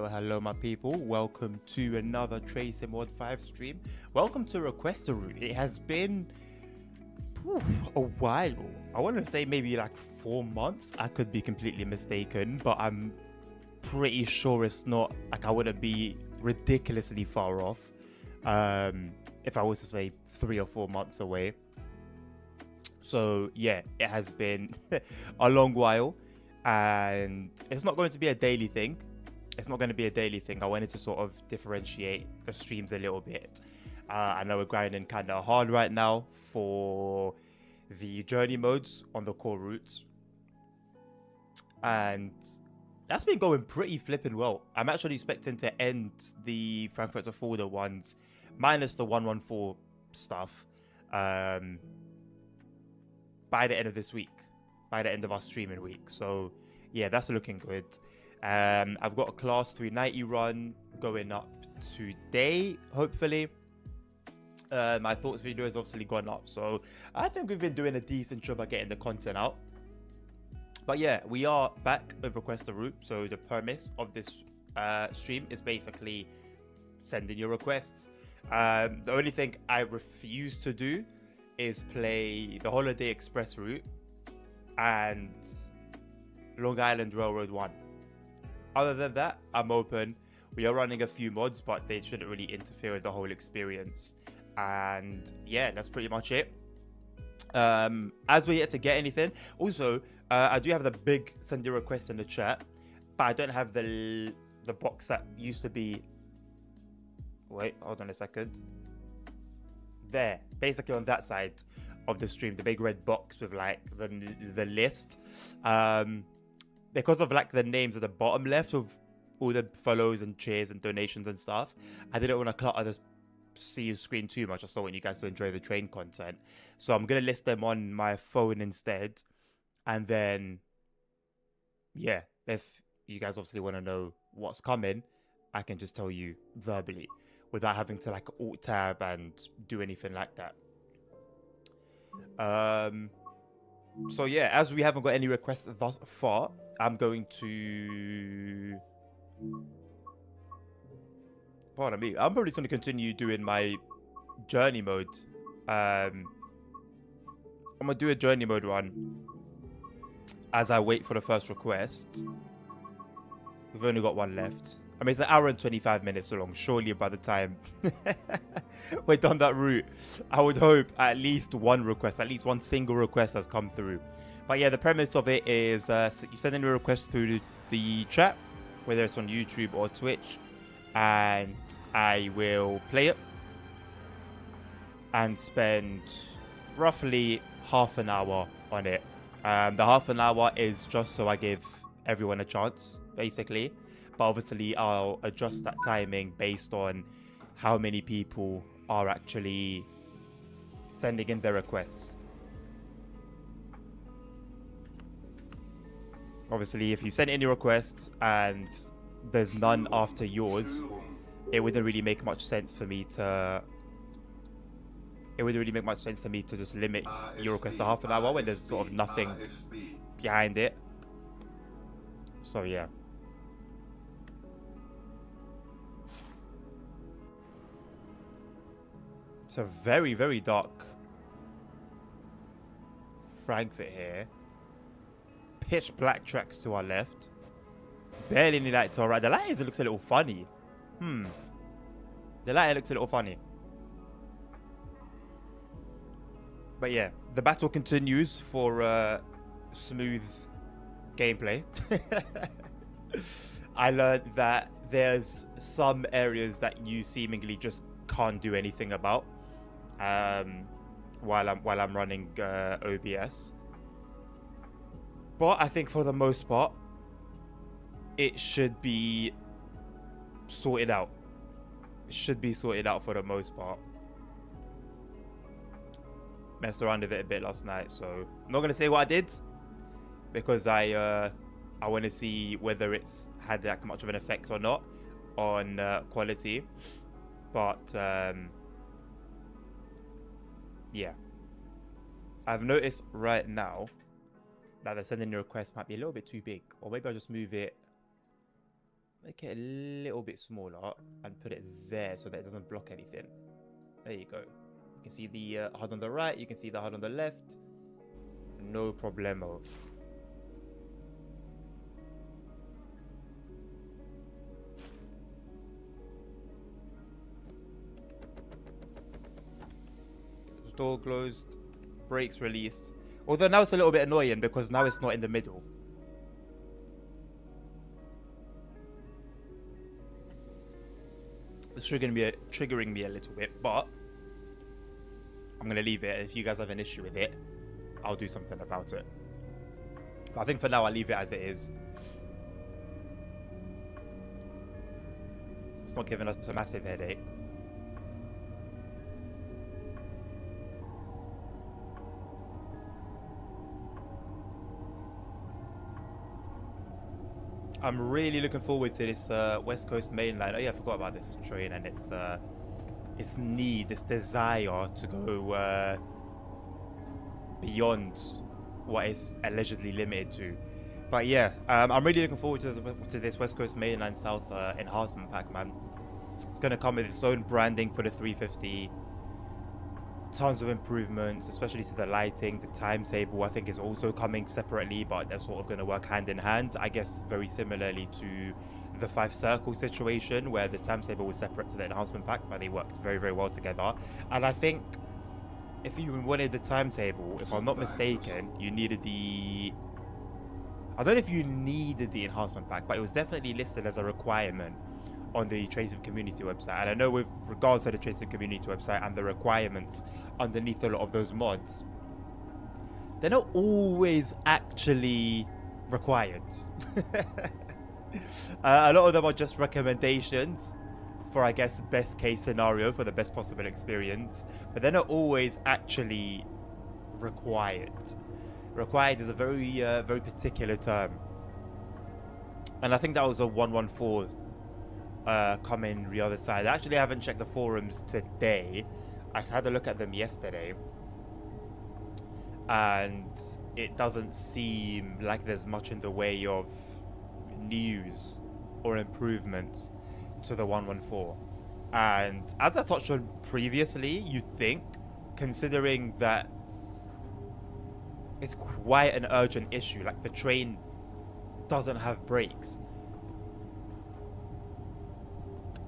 Hello, my people. Welcome to another Trace in Mod 5 stream. Welcome to Request a Route. It has been a while. I want to say maybe like 4 months. I could be completely mistaken, but I'm pretty sure it's not. Like, I wouldn't be ridiculously far off if I was to say 3 or 4 months away. So yeah, it has been a long while, and it's not going to be a daily thing. I wanted to sort of differentiate the streams a little bit. I know we're grinding kind of hard right now for the journey modes on the core routes, and that's been going pretty flipping well. I'm actually expecting to end the Frankfurter Folder ones, minus the 114 stuff, by the end of this week, by the end of our streaming week. So yeah, that's looking good. I've got a class 390 run going up today, hopefully. My thoughts video has obviously gone up, so I think we've been doing a decent job at getting the content out. But yeah, we are back with Request a Route. So the premise of this stream is basically sending your requests. The only thing I refuse to do is play the Holiday Express route and Long Island Railroad 1. Other than that, I'm open. We are running a few mods, but they shouldn't really interfere with the whole experience. And yeah, that's pretty much it. As we're yet to get anything. Also, I do have the big send your request in the chat, but I don't have the box that used to be. Wait, hold on a second. There, basically on that side of the stream, the big red box with like the list. Because of like the names at the bottom left of all the follows and cheers and donations and stuff, I didn't want to clutter the see screen too much. I still want you guys to enjoy the train content, so I'm gonna list them on my phone instead. And then yeah, if you guys obviously want to know what's coming, I can just tell you verbally without having to like alt tab and do anything like that. So yeah, as we haven't got any requests thus far, I'm going to... Pardon me. I'm probably going to continue doing my journey mode. I'm going to do a journey mode run as I wait for the first request. We've only got one left. I mean, it's an hour and 25 minutes long. Surely by the time we're done that route, I would hope at least one request, at least one single request has come through. But yeah, the premise of it is you send in a request through the chat, whether it's on YouTube or Twitch, and I will play it and spend roughly half an hour on it. The half an hour is just so I give everyone a chance, basically. But obviously, I'll adjust that timing based on how many people are actually sending in their requests. Obviously, if you send in your requests and there's none after yours, it wouldn't really make much sense for me to... It wouldn't really make much sense to me to just limit your request to half an hour when there's sort of nothing behind it. So, yeah. It's a very, very dark Frankfurt here. Pitch black tracks to our left. Barely any light to our right. The light looks a little funny. The light looks a little funny. But yeah, the battle continues for smooth gameplay. I learned that there's some areas that you seemingly just can't do anything about while I'm running OBS. But I think for the most part, it should be sorted out. should be sorted out for the most part. Messed around with it a bit last night, so I'm not gonna say what I did because I want to see whether it's had that much of an effect or not on quality. But yeah, I've noticed right now that the sending request might be a little bit too big, or maybe I'll just move it, make it a little bit smaller and put it there so that it doesn't block anything. There you go. You can see the HUD on the right, you can see the HUD on the left. No problemo. Door closed, brakes released. Although now it's a little bit annoying because now it's not in the middle. It's triggering me a little bit, but I'm gonna leave it. If you guys have an issue with it, I'll do something about it. But I think for now I'll leave it as it is. It's not giving us a massive headache. I'm really looking forward to this West Coast Main Line. Oh yeah, I forgot about this train and its need, this desire to go beyond what is allegedly limited to. But yeah, I'm really looking forward to this West Coast Main Line South enhancement pack, man. It's gonna come with its own branding for the 350. Tons of improvements, especially to the lighting. The timetable I think is also coming separately, but they're sort of going to work hand in hand, I guess, very similarly to the 5 circle situation where the timetable was separate to the enhancement pack, but they worked very, very well together. And I think if you wanted the timetable, if I'm not mistaken, you needed the, I don't know if you needed the enhancement pack, but it was definitely listed as a requirement on the Tracesim community website. And I know with regards to the Tracesim community website and the requirements underneath a lot of those mods, they're not always actually required. A lot of them are just recommendations for, I guess, best case scenario for the best possible experience, but they're not always actually required. Required is a very very particular term, and I think that was a 114 coming the other side. I actually haven't checked the forums today. I had a look at them yesterday, and it doesn't seem like there's much in the way of news or improvements to the 114. And as I touched on previously, you'd think, considering that it's quite an urgent issue, like the train doesn't have brakes.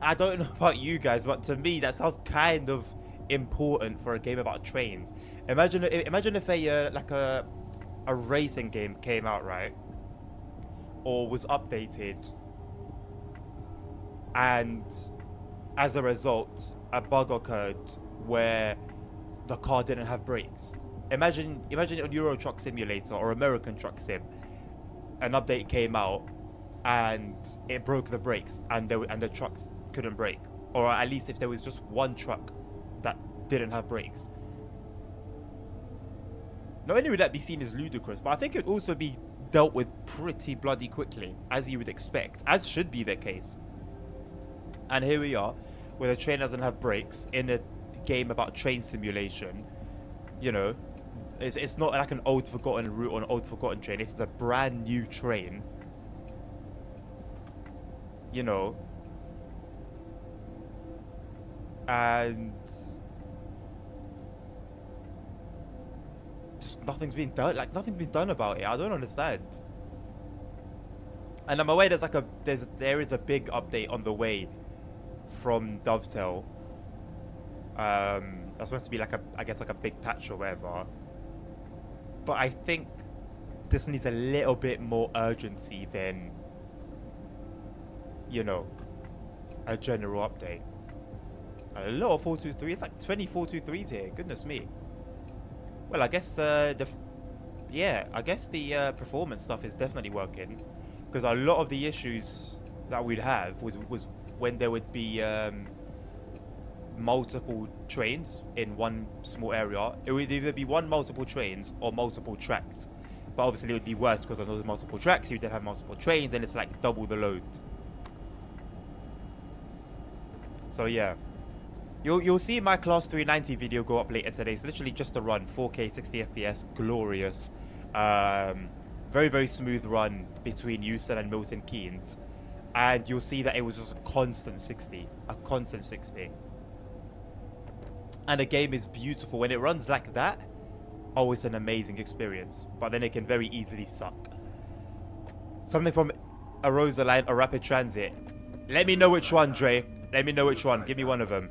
I don't know about you guys, but to me that sounds kind of important for a game about trains. Imagine if a racing game came out, right, or was updated, and as a result a bug occurred where the car didn't have brakes. Imagine on Euro Truck Simulator or American Truck Sim, an update came out and it broke the brakes and the trucks couldn't brake, or at least if there was just one truck that didn't have brakes. Not only would that be seen as ludicrous, but I think it would also be dealt with pretty bloody quickly, as you would expect, as should be the case. And here we are, where the train doesn't have brakes in a game about train simulation. You know, it's not like an old forgotten route or an old forgotten train. This is a brand new train. You know, and just nothing's been done. Like, nothing's been done about it. I don't understand. And I'm aware there is a big update on the way from Dovetail. That's supposed to be like a big patch or whatever. But I think this needs a little bit more urgency than, you know, a general update. A lot of 423. It's like 20 423s here. Goodness me. Well, I guess the performance stuff is definitely working, because a lot of the issues that we'd have was when there would be multiple trains in one small area. It would either be one multiple trains or multiple tracks. But obviously it would be worse because on those multiple tracks you then have multiple trains and it's like double the load. So yeah. You'll see my class 390 video go up later today. It's literally just a run, 4K 60 FPS, glorious. Very, very smooth run between Euston and Milton Keynes. And you'll see that it was just a constant 60. A constant 60. And the game is beautiful. When it runs like that, oh, it's an amazing experience. But then it can very easily suck. Something from a Rosa Line or Rapid Transit. Let me know which one, Dre. Let me know which one. Give me one of them.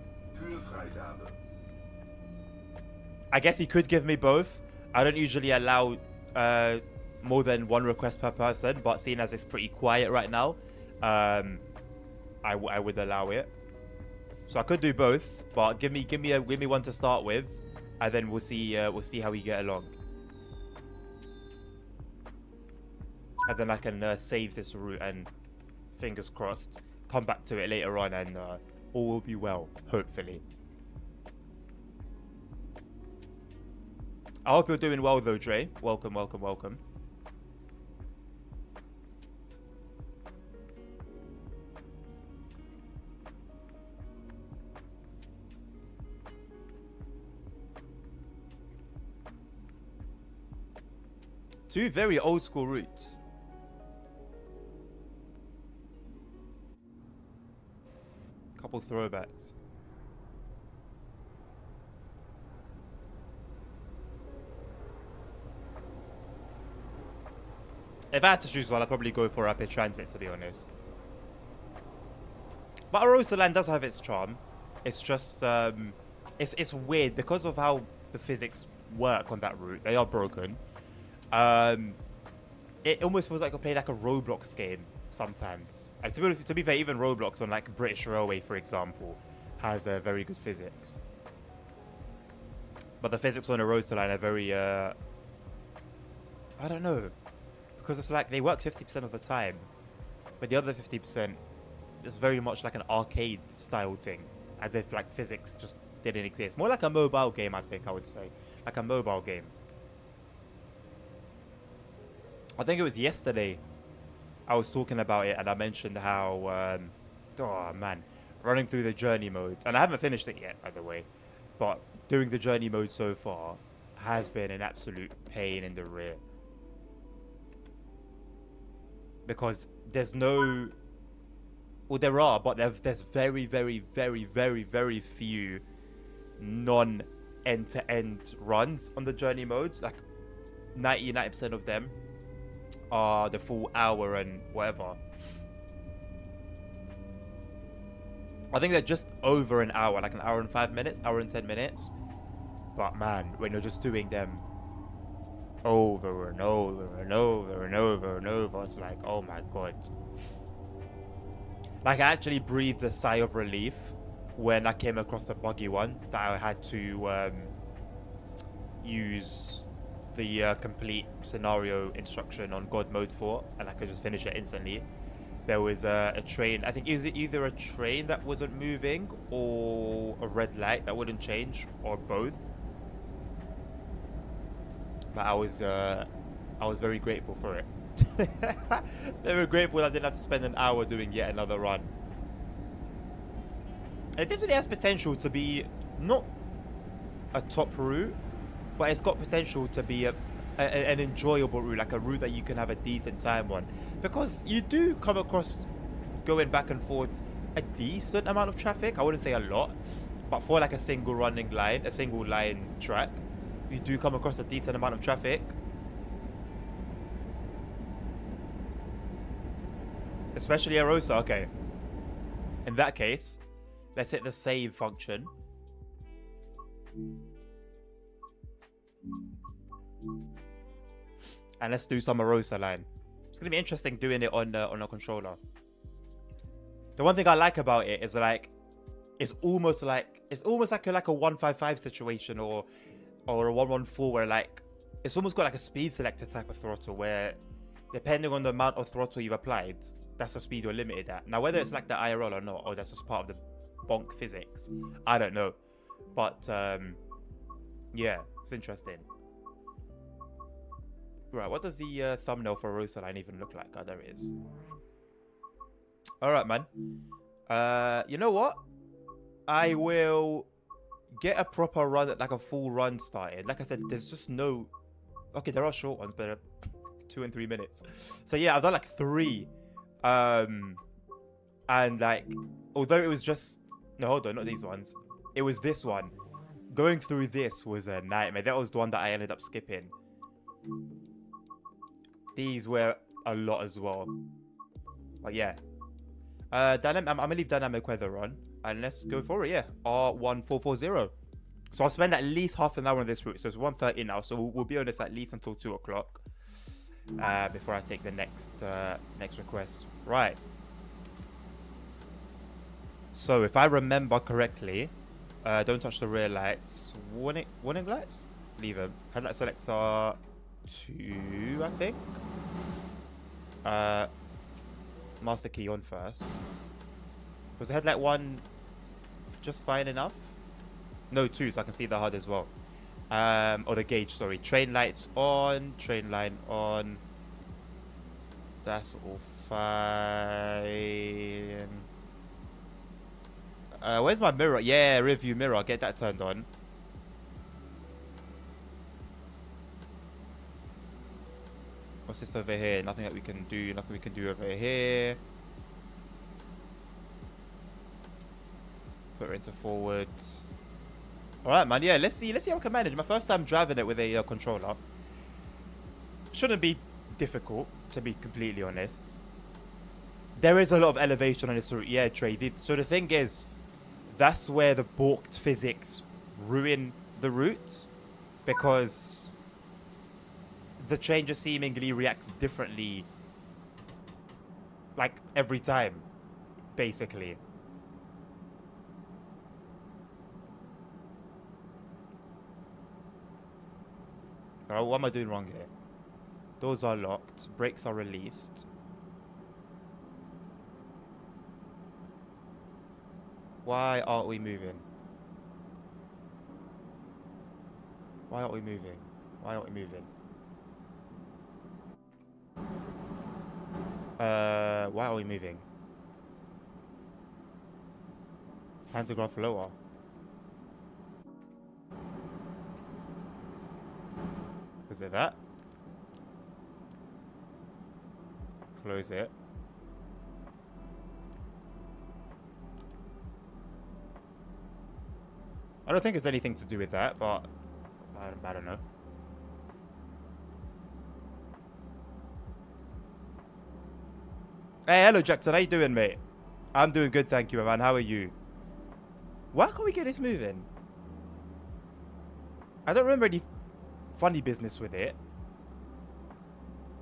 I guess he could give me both. I don't usually allow more than one request per person, but seeing as it's pretty quiet right now, I would allow it. So I could do both, but give me one to start with, and then we'll see how we get along. And then I can save this route and, fingers crossed, come back to it later on, and all will be well, hopefully. I hope you're doing well though, Dre. Welcome, welcome, welcome. Two very old school routes. Couple throwbacks. If I had to choose one, I'd probably go for Rapid Transit, to be honest. But Arosa Line does have its charm. It's just, it's weird because of how the physics work on that route. They are broken. It almost feels like you're playing like a Roblox game sometimes. And to be fair, even Roblox on like British Railway, for example, has very good physics. But the physics on Arosa Line are very, I don't know. Because it's like they work 50% of the time, but the other 50% is very much like an arcade style thing, as if like physics just didn't exist. More like a mobile game, I think I would say, like a mobile game. I think it was yesterday I was talking about it and I mentioned how, oh man, running through the journey mode, and I haven't finished it yet, by the way, but doing the journey mode so far has been an absolute pain in the rear. Because there's no... Well, there are, but there's very, very, very, very, very few non-end-to-end runs on the journey mode. Like, 90% of them are the full hour and whatever. I think they're just over an hour, like an hour and 5 minutes, hour and 10 minutes. But man, when you're just doing them over and over and over and over and over, it's like, oh my god. Like, I actually breathed a sigh of relief when I came across a buggy one that I had to use the complete scenario instruction on God mode for, and I could just finish it instantly. There was a train, I think it was either a train that wasn't moving or a red light that wouldn't change, or both. But I was very grateful for it. Very grateful that I didn't have to spend an hour doing yet another run. It definitely has potential to be not a top route, but it's got potential to be an enjoyable route, like a route that you can have a decent time on. Because you do come across, going back and forth, a decent amount of traffic. I wouldn't say a lot, but for like a single running line, a single line track, you do come across a decent amount of traffic. Especially Arosa. Okay. In that case, let's hit the save function. And let's do some Arosa Line. It's gonna be interesting doing it on a controller. The one thing I like about it is like it's almost like a 155 situation or a 114 where like it's almost got like a speed selector type of throttle where depending on the amount of throttle you've applied, that's the speed you're limited at. Now whether it's like the IRL or not, or that's just part of the bonk physics. I don't know. But, yeah, it's interesting. Right, what does the thumbnail for Rosaline even look like? Oh, there it is. Alright, man. You know what? I will get a proper run, like a full run started. Like I said, there's just no... Okay, there are short ones, but 2 and 3 minutes. So yeah, I've done like 3. And like, although it was just... No, hold on, not these ones. It was this one. Going through this was a nightmare. That was the one that I ended up skipping. These were a lot as well. But yeah. I'm going to leave dynamic weather on. And let's go for it, yeah. R1440. So I'll spend at least half an hour on this route. So it's 1:30 now. So we'll be on this at least until 2 o'clock. Before I take the next request. Right. So if I remember correctly, don't touch the rear lights. Warning lights? Leave them. Headlight selector 2, I think. Master key on first. Was the headlight 1 just fine enough? No, 2, so I can see the HUD as well. Or the gauge, sorry. Train lights on. Train line on. That's all fine. Where's my mirror? Yeah, rear view mirror. Get that turned on. What's this over here? Nothing that we can do. Nothing we can do over here. Put her into forwards. Alright, man. Yeah, let's see how I can manage. My first time driving it with a controller. Shouldn't be difficult, to be completely honest. There is a lot of elevation on this route. Yeah, Trey. So the thing is, that's where the balked physics ruin the route. Because the train just seemingly reacts differently. Like, every time. Basically. Alright, what am I doing wrong here? Doors are locked. Brakes are released. Why aren't we moving? Why aren't we moving? Why aren't we moving? Why are we moving? Pantograph lower. Is it that? Close it. I don't think it's anything to do with that, but I don't know. Hey, hello Jackson, how you doing, mate? I'm doing good, thank you, man. How are you? Why can't we get this moving? I don't remember any funny business with it.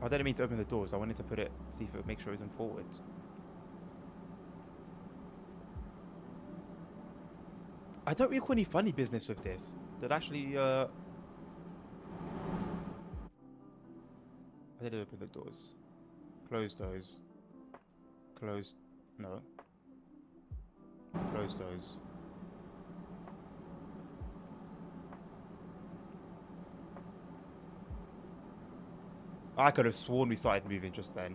I didn't mean to open the doors. I wanted to put it, see if it would make sure it was in forwards. I don't recall any funny business with this. Did actually, I did open the doors. Close those. Close. No. Close those. I could have sworn we started moving just then.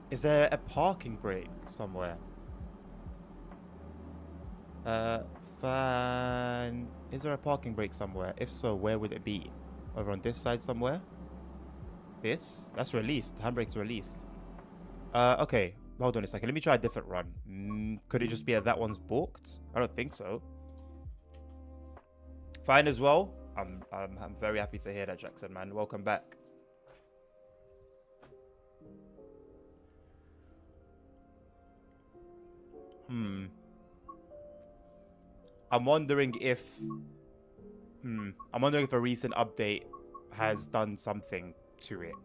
Is there a parking brake somewhere? Fan. Is there a parking brake somewhere? If so, where would it be? Over on this side somewhere? This? That's released. Handbrake's released. Okay. Hold on a second. Let me try a different run. Could it just be that one's balked? I don't think so. Fine as well. I'm very happy to hear that, Jackson, man. Welcome back. I'm wondering if a recent update has done something to it.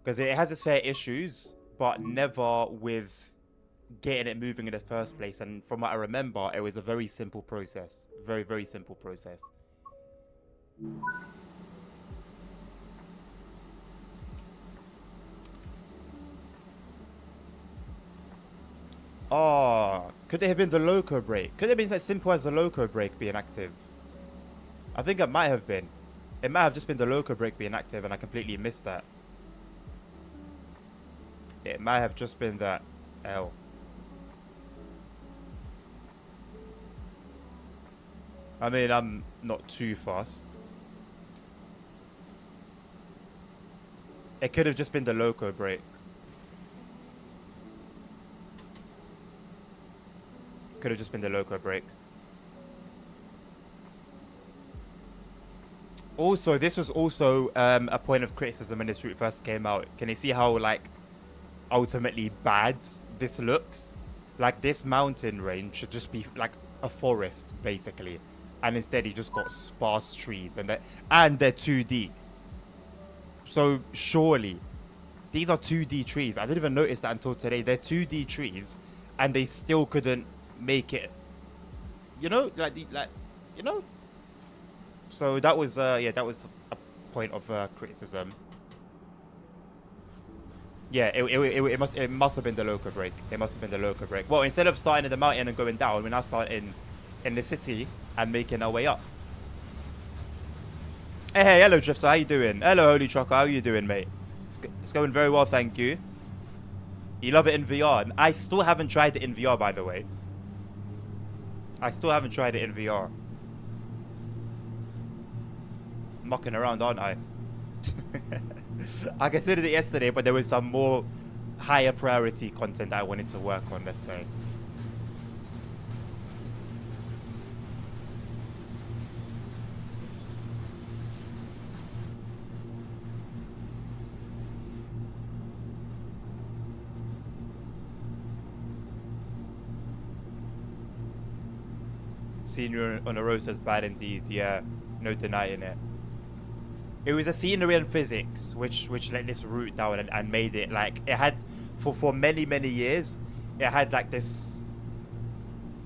Because it has its fair issues, but never with getting it moving in the first place. And from what I remember, it was a very simple process. Very, very simple process. Oh, could it have been the loco break? Could it have been as simple as the loco break being active? I think it might have been. It might have just been the loco break being active and I completely missed that. It might have just been that. L. I mean, I'm not too fast. It could have just been the loco break. Could have just been the loco break. Also, this was also a point of criticism when this route first came out. Can you see how, like, ultimately bad this looks? Like, this mountain range should just be like a forest, basically. And instead, you just got sparse trees. And they're 2D. So, surely, these are 2D trees. I didn't even notice that until today. They're 2D trees. And they still couldn't make it. You know? You know? So that was, yeah, that was a point of criticism. Yeah, it must have been the loco break. It must have been the loco break. Well, instead of starting in the mountain and going down, we're now starting in the city and making our way up. Hey, hello Drifter, how you doing? Hello Holy Trucker, how you doing, mate? It's going very well, thank you. You love it in VR. I still haven't tried it in VR, by the way. I still haven't tried it in VR. Mucking around, aren't I? I considered it yesterday, but there was some more higher priority content that I wanted to work on, let's say. Scenery on a road says bad indeed, yeah. No denying it. It was a scenery and physics which let this route down and made it like it had for many years it had like this,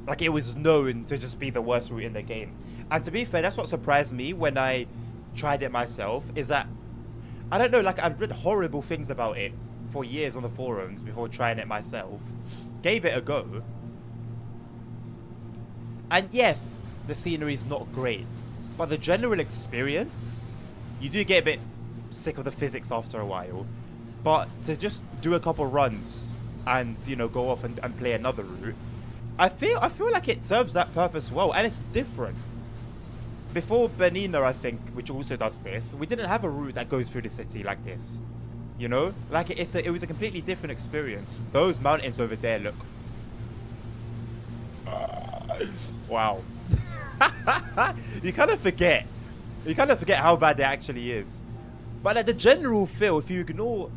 like it was known to just be the worst route in the game. And to be fair, that's what surprised me when I tried it myself, is that I don't know, like I'd read horrible things about it for years on the forums before trying it myself, gave it a go, and yes, the scenery's not great, but the general experience, you do get a bit sick of the physics after a while, but to just do a couple runs and, you know, go off and play another route, I feel like it serves that purpose well, and it's different. Before Bernina, I think, which also does this, we didn't have a route that goes through the city like this. You know, like it was a completely different experience. Those mountains over there look. Wow. You kind of forget. You kind of forget how bad it actually is. But like the general feel, if you ignore,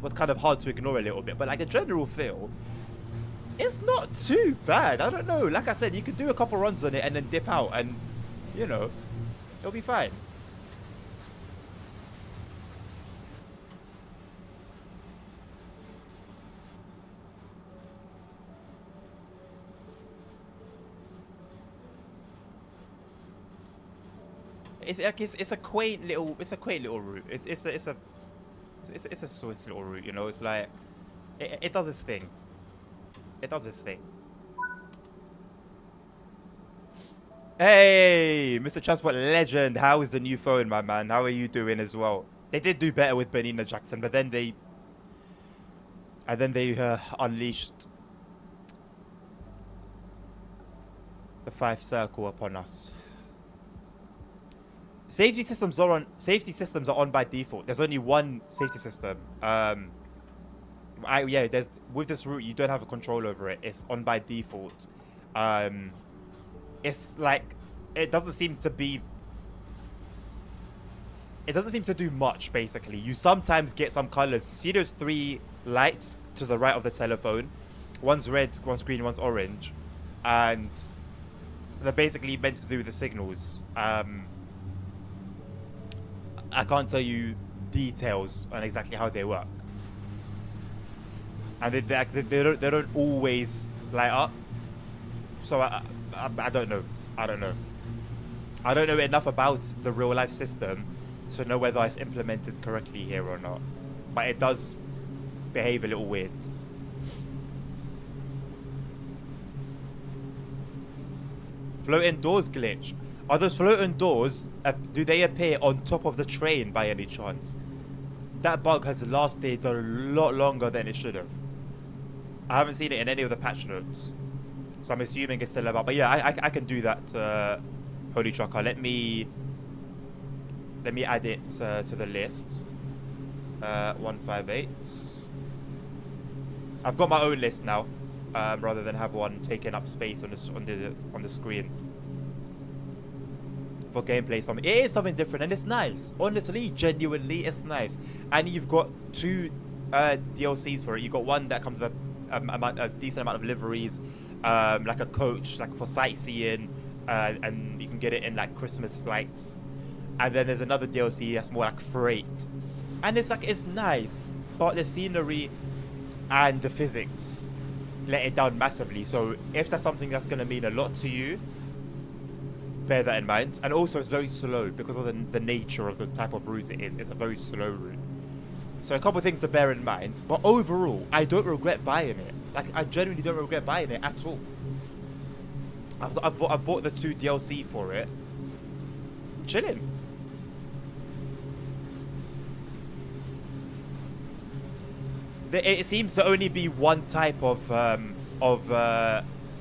was kind of hard to ignore a little bit, but like the general feel, it's not too bad. I don't know. Like I said, you could do a couple runs on it and then dip out and, you know, it'll be fine. It's like it's a quaint little route. It's a Swiss little route, you know. It's like it does its thing. It does its thing. Hey, Mr. Transport Legend, how is the new phone, my man? How are you doing as well? They did do better with Bernina Jackson, but then they unleashed the 5 circle upon us. Safety systems are on by default. There's only one safety system. There's with this route you don't have a control over it. It's on by default. It's like it doesn't seem to do much. Basically, you sometimes get some colors. See those 3 lights to the right of the telephone? One's red, one's green, one's orange, and they're basically meant to do with the signals. I can't tell you details on exactly how they work, and they don't always light up. So I don't know. I don't know enough about the real life system to know whether it's implemented correctly here or not. But it does behave a little weird. Floating doors glitch. Are those floating doors, do they appear on top of the train by any chance? That bug has lasted a lot longer than it should have. I haven't seen it in any of the patch notes, so I'm assuming it's still about. But yeah, I can do that, Holy Trucker. Let me add it to the list. 158. I've got my own list now, rather than have one taking up space on the screen. For gameplay, it is something different, and it's nice. Honestly, genuinely, it's nice. And you've got 2 DLCs for it. You've got one that comes with a decent amount of liveries, like a coach, like for sightseeing, and you can get it in like Christmas lights. And then there's another DLC that's more like freight, and it's nice, but the scenery and the physics let it down massively. So if that's something that's going to mean a lot to you, bear that in mind. And also it's very slow because of the nature of the type of route it is. It's a very slow route. So a couple of things to bear in mind. But overall, I don't regret buying it. Like, I genuinely don't regret buying it at all. I've bought the 2 DLC for it. Chilling. It seems to only be one type of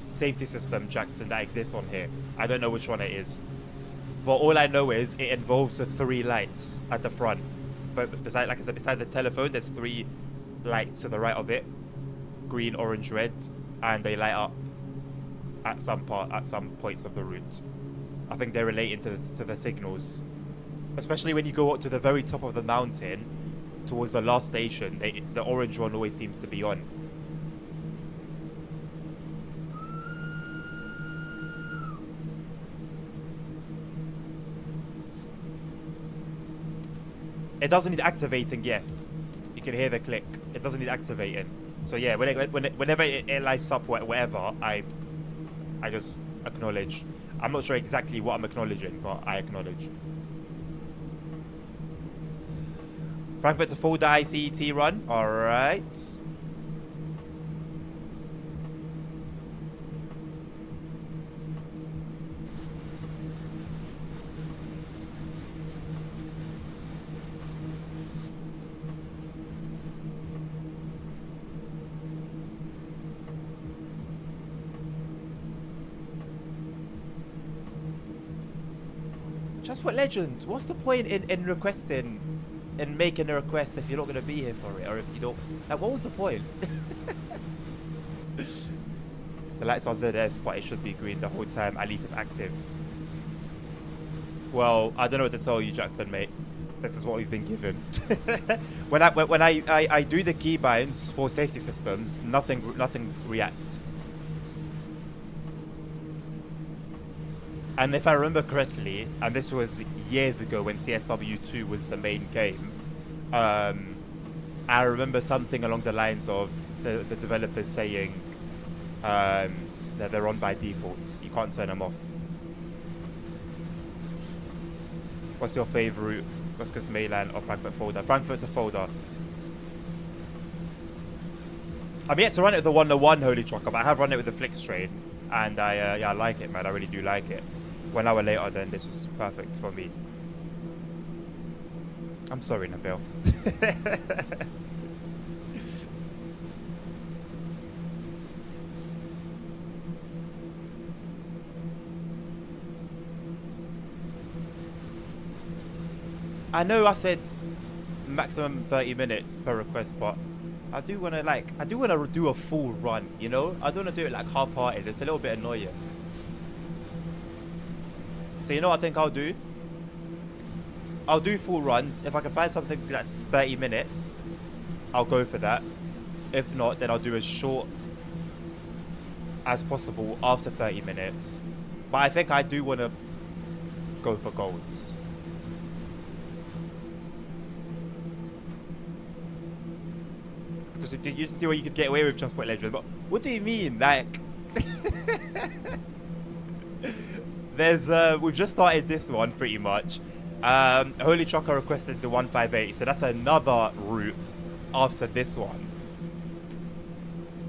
safety system, Jackson, that exists on here. I don't know which one it is, but all I know is it involves the 3 lights at the front. But beside, like I said, beside the telephone, there's 3 lights to the right of it: green, orange, red, and they light up at some points of the route. I think they're relating to the signals, especially when you go up to the very top of the mountain towards the last station. The orange one always seems to be on. It doesn't need activating, yes. You can hear the click. It doesn't need activating. So yeah, whenever it lights up, whatever, I just acknowledge. I'm not sure exactly what I'm acknowledging, but I acknowledge. Frankfurt to Fulda ICET run. Alright. Just for legend, what's the point in requesting, in making a request if you're not going to be here for it, or if you don't? Like, what was the point? The lights are ZS, but it should be green the whole time, at least if active. Well, I don't know what to tell you, Jackson, mate. This is what we've been given. when I do the keybinds for safety systems, nothing reacts. And if I remember correctly, and this was years ago when TSW2 was the main game, I remember something along the lines of the developers saying that they're on by default. You can't turn them off. What's your favourite West Coast Mainland or Frankfurt Fulda? Frankfurt's a Fulda. I've yet to run it with the 101 Holy Trucker, but I have run it with the Flix train, and I like it, man. I really do like it. 1 hour later, then this was perfect for me. I'm sorry, Nabil. I know I said maximum 30 minutes per request, but I do want to do a full run, you know? I don't want to do it like half-hearted. It's a little bit annoying. So you know what I think I'll do? I'll do full runs. If I can find something that's 30 minutes, I'll go for that. If not, then I'll do as short as possible after 30 minutes. But I think I do want to go for golds. Because you see what you could get away with Transport Legend. But what do you mean? Like... There's we've just started this one pretty much. Holy Trucker requested the 158, so that's another route after this one.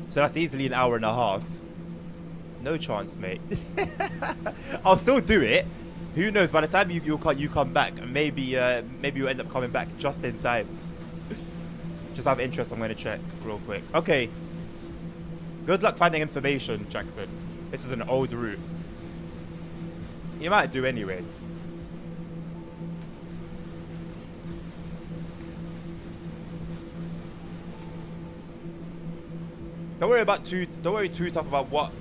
So that's easily an hour and a half. No chance, mate. I'll still do it. Who knows? By the time you come back, maybe maybe you end up coming back just in time. Just out of interest, I'm going to check real quick. Okay. Good luck finding information, Jackson. This is an old route. You might do anyway. Don't worry too tough about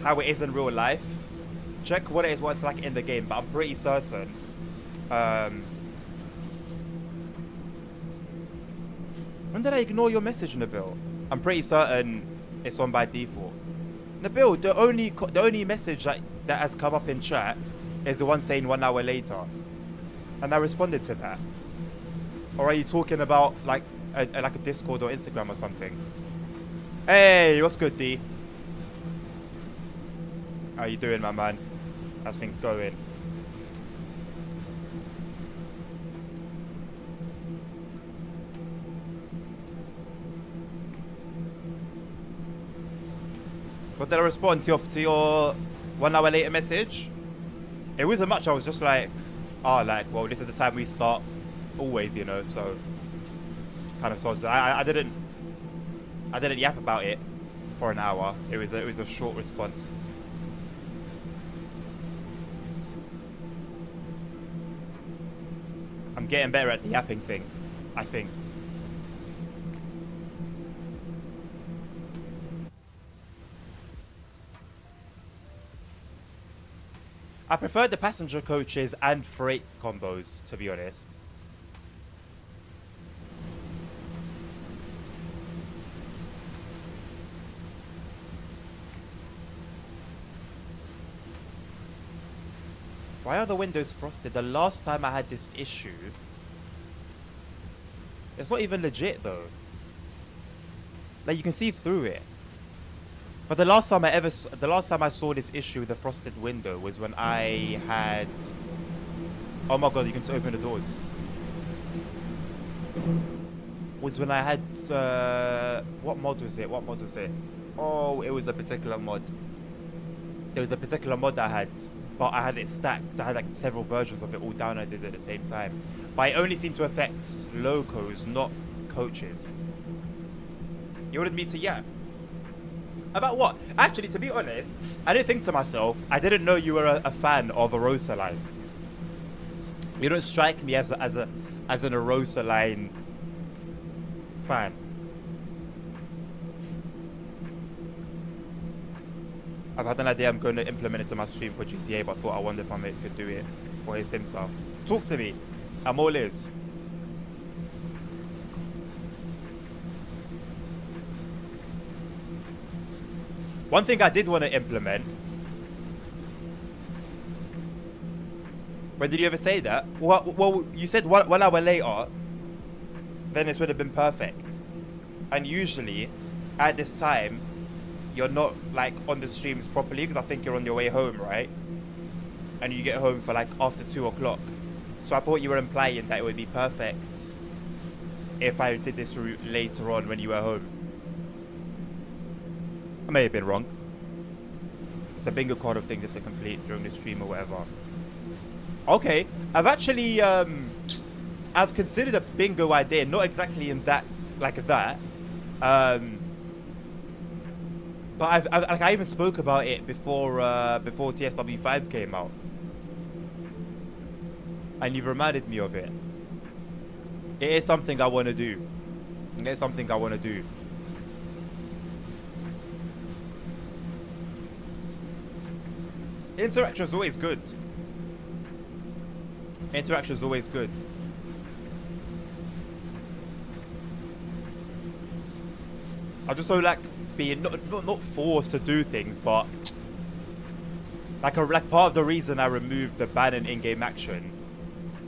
how it is in real life. Check what it's like in the game, but I'm pretty certain. When did I ignore your message, Nabil? I'm pretty certain it's on by default. Nabil, the only message that has come up in chat is the one saying 1 hour later, and I responded to that. Or are you talking about like a Discord or Instagram or something? Hey, what's good, D? How you doing, my man? How's things going? What did I respond to your 1 hour later message? It wasn't much. I was just like, oh, like, well, this is the time we start always, you know, so kind of sort of. I didn't yap about it for an hour. It was a short response. I'm getting better at the yapping thing, I think. I prefer the passenger coaches and freight combos, to be honest. Why are the windows frosted? The last time I had this issue, it's not even legit though. Like, you can see through it. But the last time I saw this issue with the frosted window was when I had. Oh my god! You can open the doors. Was when I had. What mod was it? What mod was it? Oh, it was a particular mod. There was a particular mod I had, but I had it stacked. I had like several versions of it all downloaded at the same time. But it only seemed to affect locos, not coaches. You wanted me to yap? About what? Actually, to be honest, I didn't think to myself, I didn't know you were a fan of Arosa Line. You don't strike me as an Arosa Line fan. I've had an idea I'm going to implement it in my stream for GTA, but I thought I wondered if my mate could do it for his sim stuff. Talk to me. I'm all ears. One thing I did want to implement. When did you ever say that? Well, you said 1 hour later, then this would have been perfect. And usually, at this time, you're not like on the streams properly because I think you're on your way home, right? And you get home for like after 2 o'clock. So I thought you were implying that it would be perfect if I did this route later on when you were home. I may have been wrong. It's a bingo card of thing just to complete during the stream or whatever. Okay, I've actually I've considered a bingo idea, not exactly in that like that. But I even spoke about it before TSW5 came out, and you've reminded me of it. It is something I want to do. It is something I want to do. Interaction is always good. Interaction is always good. I just don't like being not forced to do things, but like part of the reason I removed the ban and in-game action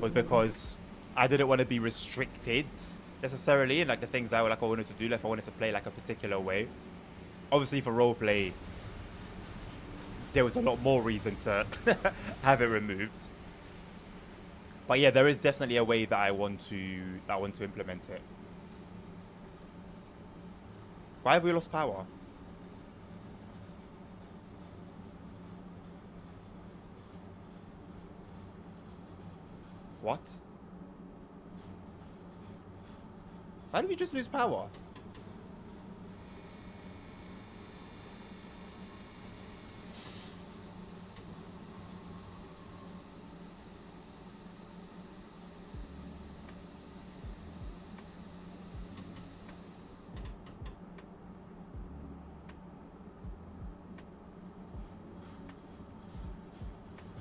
was because I didn't want to be restricted necessarily in like the things I wanted to do. Like if I wanted to play like a particular way, obviously for roleplay, there was a lot more reason to have it removed. But yeah, there is definitely a way that I want to implement it. Why have we lost power? What? How did we just lose power?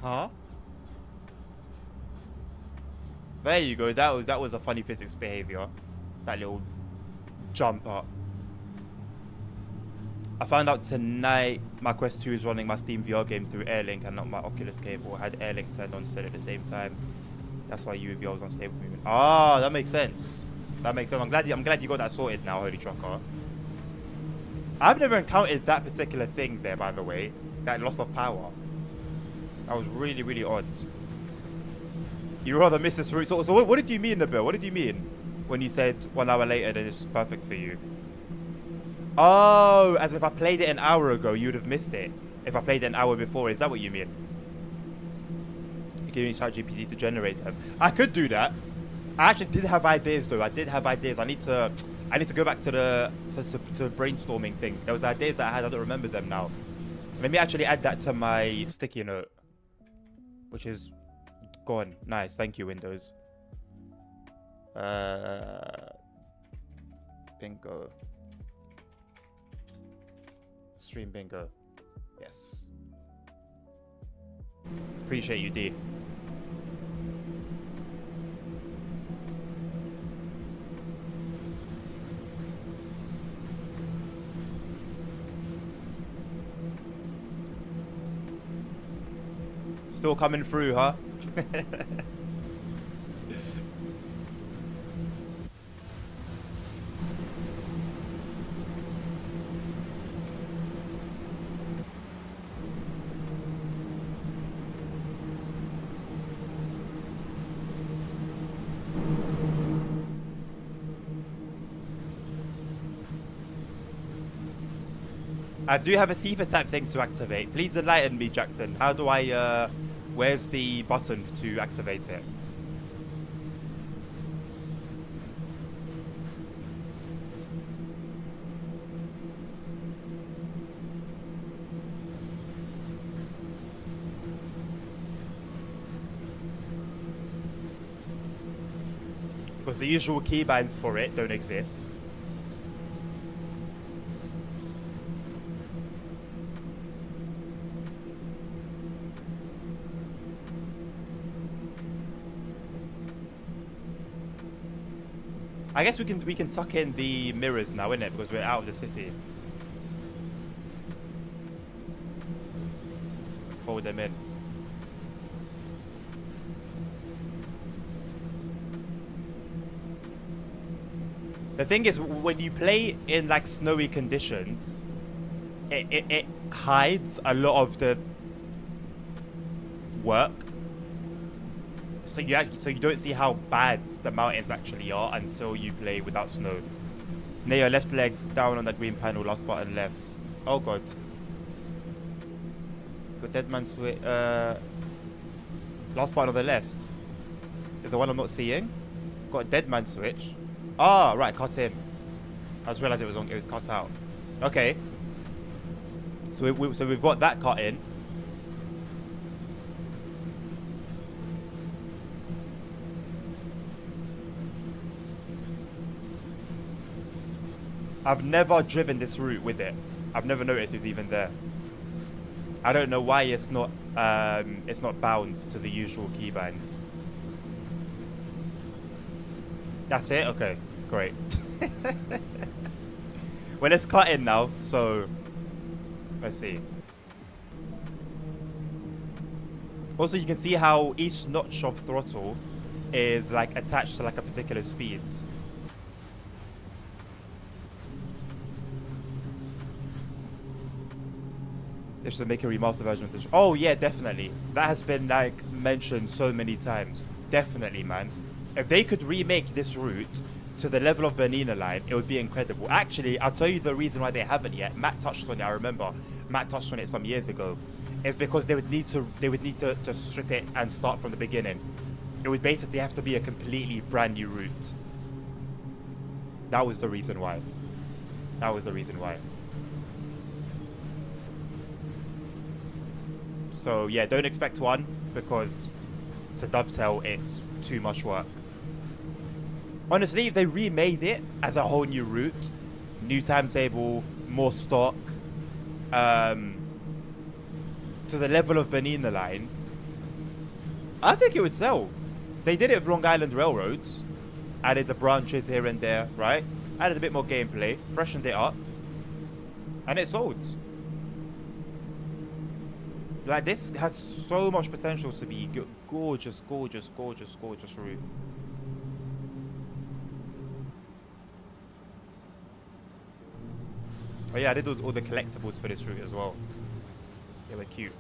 Huh? There you go. That was a funny physics behavior. That little jump up. I found out tonight my Quest 2 is running my Steam VR game through Airlink and not my Oculus cable. I had Airlink turned on still at the same time. That's why UVR was unstable movement. Ah, that makes sense. That makes sense. I'm glad you got that sorted now, Holy Trucker. I've never encountered that particular thing there, by the way. That loss of power. That was really, really odd. You rather miss this route. So what did you mean, Nabil? What did you mean when you said 1 hour later that this was perfect for you? Oh, as if I played it an hour ago, you would have missed it. If I played it an hour before, is that what you mean? You're giving ChatGPT to generate them. I could do that. I actually did have ideas though. I did have ideas. I need to go back to the brainstorming thing. There was ideas that I had. I don't remember them now. Let me actually add that to my sticky note, which is gone. Nice. Thank you, Windows. Bingo. Stream bingo. Yes. Appreciate you, D. Still coming through, huh? I do have a thief attack thing to activate. Please enlighten me, Jackson. How do I, where's the button to activate it? Because the usual keybinds for it don't exist. I guess we can tuck in the mirrors now, innit? Because we're out of the city. Fold them in. The thing is, when you play in like snowy conditions, it hides a lot of the work. So you don't see how bad the mountains actually are until you play without snow. Lay your left leg down on that green panel, last button left. Oh god. Got dead man switch. Last button on the left. Is the one I'm not seeing? Got a dead man switch. Ah, right, cut in. I just realised it was cut out. Okay. So we've got that cut in. I've never driven this route with it. I've never noticed it was even there. I don't know why it's not bound to the usual keybinds. That's it? Okay, great. Well, let's cut in now, so let's see. Also, you can see how each notch of throttle is like attached to like a particular speed. They should make a remastered version of this. Oh yeah, definitely. That has been like mentioned so many times. Definitely, man. If they could remake this route to the level of Bernina Line, it would be incredible. Actually, I'll tell you the reason why they haven't yet. Matt touched on it. I remember Matt touched on it some years ago. It's because they would need to strip it and start from the beginning. It would basically have to be a completely brand new route. That was the reason why. That was the reason why. So yeah, don't expect one, because to dovetail, it's too much work. Honestly, if they remade it as a whole new route, new timetable, more stock, to the level of Bernina Line, I think it would sell. They did it with Long Island Railroads. Added the branches here and there, right? Added a bit more gameplay, freshened it up, and it sold. Like, this has so much potential to be gorgeous, gorgeous, gorgeous, gorgeous route. Oh yeah, I did all the collectibles for this route as well. They were cute.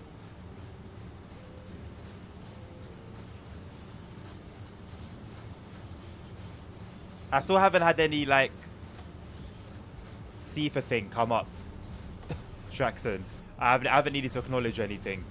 I still haven't had any, like, Sifa thing come up. Jackson. I haven't needed to acknowledge anything.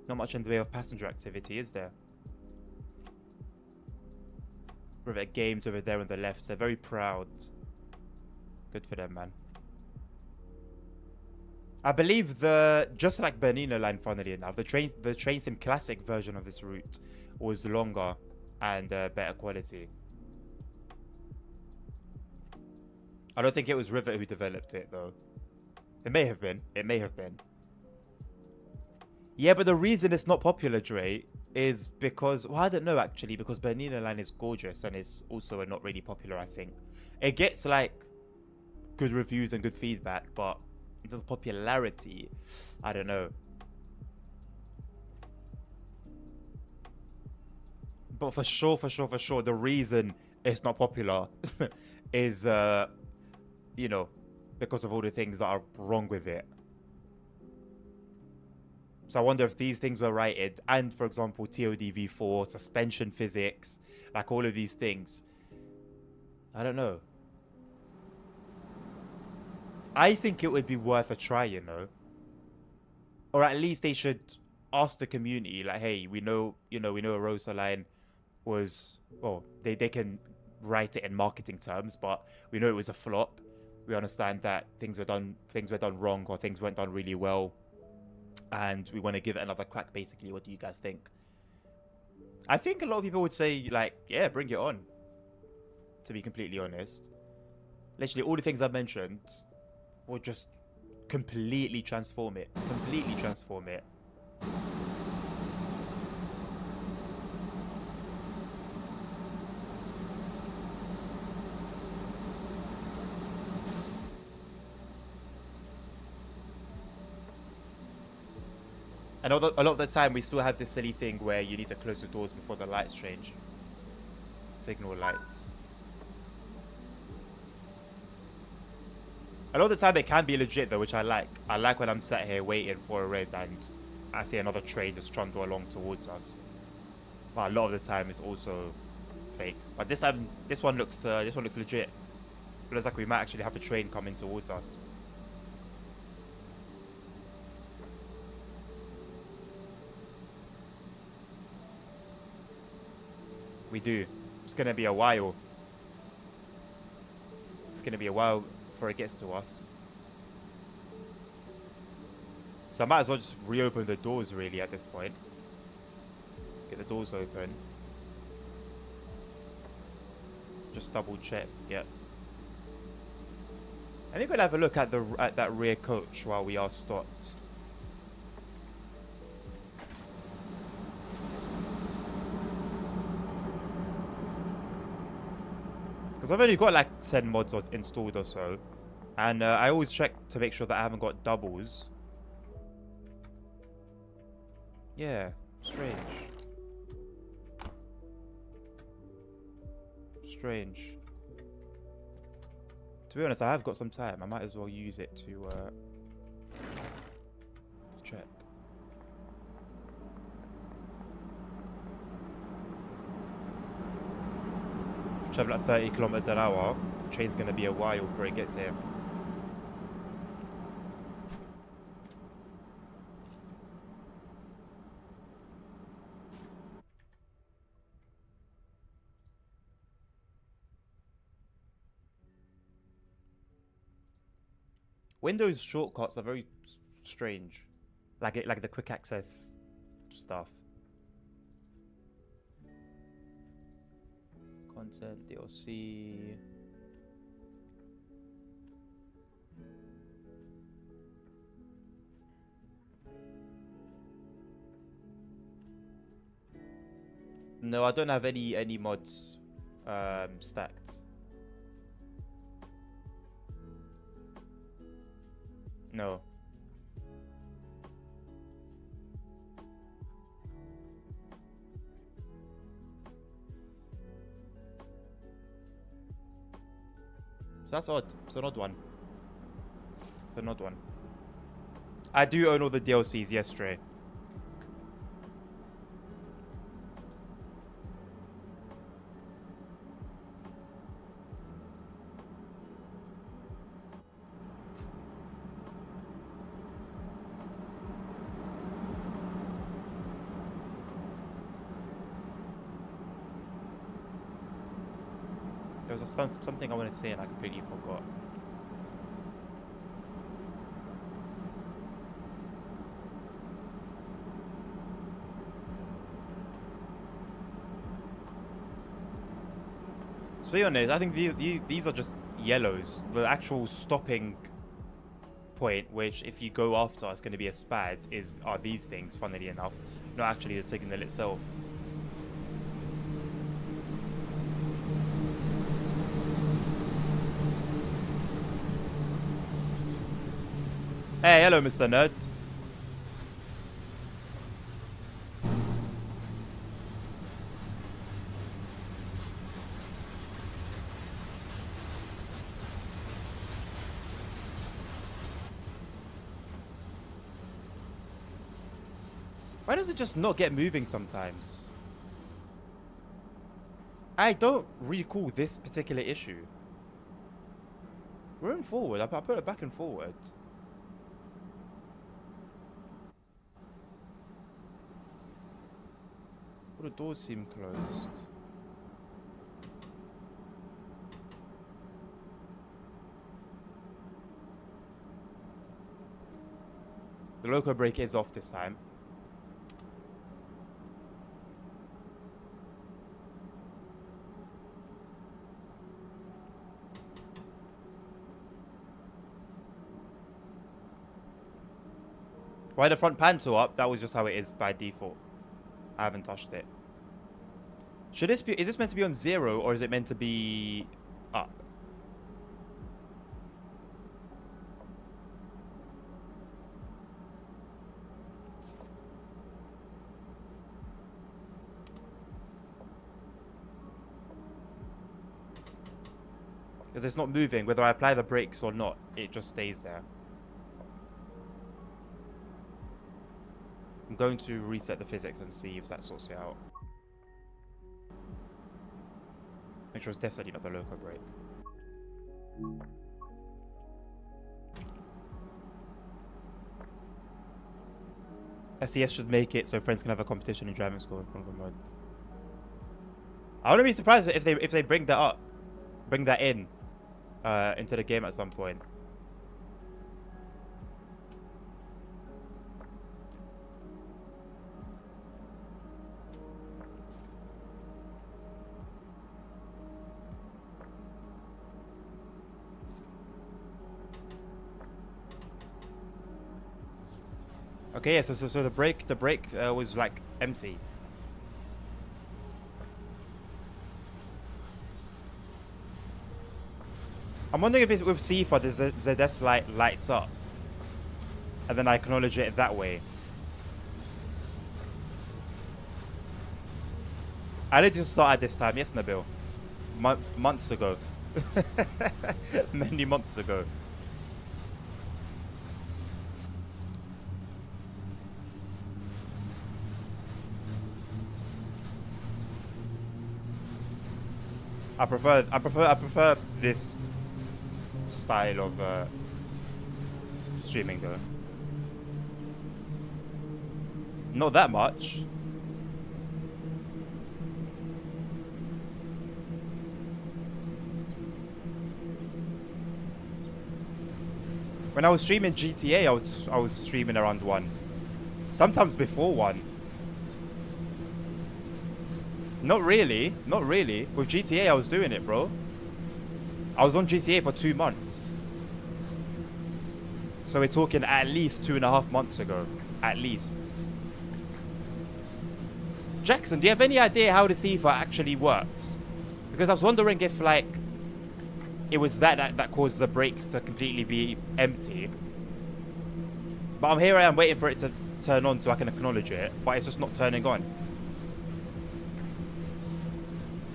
Not much in the way of passenger activity, is there? Rivet Games over there on the left. They're very proud. Good for them, man. I believe just like Bernina Line, funnily enough, the Train Sim Classic version of this route was longer and better quality. I don't think it was Rivet who developed it, though. It may have been. It may have been. Yeah, but the reason it's not popular, Dre, is because... Well, I don't know, actually, because Bernina Line is gorgeous and it's also not really popular, I think. It gets, like, good reviews and good feedback, but in terms of popularity, I don't know. But for sure, the reason it's not popular is, you know, because of all the things that are wrong with it. So I wonder if these things were righted, and for example, TODV4, suspension physics, like all of these things. I don't know. I think it would be worth a try, you know. Or at least they should ask the community, like, hey, we know Arosa Line was, well, they can write it in marketing terms, but we know it was a flop. We understand that things were done wrong, or things weren't done really well, and we want to give it another crack, basically. What do you guys think? I think a lot of people would say, like, yeah, bring it on, to be completely honest. Literally, all the things I've mentioned will just completely transform it. Completely transform it. And a lot of the time, we still have this silly thing where you need to close the doors before the lights change. Signal lights. A lot of the time, it can be legit, though, which I like. I like when I'm sat here waiting for a red and I see another train just trundle along towards us. But a lot of the time, it's also fake. But this time, this one looks legit. It looks like we might actually have a train coming towards us. We do. It's gonna be a while. It's gonna be a while before it gets to us. So I might as well just reopen the doors, really, at this point. Get the doors open. Just double check. Yep. I think we'll have a look at that rear coach while we are stopped. Because I've only got like 10 mods installed or so. And I always check to make sure that I haven't got doubles. Yeah, strange. Strange. To be honest, I have got some time. I might as well use it to... traveling at 30 kilometers an hour. The train's gonna be a while before it gets here. Windows shortcuts are very strange, like the quick access stuff. Content, DLC. No, I don't have any mods stacked. No. So that's odd. It's an odd one. It's an odd one. I do own all the DLCs, yes, Stray. There was something I wanted to say and I completely forgot. To be honest, I think these are just yellows. The actual stopping point, which if you go after it's going to be a SPAD, are these things, funnily enough, not actually the signal itself. Hey, hello, Mr. Nerd. Why does it just not get moving sometimes? I don't recall this particular issue. We're in forward. I put it back and forward. All the doors seem closed. The loco brake is off this time. Why the front panel up? That was just how it is by default. I haven't touched it. Should this be? Is this meant to be on 0 or is it meant to be up? Because it's not moving. Whether I apply the brakes or not, it just stays there. I'm going to reset the physics and see if that sorts it out. Make sure it's definitely not the loco brake. SCS should make it so friends can have a competition in driving school. I wouldn't be surprised if they bring that up, bring that in into the game at some point. Okay, yeah, so the brake was like empty. I'm wondering if it's with CFOD, the desk light lights up, and then I acknowledge it that way. I did just start at this time, yes, Nabil. Months ago, many months ago. I prefer this style of streaming though. Not that much. When I was streaming GTA, I was streaming around 1. Sometimes before 1. Not really. Not really. With GTA, I was doing it, bro. I was on GTA for 2 months. So we're talking at least 2.5 months ago. At least. Jackson, do you have any idea how the CIFA actually works? Because I was wondering if, like, it was that caused the brakes to completely be empty. But I'm here, I am waiting for it to turn on so I can acknowledge it. But it's just not turning on.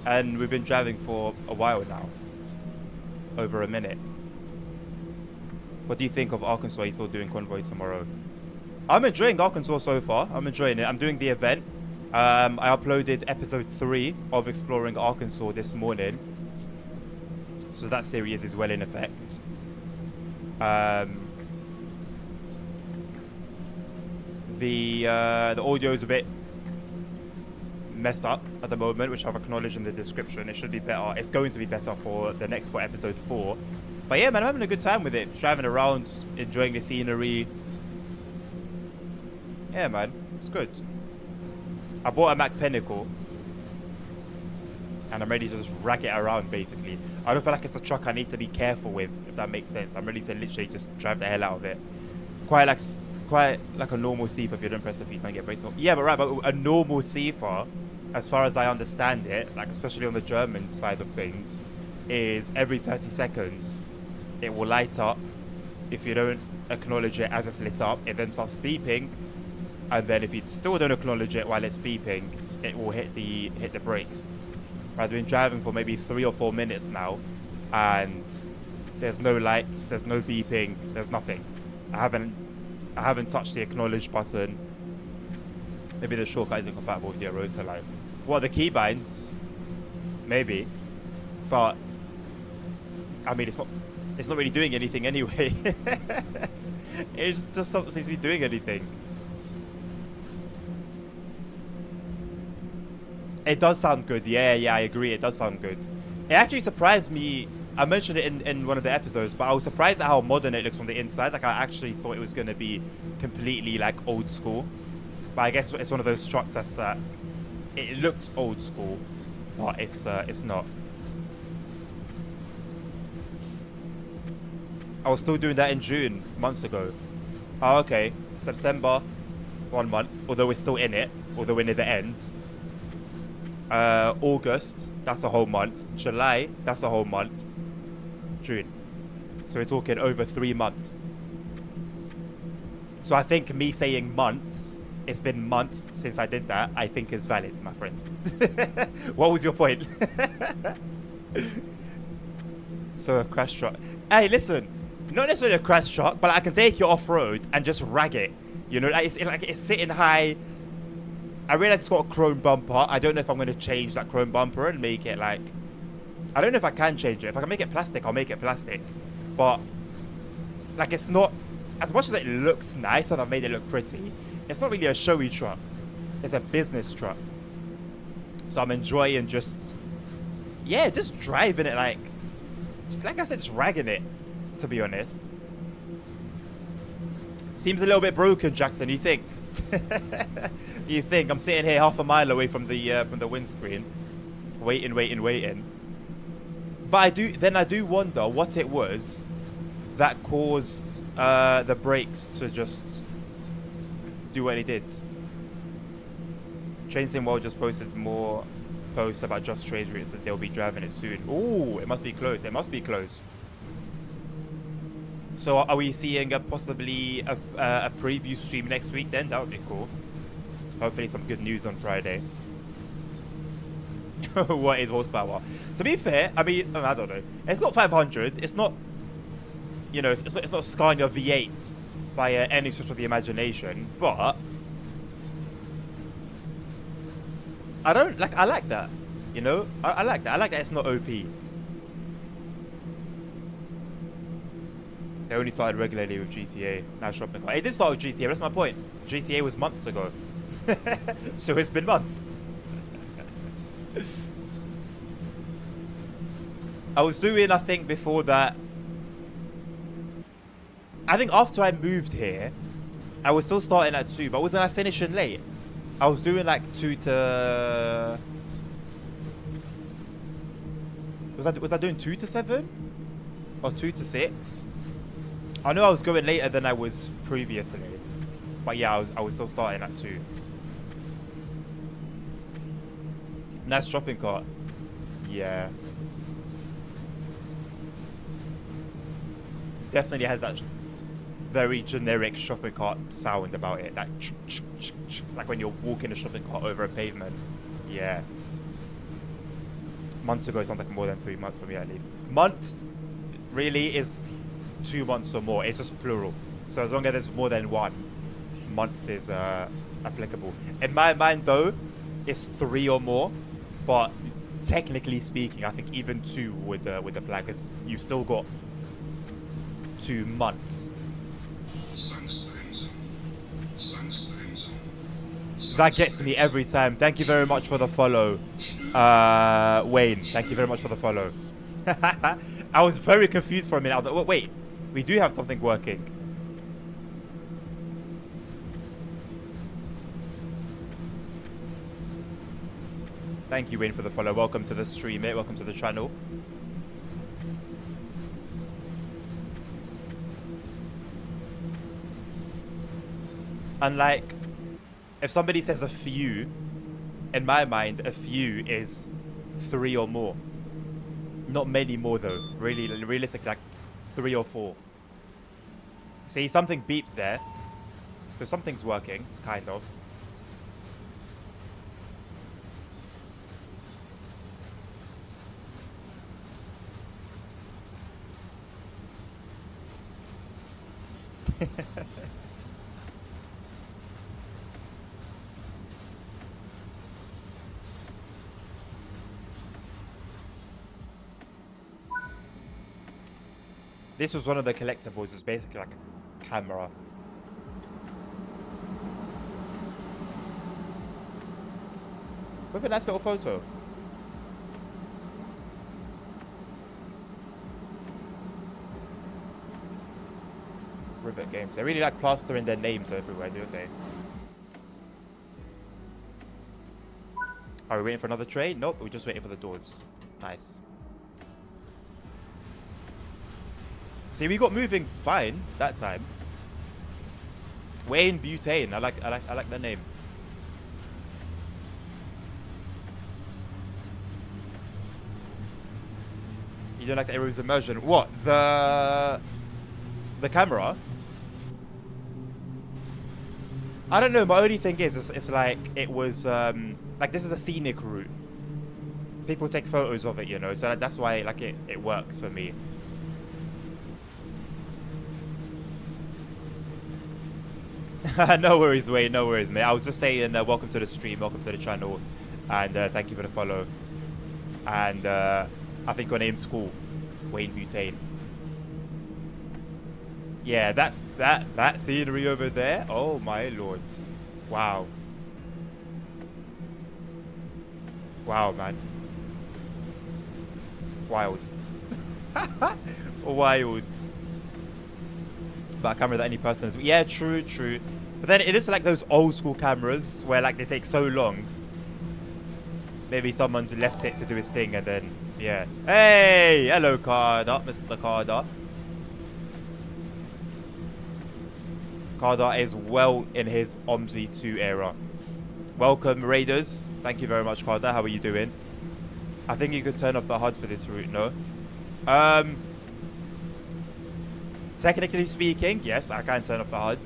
And we've been driving for a while now. Over a minute. What do you think of Arkansas? He's still doing Convoy tomorrow. I'm enjoying Arkansas so far. I'm enjoying it. I'm doing the event. I uploaded episode 3 of Exploring Arkansas this morning. So that series is well in effect. The audio is a bit messed up at the moment, which I've acknowledged in the description. It should be better. It's going to be better for the next, for episode 4. But yeah, man, I'm having a good time with it. Driving around, enjoying the scenery. Yeah, man, it's good. I bought a Mac Pinnacle. And I'm ready to just rag it around, basically. I don't feel like it's a truck I need to be careful with, if that makes sense. I'm ready to literally just drive the hell out of it. Quite like a normal CIFA. If you don't press the feet, don't get break. Yeah, but right, but a normal CIFA, as far as I understand it, like especially on the German side of things, is every 30 seconds it will light up. If you don't acknowledge it as it's lit up, it then starts beeping, and then if you still don't acknowledge it while it's beeping, it will hit the brakes. I've been driving for maybe 3 or 4 minutes now, and there's no lights, there's no beeping, there's nothing. I haven't touched the acknowledge button. Maybe the shortcut isn't compatible with the Arosa Line. What, the keybinds? Maybe. But I mean, it's not really doing anything anyway. It just doesn't seem to be doing anything. It does sound good. Yeah, I agree. It does sound good. It actually surprised me. I mentioned it in one of the episodes, but I was surprised at how modern it looks from the inside. Like, I actually thought it was going to be completely, like, old school. But I guess it's one of those trucks that's that. It looks old school, but it's not. I was still doing that in June, months ago. Oh, okay. September, 1 month. Although we're still in it. Although we're near the end. August, that's a whole month. July, that's a whole month. June. So we're talking over 3 months. So I think me saying months, it's been months since I did that, I think is valid, my friend. What was your point? So a crash truck. Hey, listen. Not necessarily a crash truck, but I can take you off-road and just rag it. You know, like it's sitting high. I realize it's got a chrome bumper. I don't know if I'm going to change that chrome bumper and make it like... I don't know if I can change it. If I can make it plastic, I'll make it plastic. But, like, it's not... As much as it looks nice and I've made it look pretty, it's not really a showy truck. It's a business truck. So I'm enjoying just... Yeah, just driving it like... Like I said, just ragging it, to be honest. Seems a little bit broken, Jackson, you think? You think? I'm sitting here half a mile away from the windscreen, waiting. But I do wonder what it was that caused the brakes to just do what it did. Train Sim World just posted more posts about Just Trade routes that they'll be driving it soon. Ooh, it must be close. It must be close. So are we seeing possibly a preview stream next week then? That would be cool. Hopefully some good news on Friday. What is horsepower? To be fair, I mean, I don't know. It's got 500. It's not, you know, it's not Scania V8 by any stretch of the imagination. But I like that. You know, I like that. I like that it's not OP. They only started regularly with GTA. Now shopping cart. It did start with GTA. That's my point. GTA was months ago. So it's been months. I was doing, I think, before that. I think after I moved here, I was still starting at 2, but wasn't I finishing late? I was doing like 2 to... Was I doing 2 to 7? Or 2 to 6? I know I was going later than I was previously. But yeah, I was still starting at 2. Nice shopping cart. Yeah. Definitely has that very generic shopping cart sound about it. That like when you're walking a shopping cart over a pavement. Yeah. Months ago sounds like more than 3 months for me at least. Months really is 2 months or more. It's just plural. So as long as there's more than 1, months is applicable. In my mind though, it's 3 or more. But technically speaking, I think even 2 would apply because you've still got 2 months. That gets me every time. Thank you very much for the follow, Wayne. Thank you very much for the follow. I was very confused for a minute. I was like, wait, we do have something working. Thank you, Wayne, for the follow. Welcome to the stream, mate. Welcome to the channel. And like, if somebody says a few, in my mind, a few is 3 or more. Not many more though. Really, realistically, like 3 or 4. See, something beeped there. So something's working, kind of. This was one of the collectibles. It was basically like a camera. With a nice little photo. Rivet Games. They really like plastering their names everywhere, don't they? Are we waiting for another train? Nope, we're just waiting for the doors. Nice. See, we got moving fine that time. Wayne Butane. I like the name. You don't like the Aero's immersion? What? The camera? I don't know. My only thing is, it's like it was like this is a scenic route. People take photos of it, you know. So that's why like it works for me. No worries, Wayne. No worries, mate. I was just saying, welcome to the stream, welcome to the channel, and thank you for the follow. And I think your name's cool, Wayne Butane. Yeah, that's that scenery over there. Oh my lord! Wow. Wow, man. Wild. Wild. But a camera that any person is. Yeah, true, true. But then it is like those old school cameras where like they take so long. Maybe someone left it to do his thing and then, yeah. Hey, hello, Carda, Mr. Carda. Carda is well in his OMSI 2 era. Welcome, Raiders. Thank you very much, Carda. How are you doing? I think you could turn off the HUD for this route, no? Technically speaking, yes, I can turn off the HUD.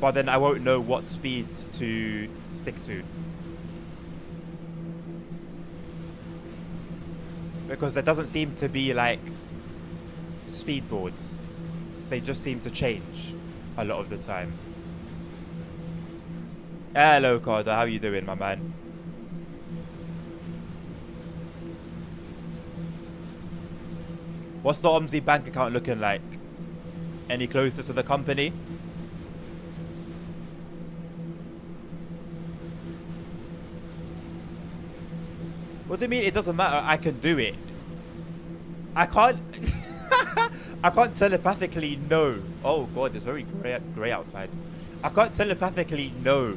But then I won't know what speeds to stick to. Because there doesn't seem to be like speed boards. They just seem to change a lot of the time. Hello, Carter. How are you doing, my man? What's the OMSI bank account looking like? Any closer to the company? What do you mean it doesn't matter? I can do it. I can't... I can't telepathically know. Oh god, it's very grey outside. I can't telepathically know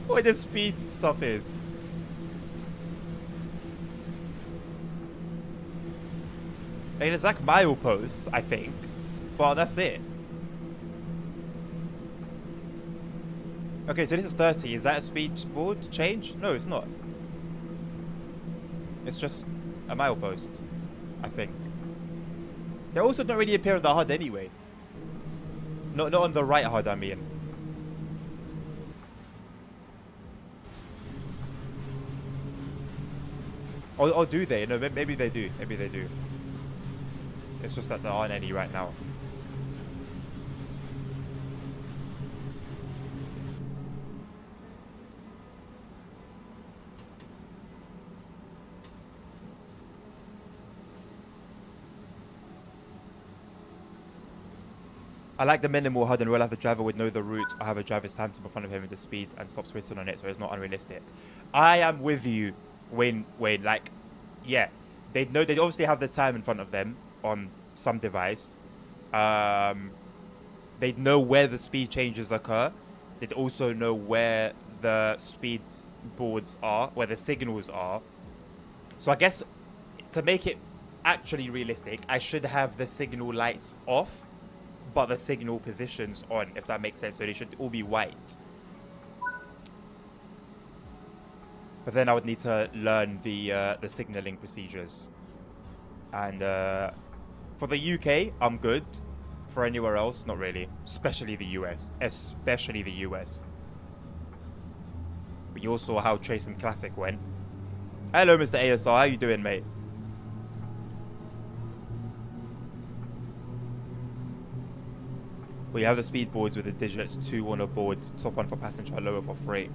what the speed stuff is. I mean, it's like mileposts, I think. But that's it. Okay, so this is 30. Is that a speed board change? No, it's not. It's just a milepost, I think. They also don't really appear on the HUD anyway. Not on the right HUD, I mean. Or do they? No, maybe they do. Maybe they do. It's just that there aren't any right now. I like the minimal HUD and we'll have the driver would know the route. I have a driver's time to in front of him with the speeds and stops written on it, so it's not unrealistic. I am with you, Wayne. Like, yeah, they know they obviously have the time in front of them on some device. They know where the speed changes occur. They also know where the speed boards are, where the signals are. So I guess to make it actually realistic, I should have the signal lights off, but the signal positions on, if that makes sense. So they should all be white. But then I would need to learn the signaling procedures. And for the UK, I'm good. For anywhere else, not really. Especially the US. Especially the US. But you all saw how Trace and Classic went. Hello, Mr. ASR. How you doing, mate? We have the speed boards with the digits 2 on a board, top one for passenger, lower for freight.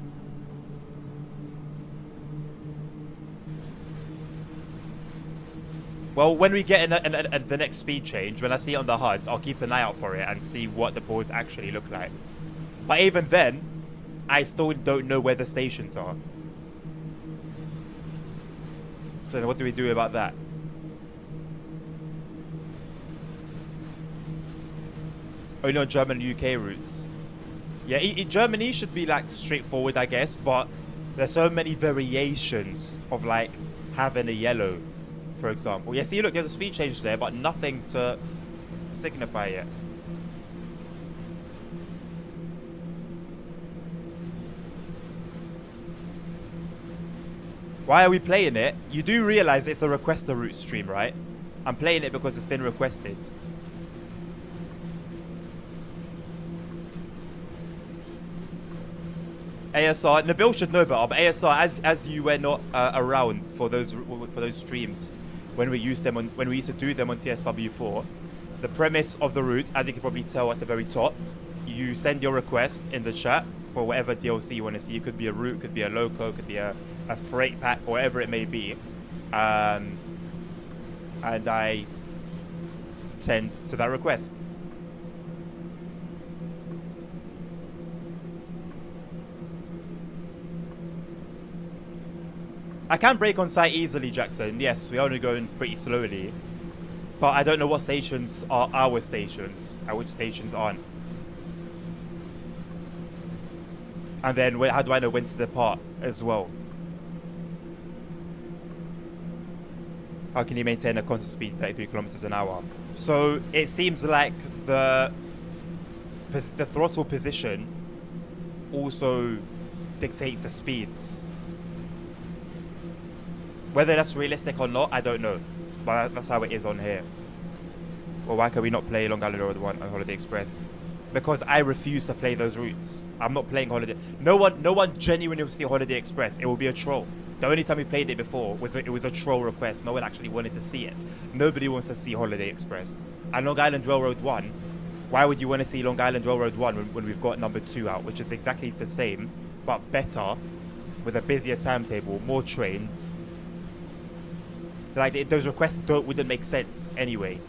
Well, when we get in the next speed change, when I see it on the HUD, I'll keep an eye out for it and see what the boards actually look like. But even then, I still don't know where the stations are. So then what do we do about that? Only on German and UK routes. Yeah, Germany should be like straightforward, I guess, but there's so many variations of like having a yellow, for example. Yeah, see, look, there's a speed change there, but nothing to signify it. Why are we playing it? You do realize it's a request a route stream, right? I'm playing it because it's been requested. ASR, Nabil should know better, but ASR, as you were not around for those streams when we used to do them on TSW4, the premise of the route, as you can probably tell at the very top, you send your request in the chat for whatever DLC you want to see. It could be a route, could be a loco, could be a freight pack, whatever it may be, and I tend to that request. I can brake on site easily, Jackson. Yes, we're only going pretty slowly. But I don't know what stations are our stations and which stations aren't. And then how do I know when to depart as well? How can you maintain a constant speed 33 kilometers an hour? So it seems like the throttle position also dictates the speeds. Whether that's realistic or not, I don't know. But that's how it is on here. Well, why can we not play Long Island Road 1 and Holiday Express? Because I refuse to play those routes. I'm not playing Holiday. No one genuinely will see Holiday Express. It will be a troll. The only time we played it before it was a troll request. No one actually wanted to see it. Nobody wants to see Holiday Express. And Long Island Railroad 1, why would you want to see Long Island Railroad 1 when we've got number 2 out, which is exactly the same, but better, with a busier timetable, more trains. Like, those requests wouldn't make sense anyway.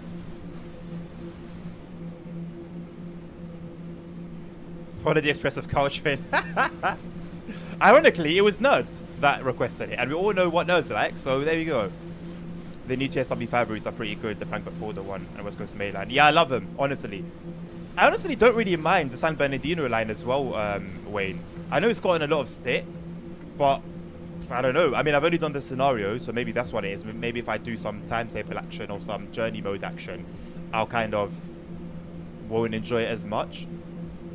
Holiday Express of culture. Ironically, it was Nerds that requested it, and we all know what Nerds are like, so there you go. The new TSW5 routes are pretty good, the Frankfurt Forder one and West Coast Main Line. Yeah, I love them, honestly. I honestly don't really mind the San Bernardino line as well, Wayne. I know it's gotten a lot of stick, but I don't know. I mean, I've only done the scenario, so maybe that's what it is. Maybe if I do some timetable action or some journey mode action, I'll kind of won't enjoy it as much.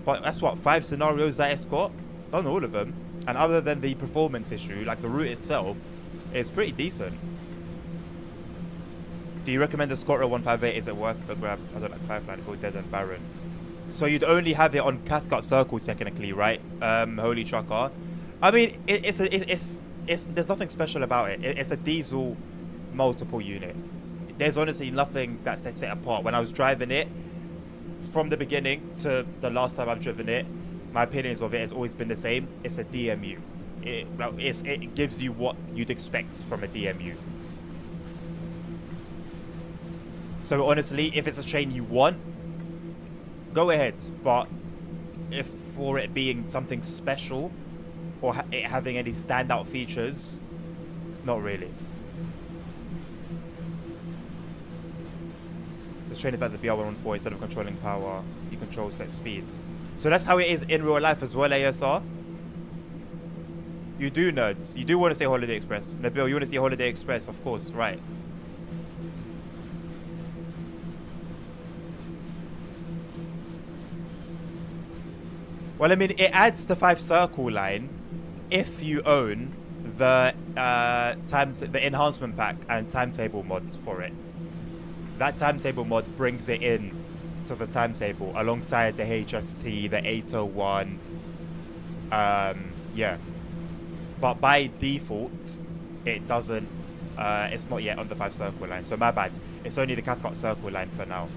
But that's what, 5 scenarios that it's got? Done all of them. And other than the performance issue, like the route itself, it's pretty decent. Do you recommend the ScotRail 158 is at work for grab? I don't like Firefly, go Dead and Barren. So you'd only have it on Cathcart Circle technically, right? Holy Trucker. I mean, there's nothing special about it. It's a diesel multiple unit. There's honestly nothing that sets it apart. When I was driving it, from the beginning to the last time I've driven it, my opinions of it has always been the same. It's a DMU. It gives you what you'd expect from a DMU. So honestly, if it's a train you want, go ahead. But if for it being something special or it having any standout features, not really. The train is like the BR114. Instead of controlling power, you control set speeds. So that's how it is in real life as well, ASR. You do, Nerds. You do want to say Holiday Express. Nabil, you want to see Holiday Express, of course, right. Well, I mean, it adds the 5 circle line if you own the the enhancement pack and timetable mod for it. That timetable mod brings it in to the timetable alongside the HST, the 801. Yeah. But by default, it doesn't. It's not yet on the 5 circle line. So my bad. It's only the Cathcart circle line for now.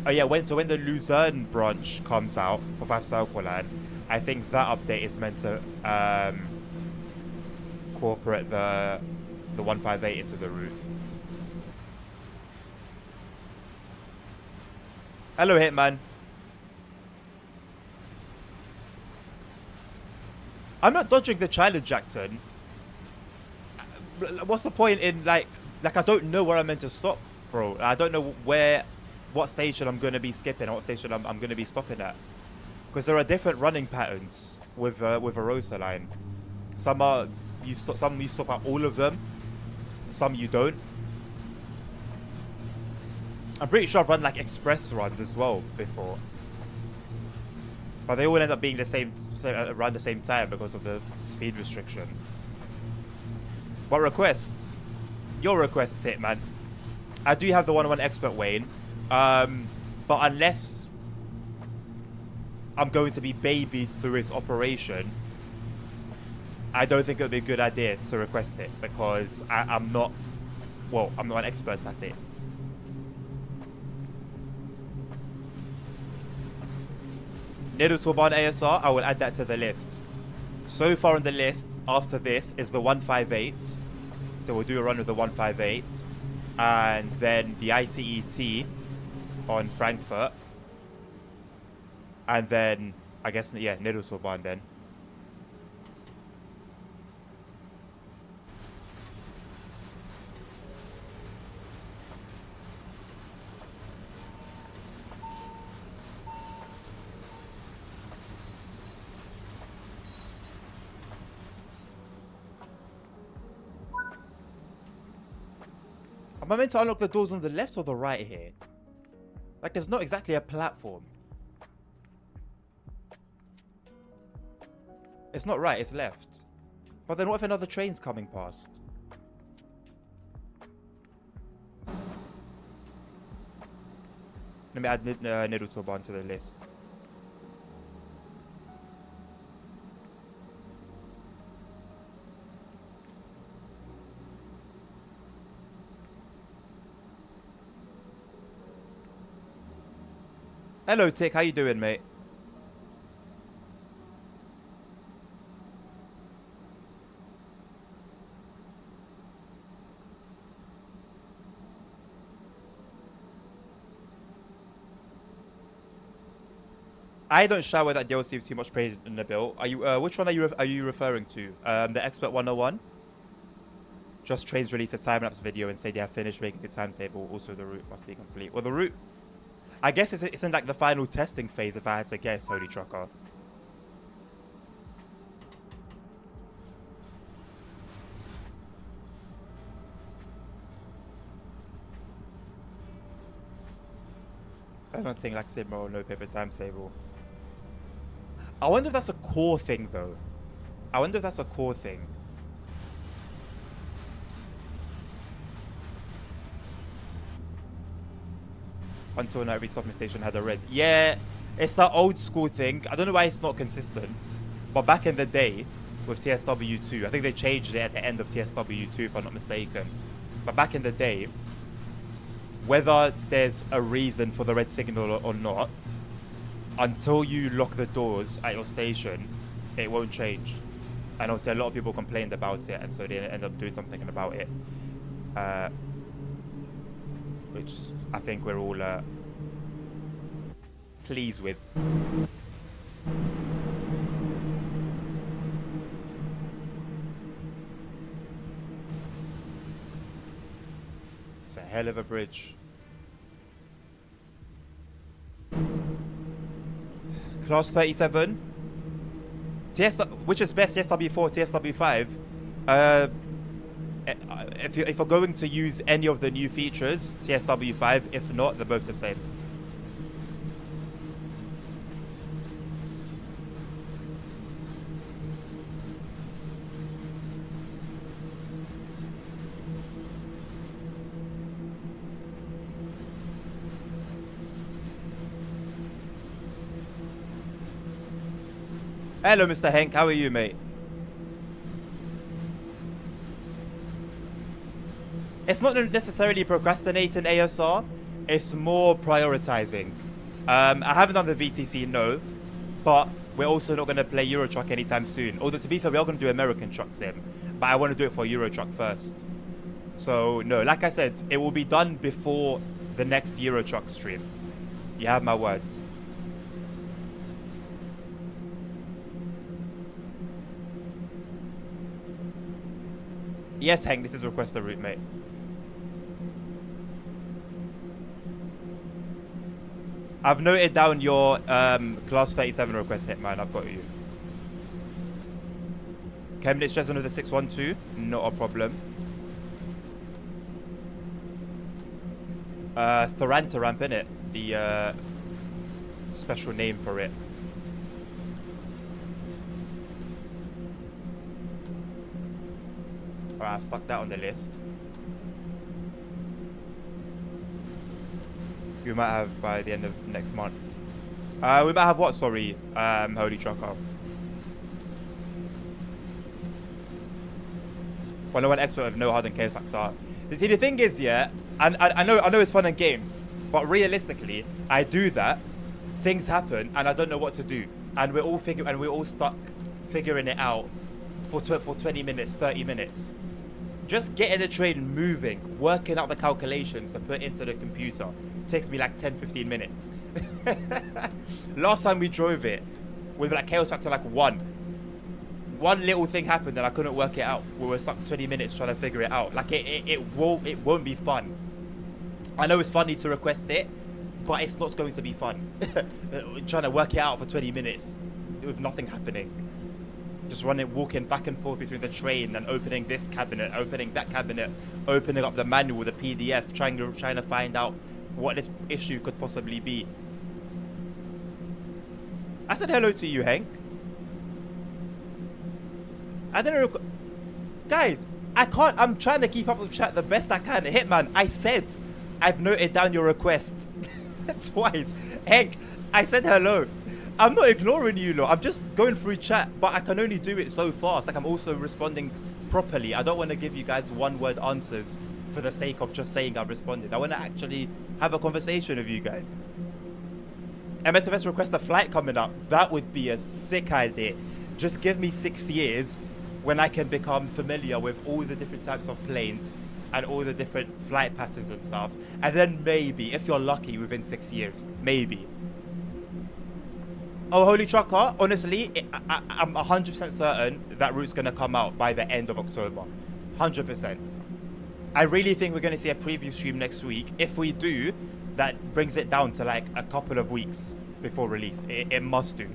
Oh yeah, when the Luzerne branch comes out for 5 circle line, I think that update is meant to incorporate the 158 into the route. Hello, Hitman. I'm not dodging the challenge, Jackson. What's the point in like I don't know where I'm meant to stop, bro. I don't know what station I'm going to be skipping and what station I'm going to be stopping at. Because there are different running patterns with a Rosa line. Some you stop at all of them. Some you don't. I'm pretty sure I've run like express runs as well before. But they all end up being the same around the same time because of the speed restriction. What requests? Your requests, Hitman. I do have the 101 expert, Wayne. But unless I'm going to be babied through its operation, I don't think it would be a good idea to request it because I'm not an expert at it. Needle Turban ASR, I will add that to the list. So far on the list, after this, is the 158. So we'll do a run with the 158. And then the ITET on Frankfurt. And then, I guess, yeah, Needle Turban then. Am I meant to unlock the doors on the left or the right here? Like, there's not exactly a platform. It's not right, it's left. But then what if another train's coming past? Let me add Needle Turban to the list. Hello, Tick. How you doing, mate? I don't shower that DLC with too much praise in the build. Are you? Which one are you referring to? The Expert 101. Just Trains released a time-lapse video and said they have finished making the timetable. Also, the route must be complete. Well, the route, I guess it's in like the final testing phase, if I had to guess, Holy Trucker. I don't think like Sigma or no paper timetable. I wonder if that's a core thing, though. I wonder if that's a core thing. Until now, every stopping station had a red. Yeah, it's that old school thing. I don't know why it's not consistent. But back in the day, with TSW2, I think they changed it at the end of TSW2, if I'm not mistaken. But back in the day, whether there's a reason for the red signal or not, until you lock the doors at your station, it won't change. And obviously a lot of people complained about it, and so they end up doing something about it. Which I think we're all pleased with. It's a hell of a bridge. Class 37. Which is best, TSW4, TSW5? If you're going to use any of the new features, TSW5. If not, they're both the same. Hello, Mr. Henk. How are you, mate? It's not necessarily procrastinating ASR. It's more prioritizing. I haven't done the VTC, no. But we're also not going to play Euro Truck anytime soon. Although, to be fair, we are going to do American Truck Sim. But I want to do it for Euro Truck first. So, no. Like I said, it will be done before the next Euro Truck stream. You have my words. Yes, Hank, this is request the route, mate. I've noted down your class 37 request, Hitman. I've got you. Chemnitz Dresden with the 612. Not a problem. It's Tharanta ramp, innit? The special name for it. Alright, I've stuck that on the list. We might have by the end of next month. We might have what, sorry, Holy Trucker? 101 expert with no hardened chaos factor. You see, the thing is, yeah, and I know it's fun and games, but realistically, I do that, things happen, and I don't know what to do. And we're all stuck figuring it out for 20 minutes, 30 minutes. Just getting the train moving, working out the calculations to put into the computer takes me like 10-15 minutes. Last time we drove it with like chaos factor like 1. One little thing happened and I couldn't work it out. We were stuck 20 minutes trying to figure it out. Like it won't be fun. I know it's funny to request it, but it's not going to be fun. Trying to work it out for 20 minutes with nothing happening. Just walking back and forth between the train and opening this cabinet, opening that cabinet, opening up the manual, the PDF, trying to find out what this issue could possibly be. I said hello to you, Hank. I don't know. Guys, I can't. I'm trying to keep up with chat the best I can. Hitman, I said I've noted down your requests twice. Hank, I said hello. I'm not ignoring you, lot. I'm just going through chat, but I can only do it so fast. Like, I'm also responding properly. I don't want to give you guys one-word answers for the sake of just saying I've responded. I want to actually have a conversation with you guys. MSFS request a flight coming up. That would be a sick idea. Just give me 6 years when I can become familiar with all the different types of planes and all the different flight patterns and stuff. And then maybe, if you're lucky, within 6 years, maybe, Oh, Holy Trucker, honestly, I'm 100% certain that route's going to come out by the end of October. 100%. I really think we're going to see a preview stream next week. If we do, that brings it down to like a couple of weeks before release. It must do.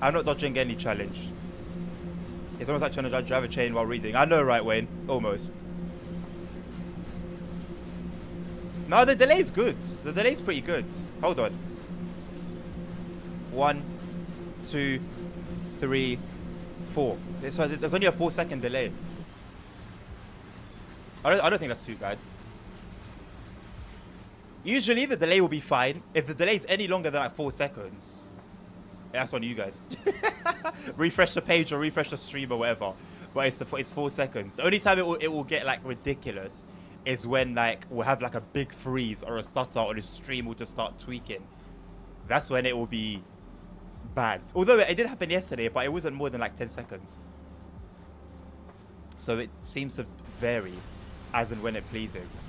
I'm not dodging any challenge. It's almost like trying to drive a chain while reading. I know, right, Wayne? Almost. No, the delay's good. The delay's pretty good. Hold on. 1, 2, 3, 4. There's only a 4-second delay. I don't think that's too bad. Usually the delay will be fine. If the delay is any longer than like 4 seconds, that's on you guys. Refresh the page or refresh the stream or whatever. But it's 4 seconds. The only time it will get like ridiculous is when like we'll have like a big freeze or a stutter or the stream will just start tweaking. That's when it will be bad. Although it did happen yesterday, but it wasn't more than like 10 seconds. So it seems to vary as and when it pleases.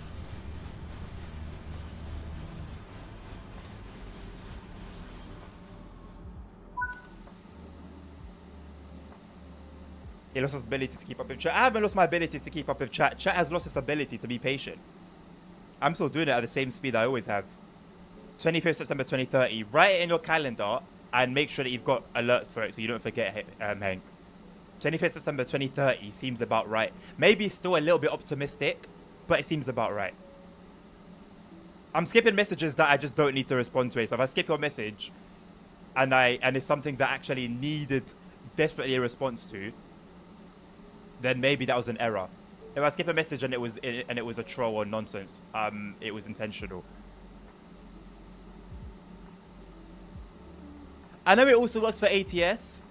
He lost his ability to keep up with chat. I haven't lost my ability to keep up with chat. Chat has lost its ability to be patient. I'm still doing it at the same speed I always have. 25th September 2030. Write it in your calendar and make sure that you've got alerts for it so you don't forget, Hank. 25th September 2030 seems about right. Maybe still a little bit optimistic, but it seems about right. I'm skipping messages that I just don't need to respond to it. So if I skip your message and it's something that actually needed desperately a response to, then maybe that was an error. If I skip a message and it was a troll or nonsense, it was intentional. I know it also works for ATS,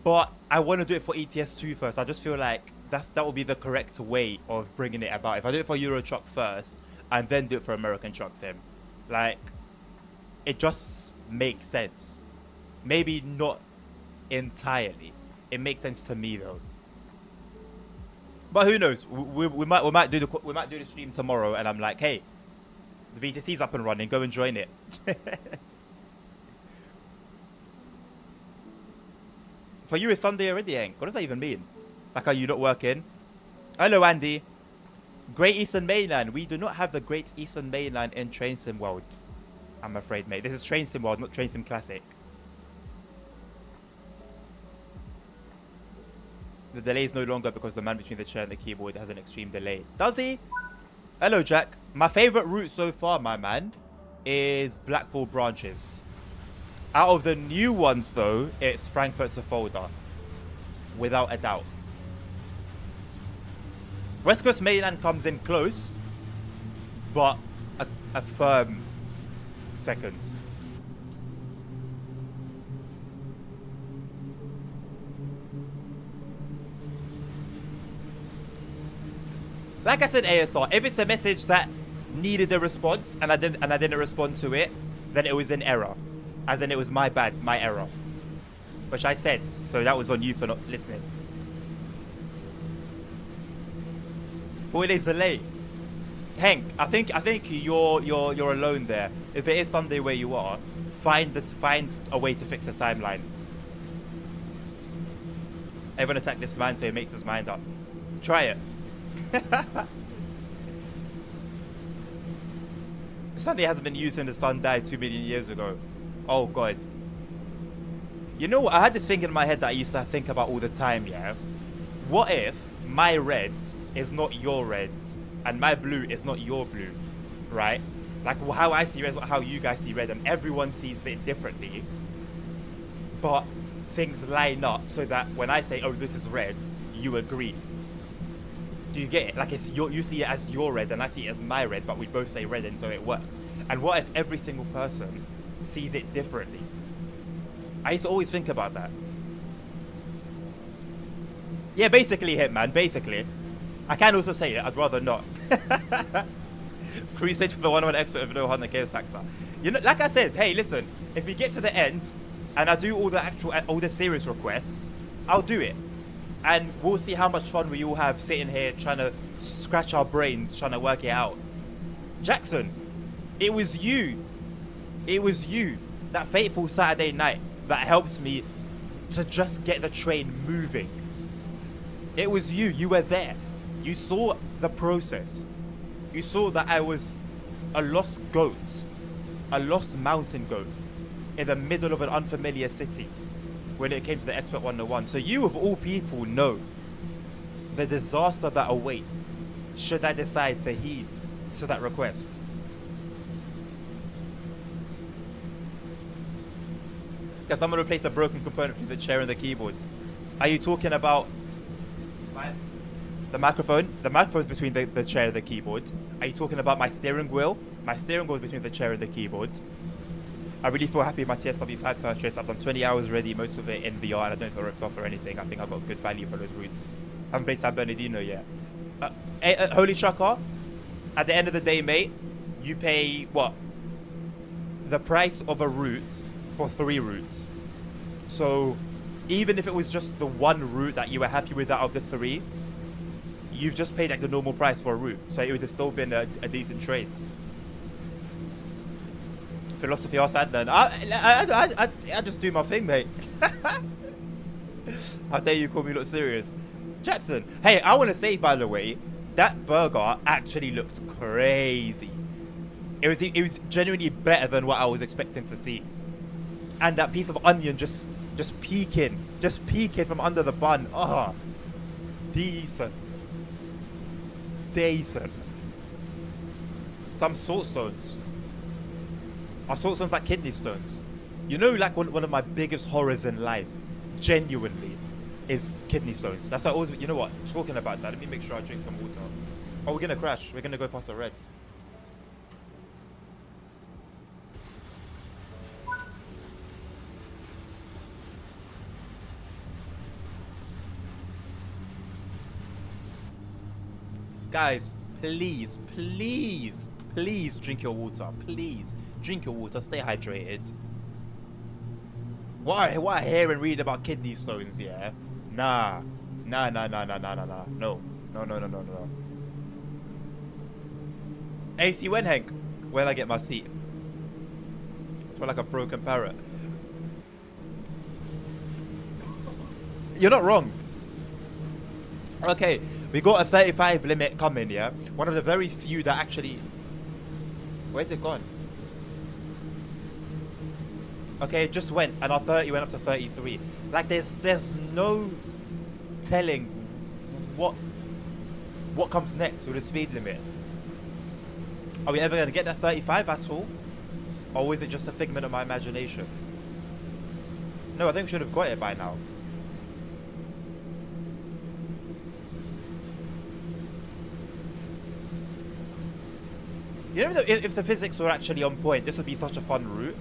but I want to do it for ETS 2 first. I just feel like that will be the correct way of bringing it about. If I do it for Euro Truck first and then do it for American Truck Sim, like it just makes sense. Maybe not entirely. It makes sense to me though. But who knows? We might do the stream tomorrow, and I'm like, hey, the VTC's up and running. Go and join it. For you, it's Sunday already, Hank. What does that even mean? Like, are you not working? Hello, Andy. Great Eastern Mainland. We do not have the Great Eastern Mainland in Train Sim World. I'm afraid, mate. This is Train Sim World, not Train Sim Classic. The delay is no longer because the man between the chair and the keyboard has an extreme delay. Does he? Hello, Jack. My favorite route so far, my man, is Blackpool Branches. Out of the new ones, though, it's Frankfurt to Fulda. Without a doubt. West Coast Mainland comes in close, but a firm second. Like I said, ASR, if it's a message that needed a response and I didn't respond to it, then it was an error. As in it was my bad, my error. Which I said, so that was on you for not listening. 4 days delay. Hank, I think you're alone there. If it is Sunday where you are, find a way to fix the timeline. Everyone attack this man so he makes his mind up. Try it. Sunday hasn't been used since the sun died 2 million years ago. Oh god. You know what? I had this thing in my head that I used to think about all the time, yeah? What if my red is not your red and my blue is not your blue, right? Like how I see red is not how you guys see red, and everyone sees it differently. But things line up so that when I say, oh, this is red, you agree. Do you get it? Like you see it as your red and I see it as my red, but we both say red and so it works. And what if every single person sees it differently? I used to always think about that. Yeah, basically, Hitman, basically. I can also say it, I'd rather not. Crusade for the 1-on-1 expert of no 100 chaos factor. You know, like I said, hey, listen, if we get to the end and I do all the serious requests, I'll do it. And we'll see how much fun we all have sitting here trying to scratch our brains, trying to work it out. Jackson, it was you It was you, that fateful Saturday night, that helps me to just get the train moving. It was you. You were there. You saw the process. You saw that I was a lost goat, a lost mountain goat in the middle of an unfamiliar city when it came to the Expert 101. So you, of all people, know the disaster that awaits should I decide to heed to that request. Because someone replaced a broken component between the chair and the keyboards. Are you talking about the microphone? The microphone's between the chair and the keyboard. Are you talking about my steering wheel? My steering wheel is between the chair and the keyboard. I really feel happy with my TSW5 purchase. I've done 20 hours already, most of it in VR, and I don't know if I ripped off or anything. I think I've got good value for those routes. I haven't played San Bernardino yet. Holy Shaka, at the end of the day, mate, you pay, what? The price of a route for 3 routes. So, even if it was just the one route that you were happy with out of the 3, you've just paid like the normal price for a route. So it would have still been a decent trade. Philosophy or sad then. I just do my thing, mate. How dare you call me look serious? Jackson, hey, I want to say, by the way, that burger actually looked crazy. It was genuinely better than what I was expecting to see. And that piece of onion just peeking from under the bun. Oh, decent. Some salt stones. Are salt stones like kidney stones? You know, like one of my biggest horrors in life, genuinely, is kidney stones. That's why I always, you know what, talking about that, let me make sure I drink some water. Oh, we're gonna crash. We're gonna go past the reds. Guys, please drink your water. Please drink your water. Stay hydrated. What I hear and read about kidney stones, yeah? Nah. No. AC, when, Hank? Where'll I get my seat? I smell like a broken parrot. You're not wrong. Okay, we got a 35 limit coming, yeah? One of the very few that actually... Where's it gone? Okay, it just went, and our 30 went up to 33. Like, there's no telling what comes next with the speed limit. Are we ever going to get that 35 at all? Or is it just a figment of my imagination? No, I think we should have got it by now. You know, if the physics were actually on point, this would be such a fun route.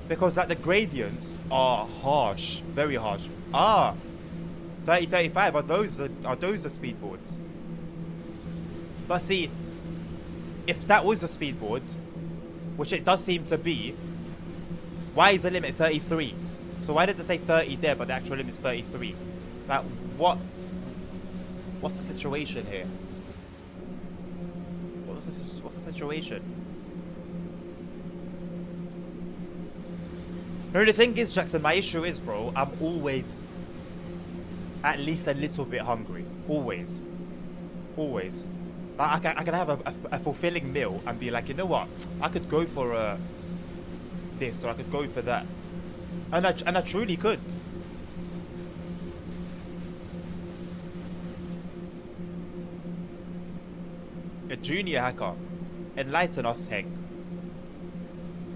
Because like the gradients are harsh, very harsh. 30, 35, are those the speedboards? But see, if that was a speedboard, which it does seem to be, why is the limit 33? So why does it say 30 there, but the actual limit is 33? Like, what's the situation here? What's the situation? No, the thing is, Jackson, my issue is, bro, I'm always at least a little bit hungry. Always. Like, I can have a fulfilling meal and be like, you know what? I could go for this, or I could go for that. And I truly could. A junior hacker. Enlighten us, Hank.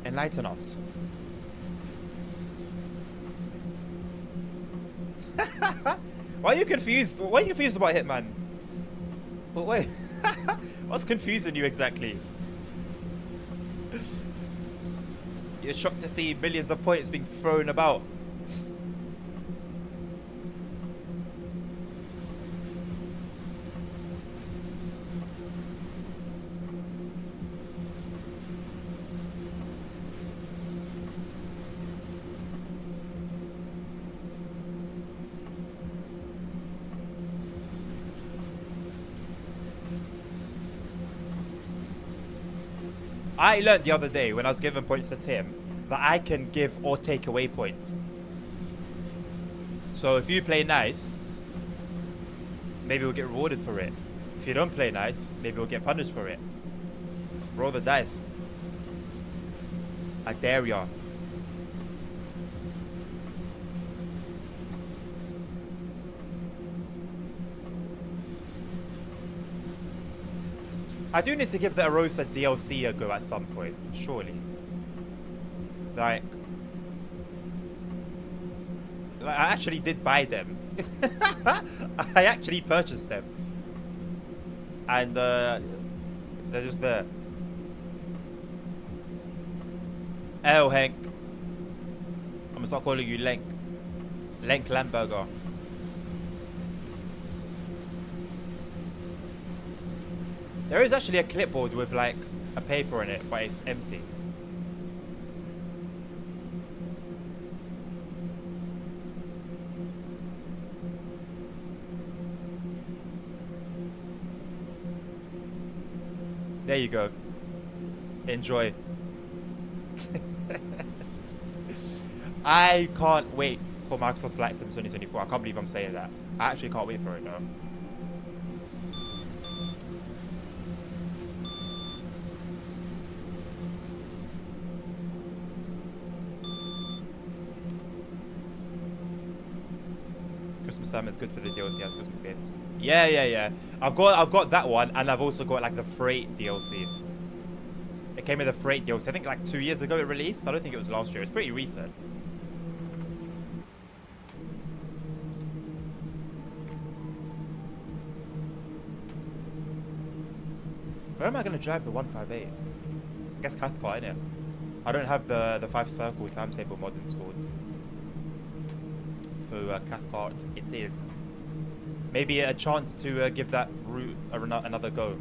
Enlighten us. Why are you confused? Why are you confused about Hitman? Well, wait. What's confusing you exactly? You're shocked to see millions of points being thrown about. I learned the other day when I was giving points to Tim that I can give or take away points. So if you play nice, maybe we'll get rewarded for it. If you don't play nice, maybe we'll get punished for it. Roll the dice. I dare ya. I do need to give the Arosa DLC a go at some point, surely. Like I actually did buy them. I actually purchased them. And they're just there. Oh, Hank. I'm gonna start calling you Lenk. Lenk Lamberger. There is actually a clipboard with like a paper in it, but it's empty. There you go. Enjoy. I can't wait for Microsoft Flight Sim 2024. I can't believe I'm saying that. I actually can't wait for it though. Christmas time is good for the DLC as Christmas gifts. Yeah. I've got that one, and I've also got like the Freight DLC. It came with the Freight DLC. I think like 2 years ago it released. I don't think it was last year. It's pretty recent. Where am I going to drive the 158? I guess Cathcart, innit? I don't have the 5 circle timetable mod installed. So Cathcart it is. Maybe a chance to give that route another go.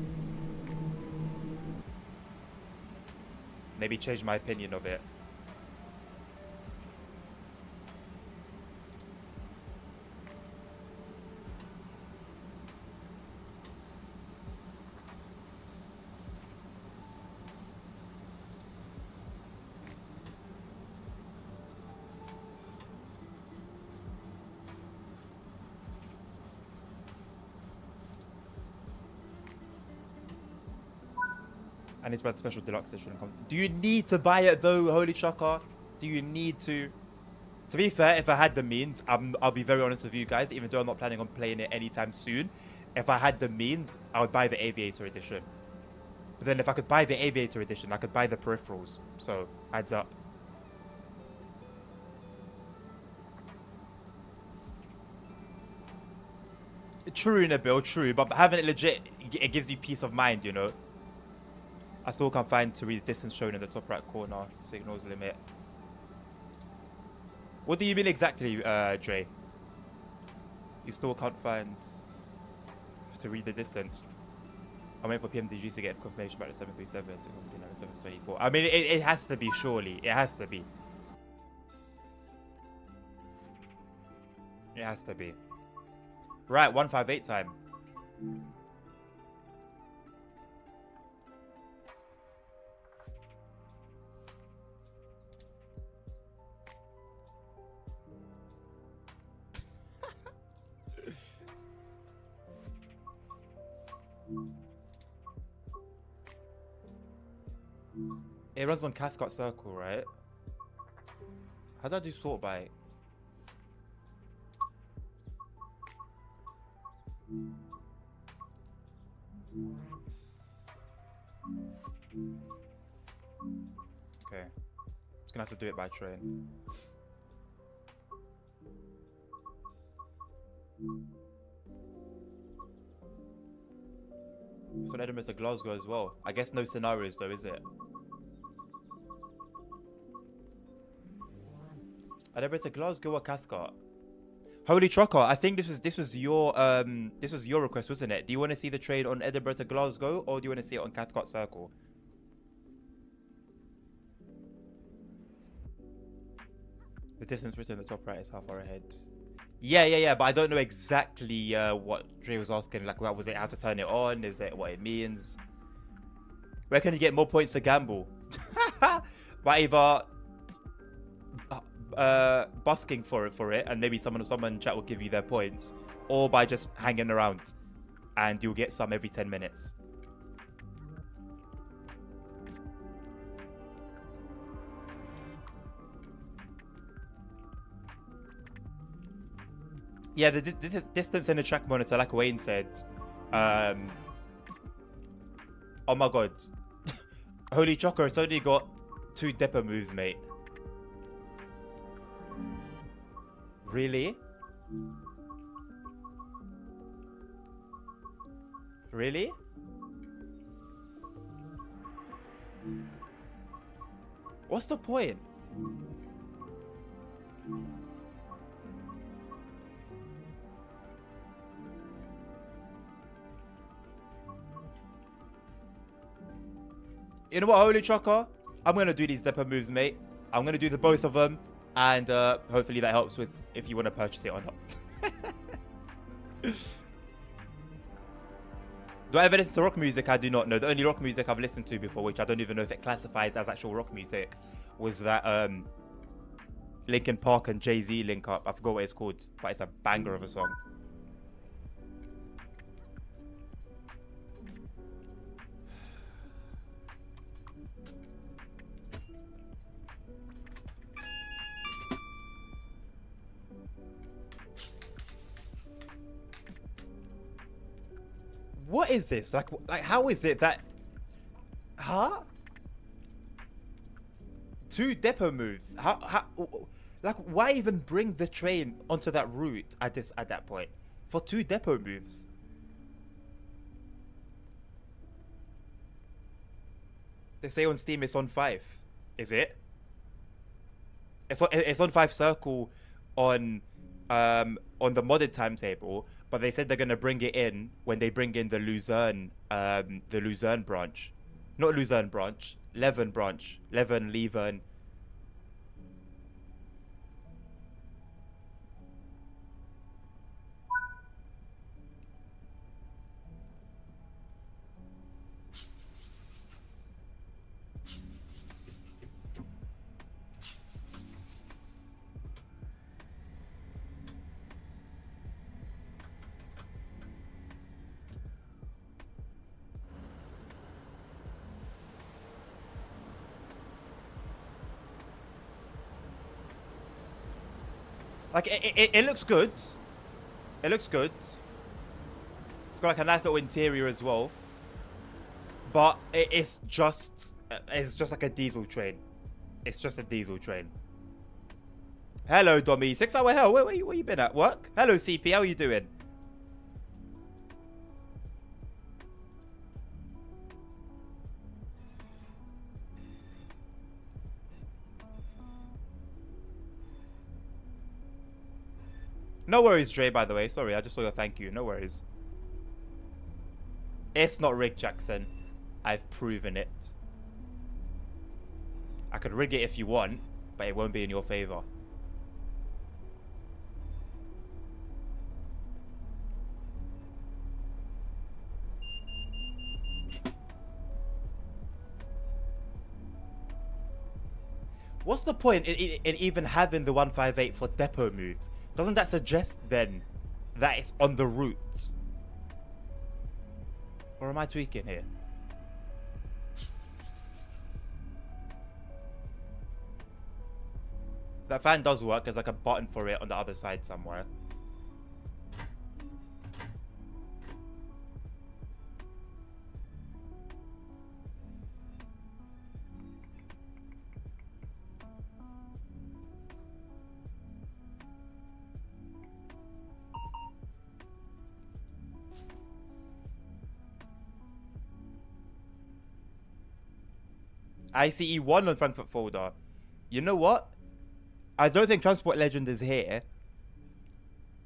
Maybe change my opinion of it. I need to buy the special deluxe edition. Do you need to buy it though, Holy Trucker? Do you need to? To be fair, if I had the means, I'll be very honest with you guys, even though I'm not planning on playing it anytime soon. If I had the means, I would buy the Aviator edition. But then if I could buy the Aviator edition, I could buy the peripherals. So, adds up. True, Nabil, true. But having it legit, it gives you peace of mind, you know. I still can't find to read the distance shown in the top right corner. Signals limit. What do you mean exactly, Dre? You still can't find to read the distance. I'm waiting for PMDG to get confirmation about the 737 to 724. I mean, it has to be, surely. It has to be. It has to be. Right, 158 time. It runs on Cathcart Circle, right? How do I do sort by? Okay. Just gonna have to do it by train. So Edinburgh to Glasgow as well. I guess no scenarios though, is it? Edinburgh to Glasgow or Cathcart? Holy Trucker, I think this was your request, wasn't it? Do you want to see the train on Edinburgh to Glasgow, or do you want to see it on Cathcart Circle? The distance written in the top right is how far ahead. Yeah, but I don't know exactly what Dre was asking. Like, what was it? How to turn it on? Is it what it means? Where can you get more points to gamble? By either busking for it, and maybe someone in chat will give you their points, or by just hanging around, and you'll get some every 10 minutes. Yeah, the distance in the track monitor, like Wayne said. Oh my god. Holy Choco, it's only got 2 depot moves, mate. Really? Really? What's the point? You know what, Holy Choco? I'm going to do these depot moves, mate. I'm going to do the both of them. And hopefully that helps with if you want to purchase it or not. Do I ever listen to rock music? I do not know. The only rock music I've listened to before, which I don't even know if it classifies as actual rock music, was that Linkin Park and Jay-Z link up. I forgot what it's called, but it's a banger of a song. What is this? Like how is it that... Huh? 2 depot moves. How like, why even bring the train onto that route at that point for 2 depot moves? They say on Steam it's on 5. Is it? It's on 5 circle on the modded timetable, but they said they're gonna bring it in when they bring in the Luzerne branch. Not Luzerne branch, Leven branch. Leven. Like, it looks good. It looks good. It's got like a nice little interior as well. But it's just like a diesel train. It's just a diesel train. Hello, Dommy. 6 Hour Hell. Where you been at? Work? Hello, CP. How are you doing? No worries, Dre, by the way. Sorry, I just saw your thank you. No worries. It's not rigged, Jackson. I've proven it. I could rig it if you want, but it won't be in your favor. What's the point in even having the 158 for depot moves? Doesn't that suggest then that it's on the route? Or am I tweaking here? That fan does work. There's like a button for it on the other side somewhere. ICE 1 on Frankfurt folder. You know what? I don't think Transport Legend is here.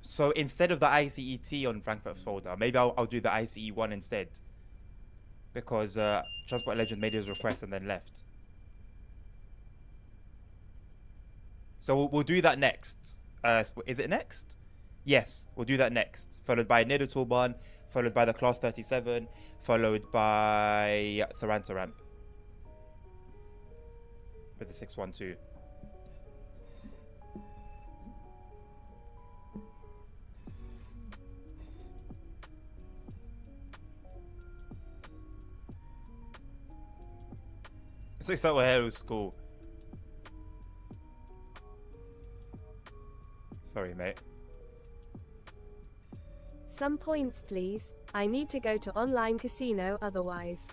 So instead of the ICET on Frankfurt folder, maybe I'll do the ICE 1 instead. Because Transport Legend made his request and then left. So we'll do that next. Is it next? Yes, we'll do that next. Followed by Nidatorban, followed by the Class 37, followed by Tharanta Ramp. With the 612. 6 hour hair was cool. Sorry, mate. Some points, please. I need to go to online casino otherwise.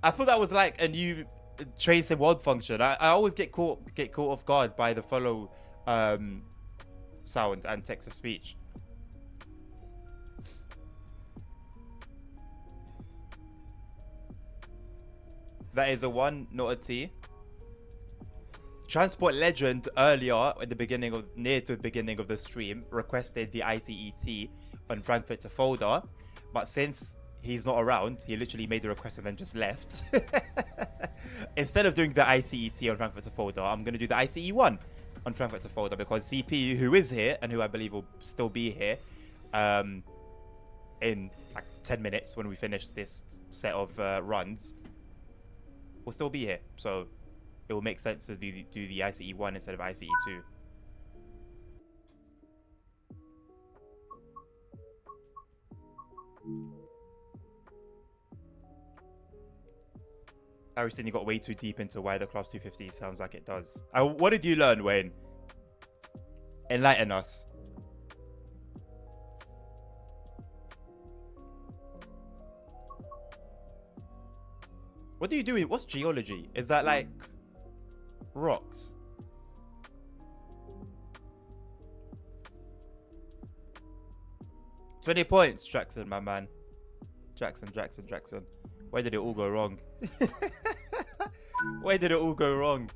I thought that was like a new trace and world function. I always get caught off guard by the follow sound and text of speech. That is a 1, not a T. Transport Legend earlier at the beginning of near to the beginning of the stream requested the ICET on Frankfurt to folder, but since he's not around, he literally made the request and then just left. Instead of doing the ICET on Frankfurt to folder, I'm going to do the ICE1 on Frankfurt to folder because CP, who is here and who I believe will still be here in like 10 minutes when we finish this set of runs, will still be here. So it will make sense to do the ICE1 instead of ICE2. I recently got way too deep into why the Class 250 sounds like it does. What did you learn, Wayne? Enlighten us. What do you do? What's geology? Is that like rocks? $20 points, Jackson, my man. Jackson. Where did it all go wrong? Where did it all go wrong?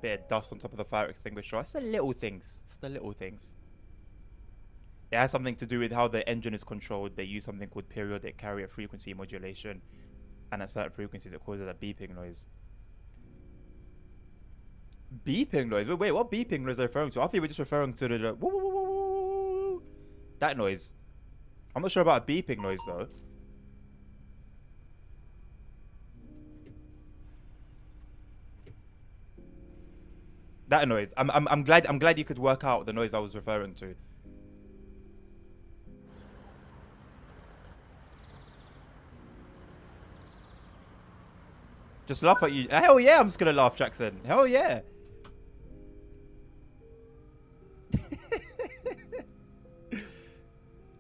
Bit of dust on top of the fire extinguisher. It's the little things. It's the little things. It has something to do with how the engine is controlled. They use something called periodic carrier frequency modulation. And at certain frequencies, it causes a beeping noise. Beeping noise? Wait, what beeping noise are you referring to? I thought you were just referring to the woo, woo, woo, woo, woo, that noise. I'm not sure about a beeping noise, though. That noise. I'm glad you could work out the noise I was referring to. Just laugh at you. Hell yeah, I'm just gonna laugh, Jackson. Hell yeah.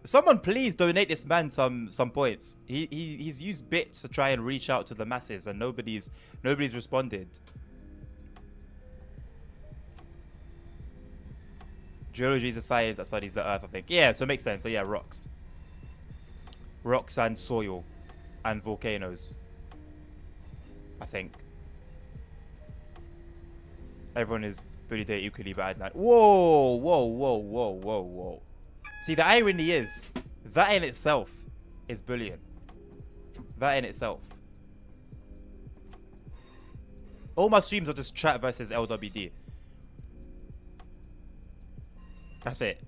Someone please donate this man some points. He's used bits to try and reach out to the masses and nobody's responded. Geology is a science that studies the earth, I think. Yeah, so it makes sense. So yeah, rocks. Rocks and soil and volcanoes, I think. Everyone is bully day equally bad at night. Whoa. See, the irony is, that in itself is bullying. That in itself. All my streams are just chat versus LWD. That's it.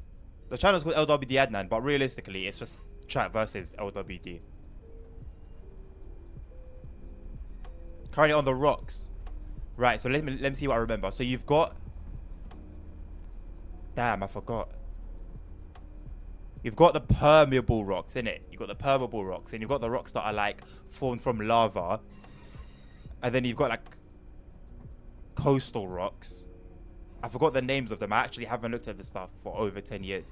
The channel's called LWD Adnan, but realistically, it's just chat versus LWD. Currently on the rocks. Right, so let me see what I remember. So you've got... Damn, I forgot. You've got the permeable rocks, innit? You've got the permeable rocks, and you've got the rocks that are like formed from lava. And then you've got like coastal rocks. I forgot the names of them. I actually haven't looked at this stuff for over 10 years.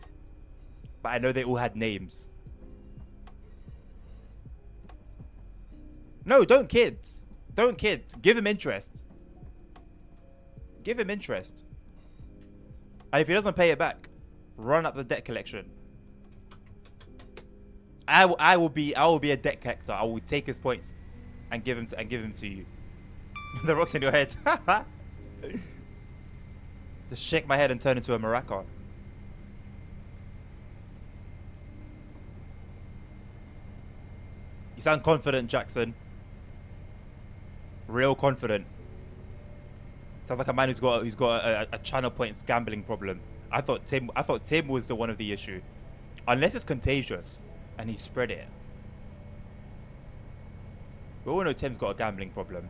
But I know they all had names. No, don't kid. Don't kid. Give him interest. Give him interest. And if he doesn't pay it back, run up the debt collection. I will be a debt collector. I will take his points and give him to you. The rocks in your head. Just shake my head and turn into a maraca. You sound confident, Jackson. Real confident. Sounds like a man who's got a channel points gambling problem. I thought Tim was the one of the issue. Unless it's contagious. and he spread it. We all know Tim's got a gambling problem.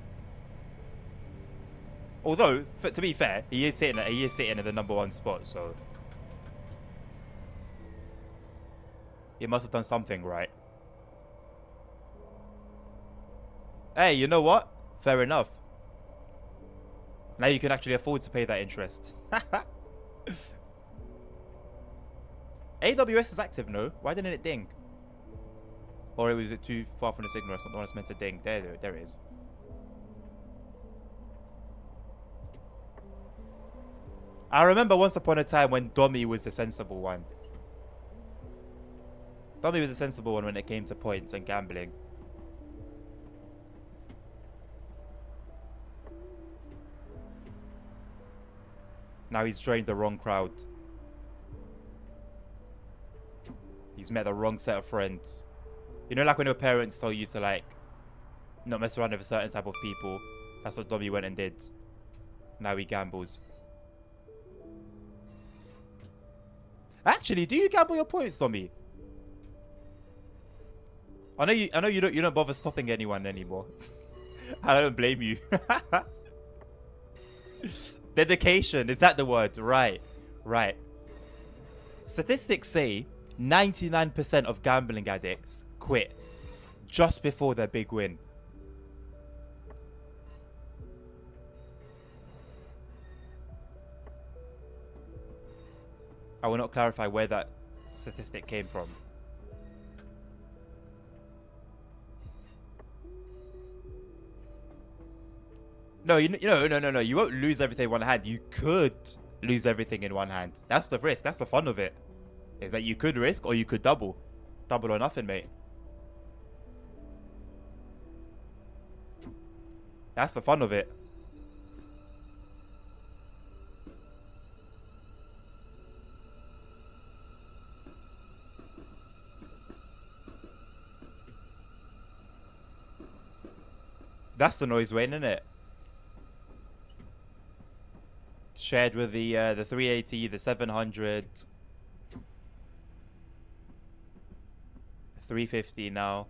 Although, to be fair, he is sitting in the #1 spot, so he must have done something right. Hey, you know what? Fair enough. Now you can actually afford to pay that interest. AWS is active, no? Why didn't it ding? Or was it too far from the signal or something? It's meant to ding. There it is. I remember once upon a time when Domi was the sensible one. Domi was the sensible one when it came to points and gambling. Now he's joined the wrong crowd. He's met the wrong set of friends. You know, like when your parents tell you to, like, not mess around with a certain type of people. That's what Domi went and did. Now he gambles. Actually, do you gamble your points, Domi? I know you don't bother stopping anyone anymore. I don't blame you. Dedication, is that the word? Right. Statistics say 99% of gambling addicts quit just before their big win. I will not clarify where that statistic came from. No, no. You won't lose everything in one hand. You could lose everything in one hand. That's the risk. That's the fun of it. Is that you could risk or you could double. Double or nothing, mate. That's the fun of it. That's the noise Wayne, isn't it? Shared with the 380, the 700, 350 now.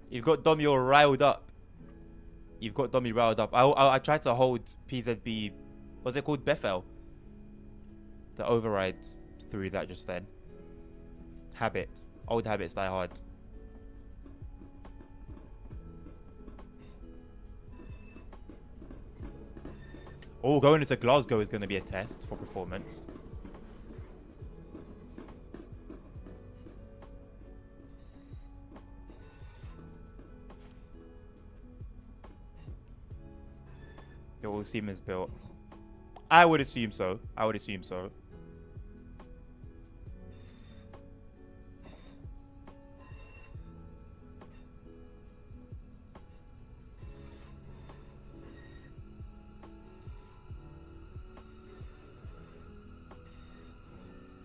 You've got Domi all riled up. I tried to hold PZB. What's it called? Bethel. The override through that just then. Habit. Old habits die hard. Oh, going into Glasgow is going to be a test for performance. It will seem as built. I would assume so.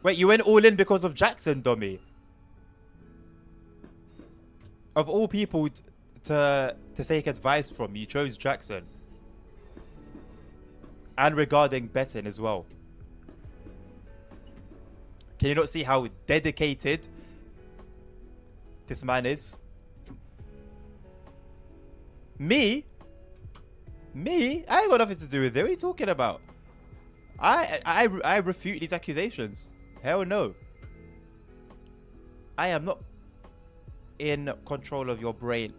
Wait, you went all in because of Jackson, Domi? Of all people to take advice from, you chose Jackson. And regarding betting as well. Can you not see how dedicated this man is? Me? I ain't got nothing to do with it. What are you talking about? I refute these accusations. Hell no. I am not in control of your brain.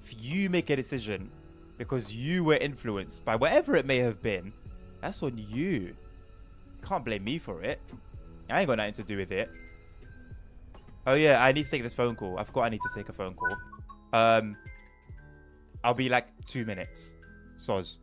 If you make a decision because you were influenced by whatever it may have been, that's on you. You can't blame me for it. I ain't got nothing to do with it. Oh yeah, I need to take this phone call. I forgot I need to take a phone call. I'll be like 2 minutes. Soz.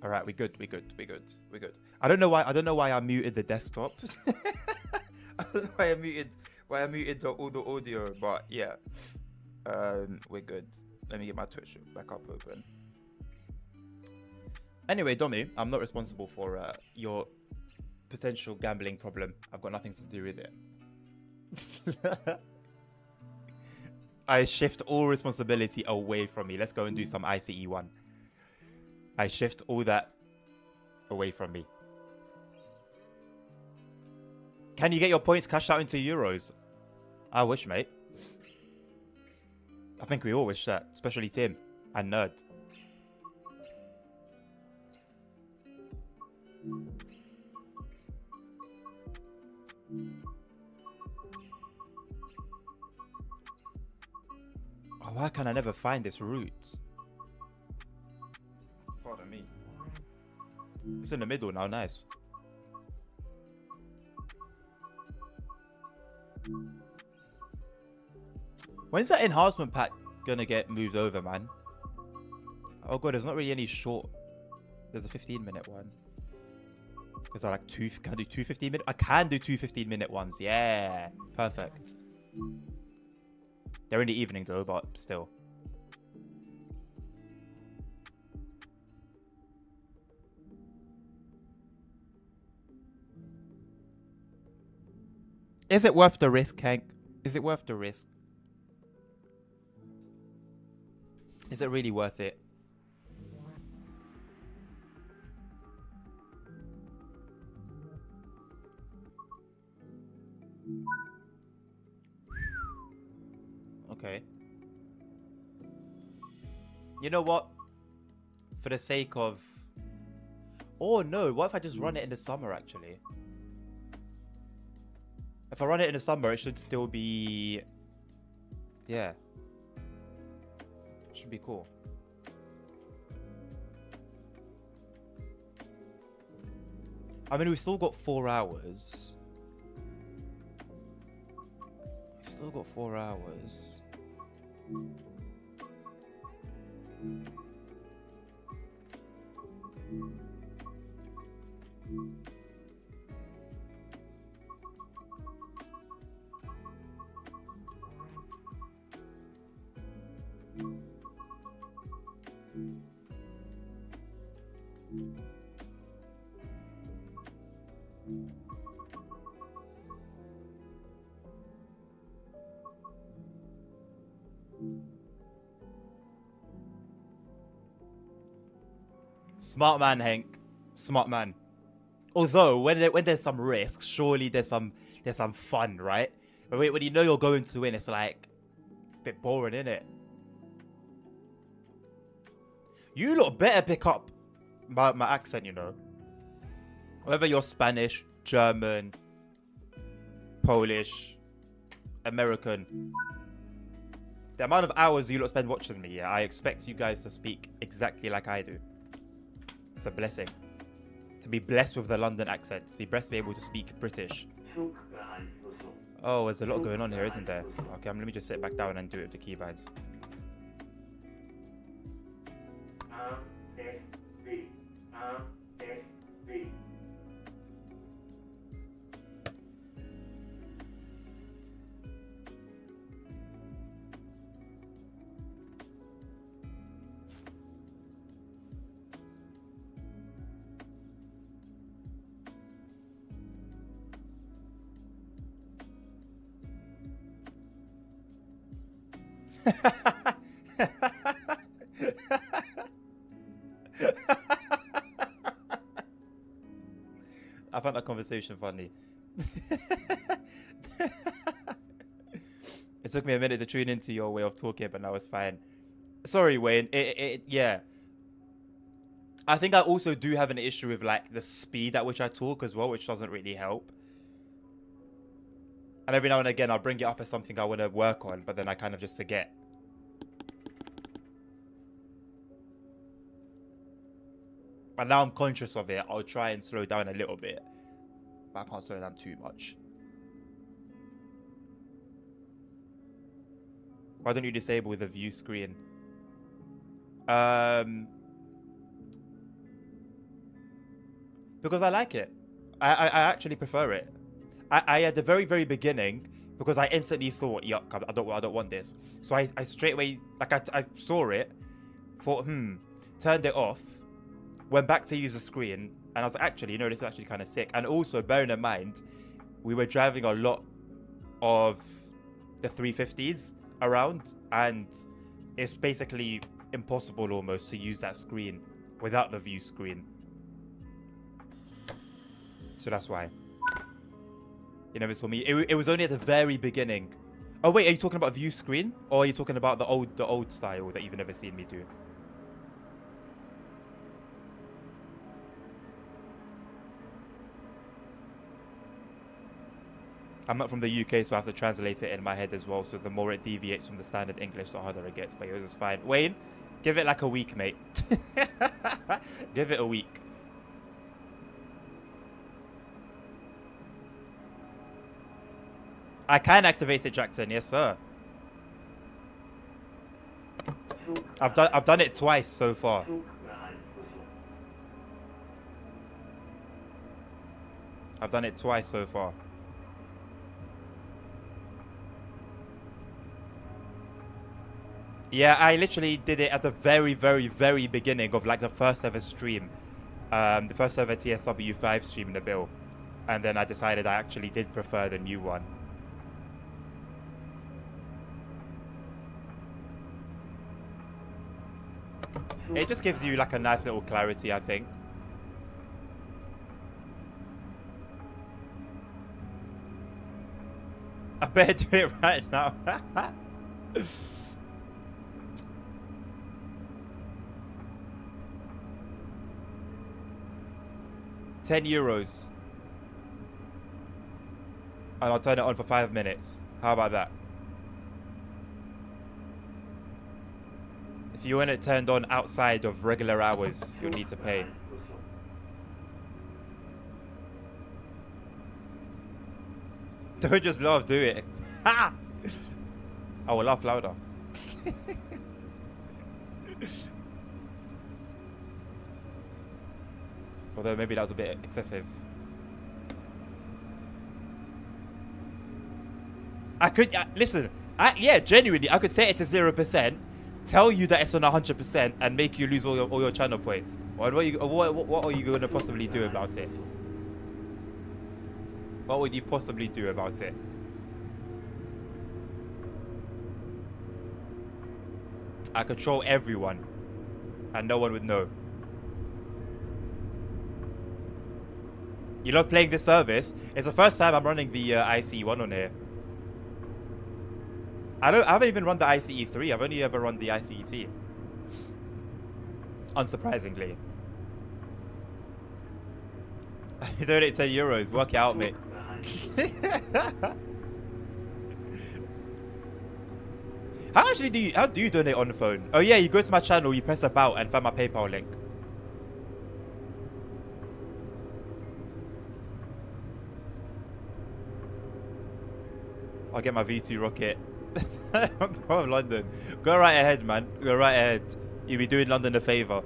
All right, we good. I don't know why. I don't know why I muted the desktop. I don't know why I muted all the audio, but yeah, we're good. Let me get my Twitch back up open. Anyway, Domi, I'm not responsible for your potential gambling problem. I've got nothing to do with it. I shift all responsibility away from me. Let's go and do some ICE1. I shift all that away from me. Can you get your points cashed out into euros? I wish, mate. I think we all wish that, especially Tim and Nerd. Oh, why can I never find this route? Pardon me. It's in the middle now, nice. When's that enhancement pack gonna get moved over, man? Oh god, there's not really any short. There's a 15-minute one. Is that like two? Can I do 2 15-minute? I can do 2 15-minute ones. Yeah, perfect. They're in the evening though, but still. Is it worth the risk, Hank? Is it worth the risk? Is it really worth it? Okay. You know what? For the sake of... Oh no, what if I just run it in the summer actually? If I run it in the summer, it should still be... Yeah. Should be cool. I mean, we've still got 4 hours. We've still got 4 hours. Smart man, Hank. Smart man. Although when there's some risk, surely there's some fun, right? But when you know you're going to win, it's like a bit boring, isn't it? You lot better pick up my accent, you know. Whether you're Spanish, German, Polish, American. The amount of hours you lot spend watching me, yeah, I expect you guys to speak exactly like I do. It's a blessing. To be blessed with the London accent. To be blessed to be able to speak British. Oh, there's a lot going on here, isn't there? Okay, let me just sit back down and do it with the keybinds. I found that conversation funny. It took me a minute to tune into your way of talking, but now it's fine. Sorry, Wayne. Yeah. I think I also do have an issue with like the speed at which I talk as well, which doesn't really help. And every now and again, I'll bring it up as something I want to work on, but then I kind of just forget. But now I'm conscious of it. I'll try and slow down a little bit. But I can't slow down too much. Why don't you disable the view screen? Because I like it. I actually prefer it. I at the very, very beginning, because I instantly thought, yuck, I don't want this. So I straight away, like I saw it, thought, turned it off, went back to use the screen, and I was like, actually, you know, this is actually kind of sick. And also, bearing in mind, we were driving a lot of the 350s around, and it's basically impossible almost to use that screen without the view screen. So that's why. You never saw me. It was only at the very beginning. Oh wait, are you talking about view screen, or are you talking about the old style that you've never seen me do? I'm not from the UK, so I have to translate it in my head as well. So the more it deviates from the standard English, the harder it gets. But it was fine. Wayne, give it like a week, mate. Give it a week. I can activate it, Jackson. Yes, sir. I've done it twice so far. I've done it twice so far. Yeah, I literally did it at the very, very, very beginning of like the first ever stream. The first ever TSW5 stream in the bill. And then I decided I actually did prefer the new one. It just gives you like a nice little clarity, I think. I better do it right now. €10. And I'll turn it on for 5 minutes. How about that? If you want it turned on outside of regular hours, you'll need to pay. Don't just laugh, do it. I will laugh louder. Although maybe that was a bit excessive. I could, listen, yeah, genuinely, I could set it to 0%. Tell you that it's on 100% and make you lose all your channel points. What are you going to possibly do about it? What would you possibly do about it? I control everyone, and no one would know. You love playing this service. It's the first time I'm running the ICE1 on here. I haven't even run the ICE3. I've only ever run the ICET. Unsurprisingly. You donate €10. Work it out, mate. How do you donate on the phone? Oh yeah, you go to my channel, you press about and find my PayPal link. I'll get my V2 rocket. From London. Go right ahead, man. Go right ahead. You'll be doing London a favour.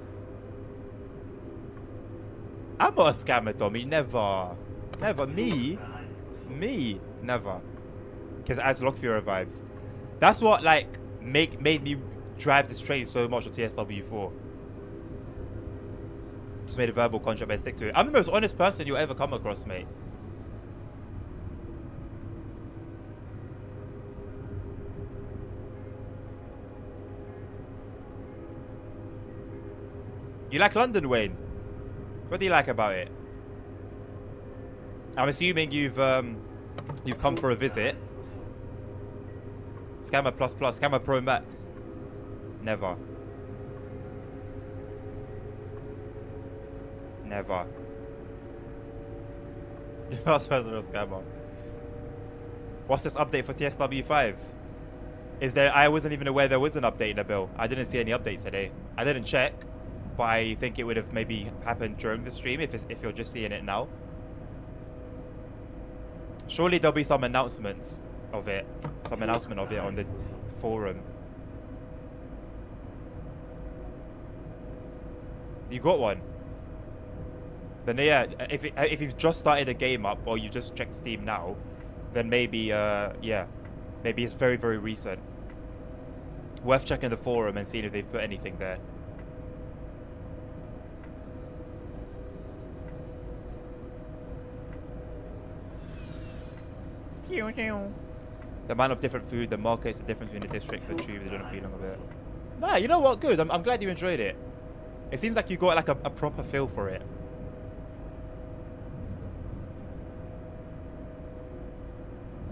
I'm not a scammer, Tommy. Never. Never. Me? Never. Because it adds Lockfear vibes. That's what, like, made me drive this train so much on TSW4. Just made a verbal contract, but I stick to it. I'm the most honest person you'll ever come across, mate. You like London, Wayne? What do you like about it? I'm assuming you've come for a visit. Scammer Plus Plus, Scammer Pro Max. Never. Never. Last personal scammer. What's this update for TSW5? Is there? I wasn't even aware there was an update in the bill. I didn't see any updates today. I didn't check. But I think it would have maybe happened during the stream if you're just seeing it now. Surely there'll be some announcements of it. Some announcement of it on the forum. You got one? Then yeah, if you've just started a game up or you just checked Steam now, then maybe yeah, maybe it's very, very recent. Worth checking the forum and seeing if they've put anything there. The amount of different food, the markets, the difference between the districts, the tube, the general feeling of it. Nah, you know what? Good. I'm glad you enjoyed it. It seems like you got like a proper feel for it.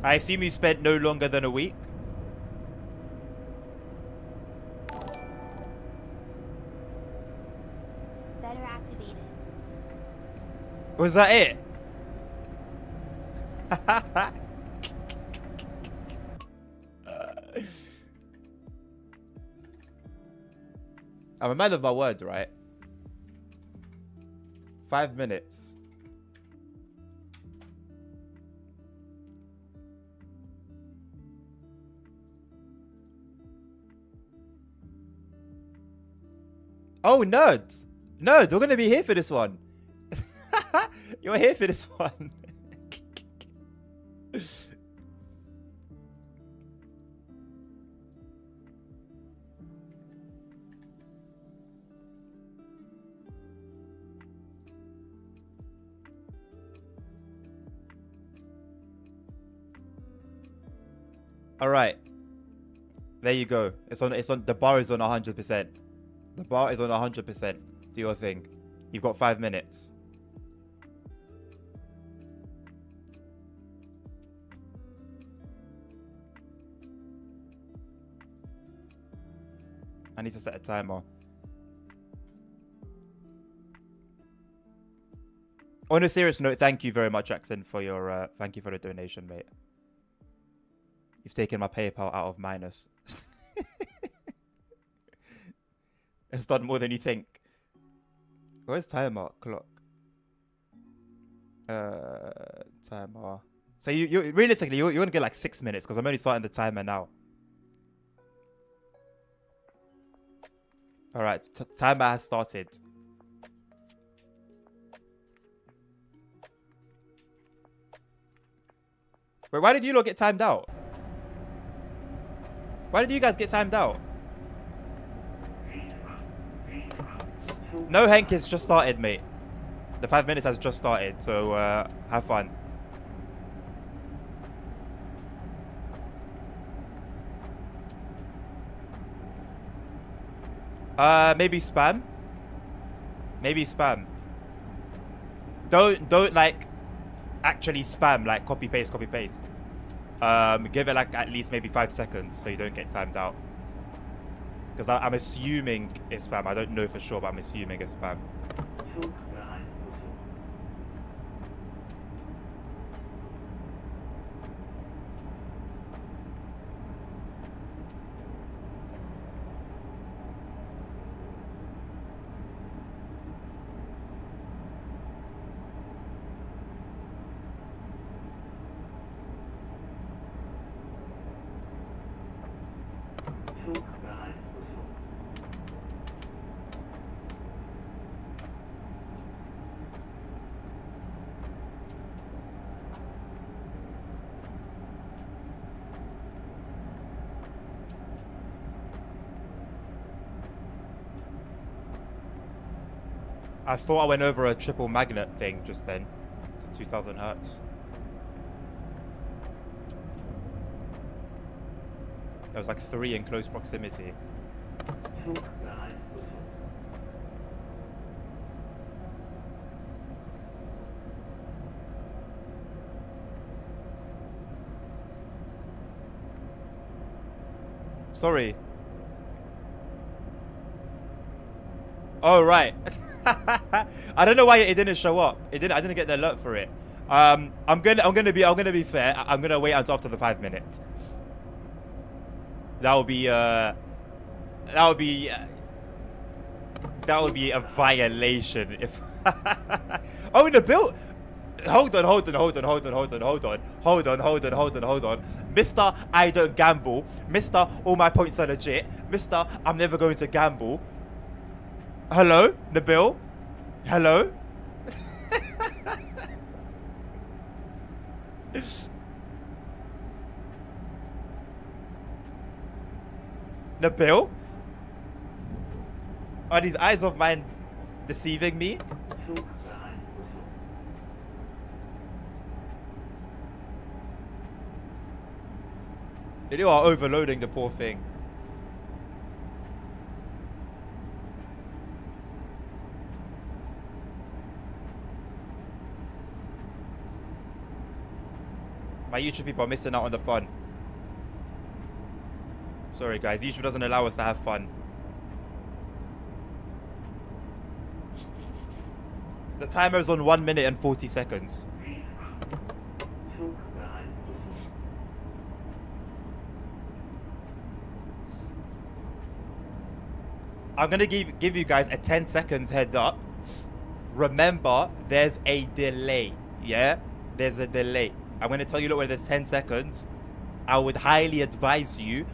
I assume you spent no longer than a week? Better activated. Was that it? I'm a man of my word, right? 5 minutes. Oh, nerd! Nerd, we're gonna be here for this one. You're here for this one. All right. There you go. It's on the bar is on 100%. The bar is on 100%. Do your thing. You've got 5 minutes. I need to set a timer. On a serious note, thank you very much, Jackson, for your thank you for the donation, mate. You've taken my PayPal out of minus. It's done more than you think. Where's timer? Clock. Timer. So you realistically you're gonna get like 6 minutes because I'm only starting the timer now. All right, timer has started. Wait, why did you lot get timed out? Why did you guys get timed out? No, Hank, it's just started, mate. The 5 minutes has just started, so have fun. Maybe spam. Maybe spam. Don't like actually spam, like copy paste. Give it like at least maybe 5 seconds so you don't get timed out. Because I'm assuming it's spam. I don't know for sure, but I'm assuming it's spam. I thought I went over a triple magnet thing just then. 2000 hertz. There was like 3 in close proximity. Sorry. Oh, right. I don't know why it didn't show up. I didn't get the alert for it. I'm gonna be fair. I'm gonna wait until after the 5 minutes. That would be a violation if oh, the bill. Hold on. Mister, I don't gamble. Mister, all my points are legit. Mister, I'm never going to gamble. Hello, Nabil? Hello? Nabil? Are these eyes of mine deceiving me? You are overloading the poor thing. My YouTube people are missing out on the fun. Sorry guys, YouTube doesn't allow us to have fun. The timer is on 1 minute and 40 seconds. I'm gonna give you guys a 10 seconds head up. Remember, there's a delay. Yeah? There's a delay. I'm gonna tell you, look, when there's 10 seconds, I would highly advise you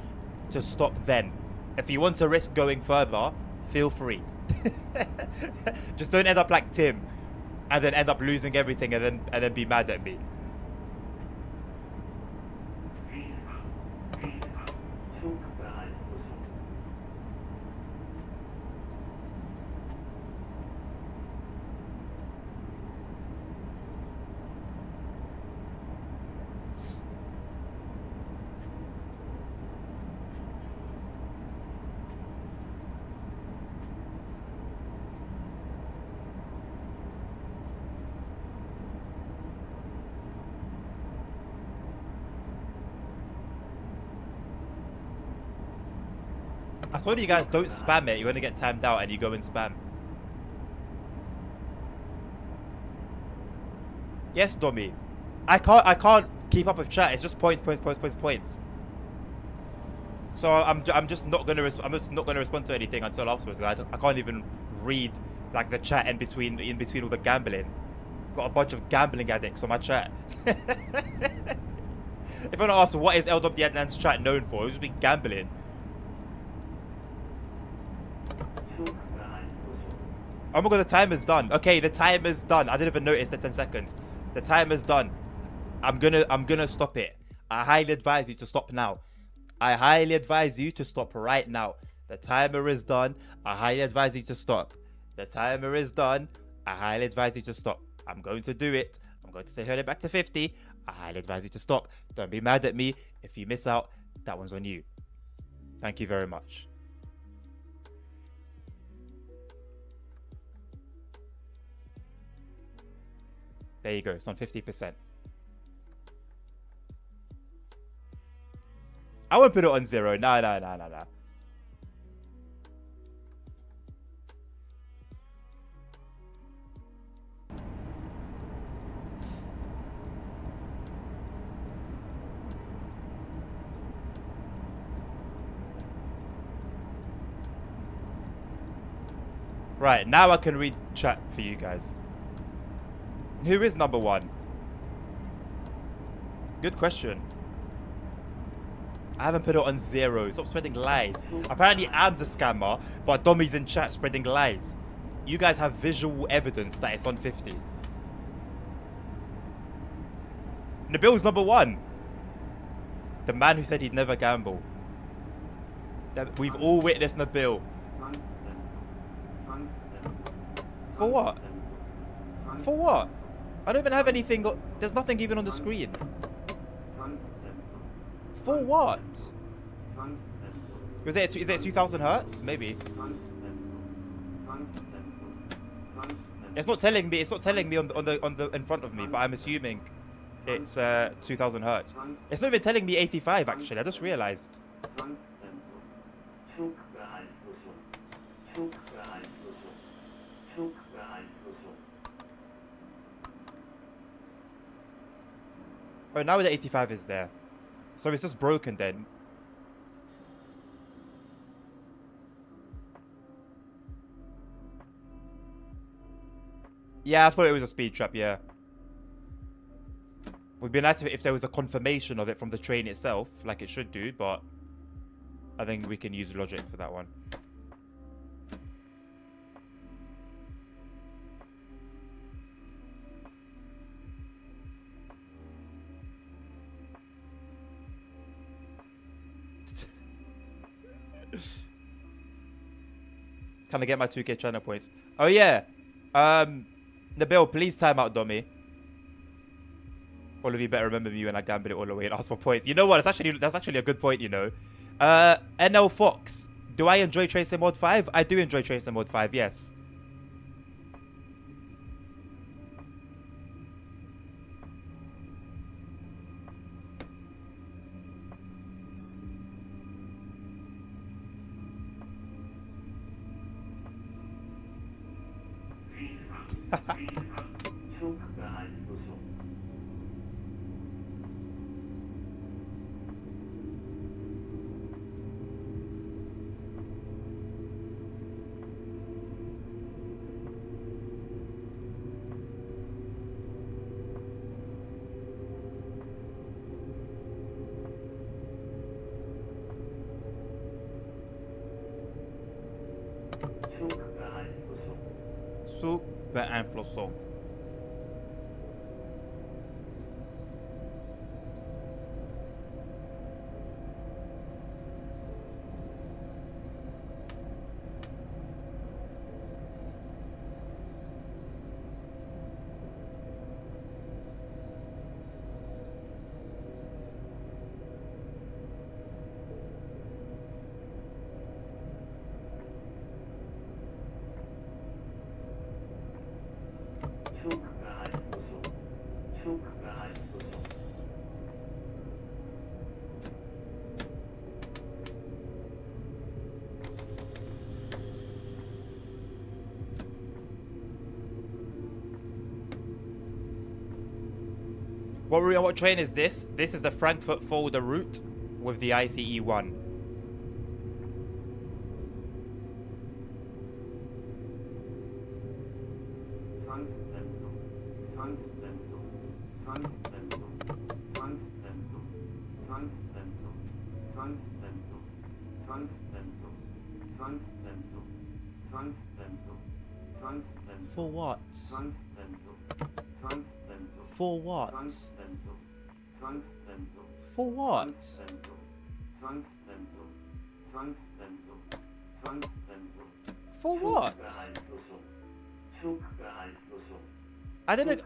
to stop then. If you want to risk going further, feel free. Just don't end up like Tim and then end up losing everything and then be mad at me. I told you guys, don't spam it. You're gonna get timed out and you go and spam. Yes, dummy. I can't keep up with chat. It's just points. So I'm just not gonna respond to anything until afterwards. I can't even read like the chat in between all the gambling. Got a bunch of gambling addicts on my chat. If I want to ask what is LW Adnan's chat known for, it would be gambling. Oh my god, the timer's done. Okay, the timer's done. I didn't even notice the 10 seconds. The timer's done. I'm gonna stop it. I highly advise you to stop now. I highly advise you to stop right now. The timer is done. I highly advise you to stop. The timer is done. I highly advise you to stop. I'm going to do it. I'm going to say turn it back to 50. I highly advise you to stop. Don't be mad at me. If you miss out, that one's on you. Thank you very much. There you go. It's on 50%. I won't put it on 0. No. Right, now I can read chat for you guys. Who is number 1? Good question. I haven't put it on 0. Stop spreading lies. Apparently I'm the scammer, but Dommy's in chat spreading lies. You guys have visual evidence that it's on 50. Nabil's number 1. The man who said he'd never gamble. We've all witnessed Nabil. For what? For what? I don't even have anything. There's nothing even on the screen. For what? Is it 2000 hertz? Maybe. It's not telling me. It's not telling me on the in front of me, but I'm assuming it's 2000 hertz. It's not even telling me 85 actually. I just realized. Oh, now the 85 is there. So it's just broken then. Yeah, I thought it was a speed trap, yeah. Would be nice if there was a confirmation of it from the train itself, like it should do, but I think we can use logic for that one. Can I get my 2K channel points? Oh yeah. Nabil, please time out Dummy. All of you better remember me when I gamble it all away and ask for points. You know what? That's actually a good point, you know. NL Fox. Do I enjoy Tracer Mode 5? I do enjoy Tracer Mode 5, yes. Suk beeinflussung. What train is this? This is the Frankfurt Folder route with the ICE 1. For what? For what? For what? For what? I didn't.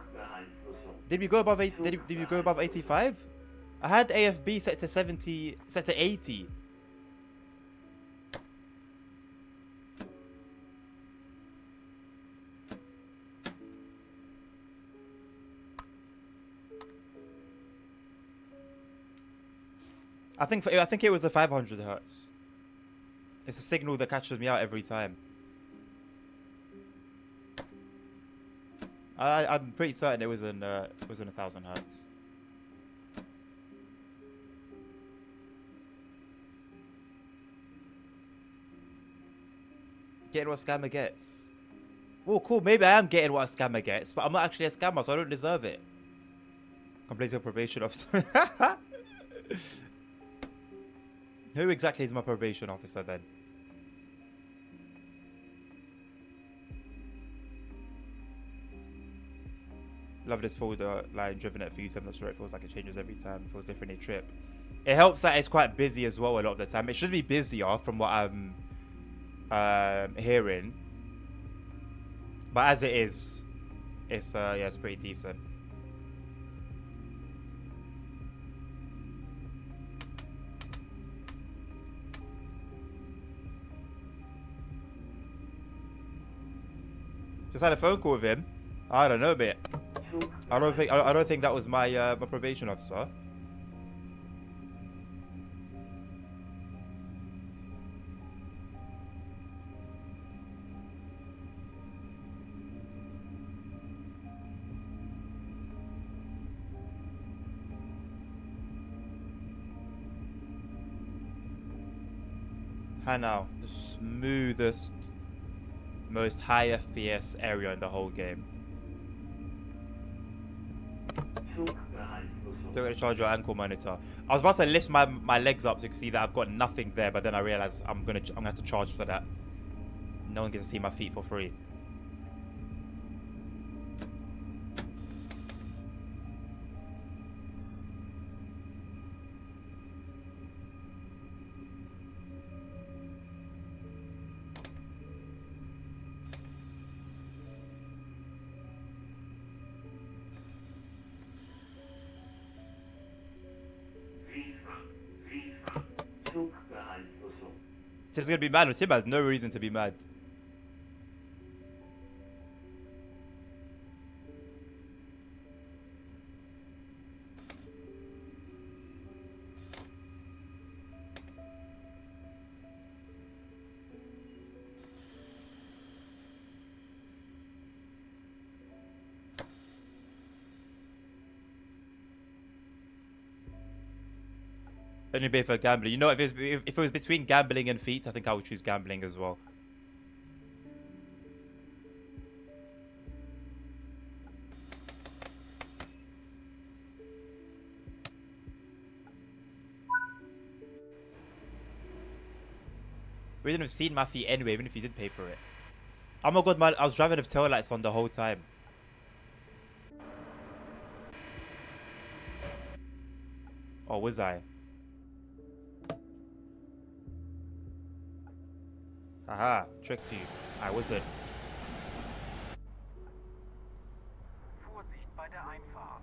Did we go above 8? Did we go above 85? I had AFB set to 70, set to 80. I think it was a 500 hertz. It's a signal that catches me out every time. I'm pretty certain it was in 1,000 hertz. Getting what a scammer gets. Oh, cool. Maybe I am getting what a scammer gets, but I'm not actually a scammer, so I don't deserve it. Complete your probation officer. Who exactly is my probation officer then? Love this folder line driven at a few times. I'm sure it feels like it changes every time. It feels different each trip. It helps that it's quite busy as well a lot of the time. It should be busier from what I'm hearing. But as it is, it's yeah, it's pretty decent. Just had a phone call with him. I don't know, mate. I don't think that was my my probation officer. Hanau, the smoothest, most high FPS area in the whole game. Don't gonna charge your ankle monitor. I was about to lift my legs up so you can see that I've got nothing there, but then I realized I'm gonna have to charge for that. No one gets to see my feet for free. Tim's gonna be mad. Tim has no reason to be mad. Only pay for gambling. You know, if it was between gambling and feet, I think I would choose gambling as well. We didn't have seen my feet anyway, even if you did pay for it. Oh my god, man! I was driving with tail lights on the whole time. Oh, was I? Aha, tricked you. I wasn't. Vorsicht bei der Einfahrt.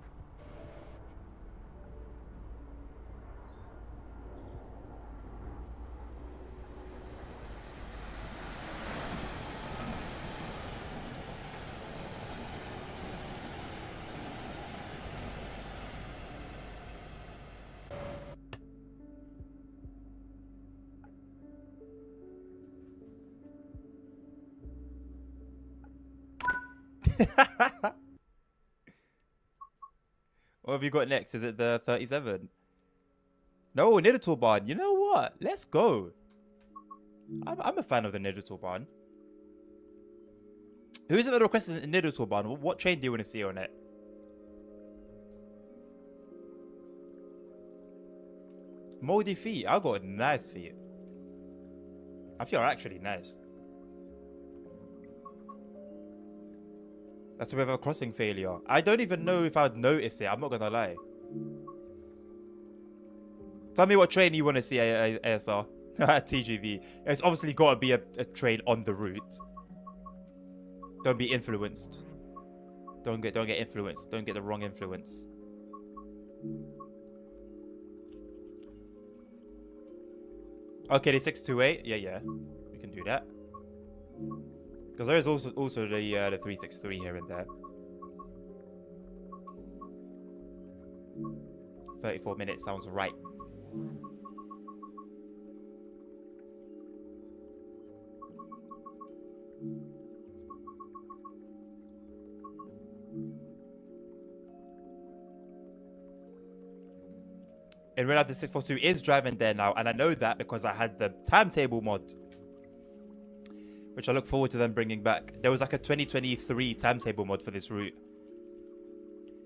What have you got next? Is it the 37? No, Nidatal Barn. You know what? Let's go. I'm a fan of the Nidatal Barn. Who's it that requested a Nidatal Barn? What train do you want to see on it? Moldy feet. I got nice feet. I feel actually nice. That's why we have a crossing failure. I don't even know if I'd notice it. I'm not gonna lie. Tell me what train you want to see, ASR. TGV. It's obviously got to be a train on the route. Don't be influenced. Don't get influenced. Don't get the wrong influence. Okay, the 628. Yeah. We can do that. Because there is also the 363 here and there. 34 minutes sounds right. In real life, the 642 is driving there now, and I know that because I had the timetable mod, which I look forward to them bringing back. There was like a 2023 timetable mod for this route.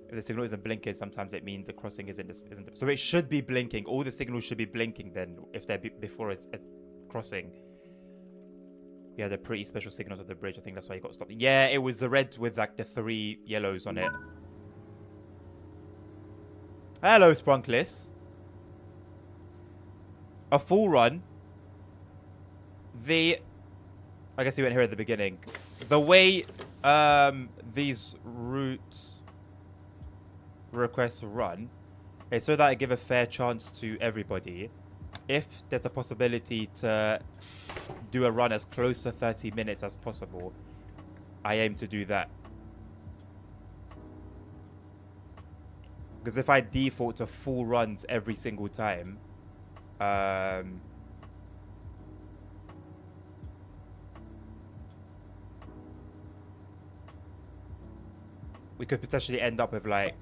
If the signal isn't blinking, sometimes it means the crossing isn't. So it should be blinking. All the signals should be blinking then, if they're before it's a crossing. Yeah, they're pretty special signals at the bridge. I think that's why you got stopped. Yeah, it was the red with like the 3 yellows on it. Hello, Sprunklis. A full run. I guess you weren't here at the beginning. The way these route requests run is so that I give a fair chance to everybody. If there's a possibility to do a run as close to 30 minutes as possible, I aim to do that. Because if I default to full runs every single time, we could potentially end up with like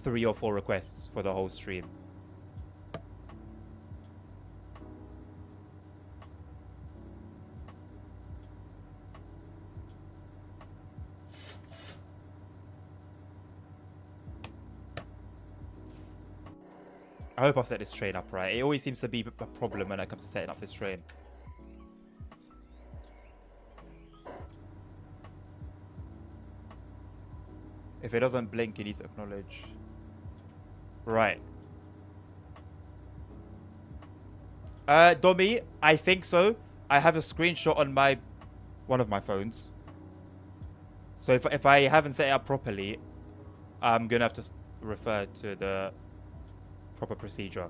3 or 4 requests for the whole stream. I hope I've set this train up right. It always seems to be a problem when it comes to setting up this train. If it doesn't blink, it needs to acknowledge. Right. Domi, I think so. I have a screenshot on one of my phones. So if I haven't set it up properly, I'm gonna have to refer to the proper procedure.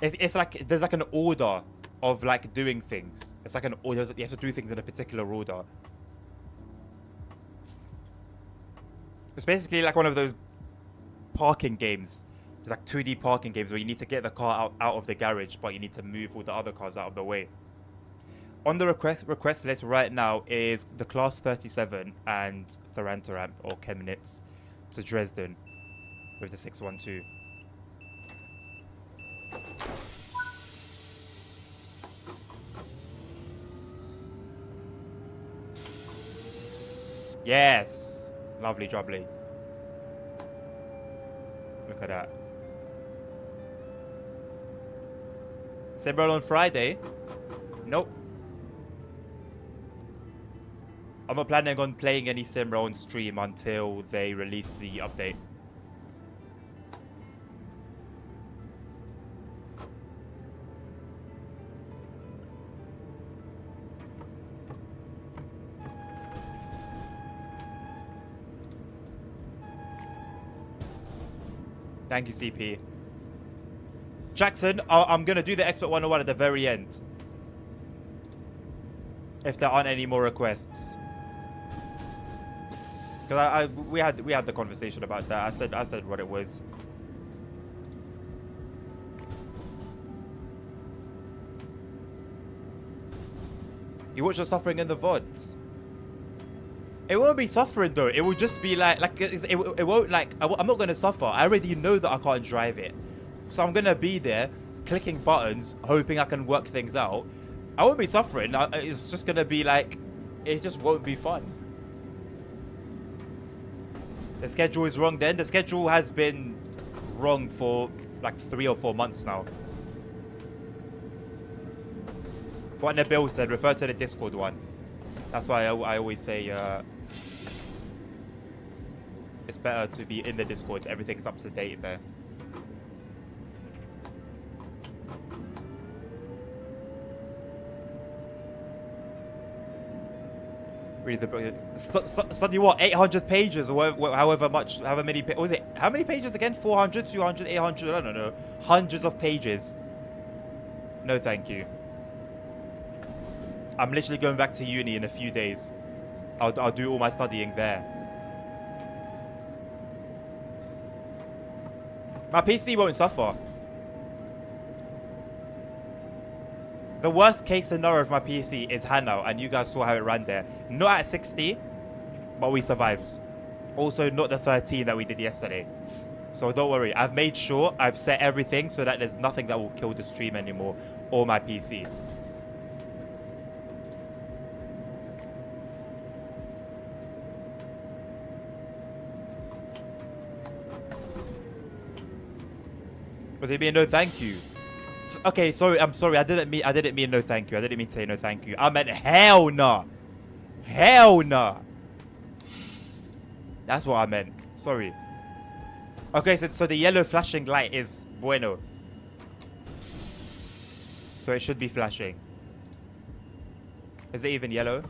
It's like there's like an order of like doing things. It's like an order. You have to do things in a particular order. It's basically like one of those parking games. It's like 2D parking games where you need to get the car out of the garage, but you need to move all the other cars out of the way. On the request list right now is the Class 37 and Tharantaramp or Chemnitz to Dresden with the 612. Yes! Lovely jubbly. Look at that. Simroll on Friday? Nope. I'm not planning on playing any Simroll on stream until they release the update. Thank you, CP. Jackson, I'm going to do the Expert 101 at the very end. If there aren't any more requests. Because we had the conversation about that. I said what it was. You watch the suffering in the VODs. It won't be suffering though. It will just be like it won't like I'm not gonna suffer. I already know that I can't drive it, so I'm gonna be there clicking buttons, hoping I can work things out. I won't be suffering. It's just gonna be like it just won't be fun. The schedule is wrong. Then the schedule has been wrong for like 3 or 4 months now. What Nabil said, refer to the Discord one. That's why I always say it's better to be in the Discord. Everything's up to date there. Read the book. Study what? 800 pages or however many. What was it? How many pages again? 400, 200, 800? I don't know. Hundreds of pages. No, thank you. I'm literally going back to uni in a few days. I'll do all my studying there. My PC won't suffer. The worst case scenario of my PC is Hanau, and you guys saw how it ran there. Not at 60, but we survived. Also, not the 13 that we did yesterday. So don't worry. I've made sure I've set everything so that there's nothing that will kill the stream anymore or my PC. But they mean no thank you. Okay, sorry, I'm sorry. I didn't mean no thank you. I didn't mean to say no thank you. I meant hell nah. Hell nah. That's what I meant. Sorry. Okay, so the yellow flashing light is bueno. So it should be flashing. Is it even yellow?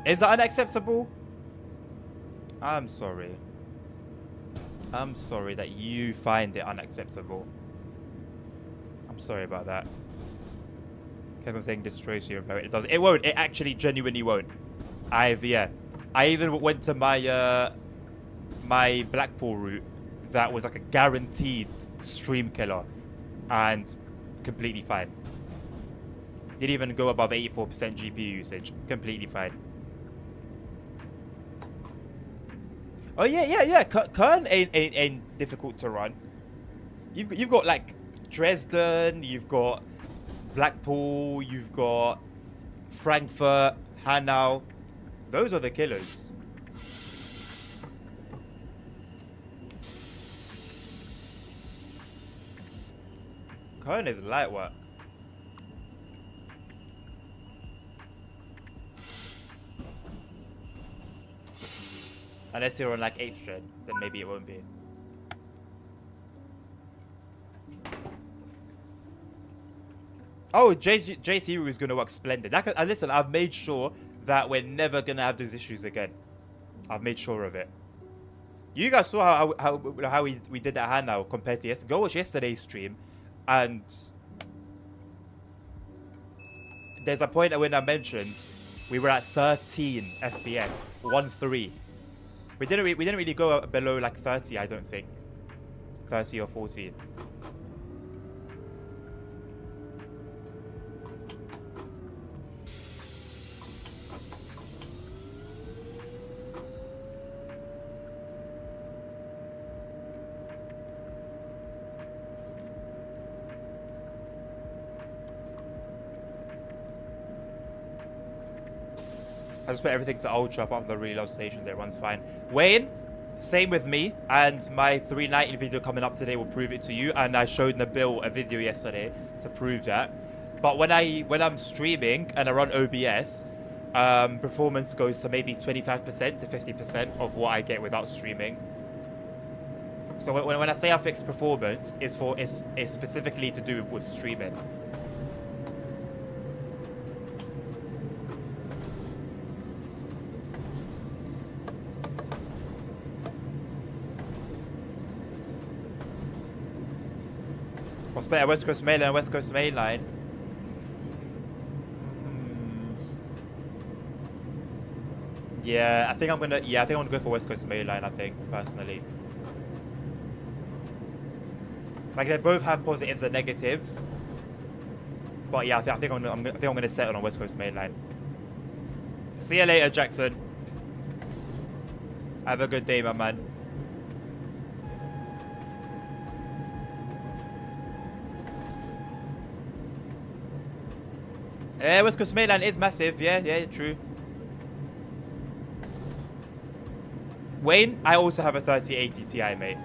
Is that unacceptable? I'm sorry. I'm sorry that you find it unacceptable. I'm sorry about that. Kevin's saying destroys you. It does. It won't. It actually genuinely won't. I even went to my my Blackpool route that was like a guaranteed stream killer and completely fine. Didn't even go above 84% GPU usage. Completely fine. Oh yeah. Kern ain't difficult to run. You've got like Dresden, you've got Blackpool, you've got Frankfurt, Hanau. Those are the killers. Kern is light work. Unless you're on like 8th gen, then maybe it won't be. Oh, JC is going to work splendid. Like, listen, I've made sure that we're never going to have those issues again. I've made sure of it. You guys saw how we did that hand now compared to yesterday. Go watch yesterday's stream, and there's a point when I mentioned we were at 13 FPS, 1-3. We didn't really go below like 30, I don't think. 30 or 40. I just put everything to ultra apart from the really low stations. Everyone's fine. Wayne, same with me. And my 390 video coming up today will prove it to you. And I showed Nabil a video yesterday to prove that. But when I'm streaming and I run OBS, performance goes to maybe 25% to 50% of what I get without streaming. So when I say I fix performance, it's specifically to do with streaming. What's better, West Coast Mainline and West Coast Mainline? Yeah, I think I'm gonna go for West Coast Mainline. I think personally, like they both have positives and negatives. But yeah, I think I'm gonna settle on West Coast Mainline. See you later, Jackson. Have a good day, my man. Yeah, West Coast Mainline is massive. Yeah, true. Wayne, I also have a 3080 Ti, mate.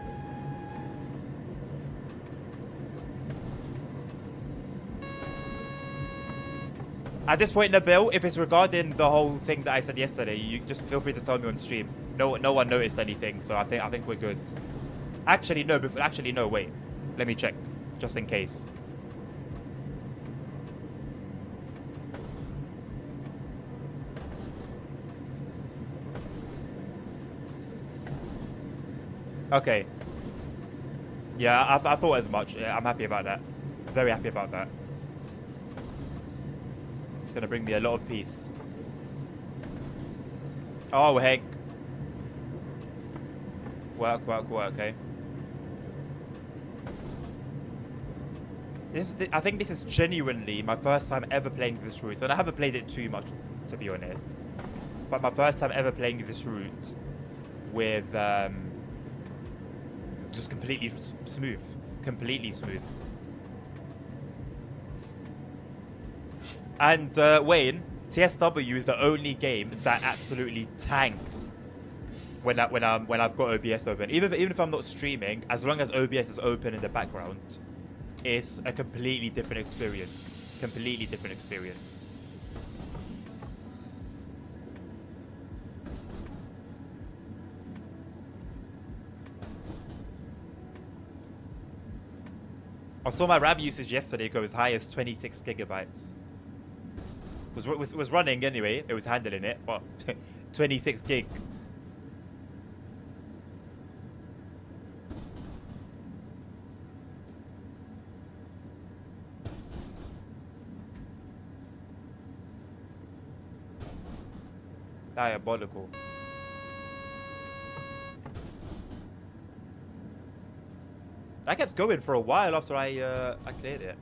At this point, Nabil, if it's regarding the whole thing that I said yesterday, you just feel free to tell me on stream. No one noticed anything, so I think we're good. Actually, no, wait. Let me check, just in case. Okay. Yeah, I thought as much. Yeah, I'm happy about that. Very happy about that. It's going to bring me a lot of peace. Oh, Hank. Work, okay. I think this is genuinely my first time ever playing this route. And I haven't played it too much, to be honest. But my first time ever playing this route with... just completely smooth. Completely smooth. And Wayne, TSW is the only game that absolutely tanks when I've got OBS open. Even if I'm not streaming, as long as OBS is open in the background, it's a completely different experience. Completely different experience. I saw my RAM usage yesterday go as high as 26 gigabytes. Was running anyway. It was handling it, but 26 gig. Diabolical. That kept going for a while after I cleared it.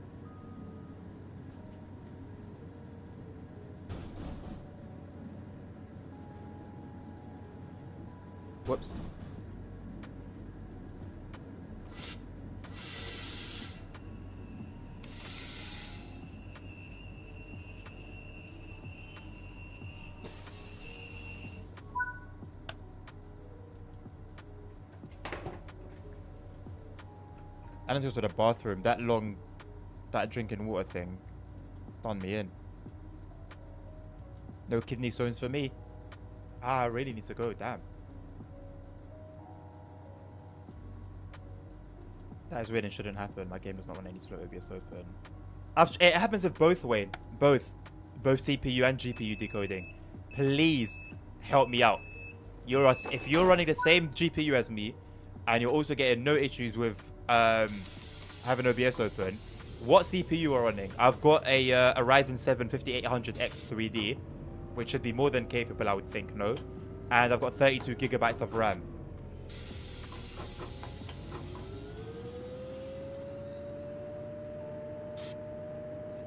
Whoops. I need to go to the bathroom. That drinking water thing done me in. No kidney stones for me. I really need to go, damn. That is weird and shouldn't happen. My game does not want any slow OBS open. It happens with both, Wayne. Both CPU and GPU decoding. Please help me out. If you're running the same GPU as me, and you're also getting no issues with having OBS open, what CPU are running? I've got a Ryzen 7 5800X 3D, which should be more than capable, I would think. No, and I've got 32 gigabytes of RAM.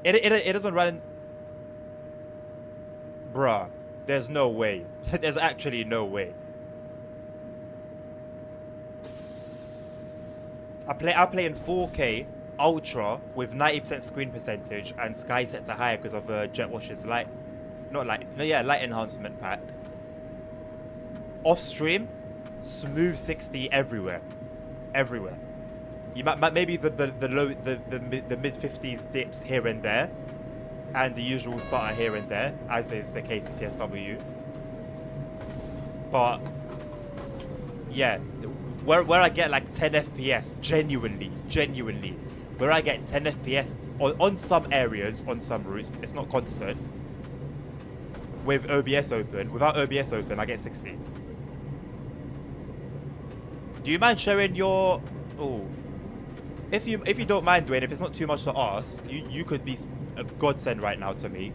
It doesn't run. Bruh, there's no way. There's actually no way. I play in 4K Ultra with 90% screen percentage and sky set to high because of JetWash's light enhancement pack. Off stream, smooth 60 everywhere. You might maybe the mid 50s dips here and there, and the usual starter here and there, as is the case with TSW. But yeah, where I get like 10 FPS, genuinely, where I get 10 FPS on some areas, on some routes, it's not constant. With OBS open, without OBS open, I get 60. Do you mind sharing your? Oh, if you don't mind, Dwayne, if it's not too much to ask, you could be a godsend right now to me.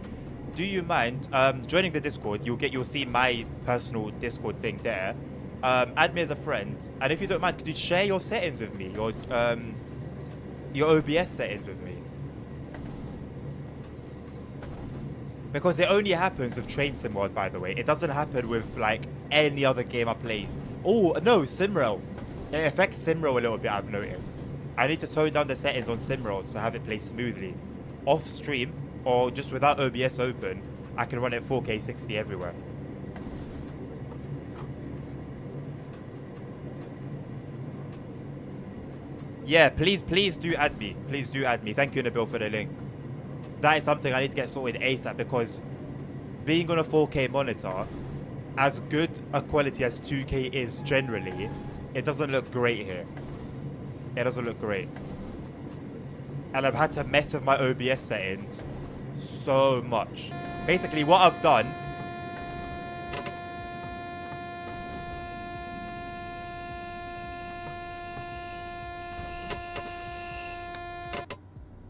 Do you mind joining the Discord? You'll see my personal Discord thing there. Add me as a friend, and if you don't mind, could you share your settings with me, your OBS settings with me? Because it only happens with Train Sim Mod, by the way. It doesn't happen with like any other game I play. Oh no, Simrail. It affects Simrail a little bit, I've noticed. I need to tone down the settings on Simrail to have it play smoothly. Off stream, or just without OBS open, I can run it 4K 60 everywhere. Yeah, please do add me. Please do add me. Thank you, Nabil, for the link. That is something I need to get sorted ASAP, because being on a 4K monitor, as good a quality as 2K is generally, it doesn't look great here. It doesn't look great. And I've had to mess with my OBS settings so much. Basically, what I've done...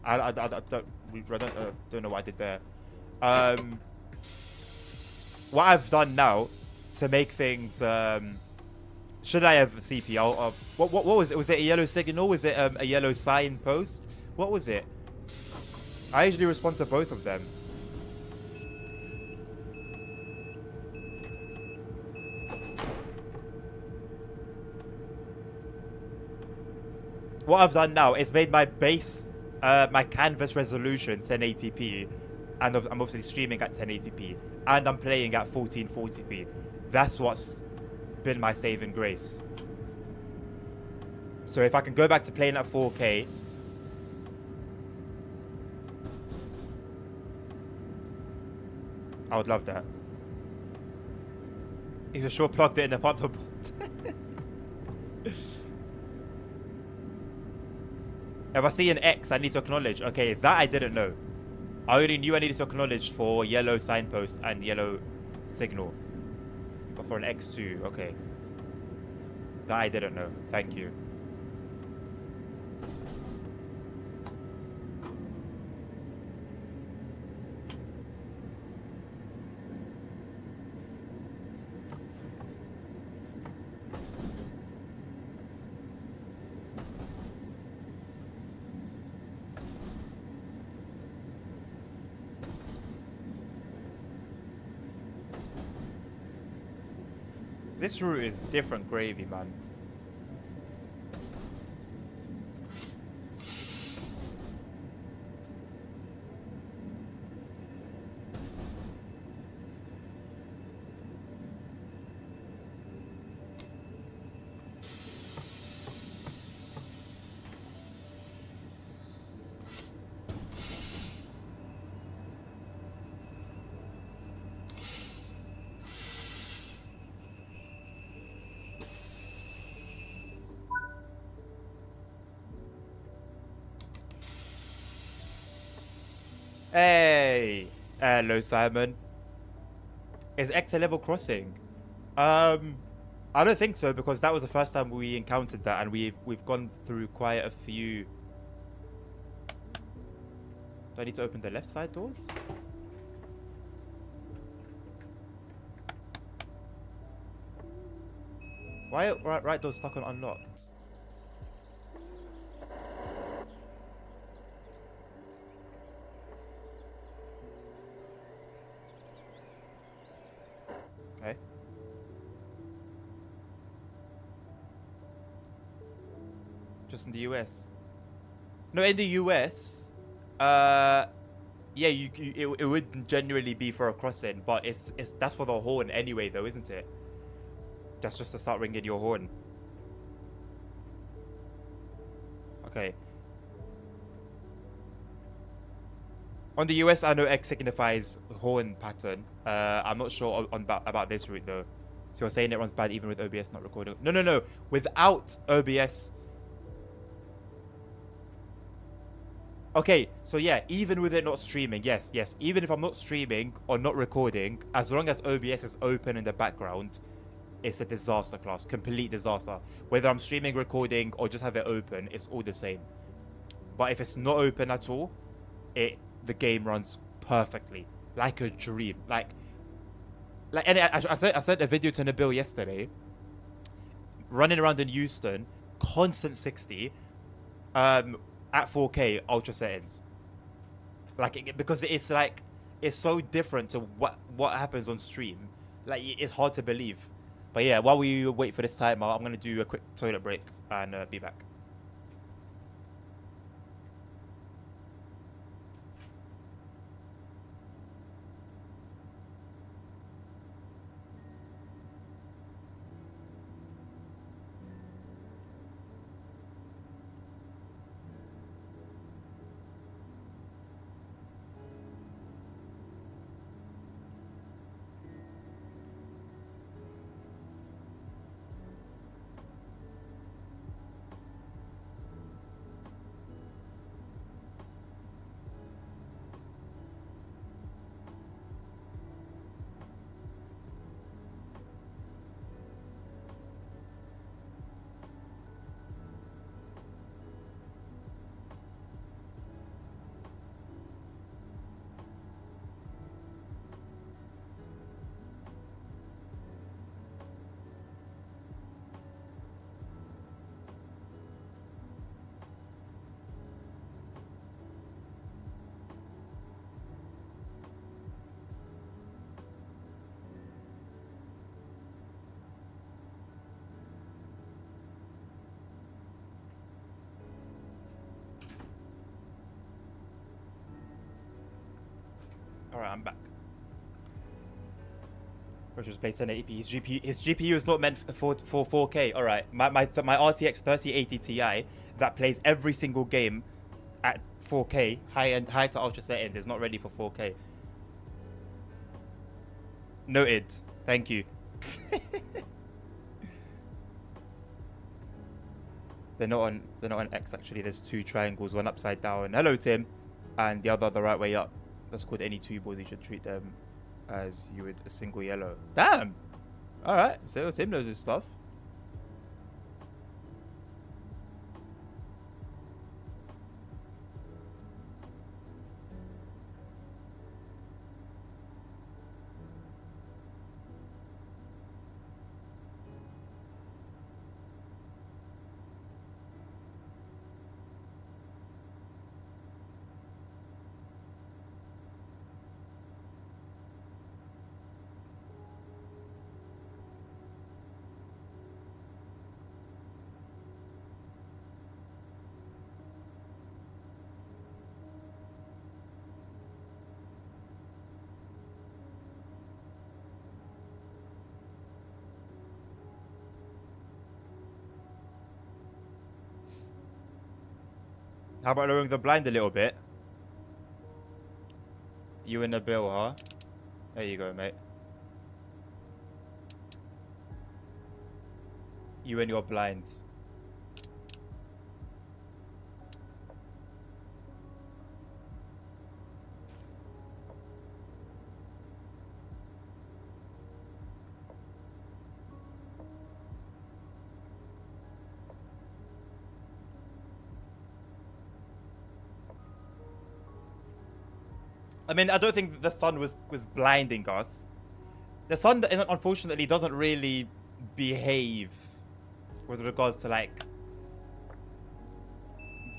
I don't know what I did there. What I've done now to make things... should I have a CP? What was it? Was it a yellow signal? Was it a yellow signpost? What was it? I usually respond to both of them. What I've done now is made my base, my canvas resolution 1080p, and I'm obviously streaming at 1080p, and I'm playing at 1440p. That's what's been my saving grace. So if I can go back to playing at 4K, I would love that. If you sure plugged it in the motherboard. If I see an X, I need to acknowledge. Okay, that I didn't know. I only knew I needed to acknowledge for yellow signpost and yellow signal. But for an X2, okay. That I didn't know. Thank you. This route is different gravy, man. Hey, hello Simon. Is X a level crossing? Um, I don't think so because that was the first time we encountered that, and we've gone through quite a few. Do I need to open the left side doors? Why are right doors stuck on unlocked? Okay. Just in the US. No, in the US, yeah, it would generally be for a crossing, but it's that's for the horn anyway, though, isn't it? That's just to start ringing your horn. Okay. On the US, I know X signifies horn pattern. I'm not sure about this route though. So you're saying it runs bad even with OBS not recording? No, no, no. Without OBS. Okay, so yeah, even with it not streaming, yes, yes. Even if I'm not streaming or not recording, as long as OBS is open in the background, it's a disaster class. Complete disaster. Whether I'm streaming, recording, or just have it open, it's all the same. But if it's not open at all, the game runs perfectly. Like a dream. And I sent a video to Nabil yesterday. Running around in Houston, constant 60, at 4K ultra settings. Because it's so different to what happens on stream. Like it's hard to believe. But yeah, while we wait for this timer, I'm gonna do a quick toilet break and be back. Alright, I'm back. Just played 1080p. His GPU is not meant for 4K. Alright, my RTX 3080 Ti that plays every single game at 4K, high to ultra settings, is not ready for 4K. Noted. Thank you. They're not on X actually. There's two triangles, one upside down. Hello Tim, and the other the right way up. That's called any two balls. You should treat them as you would a single yellow. Damn. All right. So Tim knows his stuff. How about lowering the blind a little bit? You and Nabil, huh? There you go, mate. You and your blinds. I mean, I don't think the sun was blinding us. The sun, unfortunately, doesn't really behave with regards to like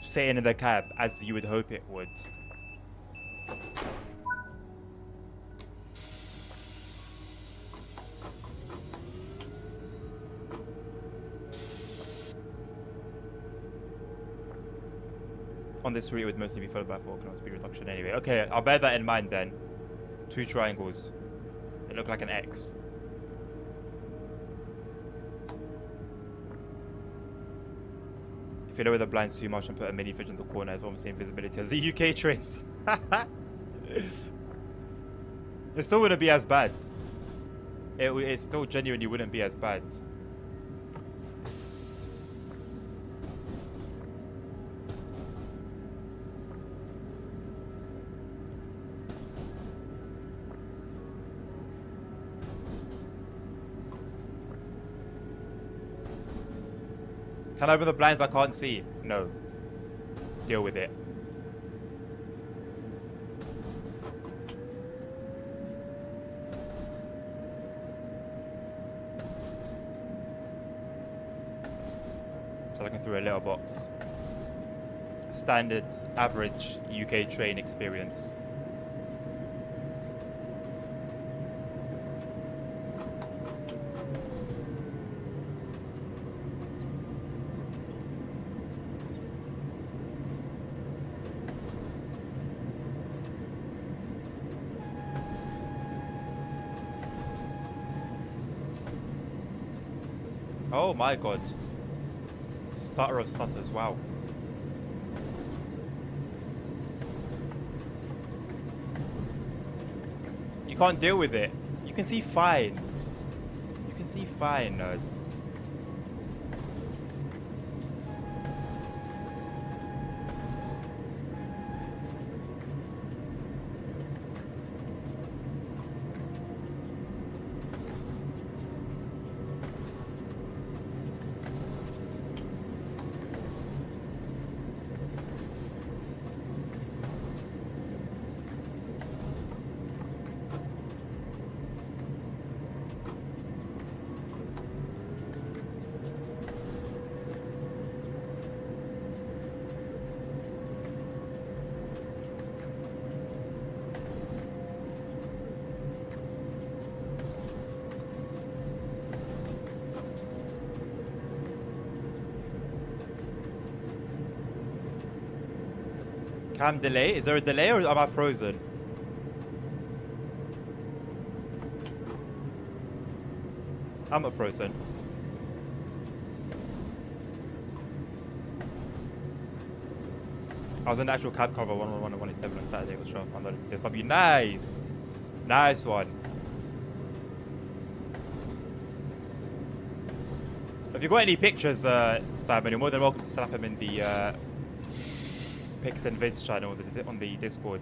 sitting in the cab as you would hope it would. On this route, it would mostly be followed by 4 km speed reduction anyway. Okay, I'll bear that in mind then. 2 triangles. They look like an X. If you lower the blinds too much and put a mini fridge in the corner, it's almost the same visibility as the UK trains. It still wouldn't be as bad. It still genuinely wouldn't be as bad. Can I open the blinds I can't see? No. Deal with it. So looking through a little box. Standard, average UK train experience. Oh my god. Stutter of stutters, wow. You can't deal with it. You can see fine. You can see fine, nerd. Cam delay? Is there a delay or am I frozen? I'm not frozen. I was in the actual cab cover 111 and 187 on Saturday. Was sure on the TSW. Nice! Nice one. If you've got any pictures, Simon, you're more than welcome to slap them in the Pics and Vids channel on the Discord.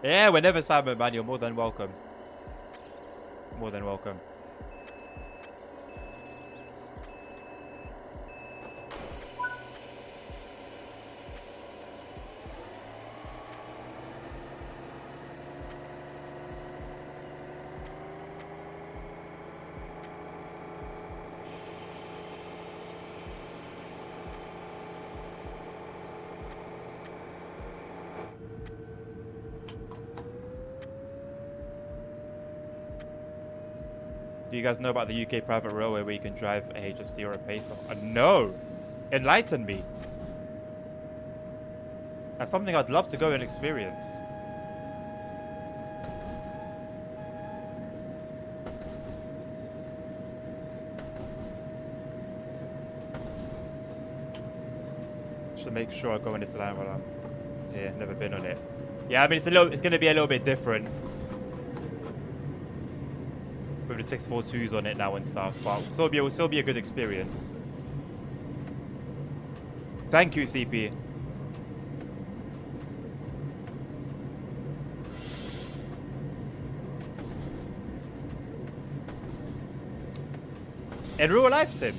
Yeah, whenever, Simon, man, you're more than welcome. More than welcome. Do you guys know about the UK private railway where you can drive a HST or a Pacer? No! Enlighten me. That's something I'd love to go and experience. Should make sure I go on this line while I'm here. Never been on it. Yeah, I mean it's going to be a little bit different with the 642s on it now and stuff, but it will still be a good experience. Thank you, CP. In real life, Tim.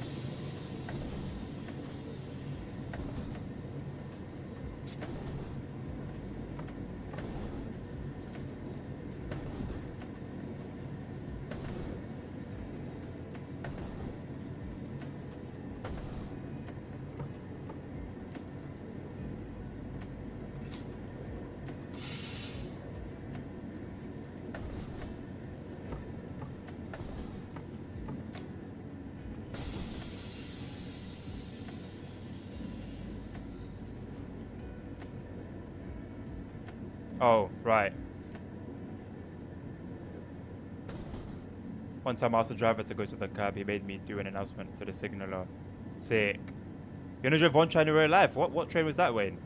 Oh, right. One time I asked the driver to go to the curb, he made me do an announcement to the signaller. Sick. You wanna drive one train in real life? What train was that, Wayne?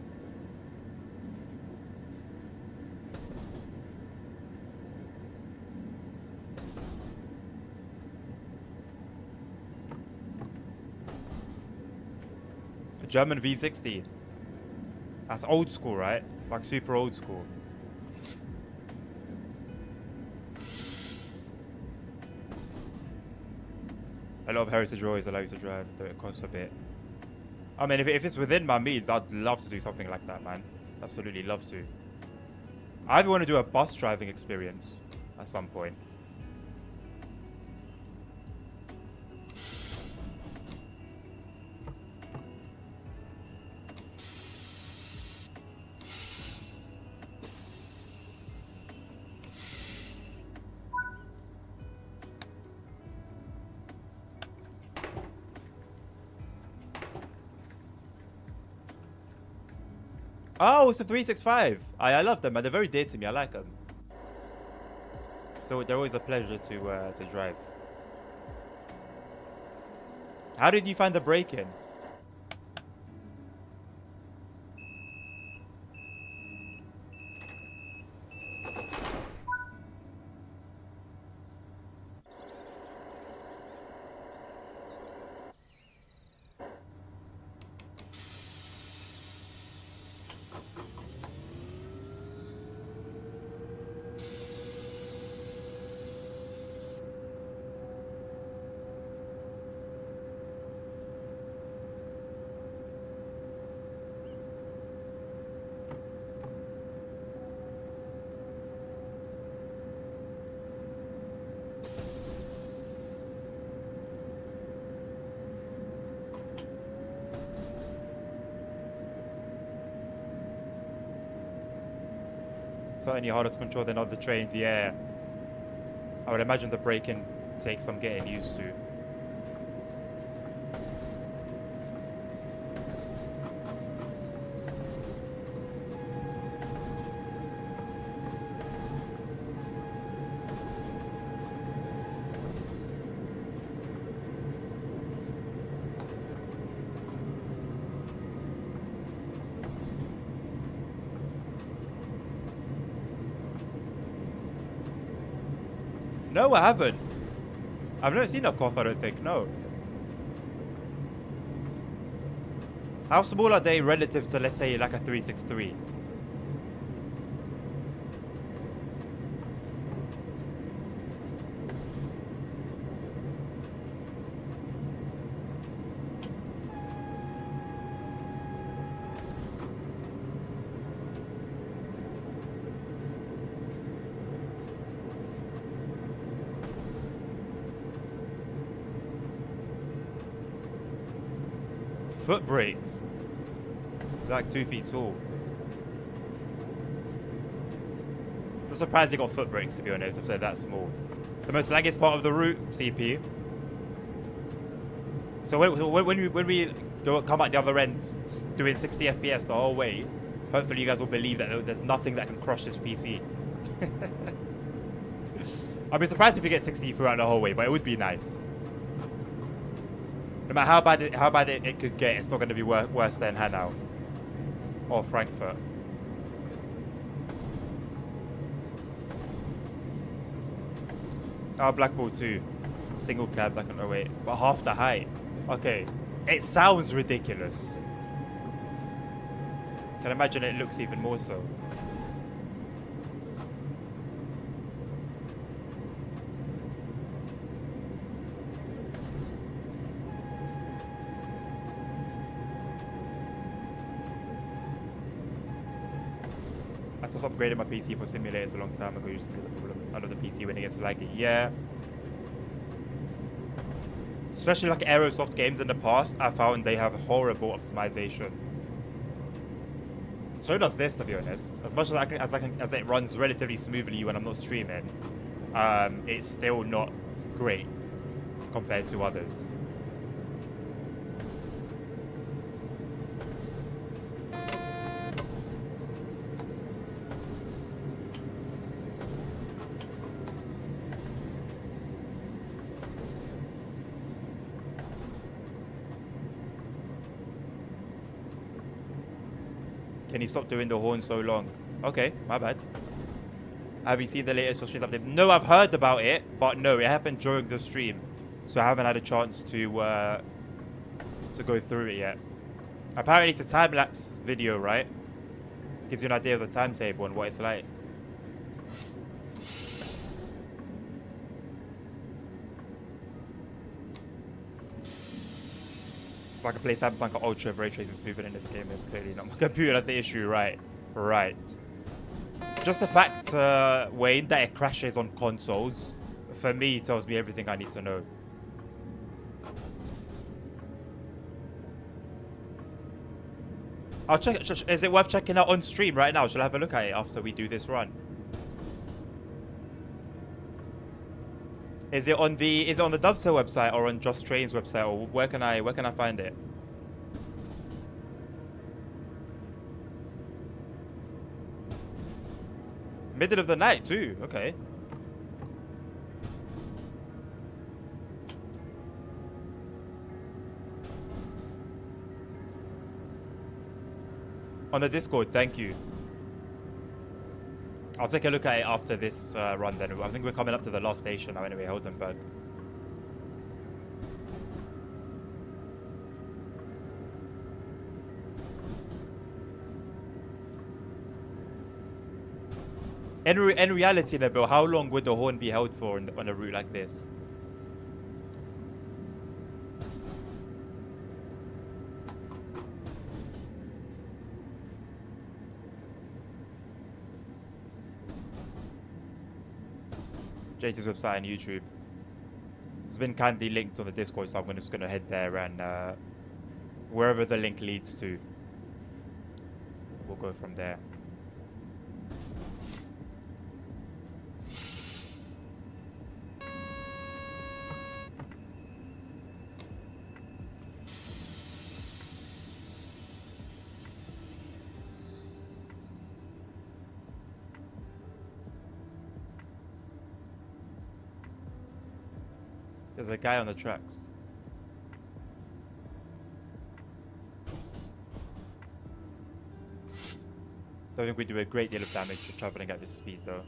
A German V60. That's old school, right? Like super old school. A lot of heritage always allow you to drive, though it costs a bit. I mean, if it's within my means, I'd love to do something like that, man. Absolutely love to. I want to do a bus driving experience at some point. Oh, it's a 365. I love them, man. They're very dear to me. I like them. So they're always a pleasure to drive. How did you find the break-in? Certainly harder to control than other trains, yeah. I would imagine the braking takes some getting used to. No, I haven't. I've never seen a cough, I don't think. No. How small are they relative to, let's say, like a 363? Foot brakes. They're like 2 feet tall. I'm surprised they got foot brakes, to be honest, if they're that small. The most laggiest part of the route, CP. So when we come out the other end doing 60 FPS the whole way, hopefully you guys will believe that there's nothing that can crush this PC. I'd be surprised if you get 60 throughout the whole way, but it would be nice. No matter how bad it could get, it's not going to be worse than Hanau. Or Frankfurt. Oh, Blackpool too. Single cab, like, oh wait, but half the height. Okay, it sounds ridiculous. Can imagine it looks even more so. I stopped upgrading my PC for simulators a long time ago. Used to be the problem. I know the PC when it gets laggy. Yeah. Especially like Aerosoft games in the past, I found they have horrible optimization. So does this, to be honest. As much as it runs relatively smoothly when I'm not streaming, it's still not great compared to others. Can you stop doing the horn so long? Okay, my bad. Have you seen the latest stream update? No, I've heard about it, but no, it happened during the stream, so I haven't had a chance to go through it yet. Apparently, it's a time-lapse video, right? Gives you an idea of the timetable and what it's like. If I can play Cyberpunk at Ultra ray tracing smoother in this game, it's clearly not my computer. That's the issue, right? Right. Just the fact, Wayne, that it crashes on consoles, for me, tells me everything I need to know. I'll check. Is it worth checking out on stream right now? Shall I have a look at it after we do this run? Is it on the Dovetail website or on Just Train's website, or where can I find it? Middle of the night too. Okay. On the Discord, thank you. I'll take a look at it after this run then. I think we're coming up to the last station now anyway, Holdenberg. In reality, Nabil, how long would the horn be held for on a route like this? JT's website and YouTube. It's been kindly linked on the Discord, so I'm just going to head there and wherever the link leads to, we'll go from there. There's a guy on the tracks. Don't think we do a great deal of damage traveling at this speed though.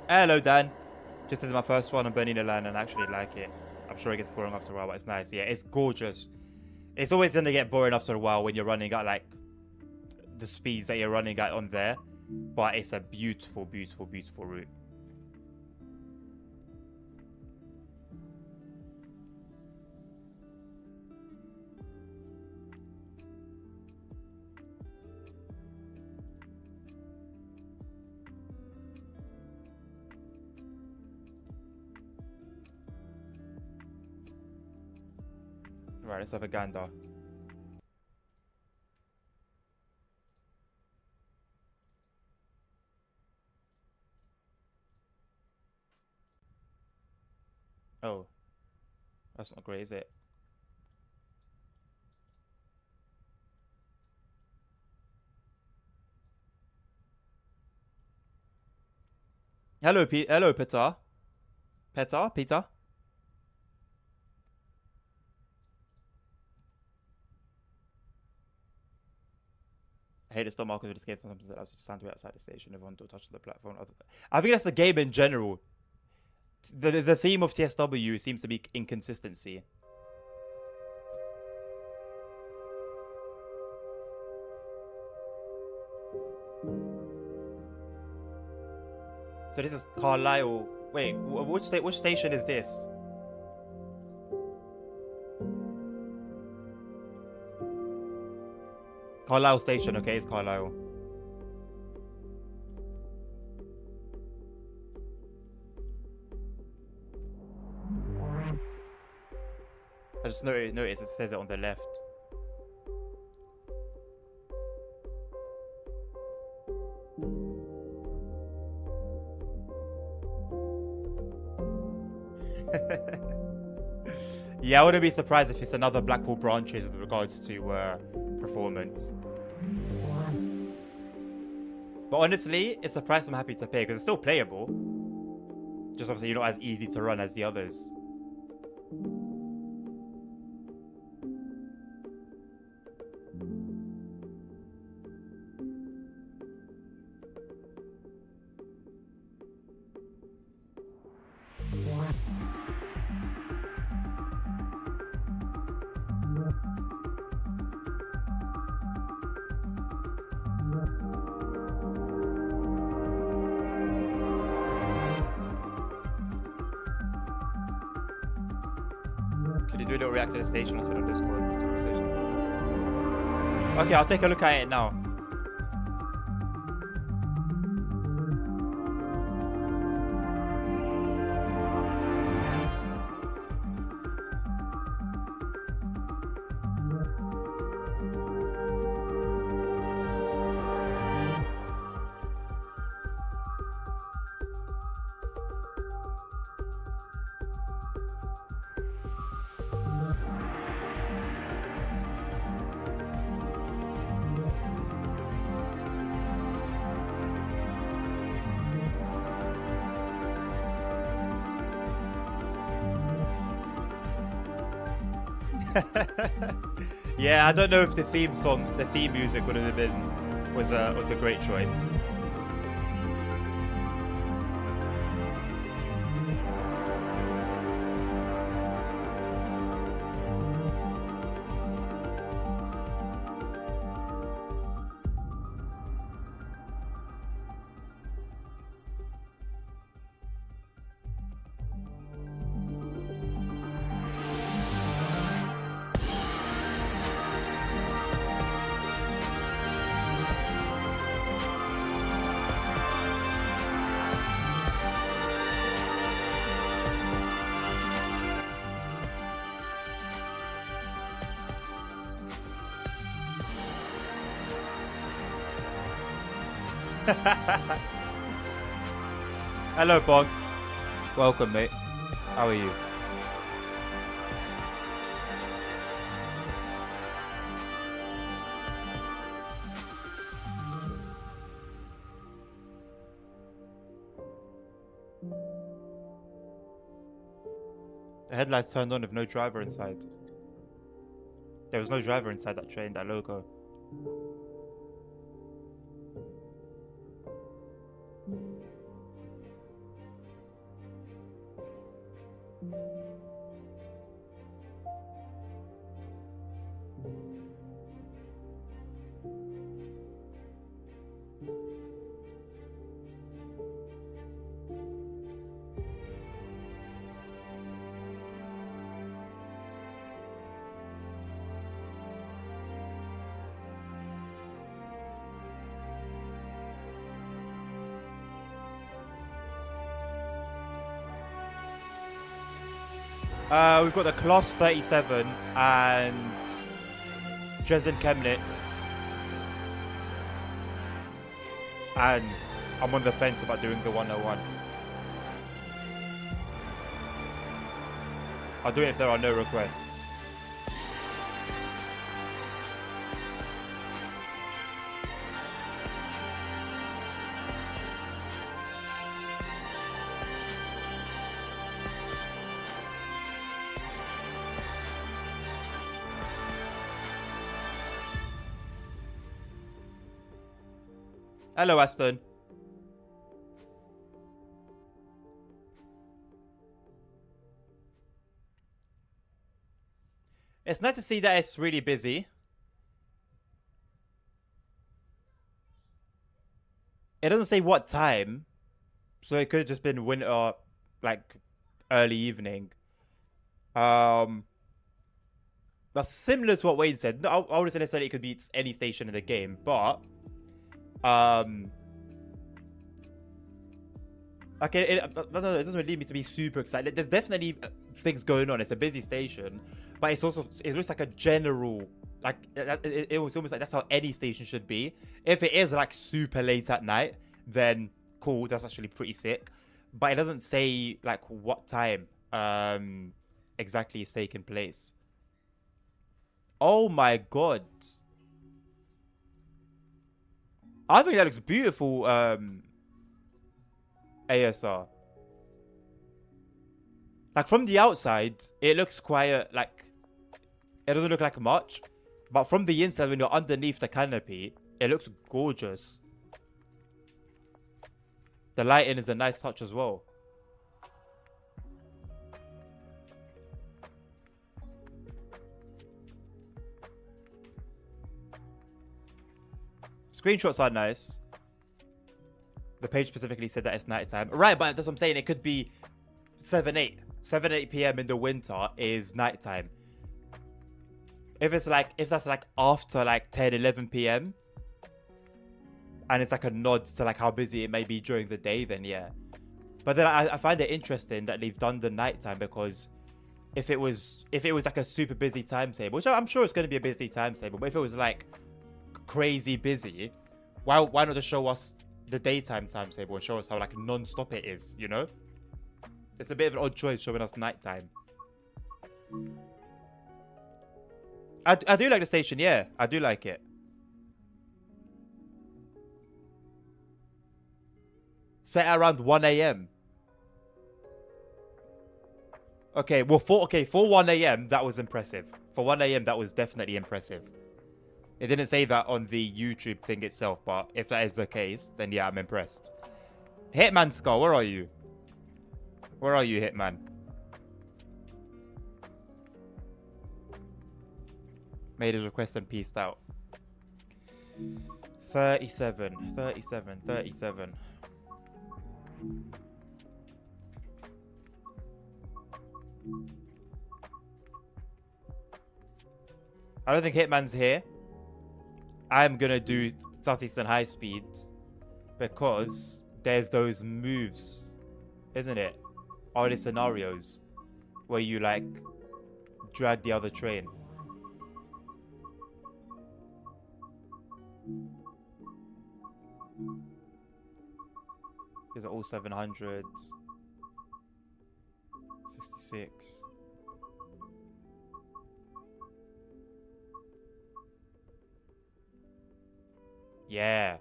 Hello, Dan. Just did my first one on Bernina Land and actually like it. I'm sure it gets boring after a while, but it's nice. Yeah, it's gorgeous. It's always going to get boring after a while when you're running at like the speeds that you're running at on there. But it's a beautiful, beautiful, beautiful route. Right, let's have a gander. Oh, that's not great, is it? Hello, hello, Peter. Peter. I hate the stock market with this game. Sometimes it allows you to stand way outside the station. Everyone don't touch the platform. I think that's the game in general. The theme of TSW seems to be inconsistency. So this is Carlisle. Wait, which station is this? Carlisle Station, okay, it's Carlisle. I just noticed it says it on the left. Yeah, I wouldn't be surprised if it's another Blackpool branches with regards to performance. But honestly, it's a price I'm happy to pay because it's still playable. Just obviously not as easy to run as the others. Can you do a little react to the station instead of Discord? Okay, I'll take a look at it now. Yeah, I don't know if the theme music would have been was a great choice. Hello, Bog. Welcome, mate. How are you? The headlights turned on with no driver inside. There was no driver inside that train, that loco. We've got the Class 37 and Dresden Chemnitz. And I'm on the fence about doing the 101. I'll do it if there are no requests. Hello, Aston. It's nice to see that it's really busy. It doesn't say what time, so it could have just been winter, like early evening. That's similar to what Wayne said. No, I wouldn't say necessarily it could be any station in the game, but okay, it doesn't really lead me to be super excited. There's definitely things going on. It's a busy station, but it looks like a general, like it was almost like that's how any station should be. If it is like super late at night, then cool, that's actually pretty sick. But it doesn't say like what time exactly is taking place. Oh my god, I think that looks beautiful. ASR. Like from the outside, it looks quite like it doesn't look like much, but from the inside, when you're underneath the canopy, it looks gorgeous. The lighting is a nice touch as well. Screenshots are nice. The page specifically said that it's nighttime. Right, but that's what I'm saying. It could be 7 p.m. in the winter is nighttime. If that's like after like 10, 11 p.m. and it's like a nod to like how busy it may be during the day, then yeah. But then I find it interesting that they've done the nighttime, because if it was like a super busy timetable, which I'm sure it's going to be a busy timetable, but if it was like crazy busy, why not just show us the daytime timetable and show us how like non-stop it is, you know? It's a bit of an odd choice showing us nighttime. I do like the station, yeah. I do like it. Set at around 1 a.m. Okay, well, for 1 a.m. that was impressive. For 1 a.m. that was definitely impressive. It didn't say that on the YouTube thing itself, but if that is the case, then yeah, I'm impressed. Hitman Skull, where are you? Where are you, Hitman? Made his request and peaced out. 37. I don't think Hitman's here. I'm gonna do Southeastern High Speed because there's those moves, isn't it? Are there scenarios where you like drag the other train? These are all 700s. 66. Yeah.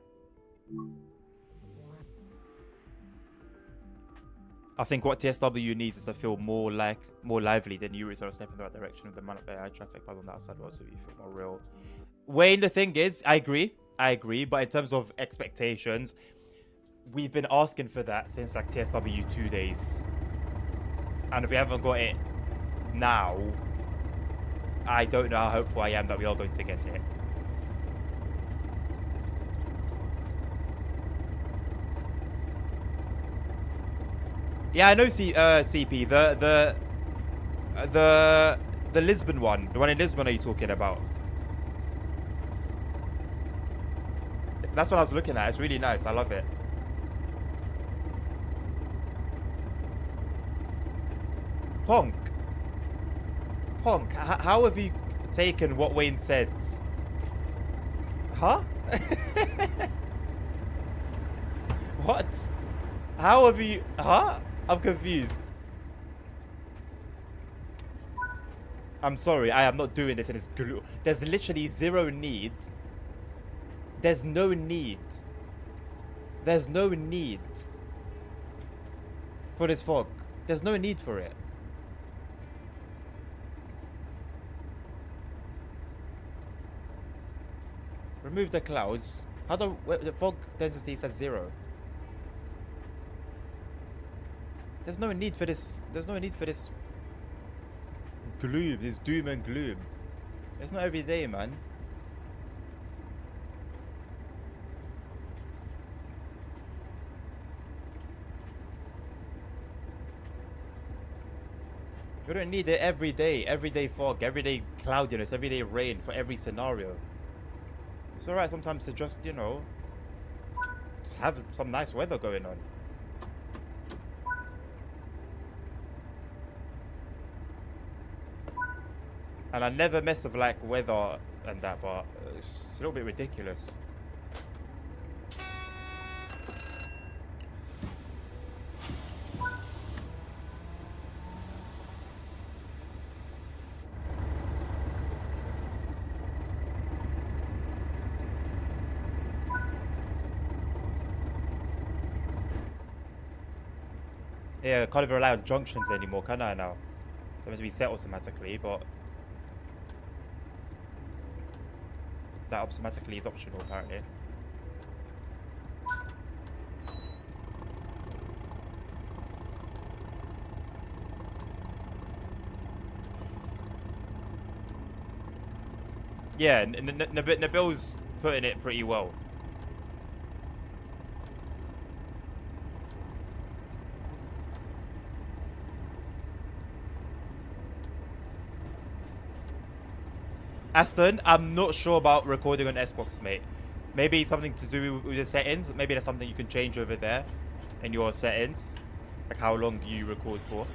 I think what TSW needs is to feel more lively than you are stepping in the right direction with the amount of AI traffic on the outside world, so you feel more real. Wayne, the thing is, I agree, but in terms of expectations, we've been asking for that since like TSW 2 days. And if we haven't got it now, I don't know how hopeful I am that we are going to get it. Yeah, I know CP. The Lisbon one. The one in Lisbon are you talking about? That's what I was looking at. It's really nice. I love it. Ponk, how have you taken what Wayne said? Huh? What? How have you... Huh? I'm confused. I'm sorry, I am not doing this and it's glue. There's literally zero need. There's no need. There's no need for this fog. There's no need for it. Remove the clouds. How do the fog density says 0? There's no need for this. There's no need for this gloom, this doom and gloom. It's not every day, man. You don't need it every day fog, everyday cloudiness, everyday rain for every scenario. It's alright sometimes to just, you know, just have some nice weather going on. And I never mess with like weather and that, but it's a little bit ridiculous. Yeah, I can't even rely on junctions anymore, can I now? They're meant to be set automatically, but that automatically is optional apparently. Yeah, Nabil's putting it pretty well. Aston, I'm not sure about recording on Xbox, mate. Maybe something to do with the settings. Maybe there's something you can change over there in your settings. Like how long you record for.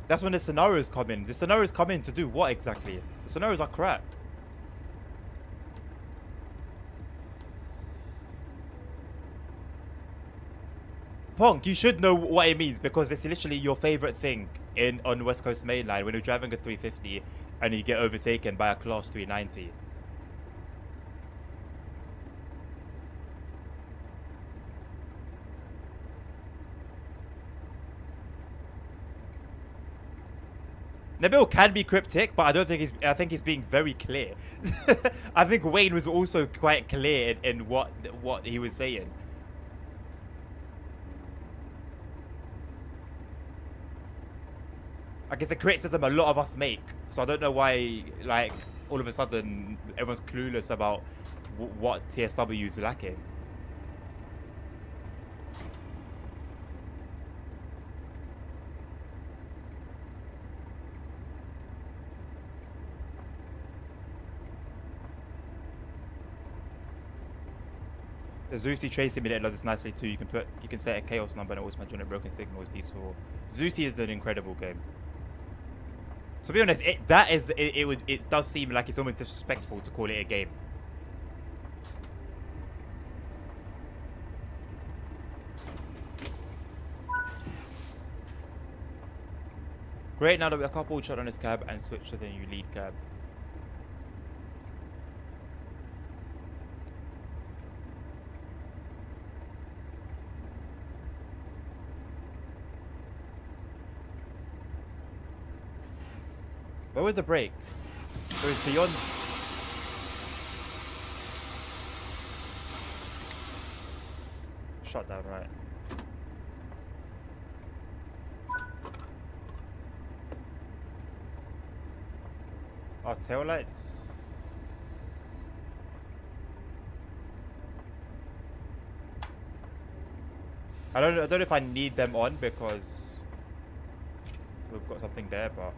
That's when the scenarios come in. The scenarios come in to do what exactly? The scenarios are crap. Punk, you should know what it means because it's literally your favorite thing on West Coast Mainline when you're driving a 350 and you get overtaken by a Class 390. Nabil can be cryptic, but I don't think he's. I think he's being very clear. I think Wayne was also quite clear in what he was saying. Like it's a criticism a lot of us make, so I don't know why, like, all of a sudden everyone's clueless about what TSW is lacking. The Zeusy trace simulator does this nicely too. You can set a chaos number and it automatically generate broken signals. Zeusy is an incredible game. To be honest, it does seem like it's almost disrespectful to call it a game. Great, now that we're coupled, shut on this cab and switch to the new lead cab. Where were the brakes? So it's beyond. Shut down, right? Our tail lights. I don't know if I need them on because we've got something there, but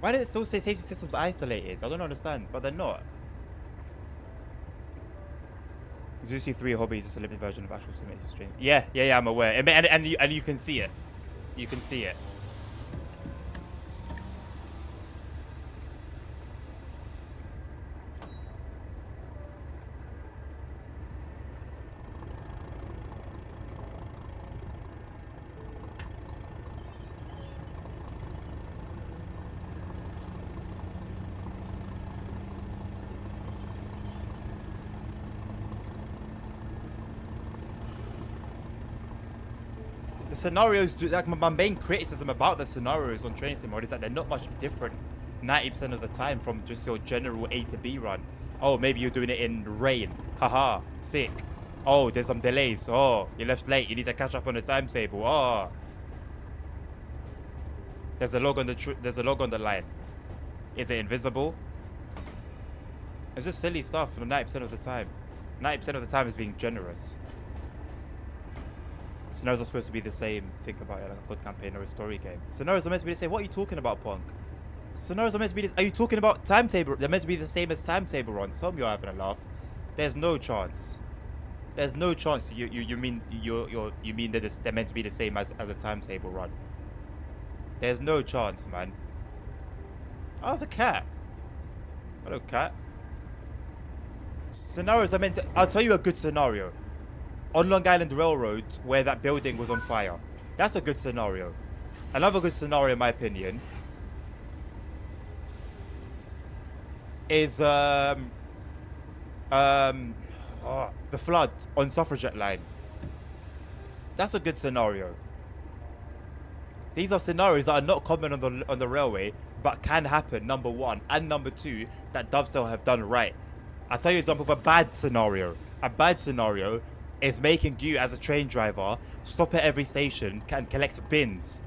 Why did it still say safety systems isolated? I don't understand, but they're not. Zusi 3 Hobby is just a limited version of actual simulator stream. Yeah, I'm aware. And you can see it. You can see it. The scenarios, like my main criticism about the scenarios on Train Sim mode is that they're not much different 90% of the time from just your general A to B run. Oh, maybe you're doing it in rain. Haha, sick. Oh, there's some delays. Oh, you left late. You need to catch up on the timetable. Oh, there's a log on the line. Is it invisible? It's just silly stuff for 90% of the time. 90% of the time is being generous. Scenarios are supposed to be the same. Think about it like a good campaign or a story game. Scenarios are meant to be the same. What are you talking about, Punk? Scenarios are meant to be. Are you talking about timetable? They're meant to be the same as timetable runs. Tell me you're having a laugh. There's no chance. There's no chance. You mean that they're meant to be the same as a timetable run? There's no chance, man. Oh, it's a cat. Hello, cat. Scenarios are meant to. I'll tell you a good scenario. On Long Island Railroad, where that building was on fire. That's a good scenario. Another good scenario, in my opinion, is the flood on Suffragette Line. That's a good scenario. These are scenarios that are not common on the railway, but can happen, number one. And number two, that Dovetail have done right. I'll tell you an example of a bad scenario. A bad scenario is making you, as a train driver, stop at every station and collect bins.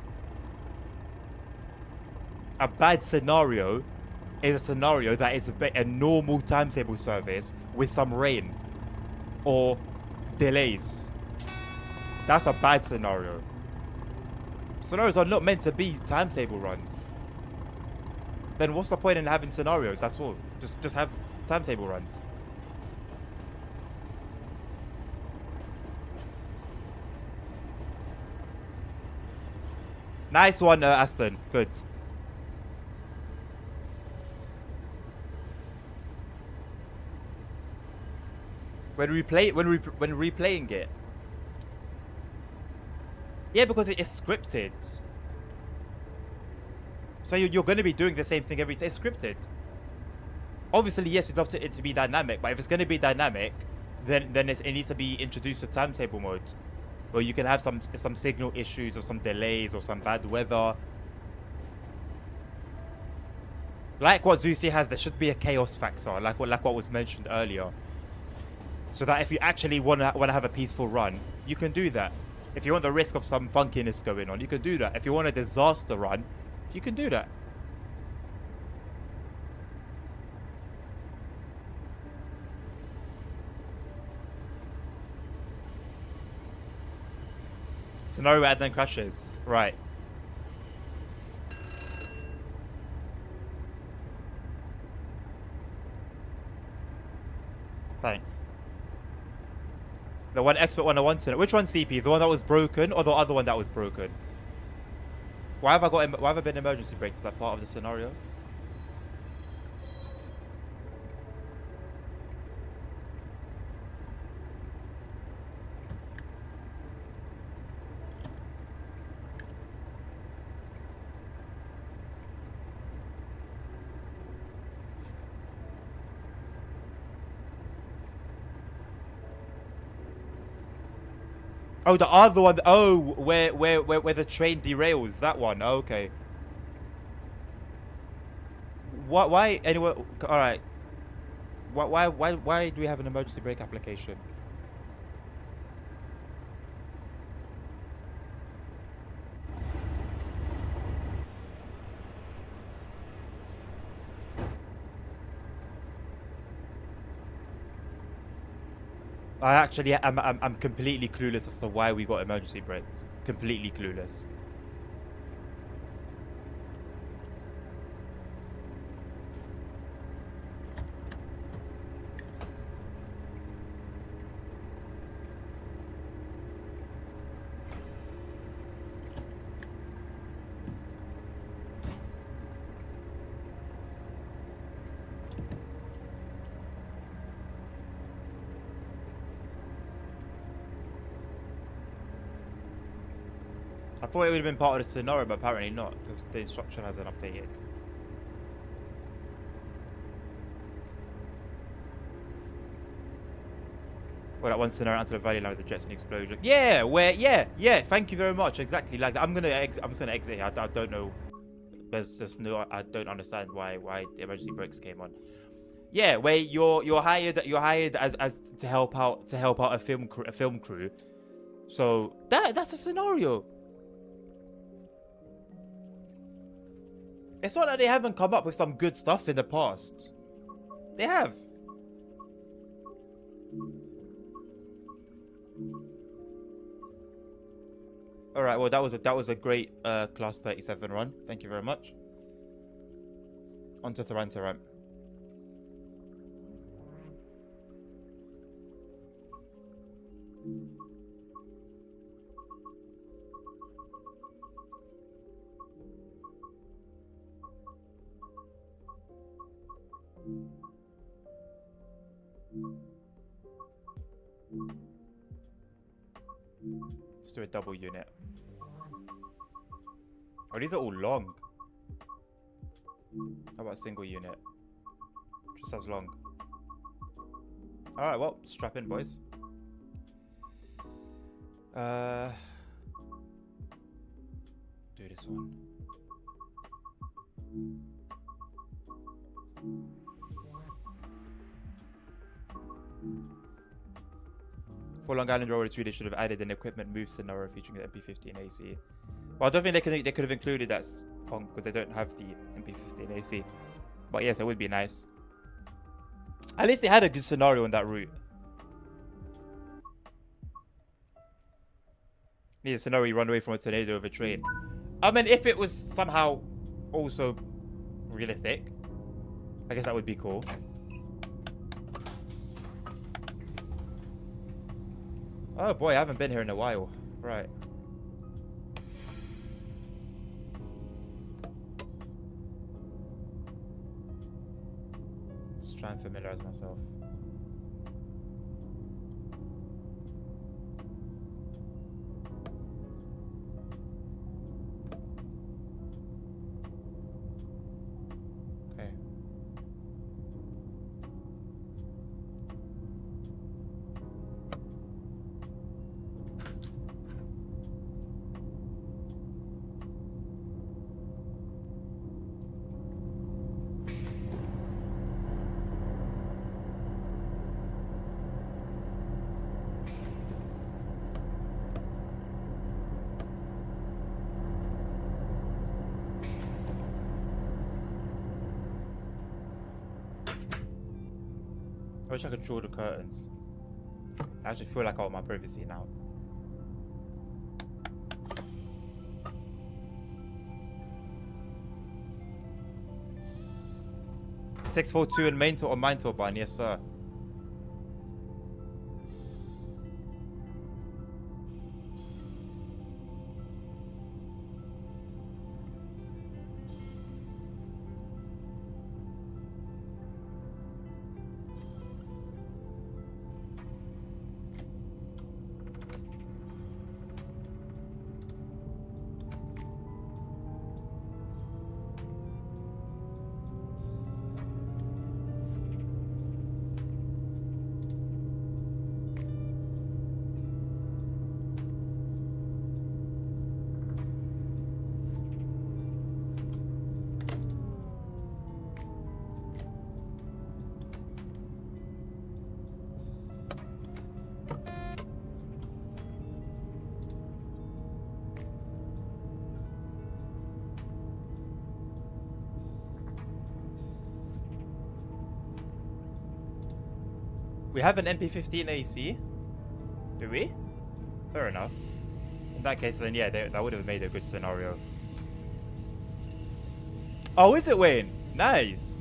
A bad scenario is a scenario that is a normal timetable service with some rain or delays. That's a bad scenario. Scenarios are not meant to be timetable runs. Then what's the point in having scenarios? That's all. Just have timetable runs. Nice one, Aston. Good. When replaying it. Yeah, because it is scripted. So you're going to be doing the same thing every day. It's scripted. Obviously, yes, we'd love it to be dynamic, but if it's going to be dynamic, then it needs to be introduced to timetable mode. Or you can have some signal issues or some delays or some bad weather. Like what Zusi has, there should be a chaos factor, like what was mentioned earlier. So that if you actually want to have a peaceful run, you can do that. If you want the risk of some funkiness going on, you can do that. If you want a disaster run, you can do that. Scenario and then crashes. Right. Thanks. The one expert 101 center. Which one, CP? The one that was broken or the other one that was broken? Why have I been emergency brakes? Is that part of the scenario? Oh, the other one. Oh, where the train derails. That one. Oh, okay. Why? Anyway, all right. Why do we have an emergency brake application? I'm completely clueless as to why we got emergency brakes. Completely clueless. thought it would have been part of the scenario, but apparently not, because the instruction hasn't updated. Well, that one scenario answer the valley line with the jets and explosion. Yeah, yeah. Thank you very much. Exactly. Like I'm just gonna exit here. I don't know. There's just no. I don't understand why the emergency brakes came on. Yeah, where you're hired as to help out a film crew. So that's a scenario. It's not that they haven't come up with some good stuff in the past. They have. All right. Well, that was a great class 37 run. Thank you very much. On to Taranto ramp. Let's do a double unit. Oh, these are all long. How about a single unit? Just as long. Alright, well, strap in, boys. Do this one. For Long Island Railroad 2, they should have added an equipment move scenario featuring the MP-15 AC. Well, I don't think they could have included that because they don't have the MP-15 AC. But yes, it would be nice. At least they had a good scenario on that route. Need a scenario you run away from a tornado of a train. I mean, if it was somehow also realistic, I guess that would be cool. Oh boy, I haven't been here in a while. Right. Let's try and familiarize myself. Okay. I wish I could draw the curtains. I actually feel like I want my privacy now. (642) and main tour on mine turbine, yes sir. We have an MP-15 AC. Do we? Fair enough. In that case, then yeah, that would have made a good scenario. Oh, is it, Wayne? Nice.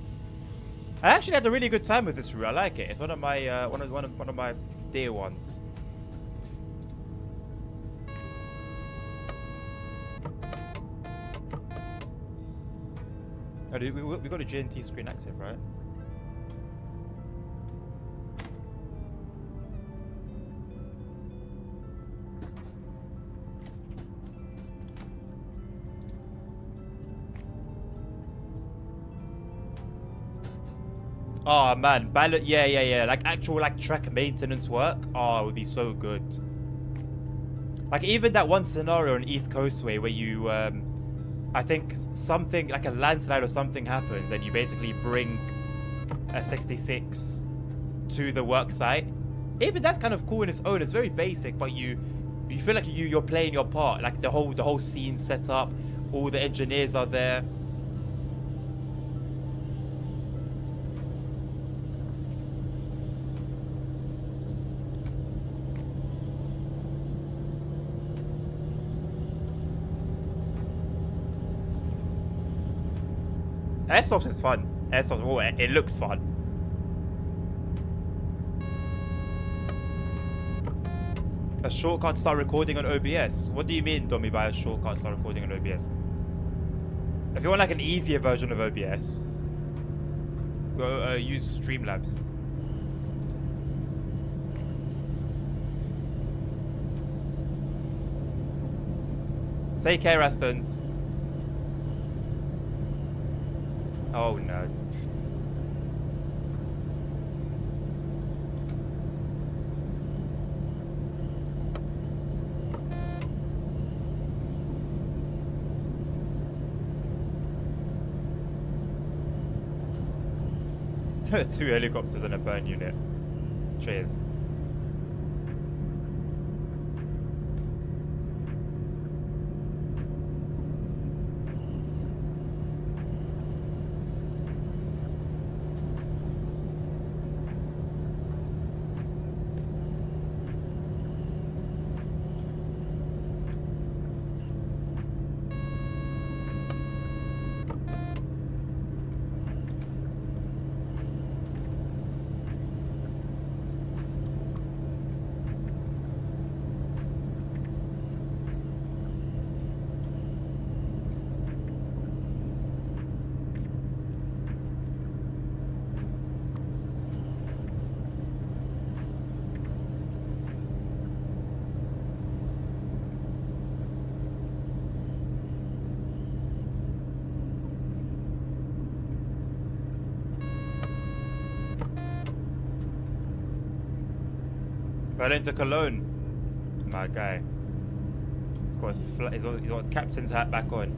I actually had a really good time with this route. I like it. It's one of my one of my dear ones. Oh, we got a GNT screen active, right? Oh man, yeah. Like actual like track maintenance work. Oh, it would be so good. Like even that one scenario on East Coastway where you, I think something like a landslide or something happens, and you basically bring a 66 to the work site. Even that's kind of cool in its own. It's very basic, but you feel like you're playing your part. Like the whole scene set up, all the engineers are there. Airsoft is fun. Airsoft, oh, it looks fun. A shortcut to start recording on OBS? What do you mean, Domi, by a shortcut to start recording on OBS? If you want like an easier version of OBS, go use Streamlabs. Take care, Astons. Oh no. Two helicopters and a burn unit. Cheers. Berlin to Cologne. My guy. He's got his captain's hat back on.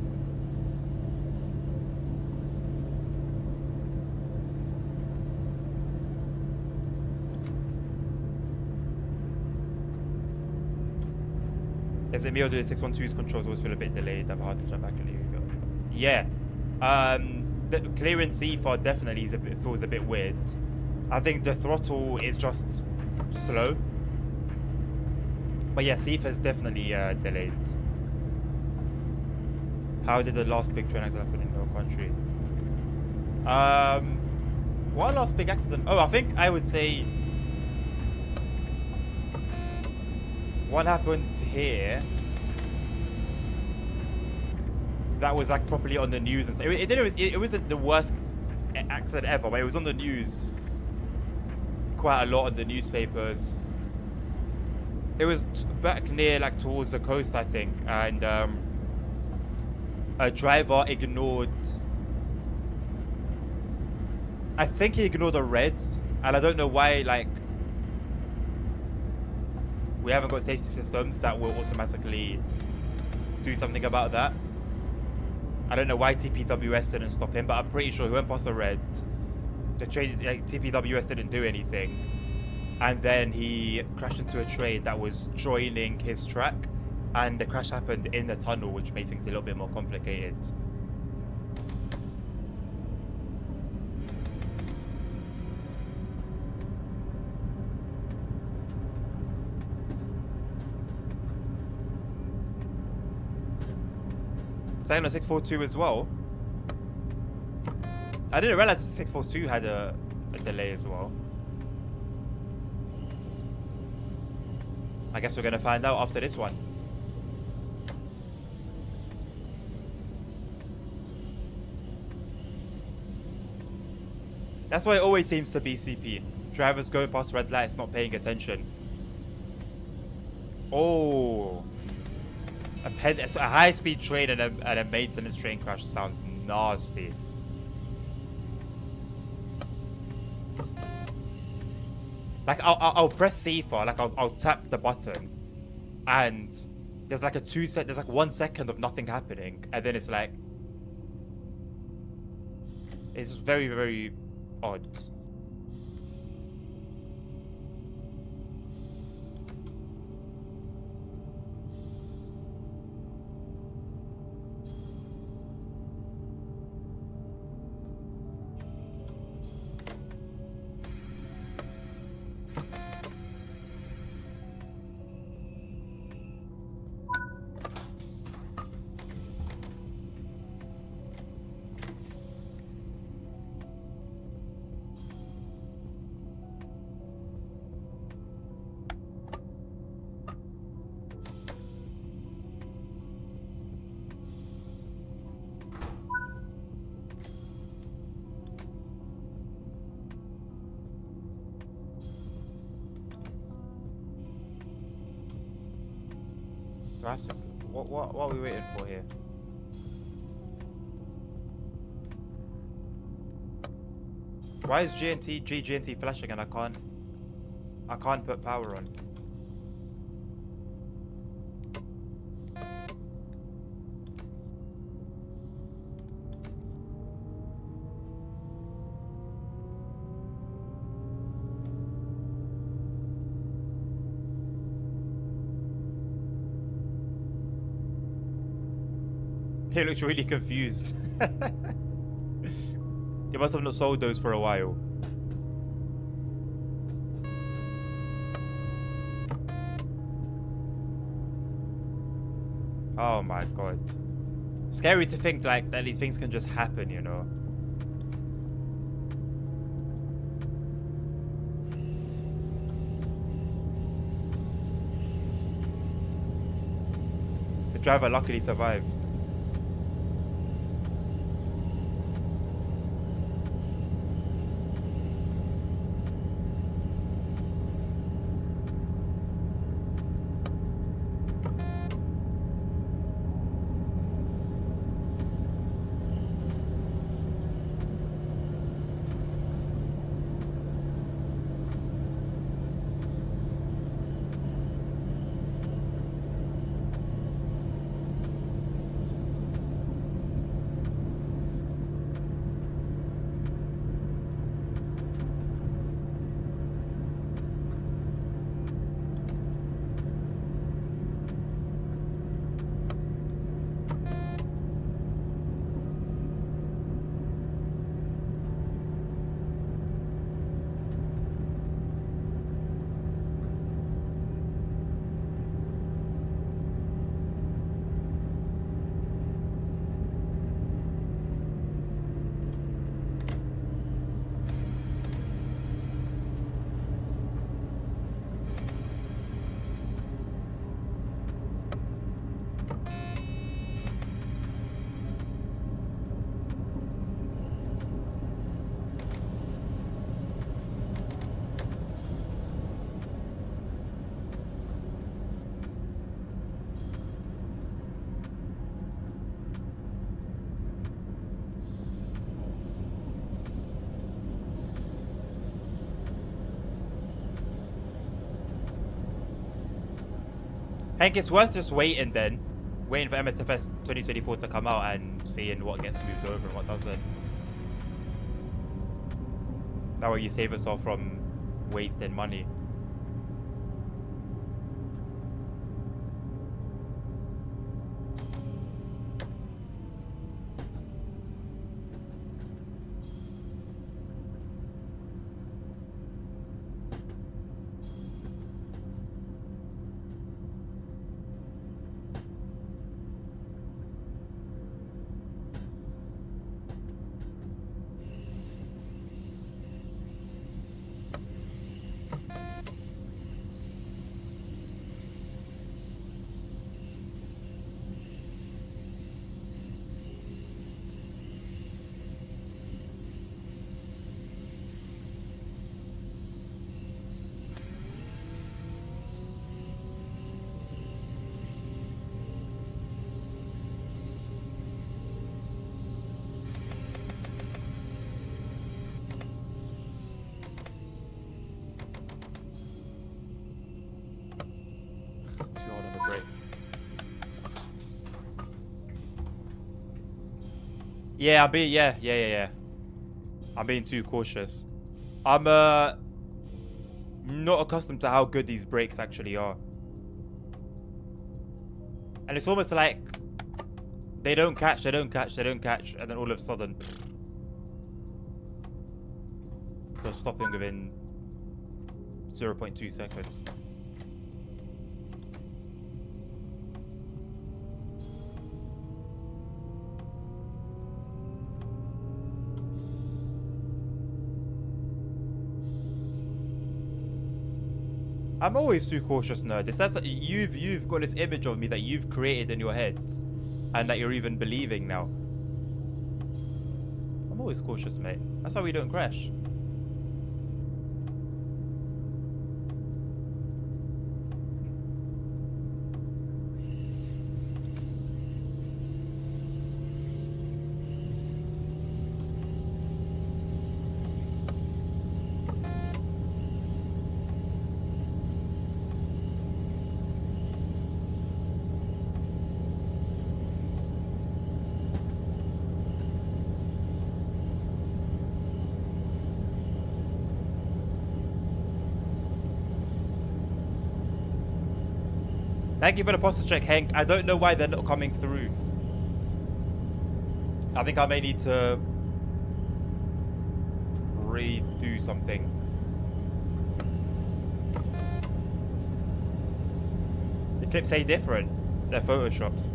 Is it me or do the 612's controls always feel a bit delayed? I'm hard to jump back and leave. Yeah. The clearing C4 definitely feels a bit weird. I think the throttle is just slow. But yeah, CIFA is definitely delayed. How did the last big train accident happen in your country? What last big accident? Oh, I think I would say one happened here. That was like properly on the news. And it wasn't the worst accident ever, but it was on the news quite a lot on the newspapers. It was back near, like, towards the coast, I think, and a driver ignored. I think he ignored the reds, and I don't know why. Like, we haven't got safety systems that will automatically do something about that. I don't know why TPWS didn't stop him, but I'm pretty sure he went past the red. The train, like, TPWS didn't do anything. And then he crashed into a train that was joining his track, and the crash happened in the tunnel, which made things a little bit more complicated. Staying on 642 as well. I didn't realize the 642 had a delay as well. I guess we're gonna find out after this one. That's why it always seems to be CP. Drivers going past red lights, not paying attention. Oh. A high-speed train and a maintenance train crash sounds nasty. Like I'll press C4, like I'll tap the button, and there's like there's like 1 second of nothing happening, and then it's like, it's very, very odd. Do I have to? What are we waiting for here? Why is GNT flashing and I can't put power on? He looks really confused. You must have not sold those for a while. Oh my god. Scary to think like that these things can just happen, you know. The driver luckily survived. I think it's worth just waiting then. Waiting for MSFS 2024 to come out and seeing what gets moved over and what doesn't. That way you save us all from wasting money. Yeah, yeah. I'm being too cautious. I'm not accustomed to how good these brakes actually are. And it's almost like they don't catch, and then all of a sudden they're stopping within 0.2 seconds. I'm always too cautious, nerd. That's you've got this image of me that you've created in your head, and that you're even believing now. I'm always cautious, mate. That's how we don't crash. Thank you for the posture check, Hank. I don't know why they're not coming through. I think I may need to redo something. The clips say different. They're photoshopped.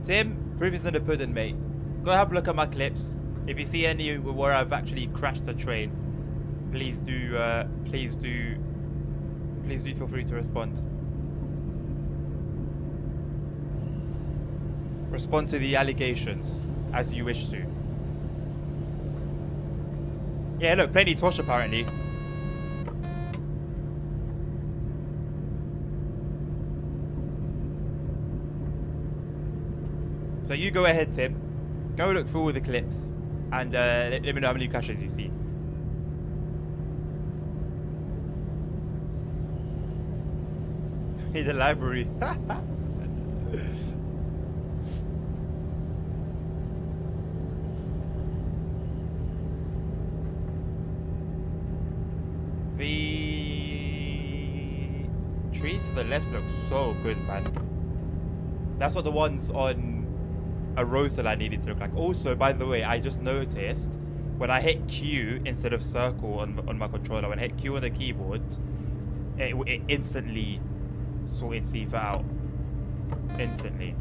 Tim, proof is in the pudding, mate. Go have a look at my clips. If you see any where I've actually crashed a train, please do feel free to respond. Respond to the allegations as you wish to. Yeah, look, plenty Tosh apparently. So you go ahead, Tim. Go look through all the clips and let me know how many crashes you see. In the library. The trees to the left look so good, man. That's what the ones on a Rosalind needed to look like. Also, by the way, I just noticed when I hit Q instead of circle on my controller, when I hit Q on the keyboard, it instantly sorted Sifa out. Instantly.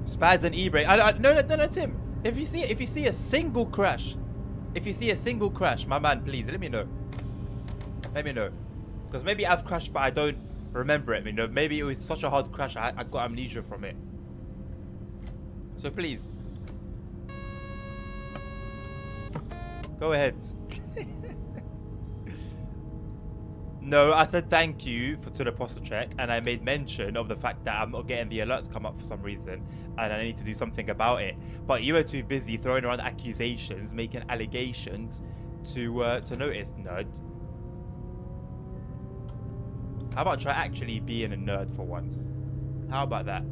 Spads and e-brake. No, Tim. If you see a single crash, my man, please let me know. Let me know, because maybe I've crashed, but I don't remember it. You know, maybe it was such a hard crash, I got amnesia from it. So please, go ahead. No, I said thank you to the posture check, and I made mention of the fact that I'm not getting the alerts come up for some reason, and I need to do something about it. But you were too busy throwing around accusations, making allegations to notice, nerd. How about try actually being a nerd for once? How about that?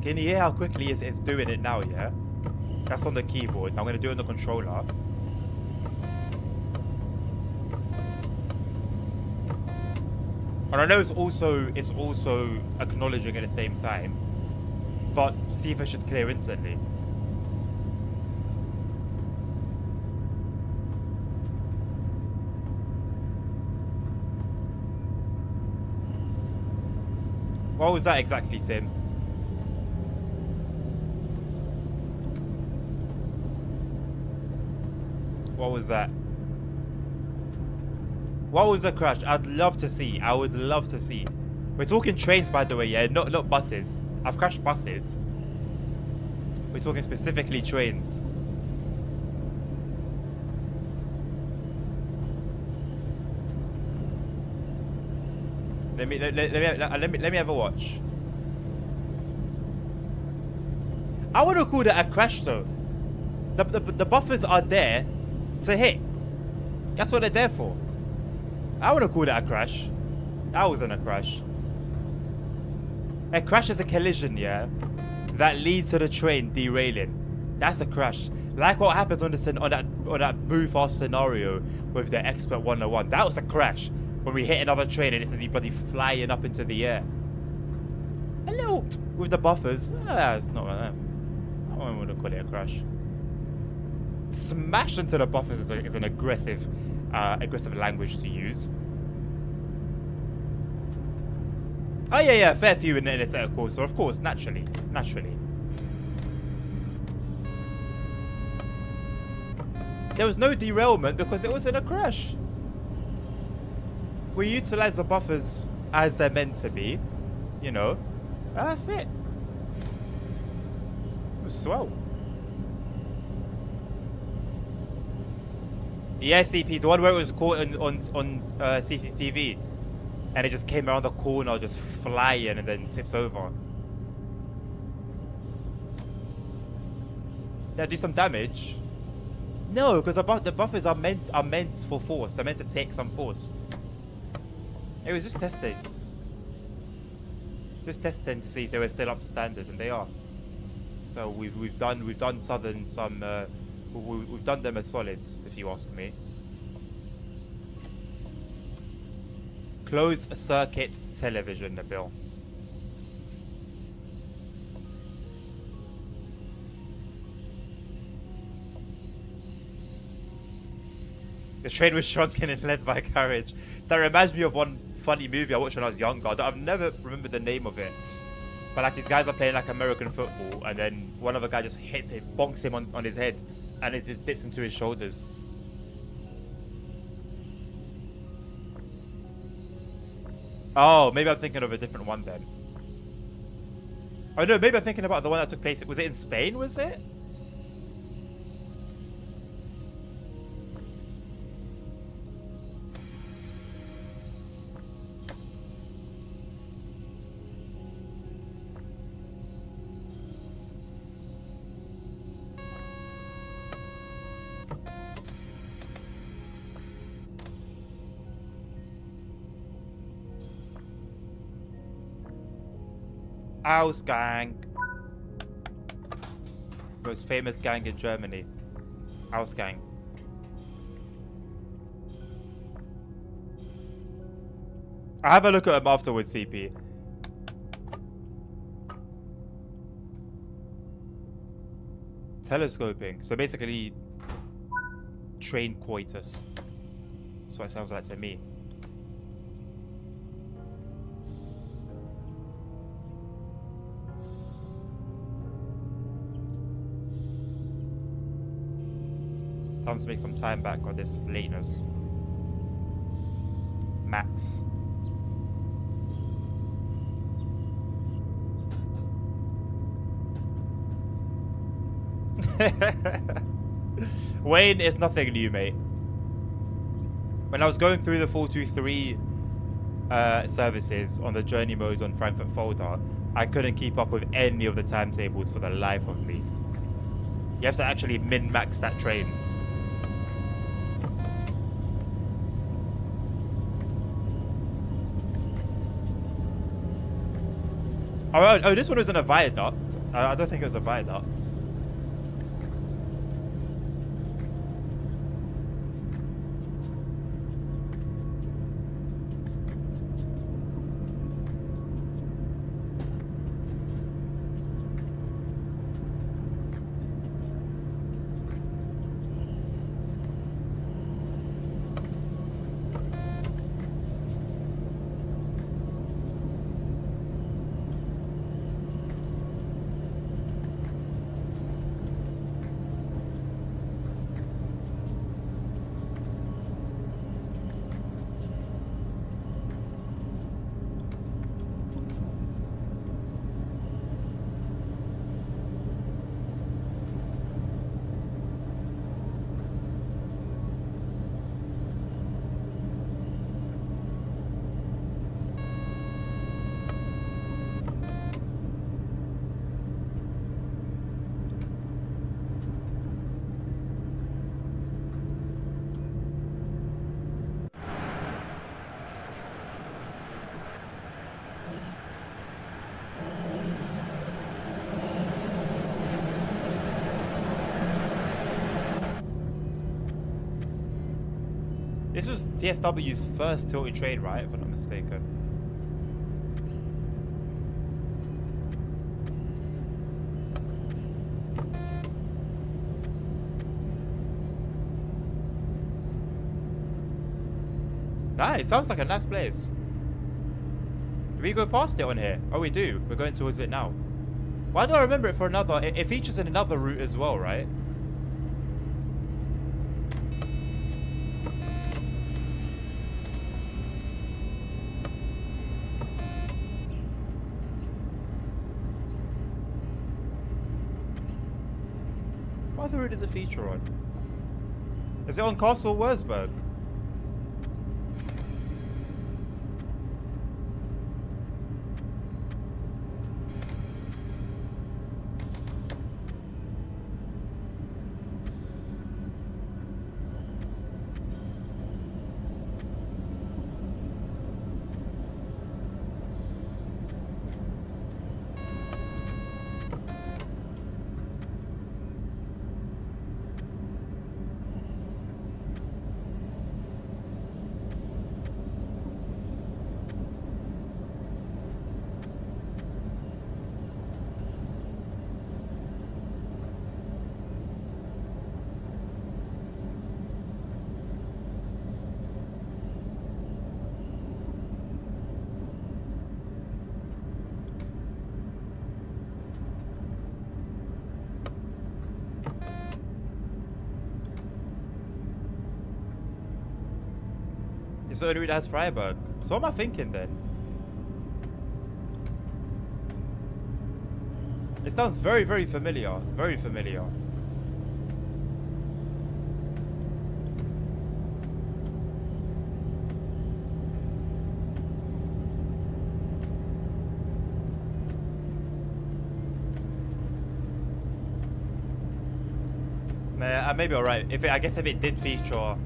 Can you hear how quickly it's doing it now, yeah? That's on the keyboard. I'm going to do it on the controller. And I know it's also acknowledging at the same time, but see if I should clear instantly. What was that exactly, Tim? What was that? What was the crash? I'd love to see. I would love to see. We're talking trains, by the way, yeah? Not buses. I've crashed buses. We're talking specifically trains. Let me have a watch. I would have called it a crash though. The buffers are there to hit. That's what they're there for. I would have called it a crash. That wasn't a crash. A crash is a collision, yeah, that leads to the train derailing. That's a crash. Like what happened on that Booth scenario with the Expert 101. That was a crash. When we hit another train and it's as bloody flying up into the air. A little with the buffers. It's not like that. I wouldn't call it a crash. Smash into the buffers is an aggressive language to use. Oh yeah, fair few in a set of course. So of course, naturally. There was no derailment because it wasn't a crash. We utilize the buffers as they're meant to be, you know. That's it. It was swell. Yeah, CP, the one where it was caught on CCTV, and it just came around the corner, just flying, and then tips over. Did that do some damage? No, because the buffers are meant for force. They're meant to take some force. It was just testing. Just testing to see if they were still up to standard, and they are. So we've done Southern some we've done them as solids, if you ask me. Closed circuit television, Nabil. The train was shrunken and led by a carriage. That reminds me of one funny movie I watched when I was younger. I've never remembered the name of it. But like these guys are playing like American football, and then one other guy just hits it, bonks him on his head, and it just dips into his shoulders. Oh, maybe I'm thinking of a different one then. Oh no, maybe I'm thinking about the one that took place. Was it in Spain, was it? Ausgang. Most famous gang in Germany. Ausgang. I'll have a look at them afterwards, CP. Telescoping. So basically, train coitus. That's what it sounds like to me. Time to make some time back on this lateness. Max. Wayne is nothing new, mate. When I was going through the 423 services on the journey modes on Frankfurt folder, I couldn't keep up with any of the timetables for the life of me. You have to actually min-max that train. Oh, this one wasn't a viaduct. I don't think it was a viaduct. This was TSW's first tilted train, right? If I'm not mistaken. Nice, sounds like a nice place. Do we go past it on here? Oh, we do. We're going towards it now. Why do I remember it for another? It features in another route as well, right? What other route does it feature on? Is it on Castle Wurzburg? It's the only route that has Freiburg. So what am I thinking then? It sounds very, very familiar. Very familiar. I may be alright. I guess if it did feature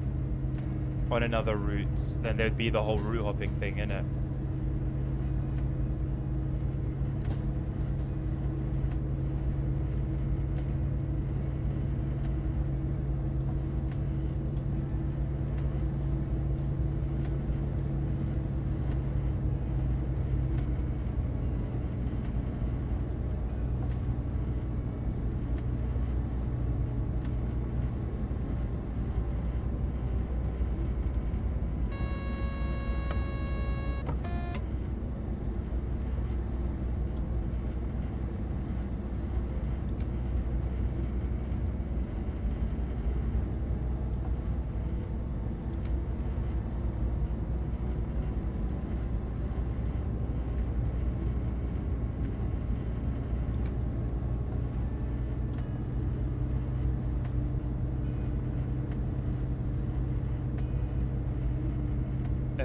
on another route, then there'd be the whole route hopping thing, innit?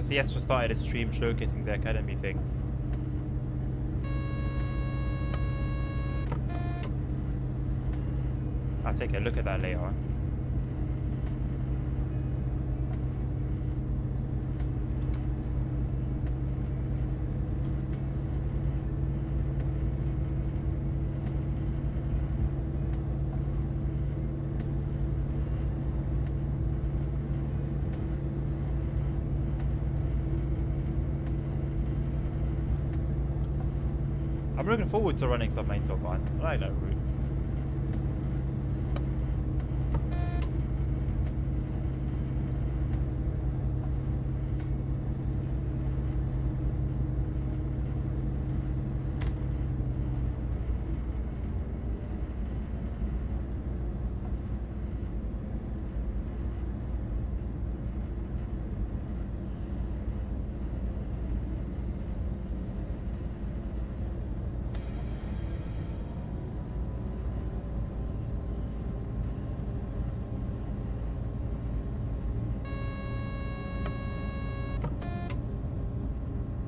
SES just started a stream showcasing the academy thing. I'll take a look at that later. I'm looking forward to running some main top line. I like that route.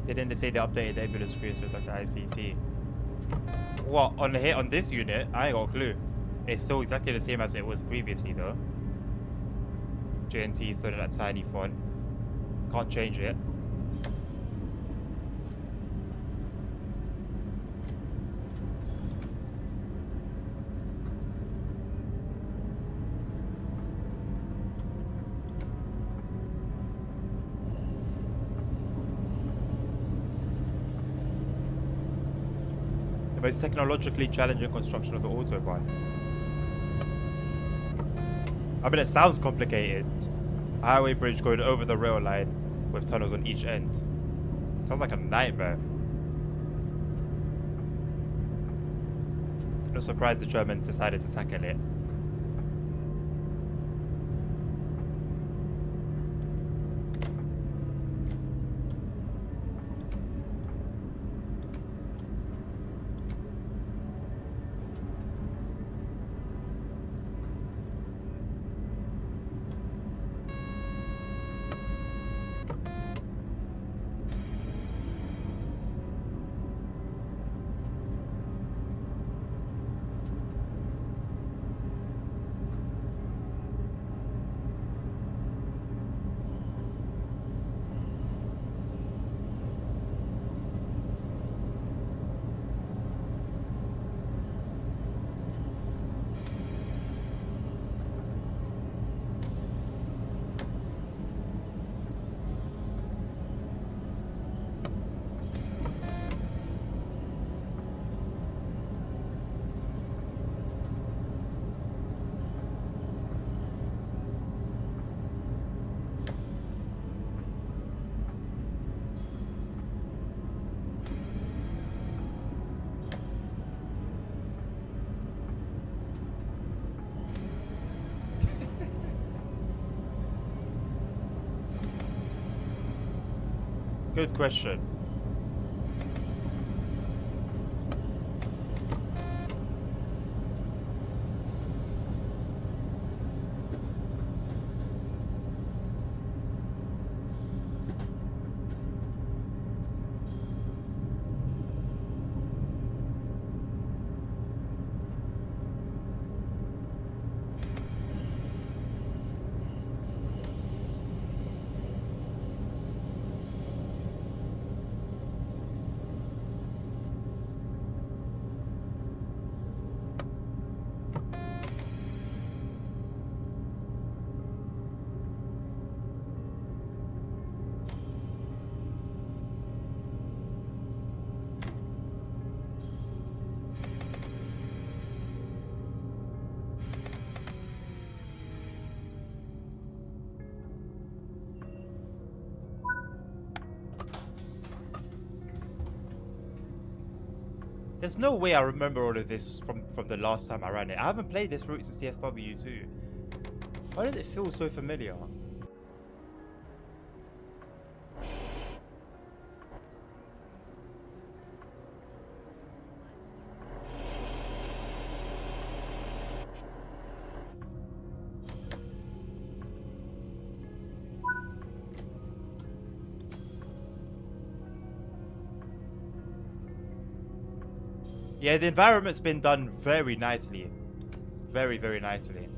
Didn't they say they updated the ambulance screens with like the ICC? What, on this unit? I ain't got a clue. It's still exactly the same as it was previously though. JNT is still in that tiny font. Can't change it. most technologically challenging construction of the Autobahn. I mean, it sounds complicated. A highway bridge going over the rail line with tunnels on each end. Sounds like a nightmare. Not surprised the Germans decided to tackle it. Good question. There's no way I remember all of this from the last time I ran it. I haven't played this route since CSW2. Why does it feel so familiar? Yeah, the environment's been done very nicely. Very, very nicely.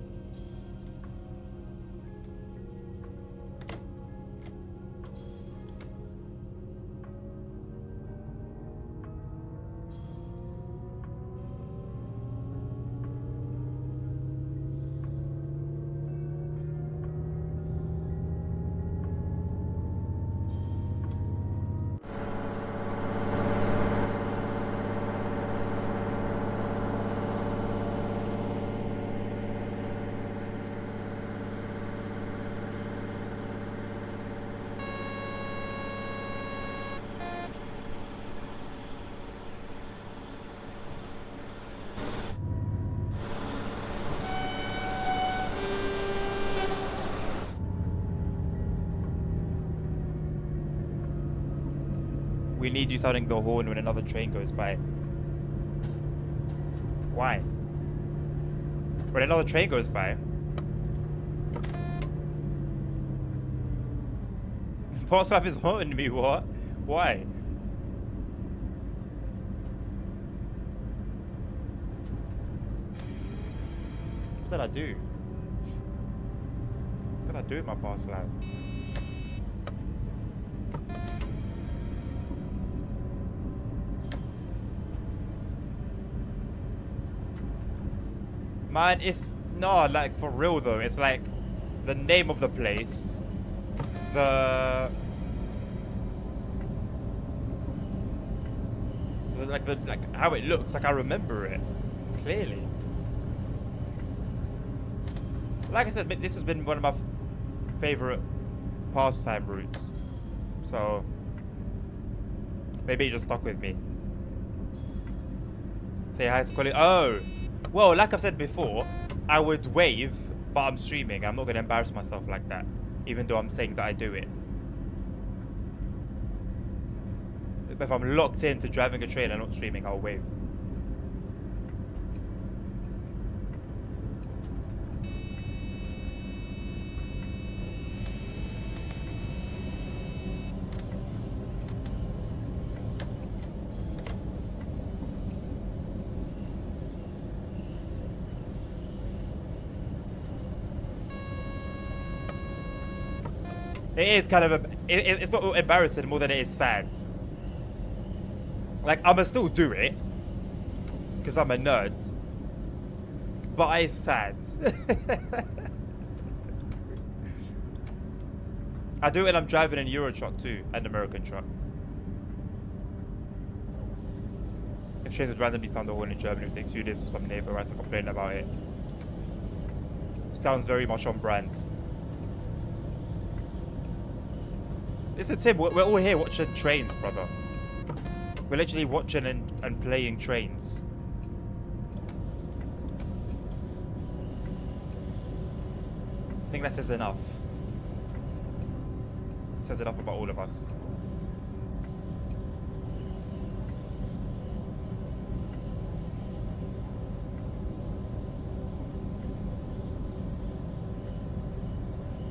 We need you sounding the horn when another train goes by. Why? When another train goes by? Portsmouth is haunting me, what? Why? What did I do? What did I do in my past life? Man, it's no, like for real though. It's like the name of the place, the Like how it looks, like I remember it clearly. Like I said, this has been one of my favorite pastime routes, so maybe it just stuck with me. Say hi to quality. Oh, well, like I've said before, I would wave, but I'm streaming. I'm not gonna embarrass myself like that, even though I'm saying that I do it. If I'm locked into driving a train and not streaming, I'll wave. It is kind of it's not embarrassing more than it is sad. Like, I'ma still do it because I'm a nerd, but it's sad. I do it when I'm driving an Euro truck too, an American truck. If trains would randomly sound the horn in Germany, it would take 2 days for some neighbor writes a complaint about it. Sounds very much on brand. Listen, Tim, we're all here watching trains, brother. We're literally watching and playing trains. I think that says enough. It says enough about all of us.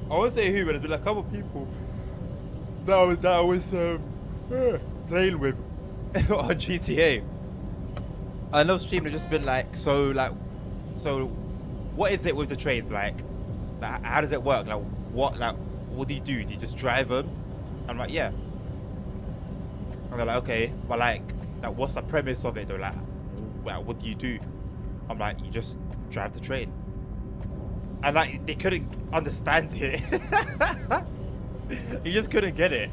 I won't say who, but there's been a couple of people that I was playing with on GTA. I know stream have just been like, so what is it with the trains like? How does it work? Like what do you do? Do you just drive them? I'm like, yeah. And they're like, okay, but like what's the premise of it? They're like, well, what do you do? I'm like, you just drive the train. And like, they couldn't understand it. You just couldn't get it.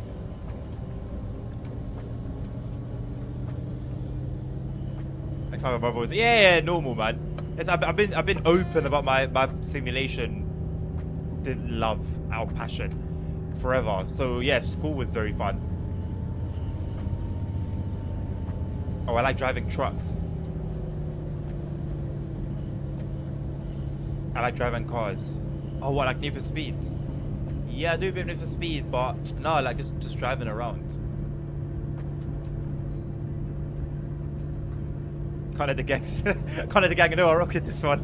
Like my brother was, yeah, normal, man. I've been open about my simulation love, our passion, forever. So yeah, school was very fun. Oh, I like driving trucks. I like driving cars. Oh, what, like Need for Speed? Yeah, I do a bit of Need for Speed, but no, I like just driving around. Kind of the gang. No, I rocket this one.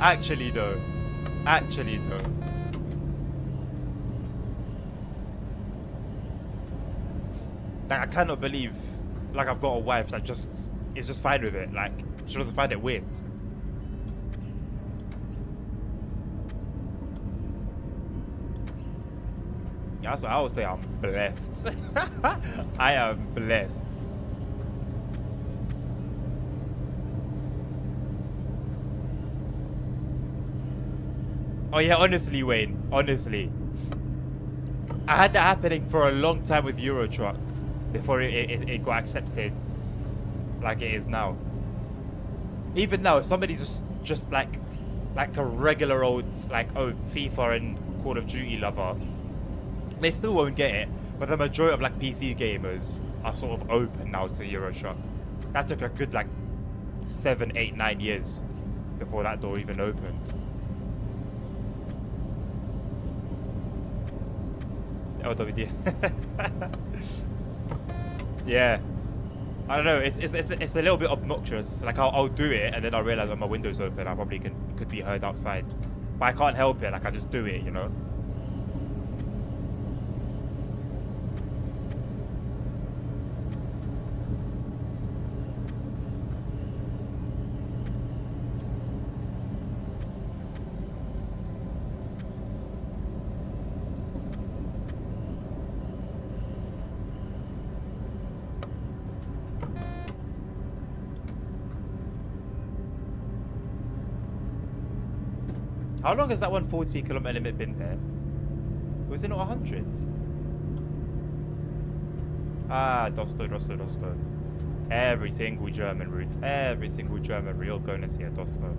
Actually though. Like, I cannot believe, like, I've got a wife that is just fine with it. Like, she doesn't find it weird. Yeah, that's what I would say. I'm blessed. I am blessed. Oh yeah, honestly, Wayne. Honestly, I had that happening for a long time with Eurotruck before it got accepted like it is now. Even now, if somebody's just like a regular old FIFA and Call of Duty lover, they still won't get it. But the majority of like PC gamers are sort of open now to Eurotruck. That took a good like 7, 8, 9 years before that door even opened. LWD. Yeah. I don't know. It's a little bit obnoxious. Like I'll do it and then I realize when my window's open, I probably could be heard outside. But I can't help it. Like I just do it, you know. How long has that 140km limit been there? Was it not 100? Ah, Dosto, Dosto, Dosto. Every single German route. Every single German route you're going to see a Dosto.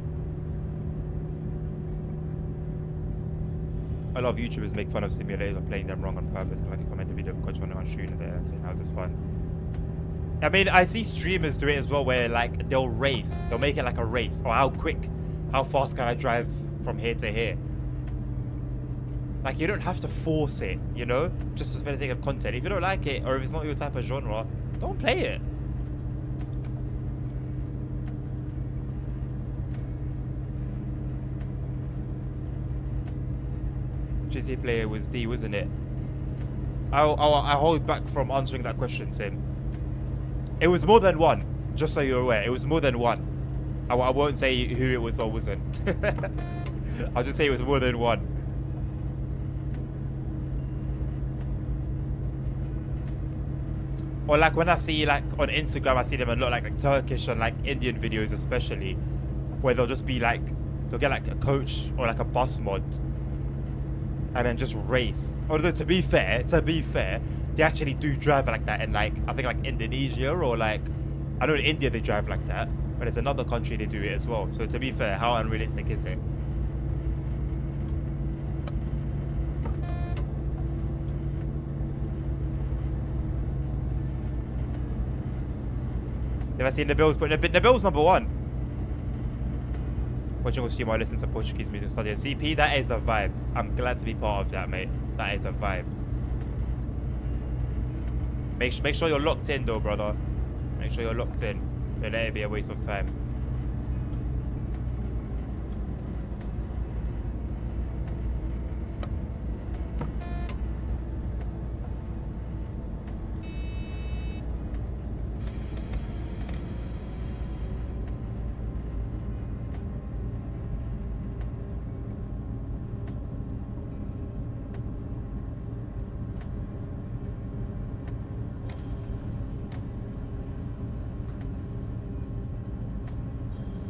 A lot of YouTubers make fun of simulators and playing them wrong on purpose. Like if I made a video of Coach on shooting there and saying, how's this fun? I mean, I see streamers do it as well where like they'll race. They'll make it like a race. Or how quick, how fast can I drive from here to here? Like, you don't have to force it, you know? Just for the sake of content. If you don't like it, or if it's not your type of genre, don't play it. GTA player was D, wasn't it? I hold back from answering that question, Tim. It was more than one, just so you're aware. It was more than one. I won't say who it was or wasn't. I'll just say it was more than one. Or like when I see like on Instagram, I see them a lot like Turkish and like Indian videos especially, where they'll just be like, they'll get like a coach or like a bus mod and then just race. Although to be fair, they actually do drive like that in like, I think like Indonesia or like, I know in India they drive like that, but it's another country they do it as well. So to be fair, how unrealistic is it? Have I seen Nabil's put Nabil's number one? Watching a stream, I listen to Portuguese music studying CP. That is a vibe. I'm glad to be part of that, mate. That is a vibe. Make sure you're locked in, though, brother. Make sure you're locked in. Don't let it be a waste of time.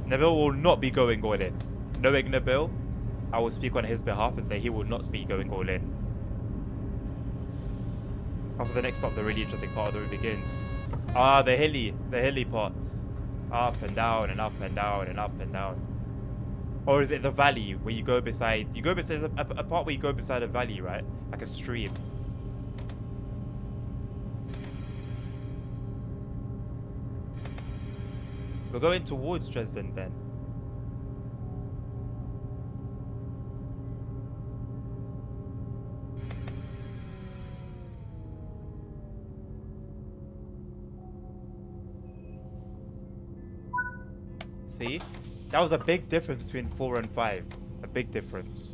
Nabil will not be going all in. Knowing Nabil, I will speak on his behalf and say he will not be going all in. After the next stop, the really interesting part of the route begins. Ah, the hilly parts. Up and down and up and down and up and down. Or is it the valley where you go beside, there's a part where you go beside a valley, right? Like a stream. We're going towards Dresden then. See? That was a big difference between 4 and 5. A big difference.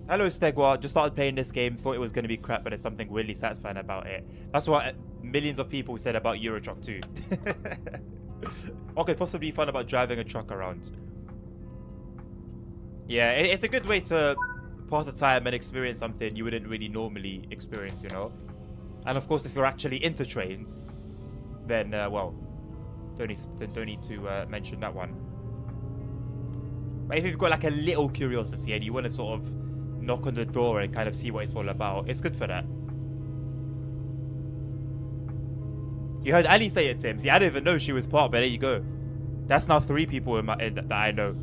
Hello, Stegwa. Just started playing this game. Thought it was going to be crap, but there's something really satisfying about it. That's what millions of people said about Euro Truck 2. Okay, possibly fun about driving a truck around. Yeah, it's a good way to pass the time and experience something you wouldn't really normally experience, you know? And of course, if you're actually into trains, then, well, don't need to mention that one. But if you've got like a little curiosity and you want to sort of knock on the door and kind of see what it's all about, it's good for that. You heard Ali say it, Tim. See, I didn't even know she was part, but there you go. That's now 3 people that I know.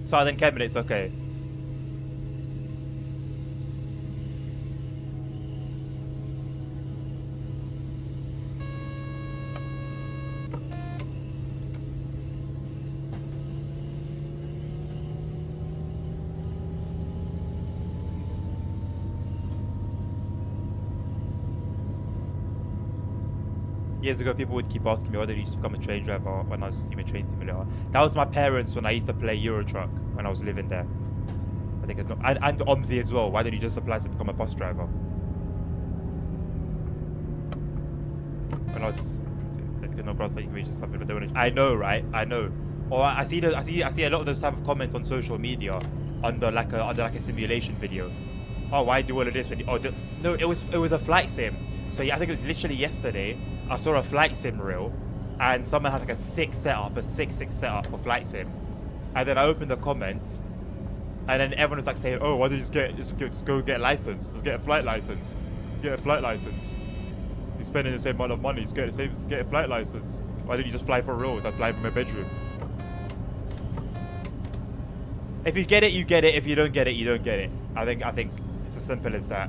So then Kevin, it's okay. Years ago, people would keep asking me whether I used to become a train driver when I was in a train simulator. That was my parents when I used to play Euro Truck when I was living there. I think and Omzi as well. Why don't you just apply to become a bus driver? When I was, no bros, like you reach something, but they want to. I know, right? I know. Or I see a lot of those type of comments on social media under like a simulation video. Oh, why do all of this when you? Oh, no, it was a flight sim. So yeah, I think it was literally yesterday. I saw a flight sim reel and someone had like a 6-6 setup for Flight Sim, and then I opened the comments, and then everyone was like saying, "Oh, why don't you just go get a license? Just get a flight license. Just get a flight license. You're spending the same amount of money. Just get a flight license. Why don't you just fly for real? I fly from my bedroom." If you get it, you get it. If you don't get it, you don't get it. I think it's as simple as that.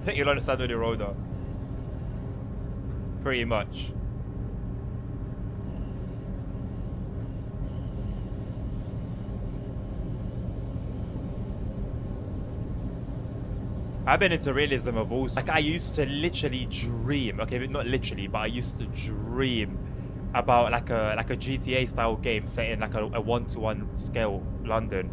I think you'll understand when you're older. Pretty much. I've been into realism of all. Like, I used to literally dream. Okay, not literally, but I used to dream about like a GTA style game set in like a 1-to-1 scale London.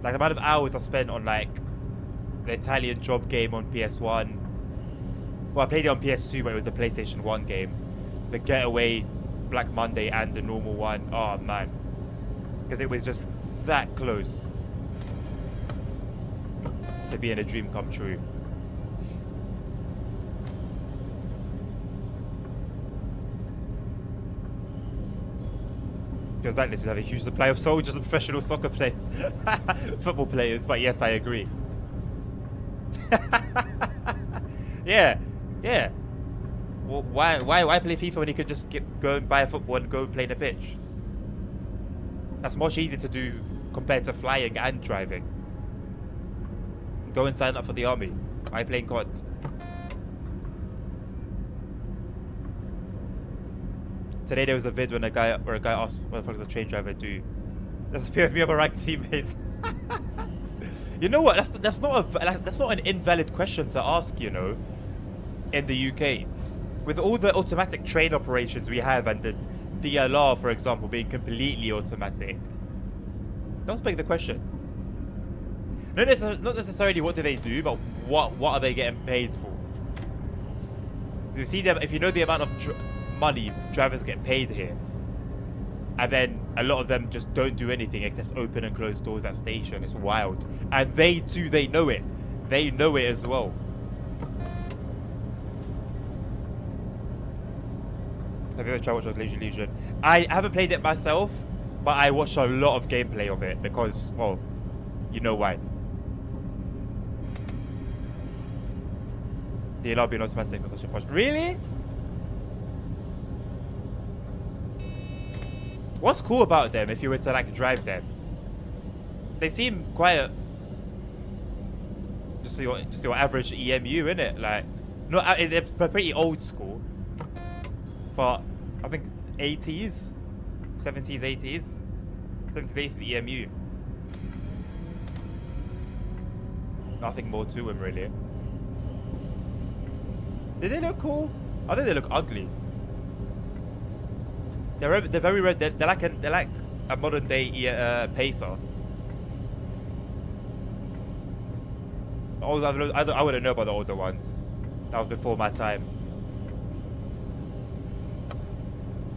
Like the amount of hours I spent on like the Italian Job game on PS1. Well, I played it on PS2, but it was a PlayStation 1 game. The Getaway, Black Monday, and the normal one. Oh man, because it was just that close to being a dream come true. Because that list would have a huge supply of soldiers and professional soccer players, football players. But yes, I agree. Yeah. Well, why play FIFA when you could just go and buy a football and go play in the pitch? That's much easier to do compared to flying and driving. Go and sign up for the army. Why playing COD? Today there was a vid when a guy asked what the fuck does a train driver do. There's a picture of me of my ranked teammates. You know what? That's not an invalid question to ask. You know, in the UK, with all the automatic train operations we have and the DLR, for example, being completely automatic, don't beg the question. Not necessarily what do they do, but what are they getting paid for? You see them if you know the amount of money drivers get paid here, and then a lot of them just don't do anything except open and close doors at station. It's wild, and they know it. They know it as well. Have you ever tried watching Legion Legion? I haven't played it myself, but I watched a lot of gameplay of it because, well, you know why. The DLR being automatic was such a push. Really? What's cool about them if you were to like drive them? They seem quite just your average EMU, innit? Like, they're pretty old school, but I think 80s, 70s, 80s, 70s, 80s EMU. Nothing more to them really. Do they look cool? I think they look ugly. They're very red. They're like a modern day Pacer. I wouldn't know about the older ones. That was before my time.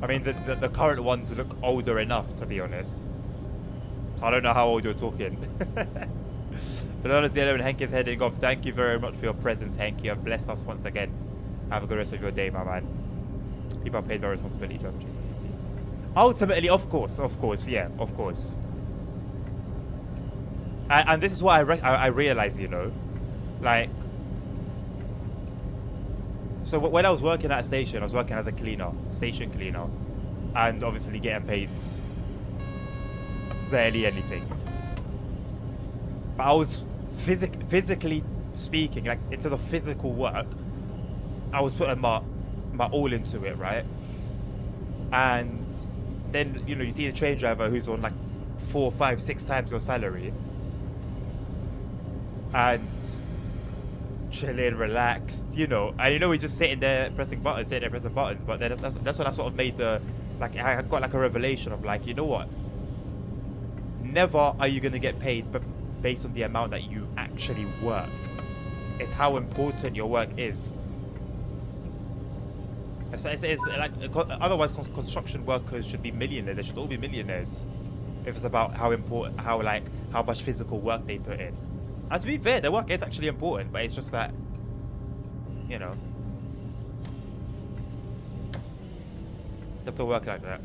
I mean, the current ones look older enough, to be honest. So I don't know how old you're talking. But honestly, when Henk is heading off, thank you very much for your presence, Henk. You have blessed us once again. Have a good rest of your day, my man. People are paid by responsibility. Ultimately, of course, yeah, of course. And this is what I realized, you know, like, so when I was working at a station, I was working as a cleaner, station cleaner, and obviously getting paid barely anything. But I was physically speaking, like in terms of physical work, I was putting my all into it, right? And then, you know, you see the train driver who's on like 4, 5, 6 times your salary and chilling, relaxed, you know, and you know he's just sitting there pressing buttons, but then that's when I sort of made I got like a revelation of like, you know what, never are you gonna get paid but based on the amount that you actually work. It's how important your work is. It's like otherwise construction workers should be millionaires. They should all be millionaires. If it's about how important, how much physical work they put in. And to be fair, their work is actually important, but it's just that, you know, you have to work like that.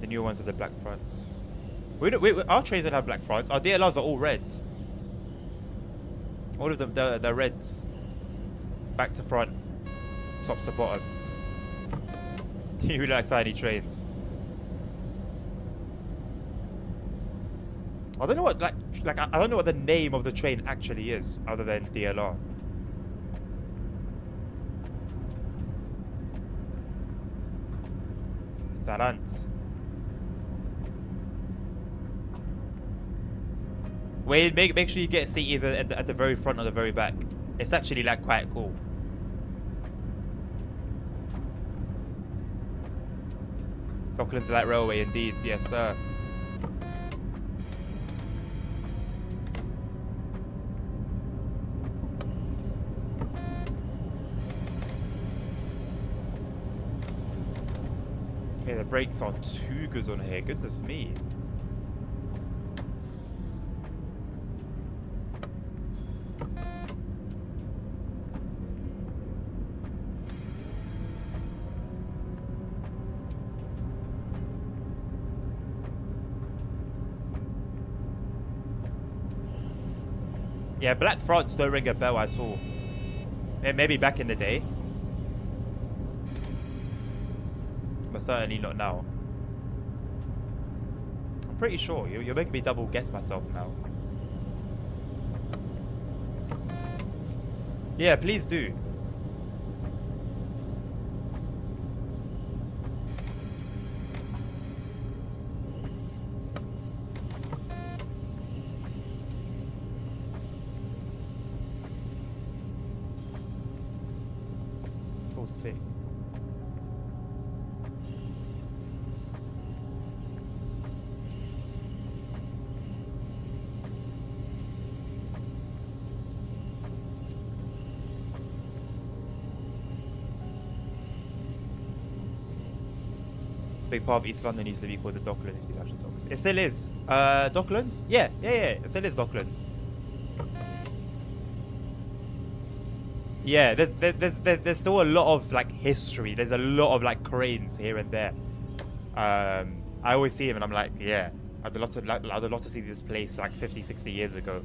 The new ones are the black fronts. Our trains don't have black fronts. Our DLRs are all red. All of them, they're reds. Back to front, top to bottom. You really like tiny trains. I don't know what I don't know what the name of the train actually is, other than DLR. Tarant. Wait, make sure you get a seat either at the very front or the very back. It's actually like quite cool. Docklands Light Railway, indeed, yes sir. Okay, the brakes are too good on here. Goodness me. Yeah, black fronts don't ring a bell at all. Maybe back in the day. But certainly not now. I'm pretty sure. You're making me double guess myself now. Yeah, please do. Oh, sick. Big part of East London used to be called the Docklands. It still is. Docklands? Yeah. It still is Docklands. Yeah, there's still a lot of like history. There's a lot of like cranes here and there. I always see them and I'm like, yeah, I'd love to see this place like 50, 60 years ago.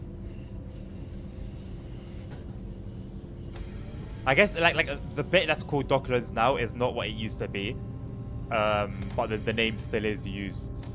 I guess like the bit that's called Docklands now is not what it used to be. But the name still is used.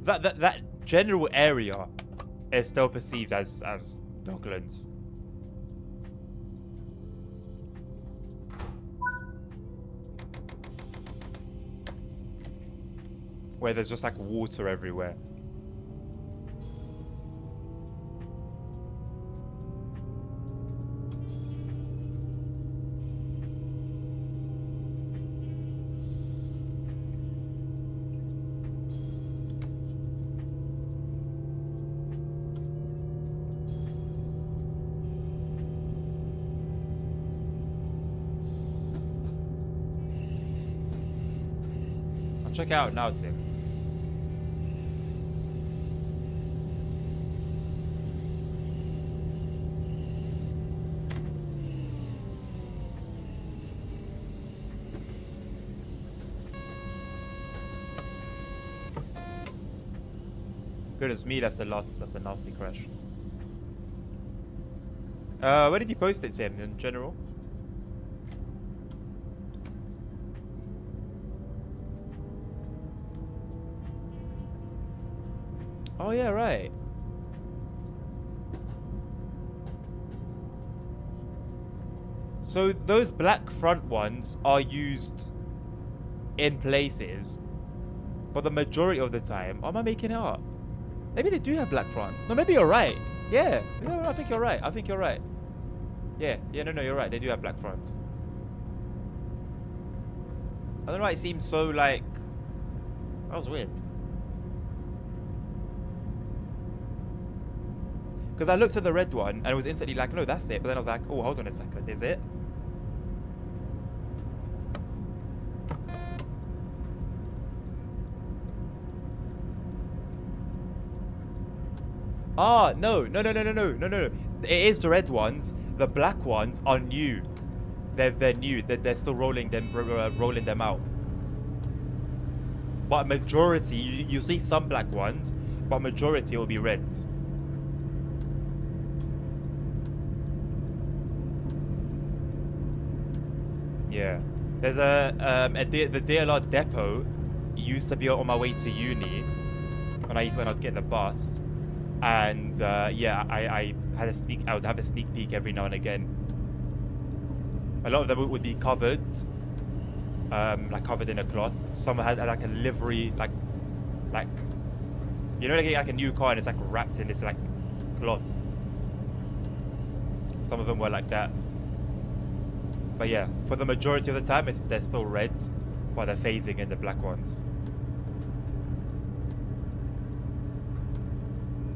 That general area is still perceived as Docklands. Where there's just like water everywhere. Check it out now, Tim. Goodness me, that's a nasty crash. Where did you post it, Tim? In general? Oh yeah, right. So those black front ones are used in places, but the majority of the time, am I making it up? Maybe they do have black fronts. No, maybe you're right. Yeah, no, I think you're right. I think you're right. Yeah, no, you're right. They do have black fronts. I don't know why it seems so like... That was weird. Because I looked at the red one and it was instantly like, no, that's it. But then I was like, oh, hold on a second. Is it? Ah, no. It is the red ones. The black ones are new. They're new. They're still rolling them out. But majority, you see some black ones, but majority will be red. Yeah. There's the DLR depot used to be on my way to uni when I'd get the bus. And yeah, I would have a sneak peek every now and again. A lot of them would be covered, like covered in a cloth. Some had like a livery, like you know, like a new car and it's like wrapped in this like cloth. Some of them were like that. But yeah, for the majority of the time, they're still red, but they're phasing in the black ones.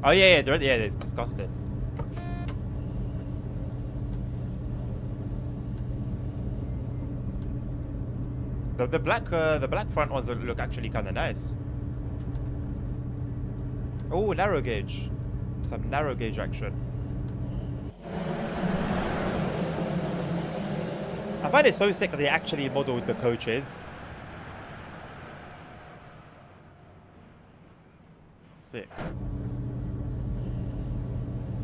Oh yeah, it's disgusting. The black front ones look actually kind of nice. Oh, narrow gauge, some narrow gauge action. I find it so sick that they actually modeled the coaches. Sick.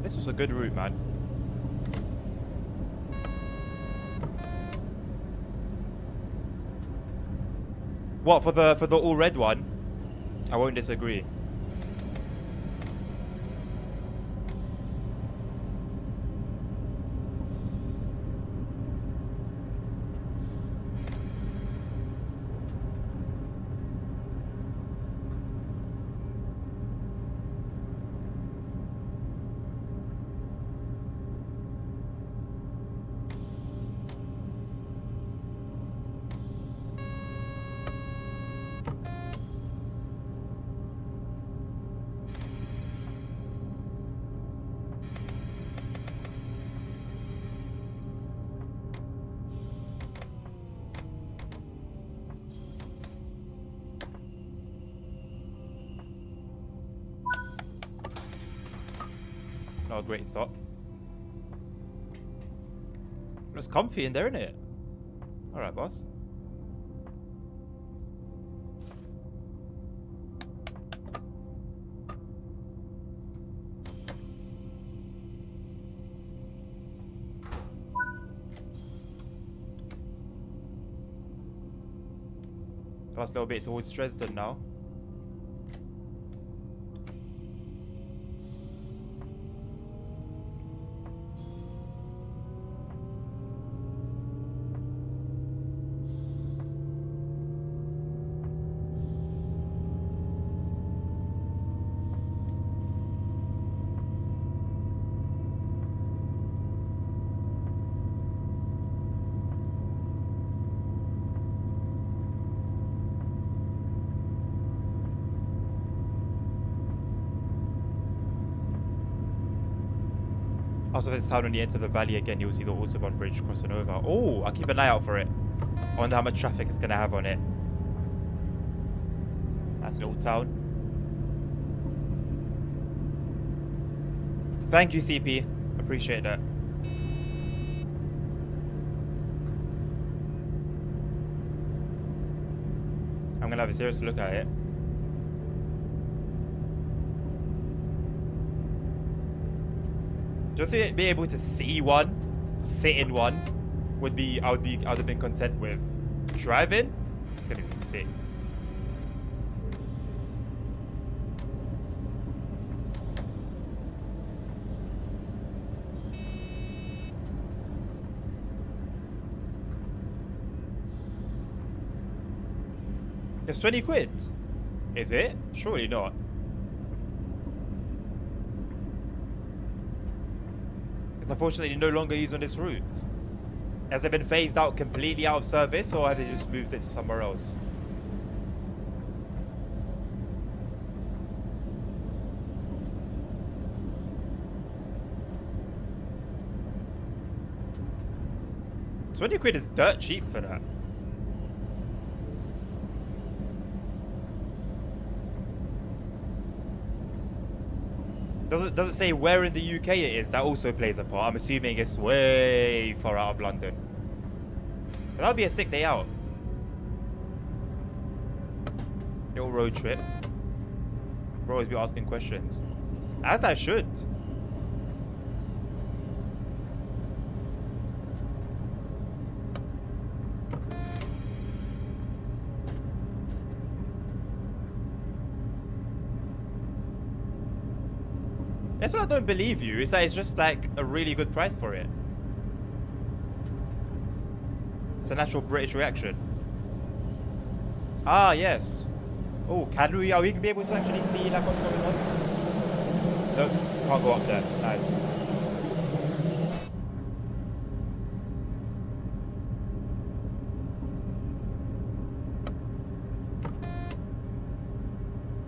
This was a good route, man. What, for the all red one? I won't disagree. Not a great stop. It's comfy in there, isn't it? Alright, boss. Last little bit towards Dresden now. After this town, when you enter the valley again, you'll see the Autobahn bridge crossing over. Oh, I'll keep an eye out for it. I wonder how much traffic it's going to have on it. That's a little town. Thank you, CP. Appreciate that. I'm going to have a serious look at it. Just to be able to see one, sit in one, I would have been content with. Driving, it's gonna be sick. It's 20 quid. Is it? Surely not. It's unfortunately no longer used on this route. Has it been phased out completely out of service, or have they just moved it to somewhere else? £20 is dirt cheap for that. Does it say where in the UK it is? That also plays a part. I'm assuming it's way far out of London. But that'll be a sick day out. Little road trip. Bro, always be asking questions. As I should. That's what I don't believe you. Is that it's just like a really good price for it. It's a natural British reaction. Ah, yes. Oh, are we going to be able to actually see like what's going on? Nope, can't go up there. Nice.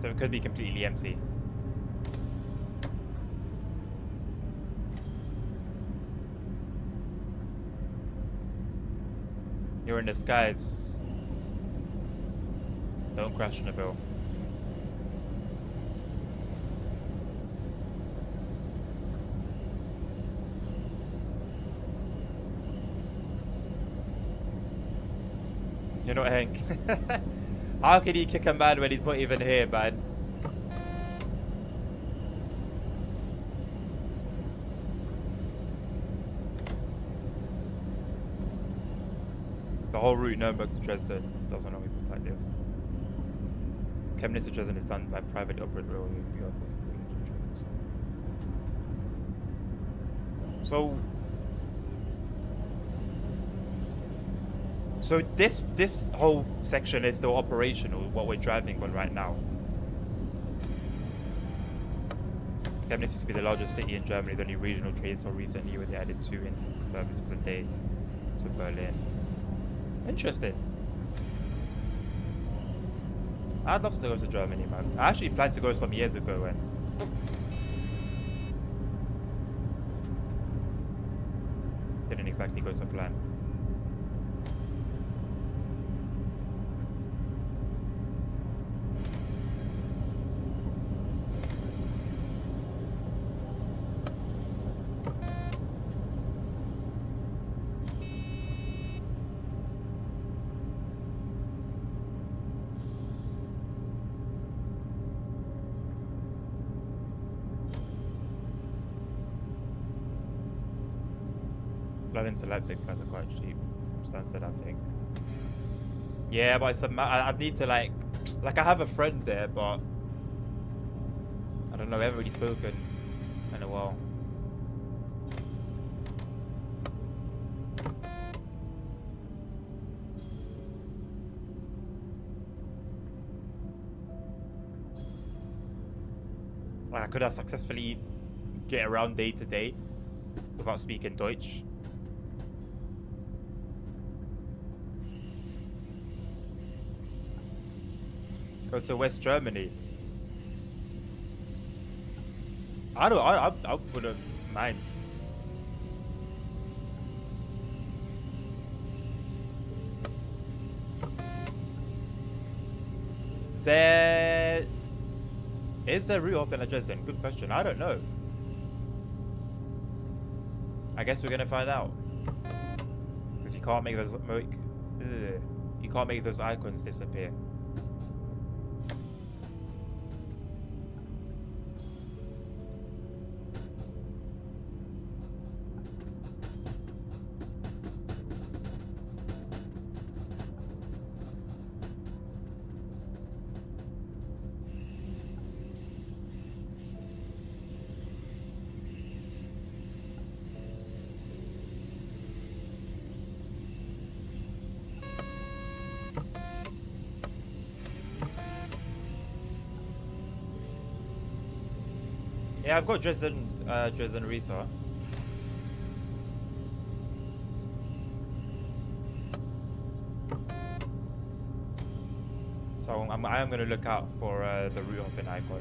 So it could be completely empty. You're in the skies. Don't crash on a bill. You're not Hank. How can he kick a man when he's not even here, man? The whole route Nuremberg to Dresden doesn't always exist like this. Chemnitz to Dresden is done by privately operated railway. So this whole section is still operational, what we're driving on right now. Chemnitz used to be the largest city in Germany, the only regional train so recently where they added 2 instances services a day to Berlin. Interesting. I'd love to go to Germany, man. I actually planned to go some years ago and didn't exactly go to plan. London to Leipzig flights are quite cheap. Stansted, I think. Yeah, but it's I'd need to like I have a friend there, but I don't know. We haven't really spoken in a while. Like I could have successfully get around day to day without speaking Deutsch. Go to West Germany. I wouldn't mind. There is there route open at Dresden? Good question. I don't know. I guess we're gonna find out. Because you can't make those icons disappear. Yeah, I've got Dresden, Dresden Risa. So I am going to look out for the route hopping icon.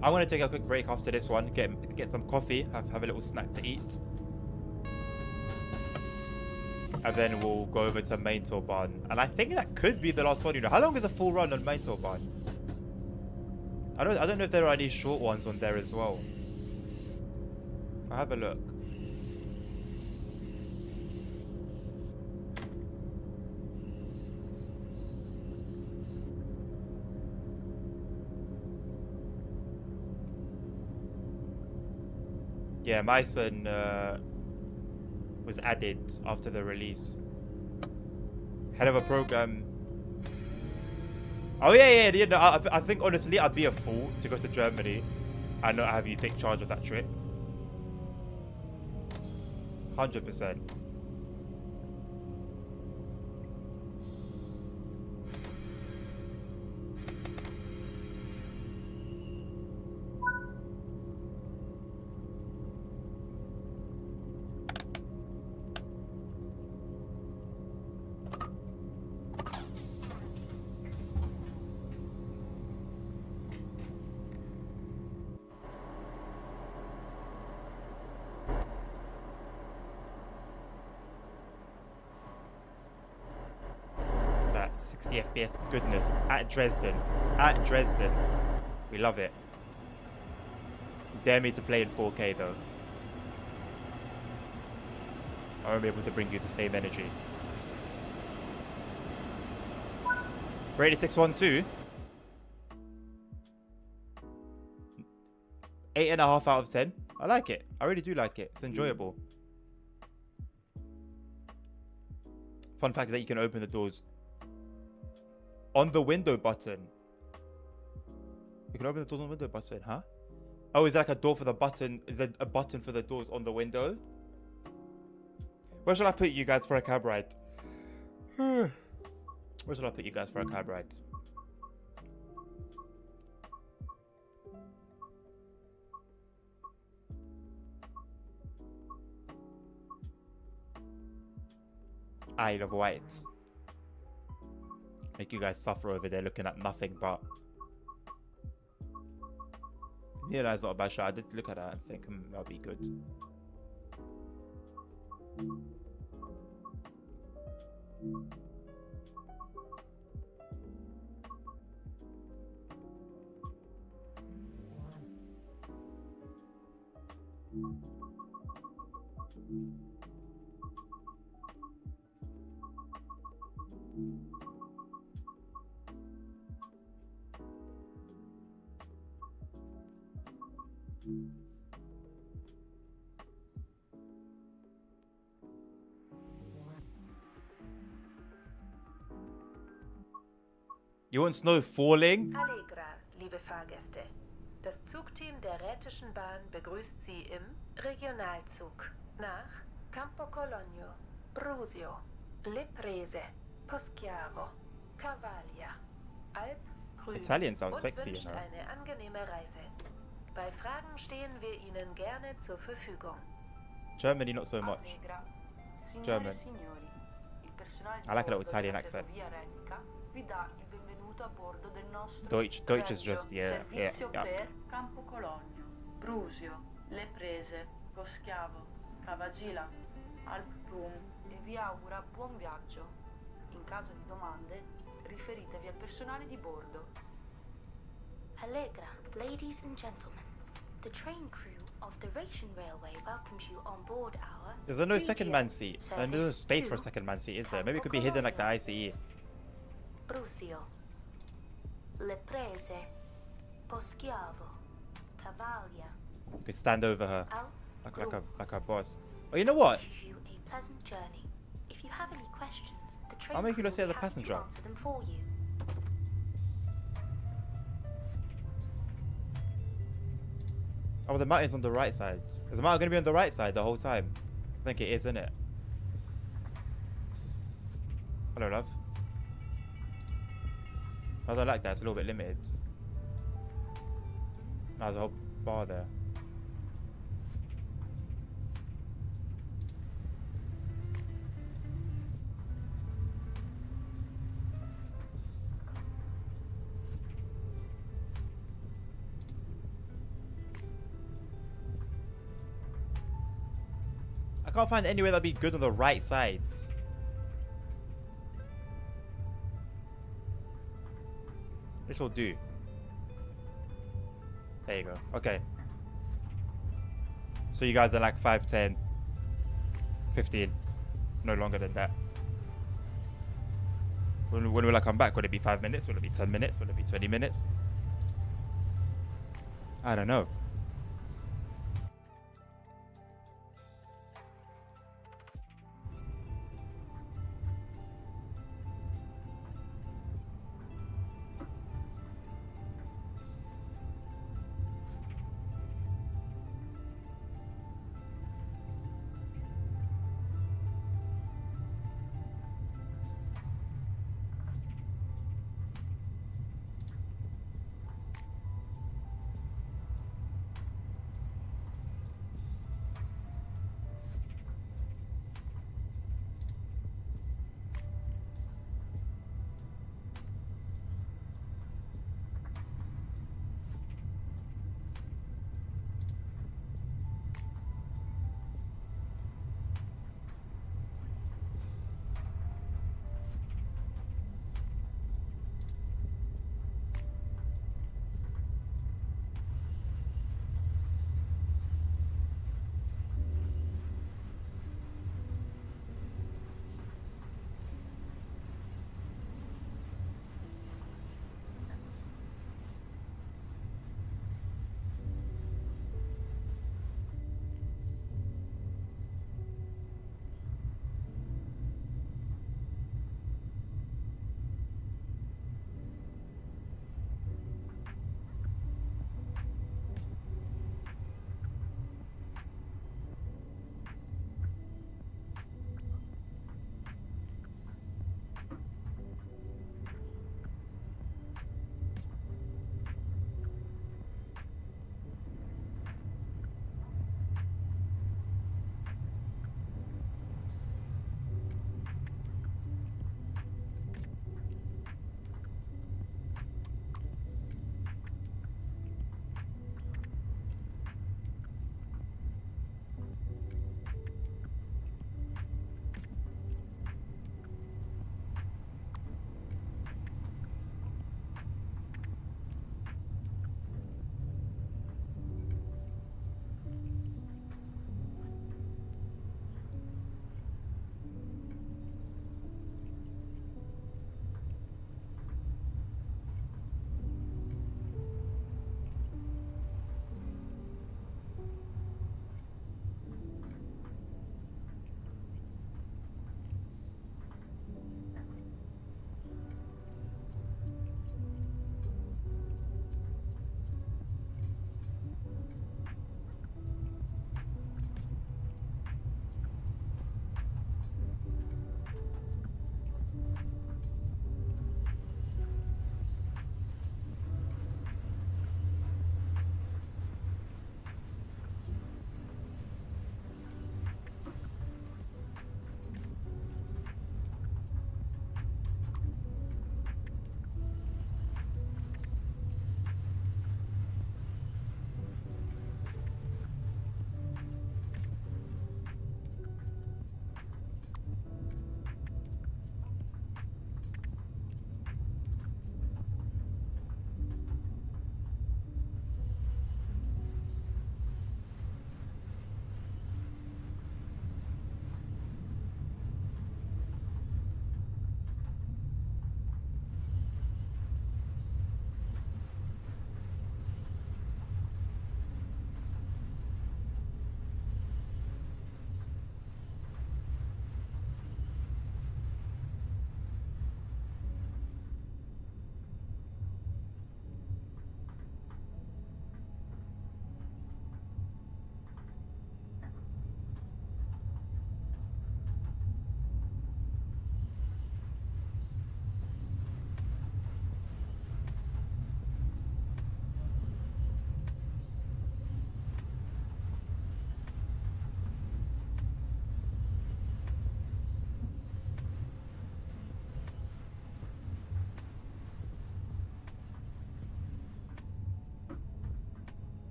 I want to take a quick break after this one, get some coffee, have a little snack to eat. And then we'll go over to Main Torban. And I think that could be the last one, you know. How long is a full run on Main Torban? I don't know if there are any short ones on there as well. I'll have a look. Yeah, Meissen was added after the release. Head of a program. Oh yeah. No, I think honestly I'd be a fool to go to Germany and not have you take charge of that trip. 100%. That 60 FPS goodness at Dresden. At Dresden. We love it. Dare me to play in 4K though. I won't be able to bring you the same energy. Rated 612. 8.5 out of 10. I like it. I really do like it. It's enjoyable. Fun fact is that you can open the doors on the window button. You can open the doors on the window button, huh? Oh, is that like a door for the button? Is there a button for the doors on the window? Where shall I put you guys for a cab ride? Where shall I put you guys for a cab ride? Isle of Wight. Make you guys suffer over there looking at nothing but... Yeah, that's not a bad shot. I did look at that and think that'll be good. You want snow falling? Allegra, liebe Fahrgäste. Das Zugteam der Rätischen Bahn begrüßt Sie im Regionalzug nach Campo Cologno, Brusio, Le Prese, Poschiavo, Cavaglia, Alp, Grün Italian sounds und sexy, wünscht you know. eine angenehme Reise. Bei Fragen stehen wir Ihnen gerne zur Verfügung. Germany, not so much. Allegra. German. Signori, il personale I like a little bordo Italian della accent. ferrovia Retica vi dà il benvenuto a bordo del nostro Deutsch is just, servizio yeah. per Campo Cologno, Brusio, Le Prese, Poschiavo, Cavagila, Alp Rum e vi augura buon viaggio. In caso di domande, riferitevi al personale di bordo. Allegra, ladies and gentlemen, the train crew of the Rhaetian Railway welcomes you on board our... There's no second man seat. service There's no space for a to second man seat, is there? Maybe it could be hidden like the ICE. Brusio, Le Prese, Poschiavo, Cavaglia, You could stand over her Alp like Rum a boss. Oh, you know what? wishes you a pleasant journey. If you have any questions, the train I'll make you crew not say will as a be happy passenger. to answer them for you. Oh, the mountain's on the right side. Is the mountain going to be on the right side the whole time? I think it is, isn't it? Hello, love. I don't like that. It's a little bit limited. No, there's a whole bar there. I can't find anywhere that'd be good on the right side. This will do. There you go. Okay. So you guys are like 5, 10, 15. No longer than that. When will I come back? Will it be 5 minutes? Will it be 10 minutes? Will it be 20 minutes? I don't know.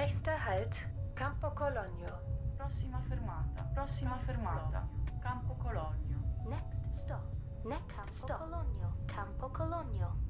Nächster Halt, Campo Cologno. Prossima fermata, Campo Cologno. Next stop. Next Campo stop. Cologno. Campo Cologno.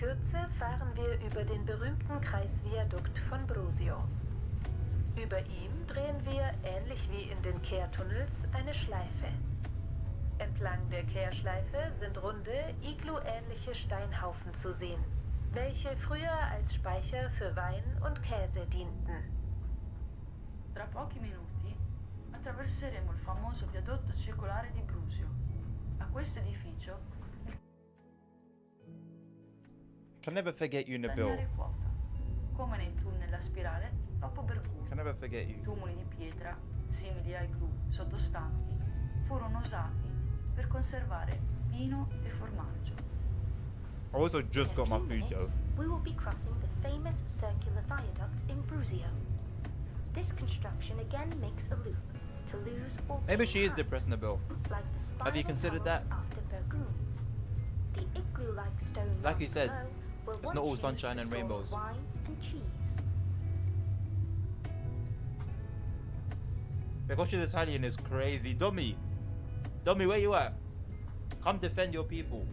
Kürze fahren wir über den berühmten Kreisviadukt von Brusio. Über ihm drehen wir, ähnlich wie in den Kehrtunnels, eine Schleife. Entlang der Kehrschleife sind runde, iglu-ähnliche Steinhaufen zu sehen, welche früher als Speicher für Wein und Käse dienten. Tra pochi minuti attraverseremo il famoso viadotto circolare di Brusio. A questo edificio il Can never forget you, Nabil. guadagnare quota. Come nei tunnel a spirale dopo Bergamo. Can never forget you. Tumuli di pietra, simili ai glu sottostanti, furono usati per conservare vino e formaggio. I also just got my In a few food though. minutes, we will be crossing the famous circular viaduct in Brusio. This construction again makes a loop to lose or Maybe gain she is time, depressed, Nabil. like the Have you spiral considered tunnels that? after Bergamo. The igloo-like stone Like you mounds said, below were it's not all once used sunshine to and store rainbows. Wine and cheese. Because she's Italian is crazy. Dummy, where you at? Come defend your people.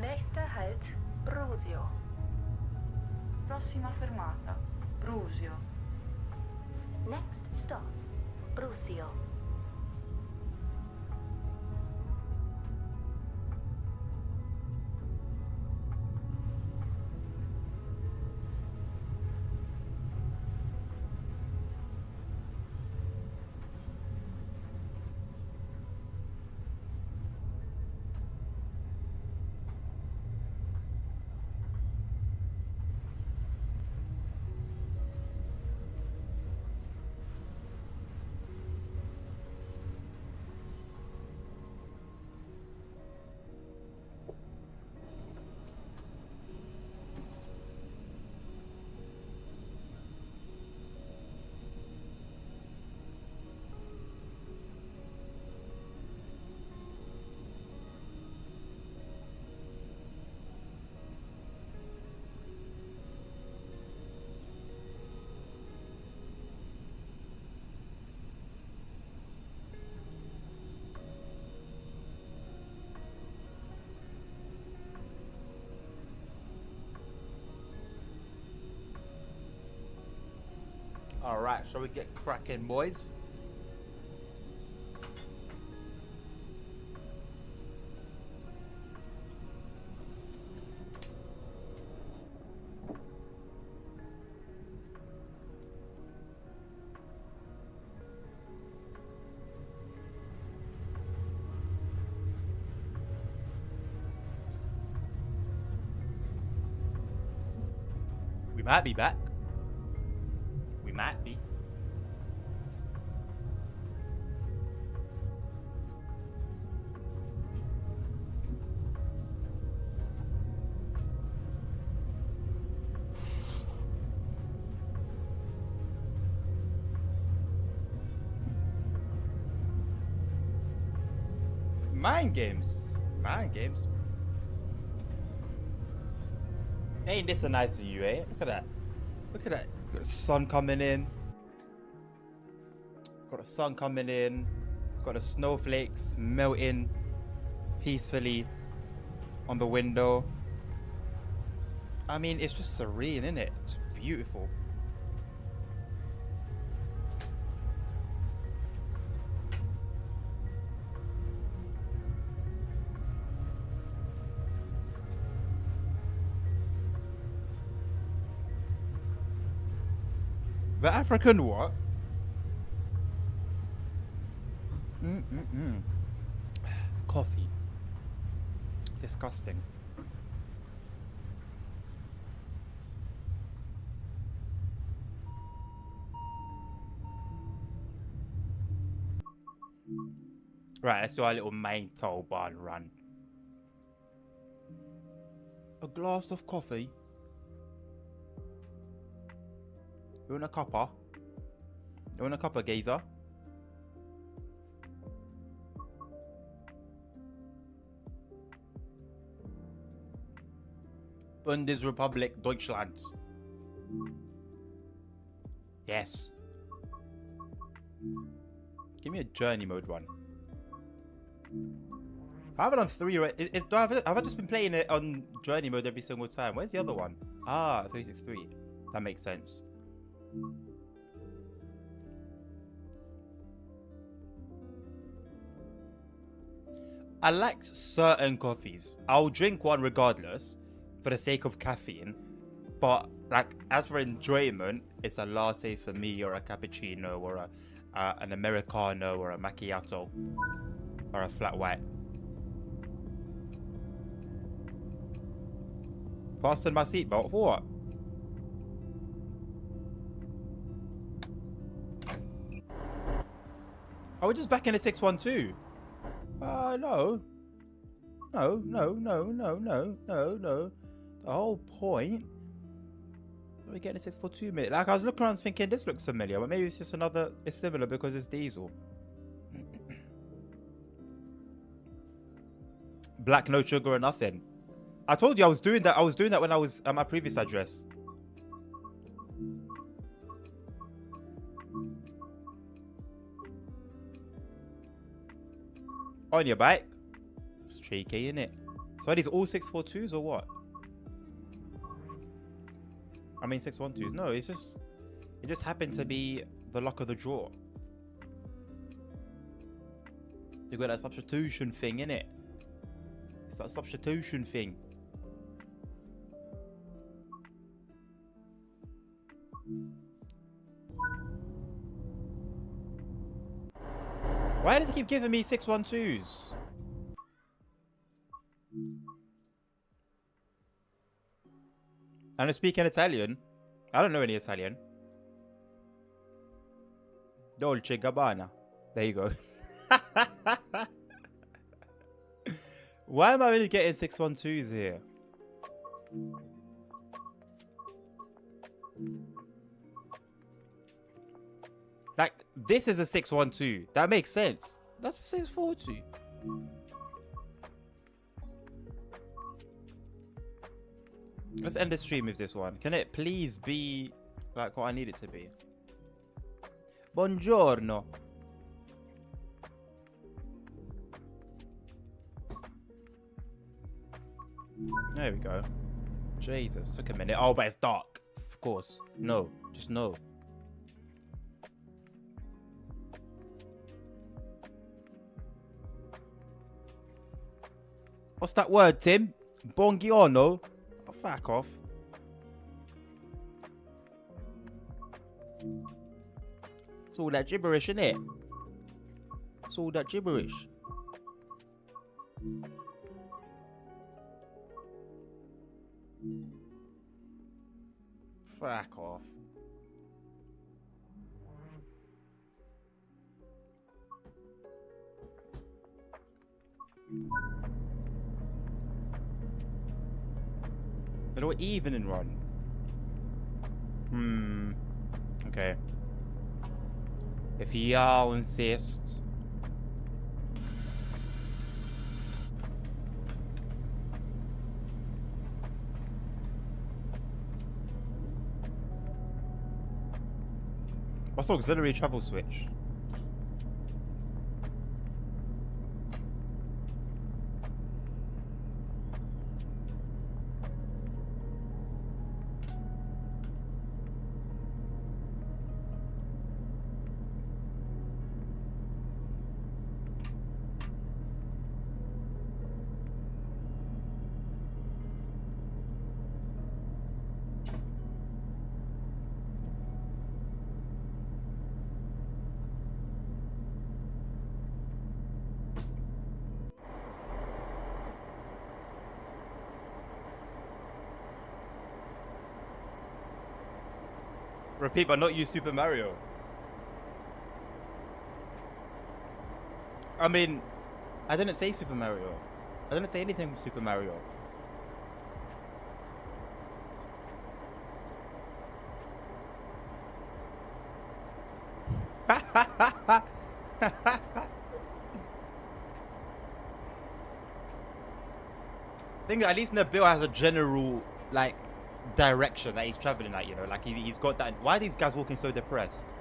Nächster Halt, Brusio. Prossima fermata, Brusio. Next stop, Brusio. Alright, shall we get cracking, boys? We might be back. We might be. Mind games. Mind games. Ain't this a nice view, eh? Look at that. Look at that. Got the sun coming in. Got the sun coming in. Got the snowflakes melting peacefully on the window. I mean, it's just serene, isn't it? It's beautiful. The African what? Coffee. Disgusting. Right, let's do our little main toll bar run. A glass of coffee. You want a cuppa? You want a cuppa, geezer? Bundesrepublik Deutschland. Yes. Give me a journey mode one. I have it on 3 right? Have I just been playing it on journey mode every single time? Where's the other one? Ah, 363. That makes sense. I like certain coffees. I'll drink one regardless for the sake of caffeine. But like, as for enjoyment, it's a latte for me, or a cappuccino, or an Americano, or a macchiato, or a flat white. Fasten my seatbelt for what? Are we just back in a 612? No. No. The whole point. We're getting a 642 minute. Like, I was looking around thinking this looks familiar, but maybe it's just another. It's similar because it's diesel. Black, no sugar or nothing. I told you I was doing that. I was doing that when I was at my previous address. On your bike. It's cheeky, isn't it? So are these all 642s or what? I mean 612s. No, it just happened to be the luck of the draw. You got that substitution thing, innit? It's that substitution thing. Why does it keep giving me 612s? And I speak in Italian. I don't know any Italian. Dolce Gabbana. There you go. Why am I really getting 612s here? Like, this is a 612. That makes sense. That's a 642. Let's end the stream with this one. Can it please be like what I need it to be? Buongiorno. There we go. Jesus, took a minute. Oh, but it's dark. Of course. No, just no. What's that word, Tim? Bongiono? Oh, fuck off. It's all that gibberish, innit? It's all that gibberish. Fuck off. They don't even in run. Okay. If y'all insist. What's the auxiliary travel switch? Repeat, but not use Super Mario. I mean, I didn't say Super Mario. I didn't say anything with Super Mario. I think at least Nabil has a general, like, direction that he's traveling at, you know, like he's got that. Why are these guys walking so depressed?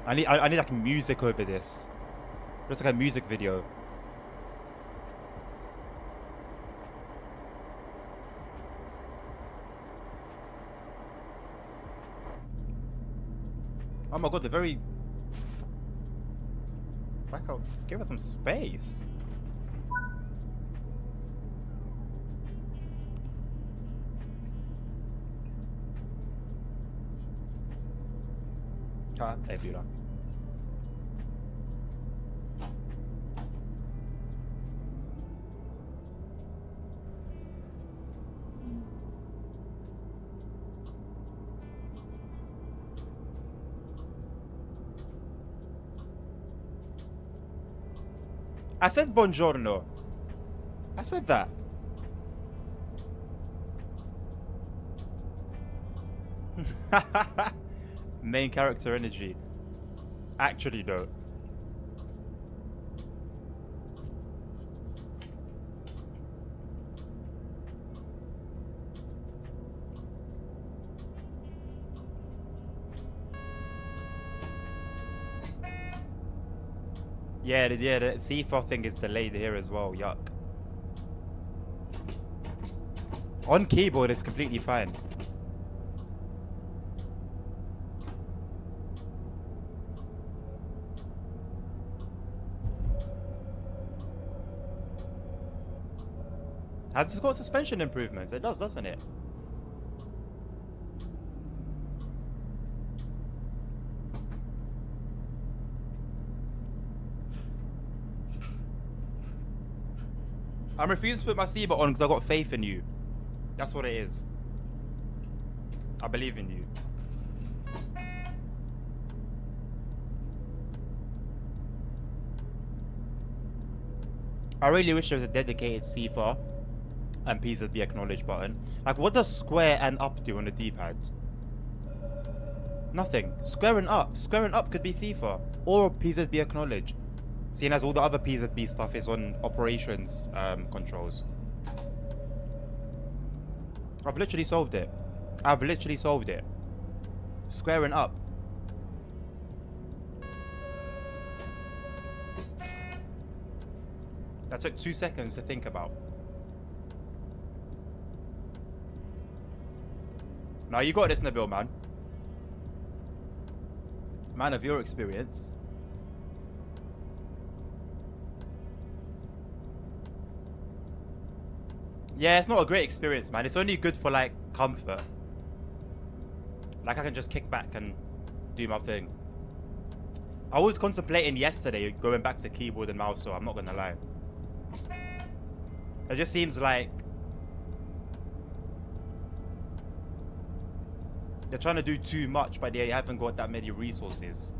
I need like music over this, just like a music video. Oh my god, they're very. Back out. Give us some space. Ah, Evira. I said buongiorno. I said that. Main character energy. Actually, no. Yeah, the C4 thing is delayed here as well. Yuck. On keyboard, it's completely fine. Has this got suspension improvements? It does, doesn't it? I'm refusing to put my seatbelt on because I got faith in you. That's what it is. I believe in you. I really wish there was a dedicated CFAR and PZB acknowledge button. Like, what does square and up do on the D-pad? Nothing. Square and up. Square and up could be CFAR or PZB acknowledge. Seeing as all the other PZB stuff is on operations controls. I've literally solved it. I've literally solved it. Square and up. That took 2 seconds to think about. Now you got this, Nabil, man. Man of your experience. Yeah, it's not a great experience, man. It's only good for like comfort. Like I can just kick back and do my thing. I was contemplating yesterday going back to keyboard and mouse, so I'm not gonna lie. It just seems like they're trying to do too much, but they haven't got that many resources.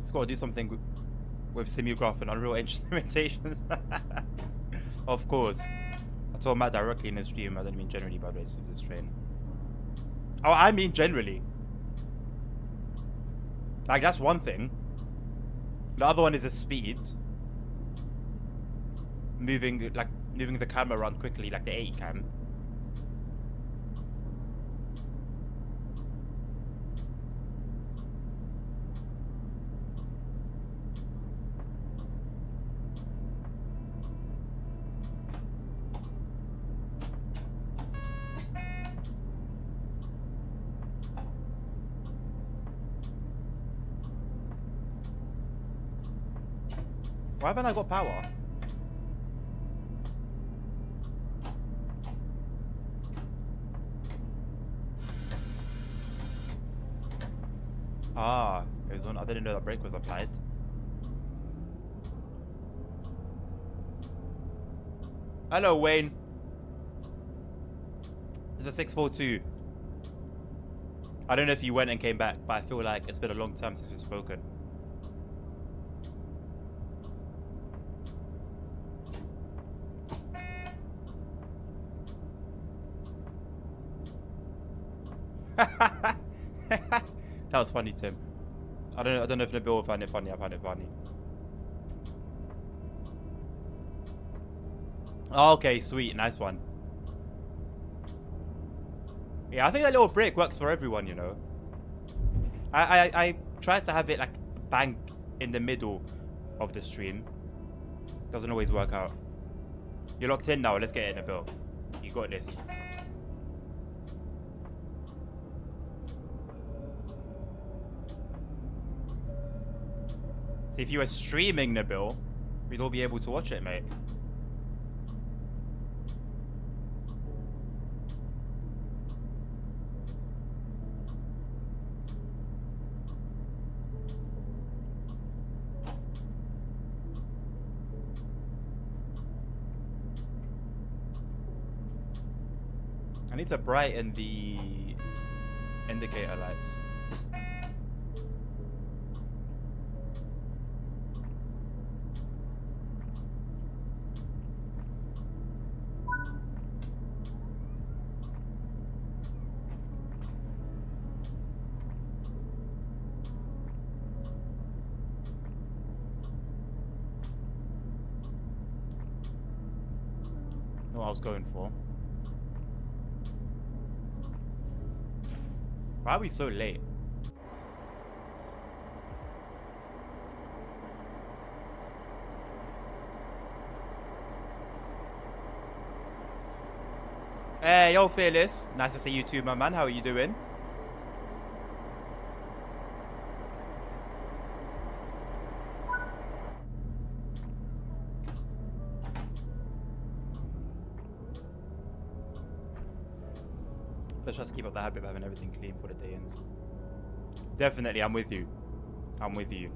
It's got to do something with Simulgraph and Unreal Engine limitations. Of course. I told Matt directly in the stream. I don't mean generally, by the way, just this train. Oh, I mean generally. Like, that's one thing. The other one is the speed. Moving the camera around quickly, like the 80 cam. Why haven't I got power? Ah, it was on. I didn't know that brake was applied. Hello, Wayne. It's a 642. I don't know if you went and came back, but I feel like it's been a long time since we've spoken. That was funny, Tim. I don't know if Nabil will find it funny. I find it funny. Oh, okay, sweet, nice one. Yeah, I think that little break works for everyone, you know. I try to have it like bang in the middle of the stream. Doesn't always work out. You're locked in now. Let's get it, Nabil. You got this. See, if you were streaming, Nabil, we'd all be able to watch it, mate. I need to brighten the indicator lights. What I was going for. Why are we so late? Hey, yo, Fearless. Nice to see you too, my man. How are you doing? Let's just keep up the habit of having everything clean for the day ends. Definitely, I'm with you. I'm with you.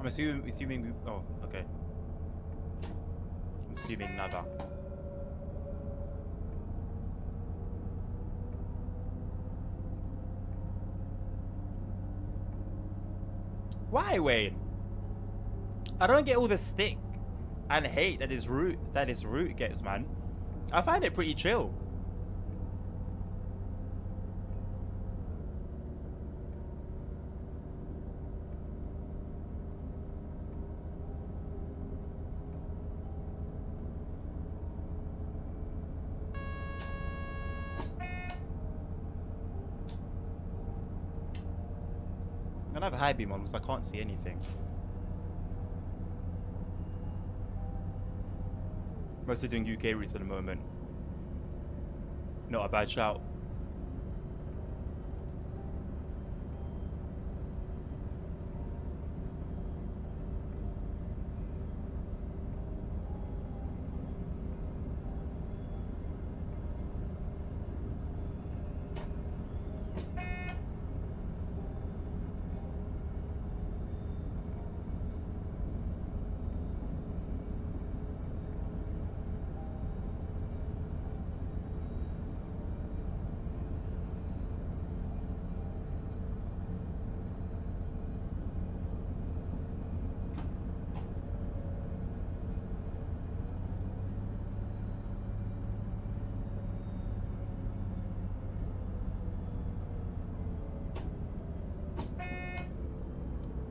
I'm assuming. Oh, okay. I'm assuming nada. Why, Wayne? I don't get all the stick and hate that his route gets, man. I find it pretty chill. I'm gonna have a high beam on because I can't see anything. Mostly doing UK routes at the moment. Not a bad shout.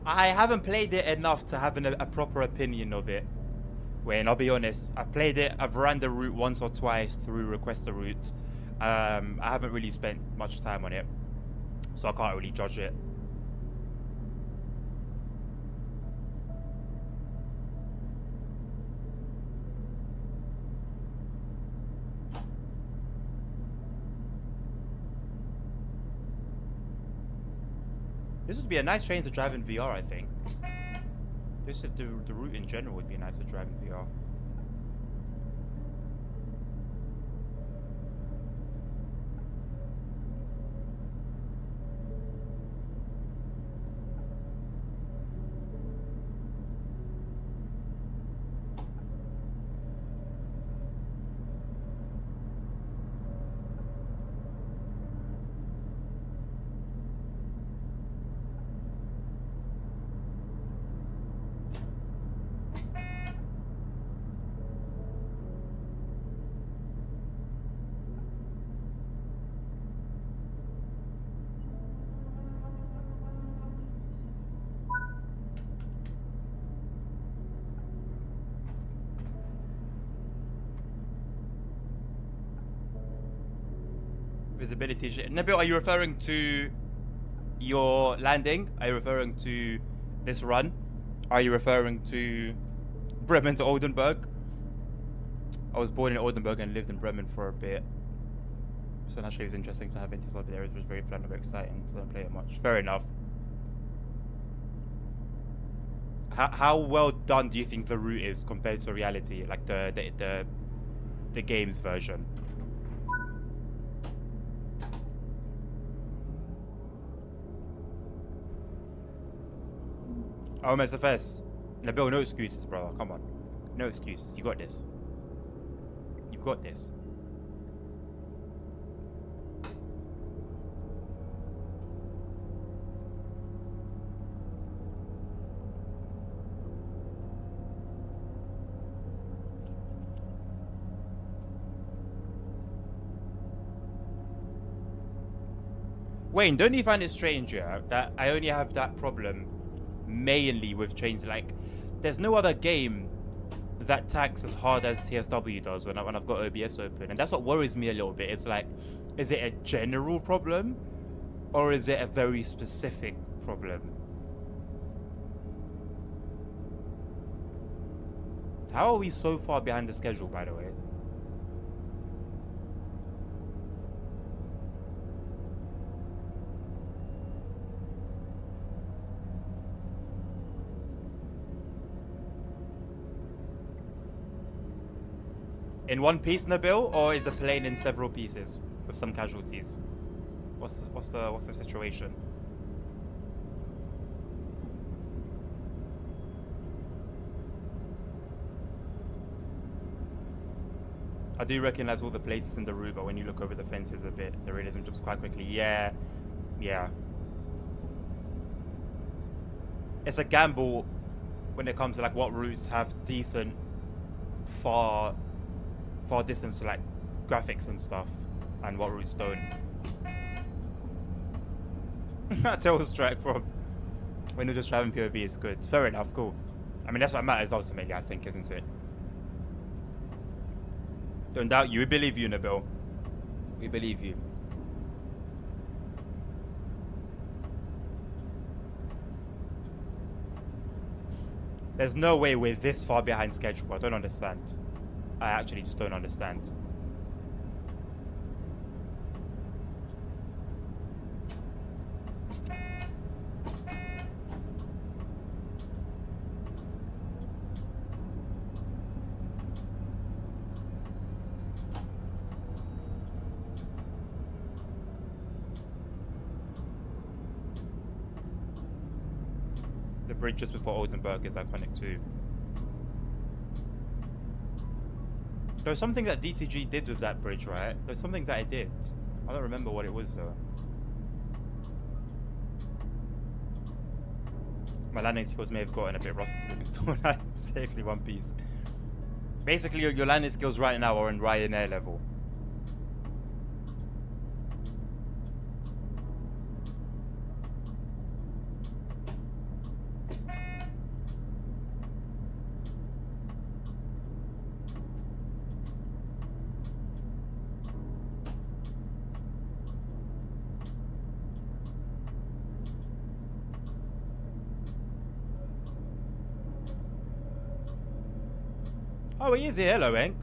I haven't played it enough to have a proper opinion of it. Wayne, I'll be honest. I've played it. I've ran the route once or twice through Request a Route. I haven't really spent much time on it, so I can't really judge it. This would be a nice train to drive in VR, I think. This is the route in general would be nice to drive in VR. Visibility shit. Nabil, are you referring to your landing? Are you referring to this run? Are you referring to Bremen to Oldenburg? I was born in Oldenburg and lived in Bremen for a bit. So naturally it was interesting to have Intel there. It was very fun and very exciting. So I don't play it much. Fair enough. How well done do you think the route is compared to reality? Like the games version? Oh, MSFS. Nabil, no excuses, brother. Come on. No excuses. You got this. You've got this. Wayne, don't you find it strange, yeah, that I only have that problem mainly with trains? Like, there's no other game that tags as hard as TSW does when I've got OBS open, and that's what worries me a little bit. It's like, is it a general problem or is it a very specific problem? How are we so far behind the schedule, by the way? In one piece, Nabil, or is the plane in several pieces with some casualties? What's the situation? I do recognize all the places in the route, but when you look over the fences a bit, the realism drops quite quickly. Yeah. Yeah. It's a gamble when it comes to like what routes have decent far distance to like graphics and stuff, and what routes don't. Tail strike from when you're just driving POV is good. Fair enough, cool. I mean, that's what matters ultimately, I think, isn't it? Don't doubt you. We believe you, Nabil. We believe you. There's no way we're this far behind schedule. I don't understand. I actually just don't understand. The bridge just before Oldenburg is iconic too. There was something that DTG did with that bridge, right? There's something that it did. I don't remember what it was though. My landing skills may have gotten a bit rusty with safely one piece. Basically, your landing skills right now are in Ryanair level. Oh, he is here. Hello, Hank.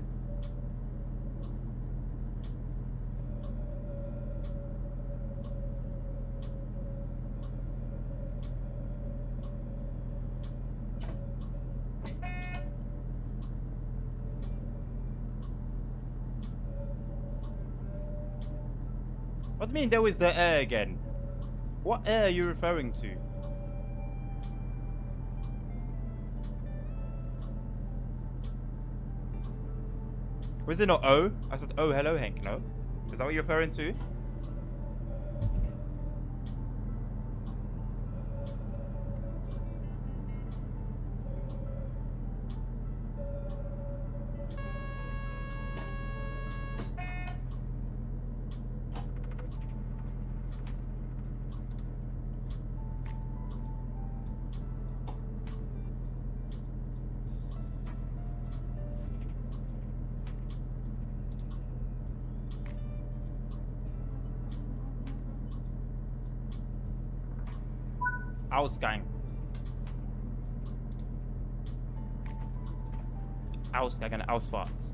What do you mean there was the air again? What air are you referring to? Was it not O? I said, oh, hello, Hank. No? Is that what you're referring to? Ausgang. Ausgang and Ausfahrt.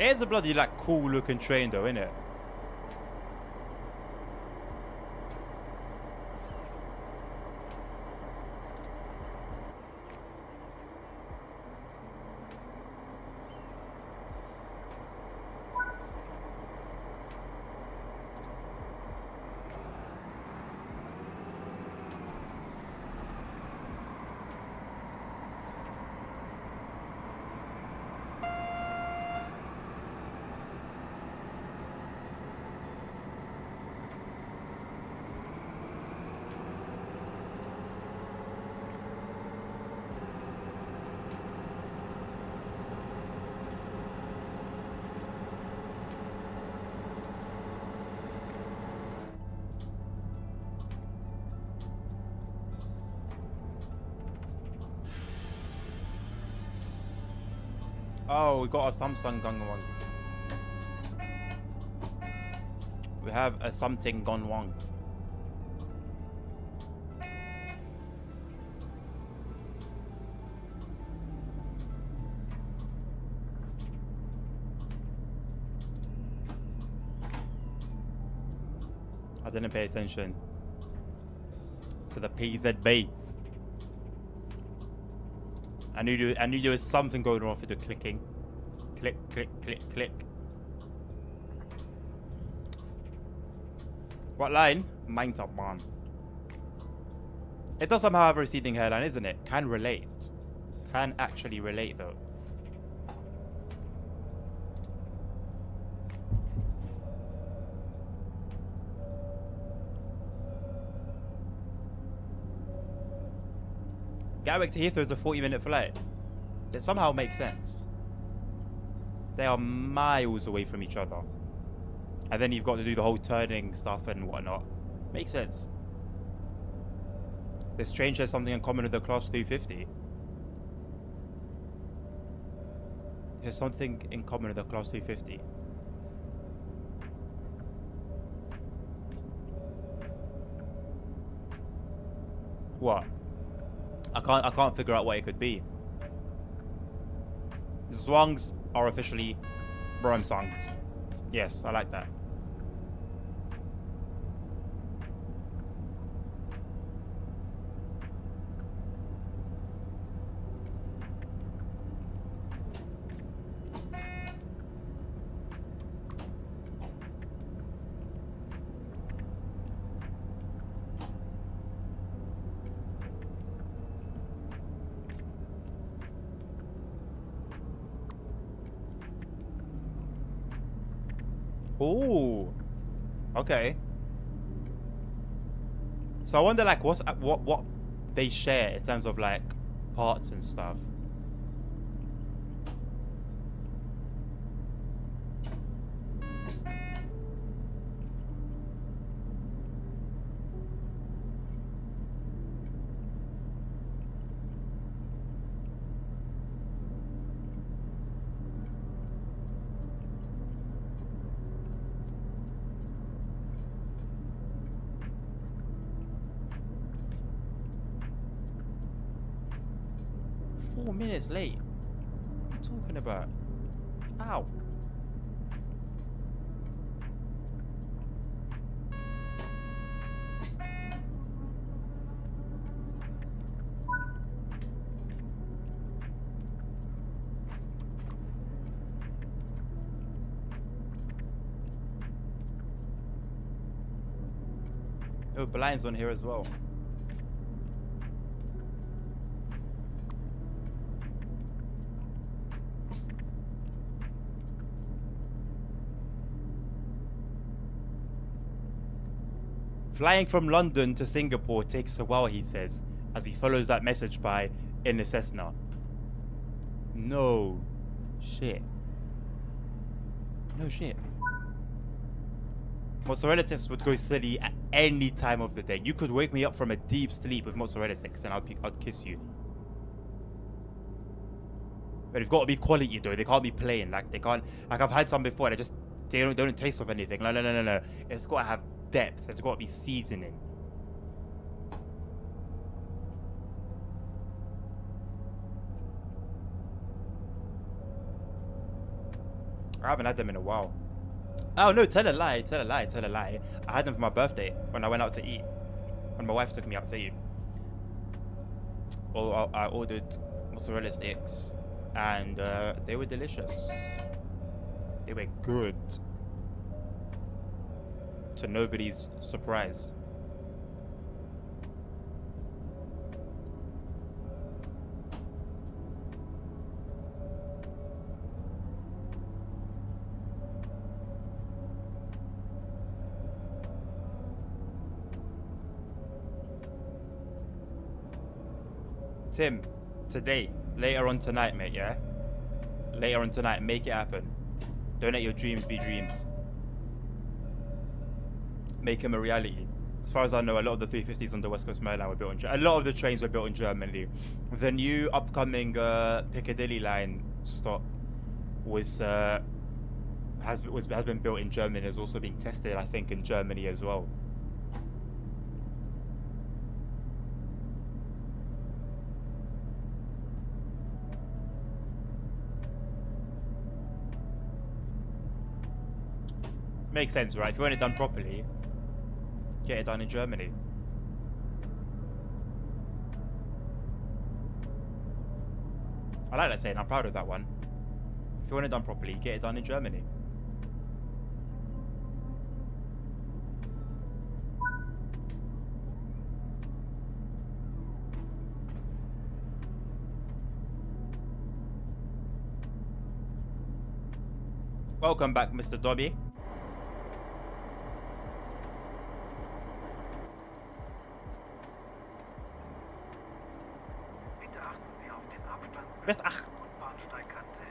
It is a bloody like cool looking train though, isn't it? Oh, we got a Samsung Gangwon. We have a something Gangwon. I didn't pay attention to the PZB. I knew there was something going on with the clicking. Click, click, click, click. What line? Mind up, man. It does somehow have a receding hairline, isn't it? Can relate. Can actually relate, though. Gatwick to Heathrow is a 40-minute flight. It somehow makes sense. They are miles away from each other. And then you've got to do the whole turning stuff and whatnot. Makes sense. This train shares something in common with the Class 350. There's something in common with the Class 350. What? I can't figure out what it could be. The Zwangs are officially Romsangs. Yes, I like that. Ooh. Okay. So I wonder, like, what they share in terms of like parts and stuff. Minutes late. What are you talking about? Ow. Oh, Blind's on here as well. Flying from London to Singapore takes a while, he says, as he follows that message by in the Cessna. No shit. No shit. Mozzarella sticks would go silly at any time of the day. You could wake me up from a deep sleep with mozzarella sticks and I'd kiss you. But it's got to be quality though. They can't be plain. Like they can't. Like I've had some before. They don't taste of anything. No. It's got to have depth. It's got to be seasoning. I haven't had them in a while. Oh no, tell a lie. I had them for my birthday when I went out to eat. When my wife took me out to eat. Oh, I ordered mozzarella sticks and they were delicious. They were good. To nobody's surprise. Tim, today, later on tonight, mate, yeah? Later on tonight, make it happen. Don't let your dreams be dreams. Make them a reality. As far as I know, a lot of the 350s on the West Coast Main Line were built in a lot of the trains were built in Germany. The new upcoming Piccadilly line stop has been built in Germany. Is also being tested, I think, in Germany as well. Makes sense, right? If you want it done properly, get it done in Germany. I like that saying. I'm proud of that one. If you want it done properly, get it done in Germany. Welcome back, Mr. Dobby. Bitte achten Sie auf den Abstand Bitte zwischen ach- und Bahnsteigkante.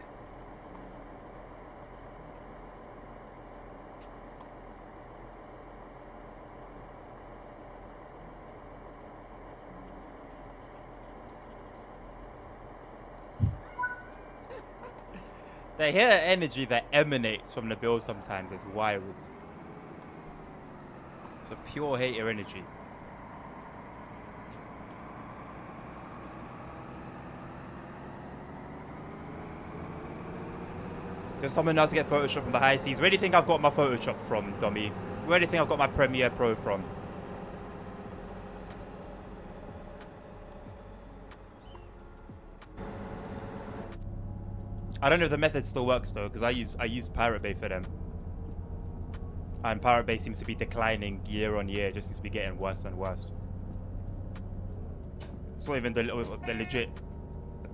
The here energy that emanates from the build sometimes is wild. It's a pure hater energy. There's someone else to get Photoshop from the high seas. Where do you think I've got my Photoshop from, dummy? Where do you think I've got my Premiere Pro from? I don't know if the method still works though, because I use Pirate Bay for them. And Pirate Bay seems to be declining year on year, just seems to be getting worse and worse. It's not even the legit.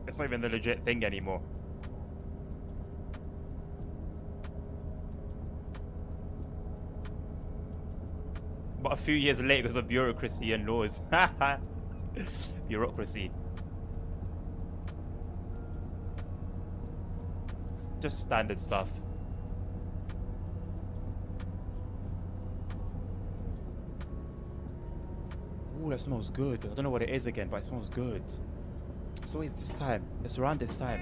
It's not even the legit thing anymore. But a few years late because of bureaucracy and laws. Bureaucracy. It's just standard stuff. Ooh, that smells good. I don't know what it is again, but it smells good. It's always this time. It's around this time.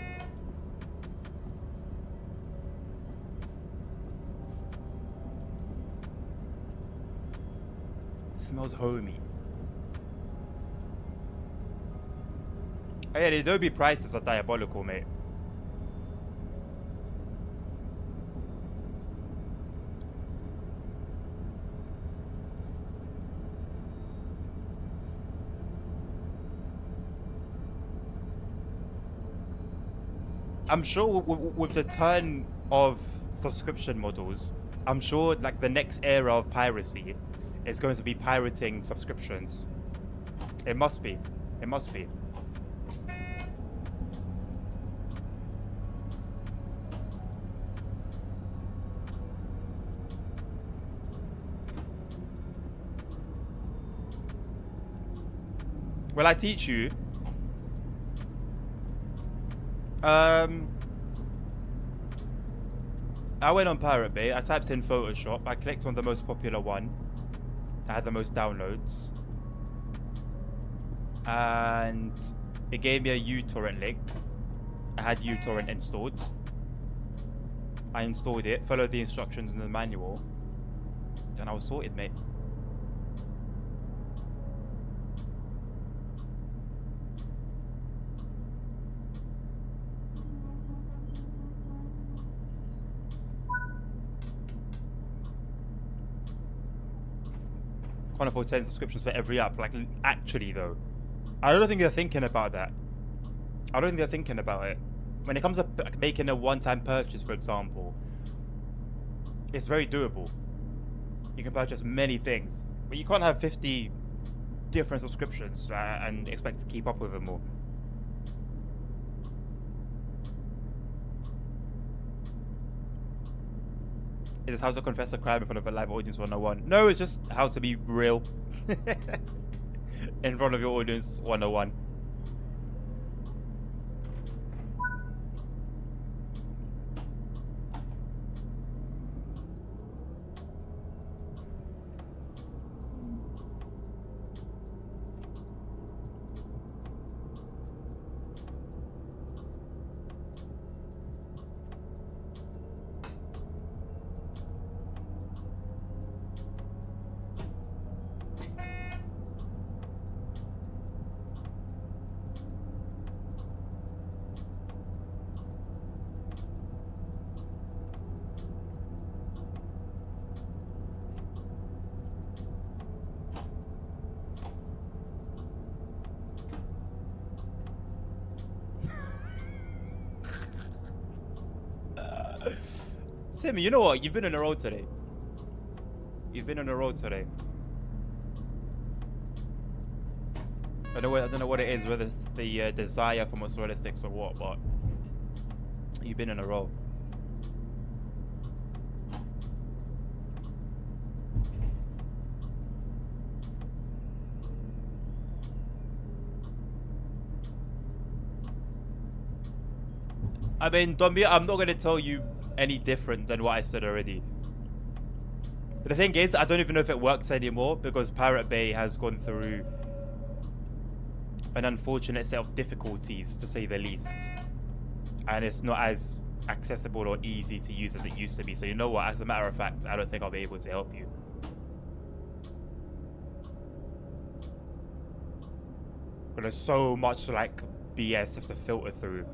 It smells homey. Oh yeah, the Adobe prices are diabolical, mate. I'm sure with the turn of subscription models, I'm sure like the next era of piracy is going to be pirating subscriptions. It must be. It must be. Will I teach you? I went on Pirate Bay, I typed in Photoshop, I clicked on the most popular one. I had the most downloads. And it gave me a uTorrent link. I had uTorrent installed. I installed it, followed the instructions in the manual, and I was sorted, mate. Can't afford 10 subscriptions for every app. Like, actually, though. I don't think they're thinking about that. I don't think they're thinking about it. When it comes to making a one-time purchase, for example, it's very doable. You can purchase many things. But you can't have 50 different subscriptions and expect to keep up with them all. It is how to confess a crime in front of a live audience 101. No, it's just how to be real. In front of your audience 101. Timmy, you know what? You've been on a road today. You've been on a road today. I don't know what it is, whether it's the desire for materialistics or what, but you've been in a row. I mean, Dombi, I'm not going to tell you any different than what I said already. But the thing is, I don't even know if it works anymore because Pirate Bay has gone through an unfortunate set of difficulties, to say the least. And it's not as accessible or easy to use as it used to be. So you know what, as a matter of fact, I don't think I'll be able to help you. But there's so much like BS you have to filter through.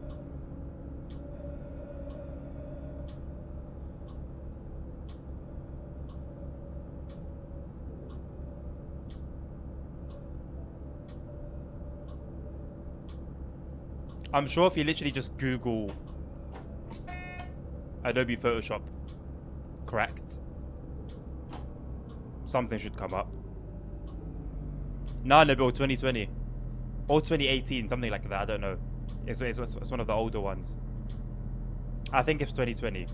I'm sure if you literally just Google Adobe Photoshop, correct, something should come up. Nah, Nabil, 2020 or 2018, something like that. I don't know. It's one of the older ones. I think it's 2020.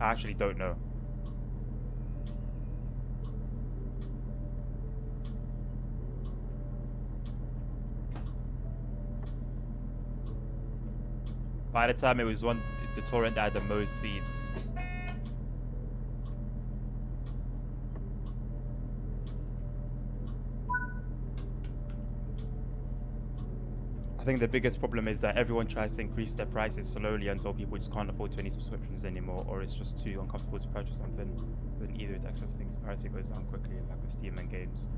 I actually don't know. By the time it was the torrent that had the most seeds. I think the biggest problem is that everyone tries to increase their prices slowly until people just can't afford 20 subscriptions anymore, or it's just too uncomfortable to purchase something. Then either it access things, pricing goes down quickly, like with Steam and games.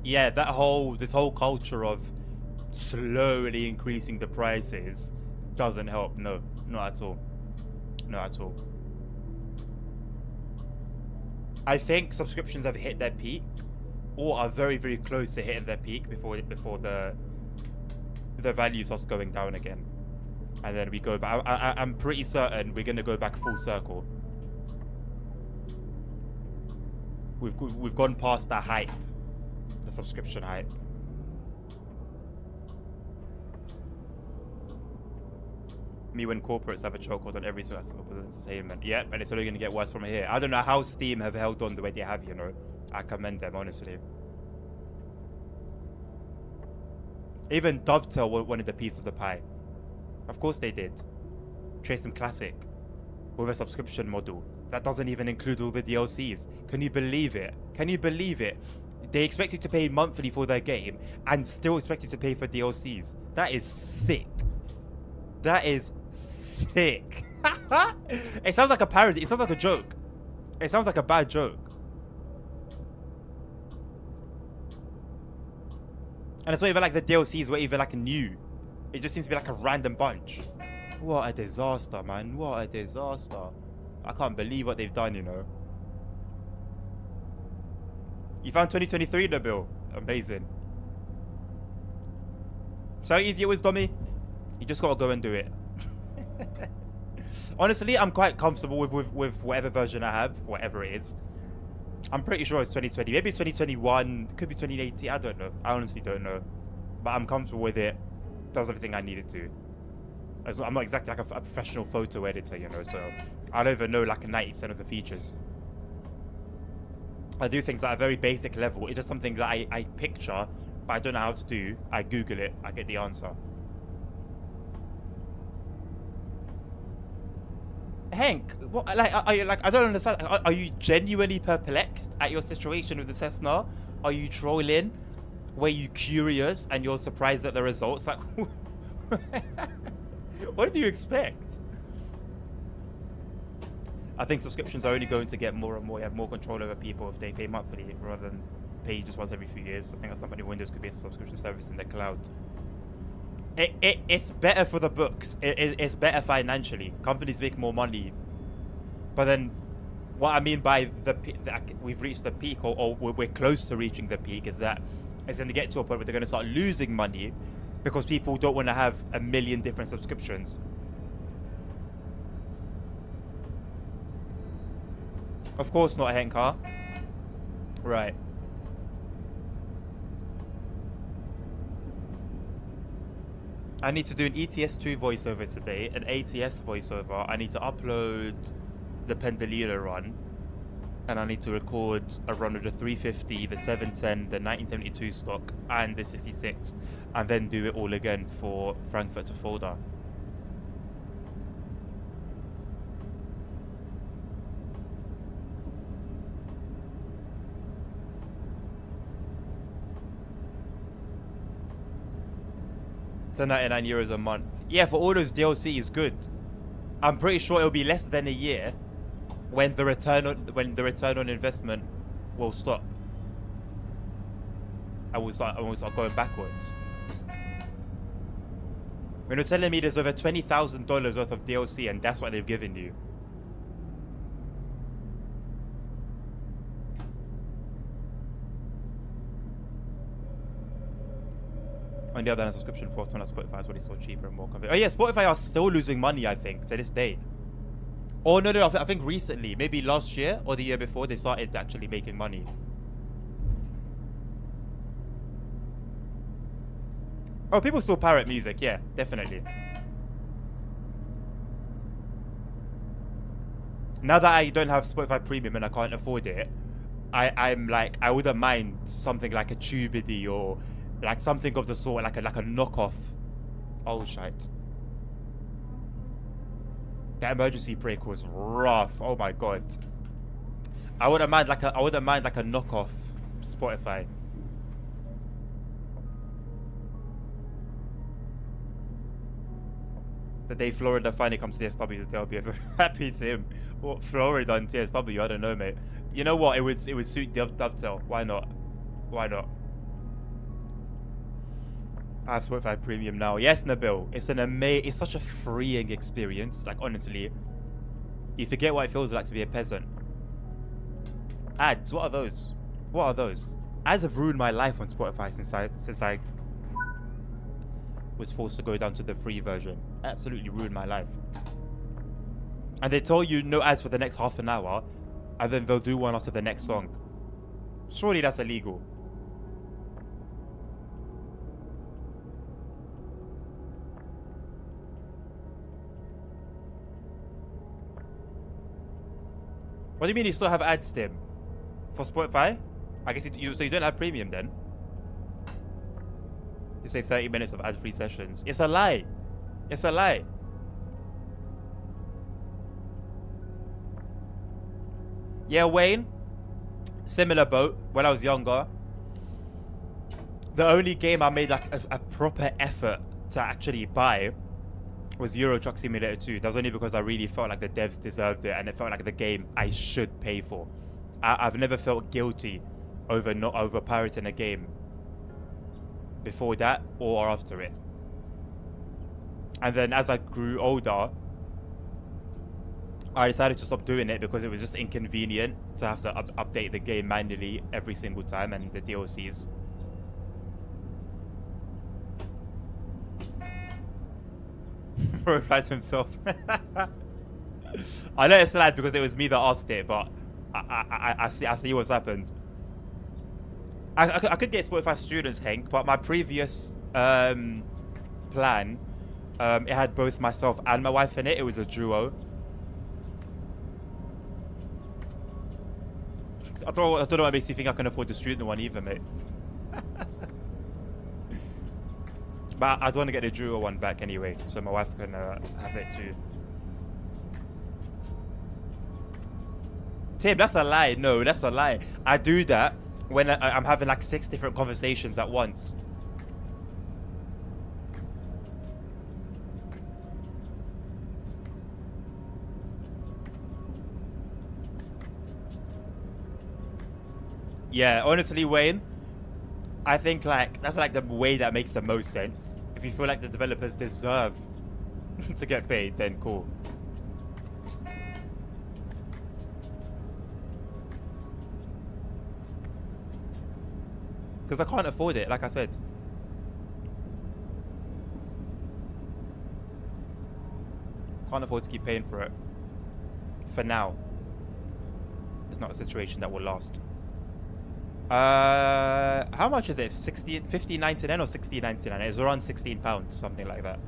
Yeah, this whole culture of slowly increasing the prices doesn't help. No, not at all. Not at all. I think subscriptions have hit their peak, or are very, very close to hitting their peak before the value starts going down again, and then we go back. I'm pretty certain we're gonna go back full circle. We've gone past the hype, the subscription hype. Me when corporates have a chokehold on every source of entertainment. Yep, and it's only going to get worse from here. I don't know how Steam have held on the way they have, you know. I commend them, honestly. Even Dovetail wanted a piece of the pie. Of course they did. Trace Classic with a subscription model. That doesn't even include all the DLCs. Can you believe it? Can you believe it? They expect you to pay monthly for their game and still expect you to pay for DLCs. That is sick. That is sick. It sounds like a parody. It sounds like a joke. It sounds like a bad joke. And it's not even like the DLCs were even like new. It just seems to be like a random bunch. What a disaster, man. What a disaster. I can't believe what they've done, you know. You found 2023, Nabil. Amazing. So easy it was, Dommy. You just gotta go and do it. Honestly, I'm quite comfortable with whatever version I have, whatever it is. I'm pretty sure it's 2020. Maybe it's 2021. It could be 2018. I don't know. I honestly don't know. But I'm comfortable with it. Does everything I needed to. I'm not exactly like a professional photo editor, you know, so I don't even know like 90% of the features. I do things at a very basic level. It's just something that I picture, but I don't know how to do. I Google it. I get the answer. Hank, what, like, are you, like, I don't understand. Are you genuinely perplexed at your situation with the Cessna? Are you trolling? Were you curious and you're surprised at the results? Like, what do you expect? I think subscriptions are only going to get more and more. You have more control over people if they pay monthly rather than pay just once every few years. I think that's something Windows could be a subscription service in the cloud. It's better for the books. It's better financially. Companies make more money. But then, what I mean by we've reached the peak, or we're close to reaching the peak, is that it's going to get to a point where they're going to start losing money, because people don't want to have a million different subscriptions. Of course not, Henkar. Right. I need to do an ETS2 voiceover today, an ATS voiceover. I need to upload the Pendolino run. And I need to record a run of the 350, the 710, the 1972 stock, and the 66. And then do it all again for Frankfurt to Fulda. €99 a month. Yeah, for all those DLC is good. I'm pretty sure it'll be less than a year when the return on investment will stop. I will start going backwards. When you're telling me there's over $20,000 worth of DLC and that's what they've given you. On the other hand, subscription forced on Spotify is what is so cheaper and more convenient. Oh yeah, Spotify are still losing money, I think, to this day. Oh no, I think recently, maybe last year or the year before, they started actually making money. Oh, people still pirate music, yeah, definitely. Now that I don't have Spotify Premium and I can't afford it, I'm like, I wouldn't mind something like a Tubiddy or like something of the sort, like a knockoff. Oh shit. That emergency break was rough. Oh my god. I wouldn't mind like a knockoff Spotify. The day Florida finally comes to TSW, they'll be very happy to him. What, Florida and TSW? I don't know, mate. You know what? It would suit Dovetail. Why not? Why not? I have Spotify Premium now. Yes, Nabil. It's such a freeing experience. Like, honestly, you forget what it feels like to be a peasant. Ads, what are those? What are those? Ads have ruined my life on Spotify since I was forced to go down to the free version. Absolutely ruined my life. And they tell you no ads for the next half an hour, and then they'll do one after the next song. Surely that's illegal. What do you mean you still have ads, Tim? For Spotify? I guess so you don't have premium then? You say 30 minutes of ad-free sessions. It's a lie. It's a lie. Yeah, Wayne. Similar boat. When I was younger, the only game I made like a proper effort to actually buy was Euro Truck Simulator 2. That was only because I really felt like the devs deserved it and it felt like the game I should pay for. I've never felt guilty over pirating a game before that or after it. And then as I grew older, I decided to stop doing it because it was just inconvenient to have to update the game manually every single time, and the DLCs. Replied to himself. I know it's sad because it was me that asked it, but I see what's happened. I could get Spotify Students, Hank, but my previous plan, it had both myself and my wife in it. It was a duo. I don't know what makes you think I can afford the student one either, mate. But I don't want to get the duo one back anyway, so my wife can have it too. Tim, that's a lie. No, that's a lie. I do that when I'm having like 6 different conversations at once. Yeah, honestly, Wayne, I think like that's like the way that makes the most sense. If you feel like the developers deserve to get paid, then cool. Because I can't afford it, like I said. Can't afford to keep paying for it. For now. It's not a situation that will last. How much is it? 15.99 or 16.99? It's around £16, something like that.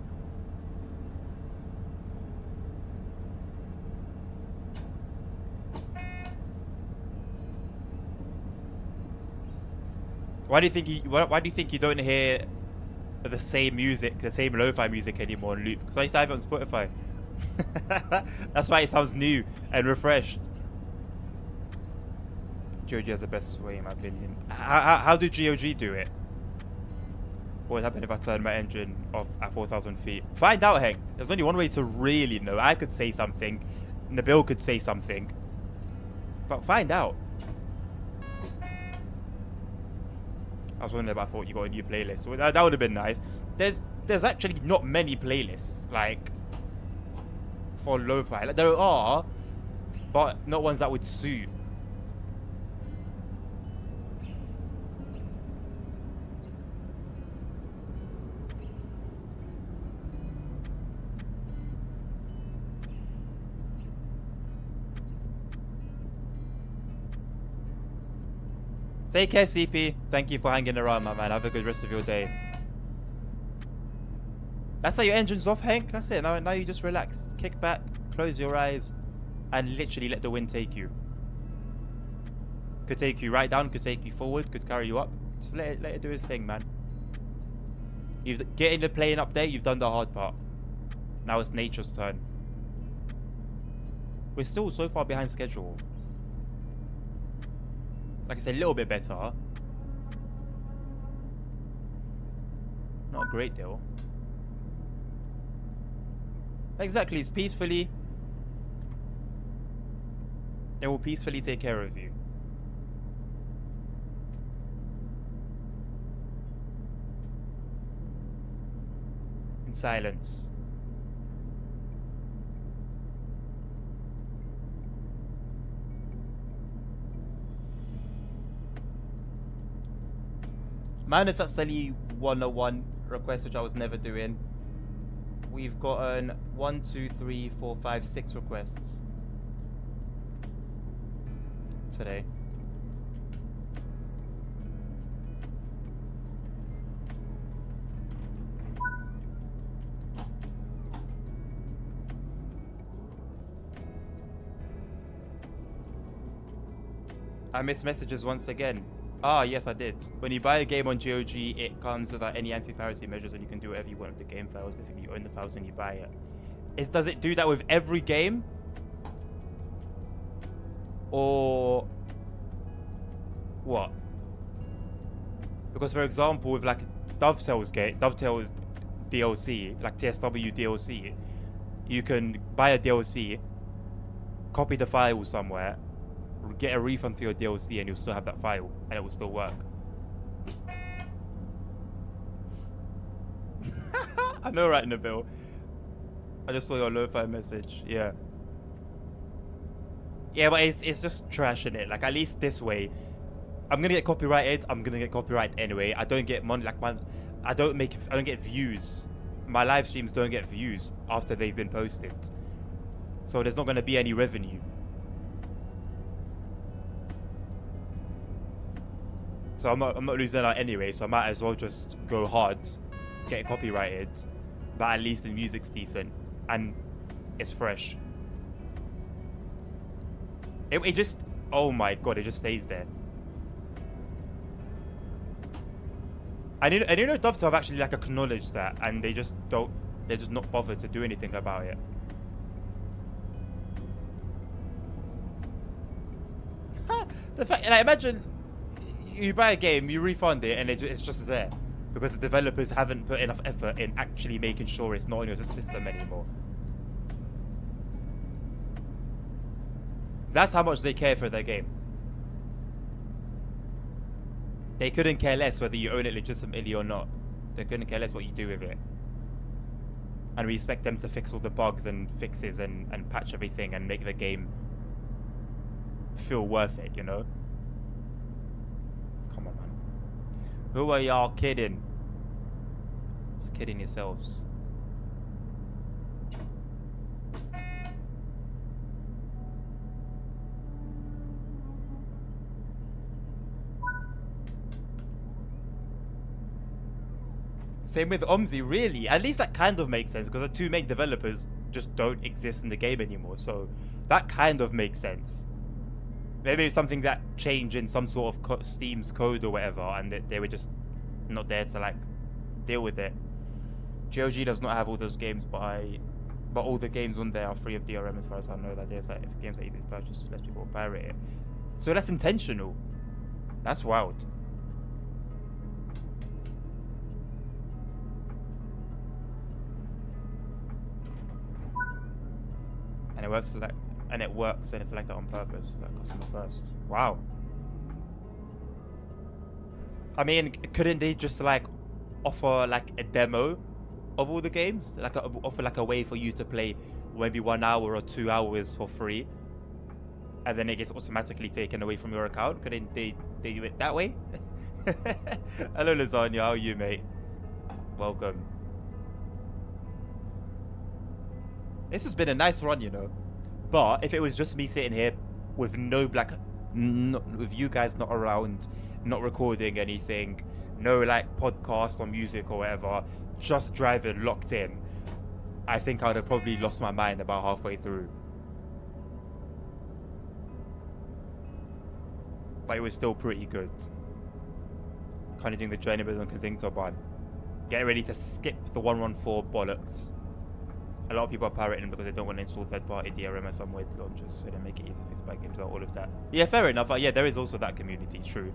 Why do you think you don't hear the same music, the same lo-fi music anymore on loop? Because I used to have it on Spotify. That's why it sounds new and refreshed. GOG has the best way in my opinion. How do GOG do it? What would happen if I turned my engine off at 4,000 feet? Find out, Hank. There's only one way to really know. I could say something. Nabil could say something. But find out. I was wondering if I thought you got a new playlist. Well, that would have been nice. There's actually not many playlists, like, for lo-fi. Like, there are, but not ones that would suit. Take care, CP. Thank you for hanging around, my man. Have a good rest of your day. That's how your engine's off, Hank. That's it. Now you just relax. Kick back, close your eyes, and literally let the wind take you. Could take you right down, could take you forward, could carry you up. Just let it do its thing, man. You've getting the plane up there, you've done the hard part. Now it's nature's turn. We're still so far behind schedule. Like I said, a little bit better. Not a great deal. Exactly, it's peacefully. It will peacefully take care of you. In silence. Minus that silly 101 request, which I was never doing. We've gotten 1, 2, 3, 4, 5, 6 requests today. I missed messages once again. Ah, yes, I did. When you buy a game on GOG, it comes without any anti-piracy measures, and you can do whatever you want with the game files. Basically, you own the files when you buy it. Does it do that with every game? Or what? Because, for example, with like Dovetail's DLC, like TSW DLC, you can buy a DLC, copy the file somewhere, get a refund for your DLC, and you'll still have that file, and it will still work. I know, right, Nabil? I just saw your lo-fi message. Yeah. Yeah, but it's just trash, innit? Like, at least this way, I'm gonna get copyrighted. I'm gonna get copyrighted anyway. I don't get money. Like, I don't get views. My live streams don't get views after they've been posted. So there's not gonna be any revenue. So I'm not losing out anyway, so I might as well just go hard, get it copyrighted, but at least the music's decent and it's fresh. It just, oh my god, it just stays there. And you know Dovetail have actually like acknowledged that, and they're just not bothered to do anything about it. The fact, like, imagine you buy a game, you refund it, and it's just there because the developers haven't put enough effort in actually making sure it's not in your system anymore. That's how much they care for their game. They couldn't care less whether you own it legitimately or not. They couldn't care less what you do with it. And we expect them to fix all the bugs and fixes and patch everything and make the game feel worth it, you know? Come on, man. Who are y'all kidding? Just kidding yourselves. Same with OMSI, really. At least that kind of makes sense because the two main developers just don't exist in the game anymore. So that kind of makes sense. Maybe it's something that changed in some sort of Steam's code or whatever, and they were just not there to like deal with it. GOG does not have all those games, but all the games on there are free of DRM as far as I know. That there's like, if the games are easy to purchase, less people will pirate it. So that's intentional. That's wild. And it works like, and it's selected on purpose, like customer first. Wow. I mean, couldn't they just like offer like a demo of all the games, like offer like a way for you to play maybe 1 hour or 2 hours for free, and then it gets automatically taken away from your account? Couldn't they do it that way? Hello Lasagna, how are you, mate? Welcome. This has been a nice run, you know. But if it was just me sitting here with with you guys not around, not recording anything, no like podcast or music or whatever, just driving locked in, I think I would have probably lost my mind about halfway through. But it was still pretty good. Kind of doing the journey with Uncle Zingtoban. Get ready to skip the 114 bollocks. A lot of people are pirating because they don't want to install third-party DRM or some weird launchers, so they make it easy to fix bad games, all of that. Yeah, fair enough. Yeah, there is also that community, true.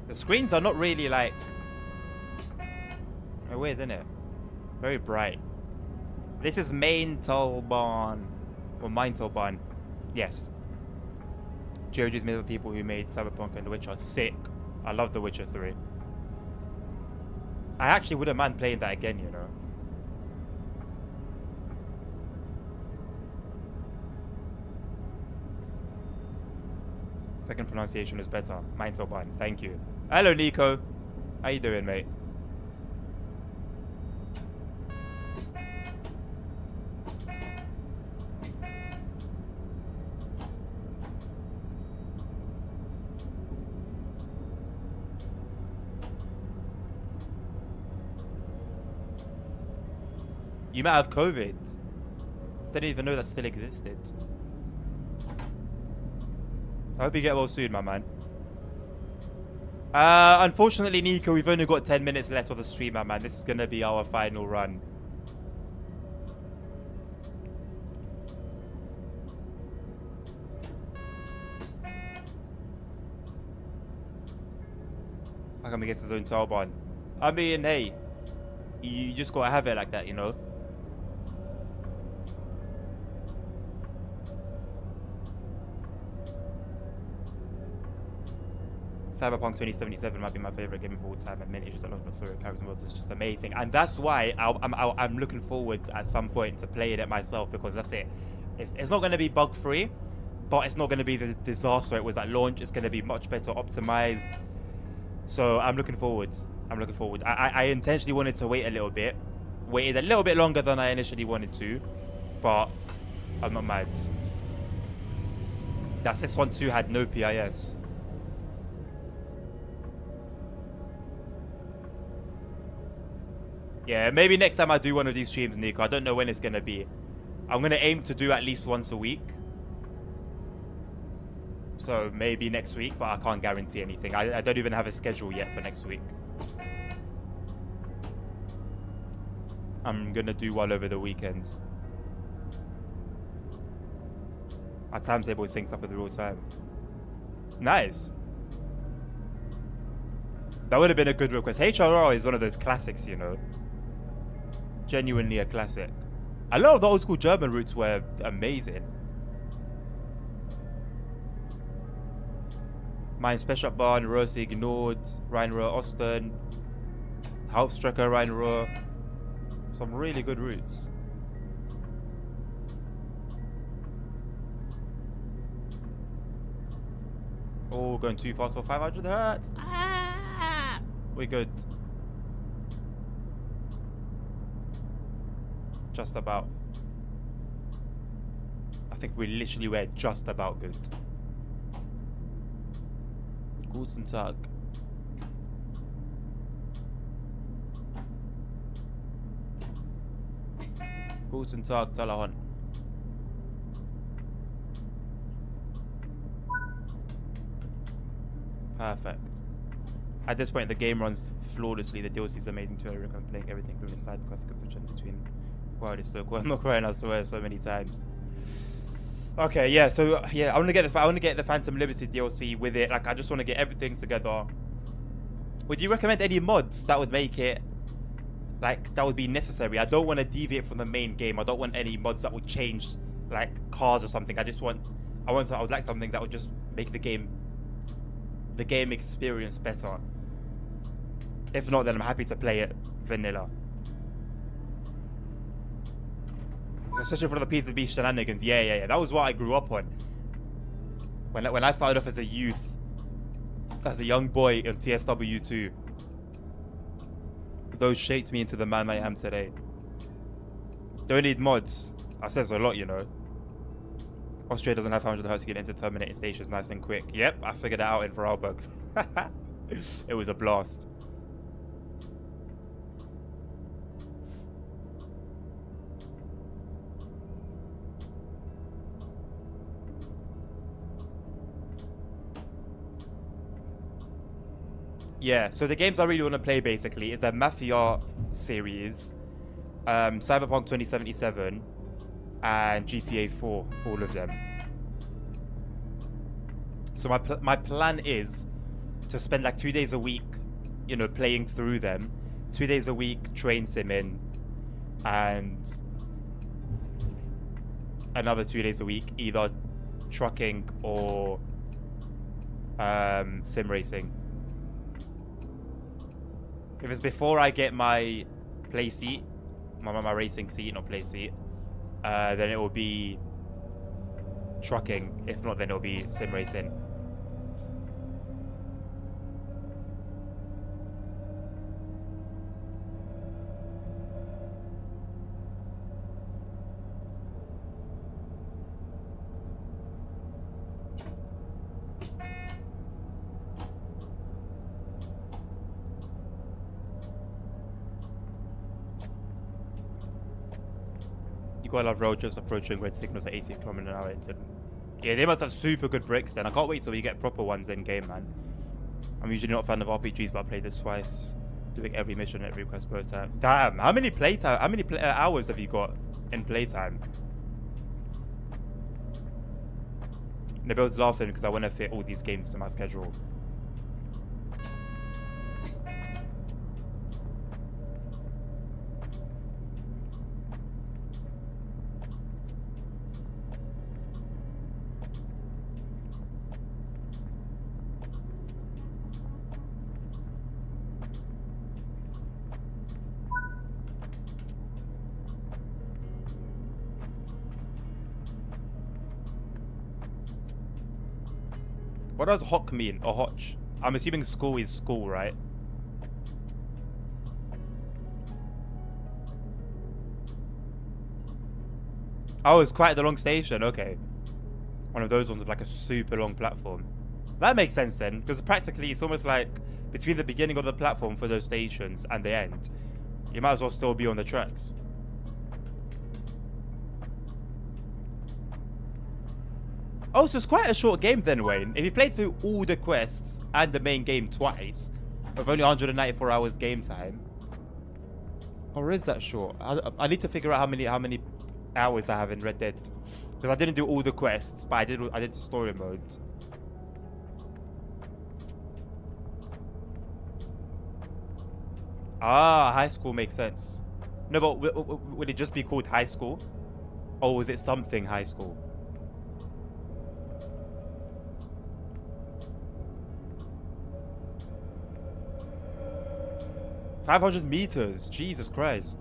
The screens are not really like... They're weird, isn't it? Very bright. This is Main Talban. Or Main Talban. Yes. GOG is made of people who made Cyberpunk and The Witcher. Sick. I love The Witcher 3. I actually wouldn't mind playing that again, you know. Second pronunciation is better. Main Talban. Thank you. Hello, Nico. How you doing, mate? You might have COVID. Didn't even know that still existed. I hope you get well soon, my man. Unfortunately, Nico, we've only got 10 minutes left of the stream, my man. This is going to be our final run. How come he gets his own Talban? I mean, hey, you just gotta have it like that, you know? Cyberpunk 2077 might be my favorite game of all time, and many issues I love the story, characters, world is just amazing, and that's why I'm looking forward at some point to playing it myself, because that's it. It's not going to be bug free, but it's not going to be the disaster it was at launch. It's going to be much better optimized. So I'm looking forward. I intentionally wanted to waited a little bit longer than I initially wanted to, but I'm not mad. That 612 had no PIS. Yeah, maybe next time I do one of these streams, Nico. I don't know when it's going to be. I'm going to aim to do at least once a week. So maybe next week, but I can't guarantee anything. I don't even have a schedule yet for next week. I'm going to do one over the weekend. Our timetable is synced up at the real time. Nice. That would have been a good request. HRR is one of those classics, you know. Genuinely a classic. A lot of the old school German roots were amazing. Mein Spessartbahn, Röse Ignored, Rheinruhr Osten, Hauptstrecke Rheinruhr. Some really good routes. Oh, going too fast for 500 hertz. Ah! We're good. Just about. I think we literally were just about good. Guten Tag. Guten Tag, Talahon. Perfect. At this point, the game runs flawlessly. The DLC is amazing too. I recommend playing everything through the side quest between. Wow, it's so cool. I'm not crying. I swear so many times. Okay, yeah. So yeah, I want to get the Phantom Liberty DLC with it. Like, I just want to get everything together. Would you recommend any mods that would make it like that would be necessary? I don't want to deviate from the main game. I don't want any mods that would change like cars or something. I would like something that would just make the game experience better. If not, then I'm happy to play it vanilla. Especially for the P2B shenanigans. Yeah. That was what I grew up on. When I started off as a youth, as a young boy in TSW2, those shaped me into the man I am today. Don't need mods. That says a lot, you know. Austria doesn't have 100 Hz to get into terminating stations nice and quick. Yep, I figured it out in Vorarlberg. It was a blast. Yeah, so the games I really want to play basically is the Mafia series, Cyberpunk 2077, and GTA 4, all of them. So my plan is to spend like 2 days a week, you know, playing through them. 2 days a week train simming, and another 2 days a week either trucking or sim racing. If it's before I get my play seat, my racing seat, not play seat, then it will be trucking. If not, then it'll be sim racing. Gotta love road trips approaching red signals at 80 km/h into. Yeah, they must have super good brakes then. I can't wait till we get proper ones in game, man. I'm usually not a fan of RPGs, but I played this twice, doing every mission, every quest per time. Damn, how many hours have you got in playtime? Nabil's laughing because I want to fit all these games to my schedule. What does hock mean? Or hotch? I'm assuming school is school, right? Oh, it's quite the long station. Okay. One of those ones with like a super long platform. That makes sense then, because practically it's almost like between the beginning of the platform for those stations and the end, you might as well still be on the tracks. Oh, so it's quite a short game then, Wayne. If you played through all the quests and the main game twice, with only 194 hours game time, or is that short? I need to figure out how many hours I have in Red Dead, because I didn't do all the quests, but I did story mode. Ah, high school makes sense. No, but would it just be called high school, or was it something high school? 500 meters. Jesus Christ.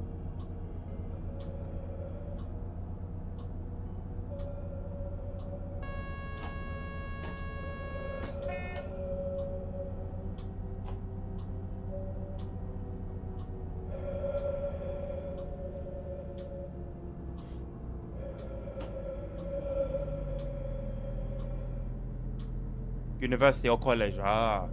University or college. Ah.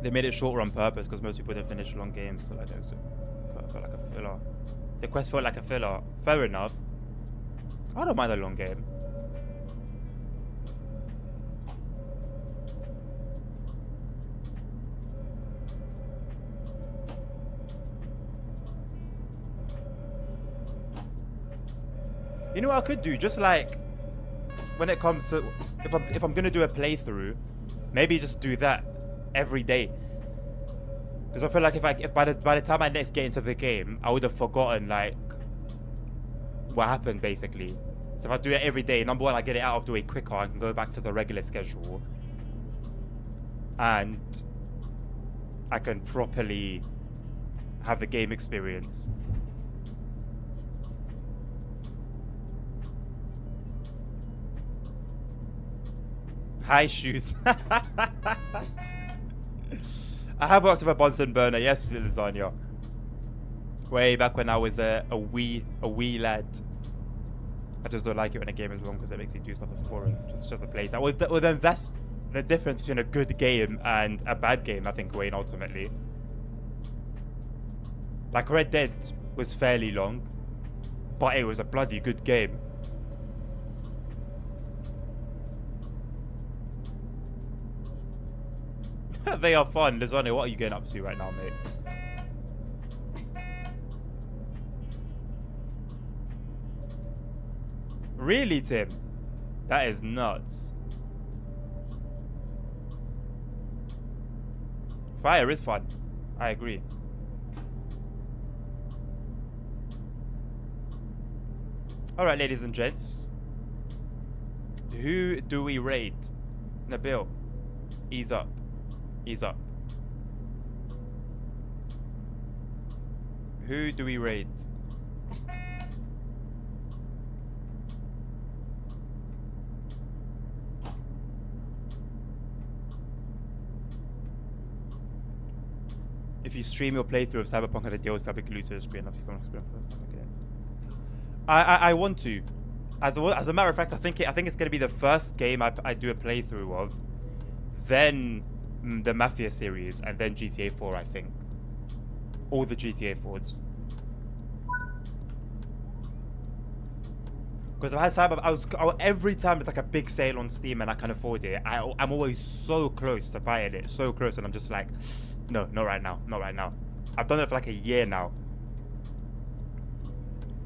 They made it shorter on purpose because most people didn't finish long games, so like it felt like a filler. The quest felt like a filler. Fair enough. I don't mind a long game. You know what I could do? Just like when it comes to if I'm gonna do a playthrough, maybe just do that every day. Because I feel like if by the time I next get into the game, I would have forgotten like what happened basically. So if I do it every day, number one, I get it out of the way quicker. I can go back to the regular schedule, and I can properly have the game experience. High shoes. I have worked with a Bunsen burner, yes, lasagna. Way back when I was a wee lad. I just don't like it when a game is long because it makes you do stuff that's boring. Just the playtime. Well, then that's the difference between a good game and a bad game, I think, Wayne, ultimately. Like, Red Dead was fairly long, but it was a bloody good game. They are fun. Lasagna, what are you getting up to right now, mate? Really, Tim? That is nuts. Fire is fun. I agree. Alright, ladies and gents. Who do we rate? Nabil, ease up. Ease up. Who do we rate? If you stream your playthrough of Cyberpunk and the DLC, that'll be glued to the screen. I've seen someone screen first time again. I want to. As a matter of fact, I think it's going to be the first game I do a playthrough of. Then the Mafia series, and then GTA 4, I think. All the GTA 4s. Because I've had Cyber, every time it's like a big sale on Steam and I can afford it, I'm always so close to buying it, so close, and I'm just like, no, not right now, not right now. I've done it for like a year now.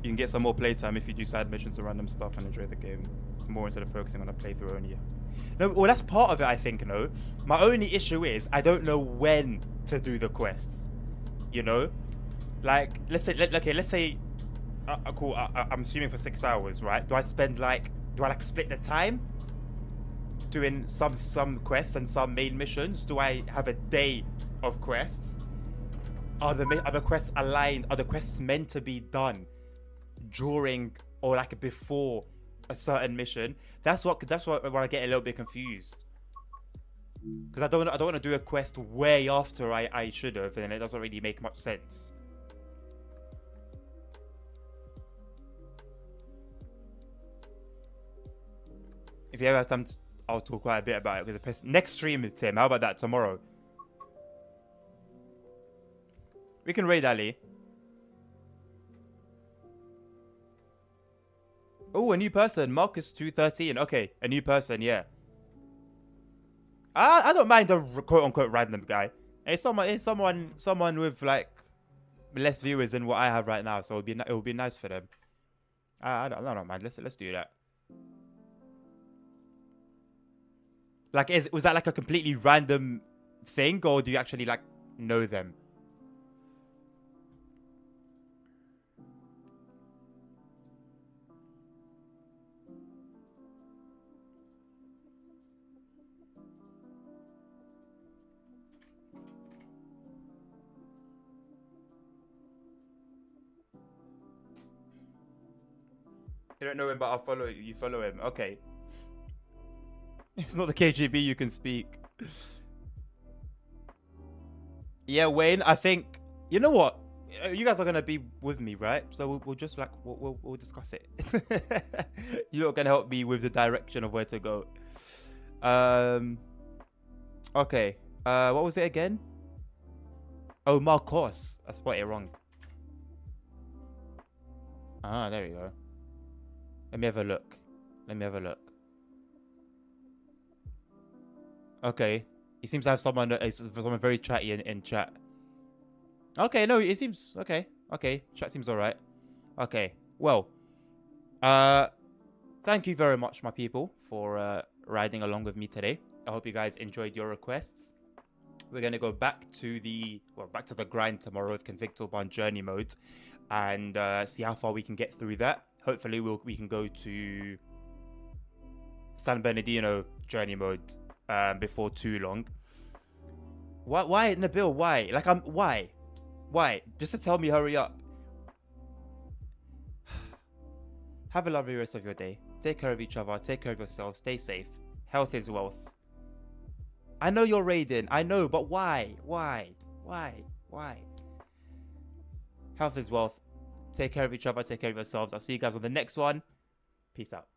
You can get some more playtime if you do side missions and random stuff and enjoy the game more instead of focusing on a playthrough only. No, well, that's part of it, I think, no? My only issue is I don't know when to do the quests. You know? Like, let's say, cool, I'm assuming for 6 hours, right? Do I split the time doing some quests and some main missions? Do I have a day of quests? Are the quests aligned? Are the quests meant to be done during or like before a certain mission? That's where I get a little bit confused. Because I don't want to do a quest way after I should have, and it doesn't really make much sense. If you ever have time, I'll talk quite a bit about it. Because next stream, Tim, how about that tomorrow? We can raid Ali. Oh, a new person, Marcus213. Okay, a new person, yeah. I don't mind a quote-unquote random guy. It's someone with like less viewers than what I have right now, so it would be nice for them. I don't mind. Let's do that. Like, was that like a completely random thing, or do you actually like know them? You don't know him, but I'll follow you. You follow him. Okay. It's not the KGB you can speak. Yeah, Wayne, I think, you know what? You guys are going to be with me, right? So we'll just like, we'll discuss it. You're going to help me with the direction of where to go. Okay. What was it again? Oh, Marcos. I spelled it wrong. Ah, there we go. Let me have a look. Okay. He seems to have someone very chatty in chat. Okay, no, it seems okay. Okay, chat seems alright. Okay, well, thank you very much, my people, for riding along with me today. I hope you guys enjoyed your requests. We're gonna go back to the grind tomorrow with Kensington journey mode, and see how far we can get through that. Hopefully, we can go to San Bernardino journey mode before too long. Why, Nabil? Why? Like, why? Just to tell me, hurry up. Have a lovely rest of your day. Take care of each other. Take care of yourself. Stay safe. Health is wealth. I know you're raiding. I know, but why? Why? Health is wealth. Take care of each other. Take care of yourselves. I'll see you guys on the next one. Peace out.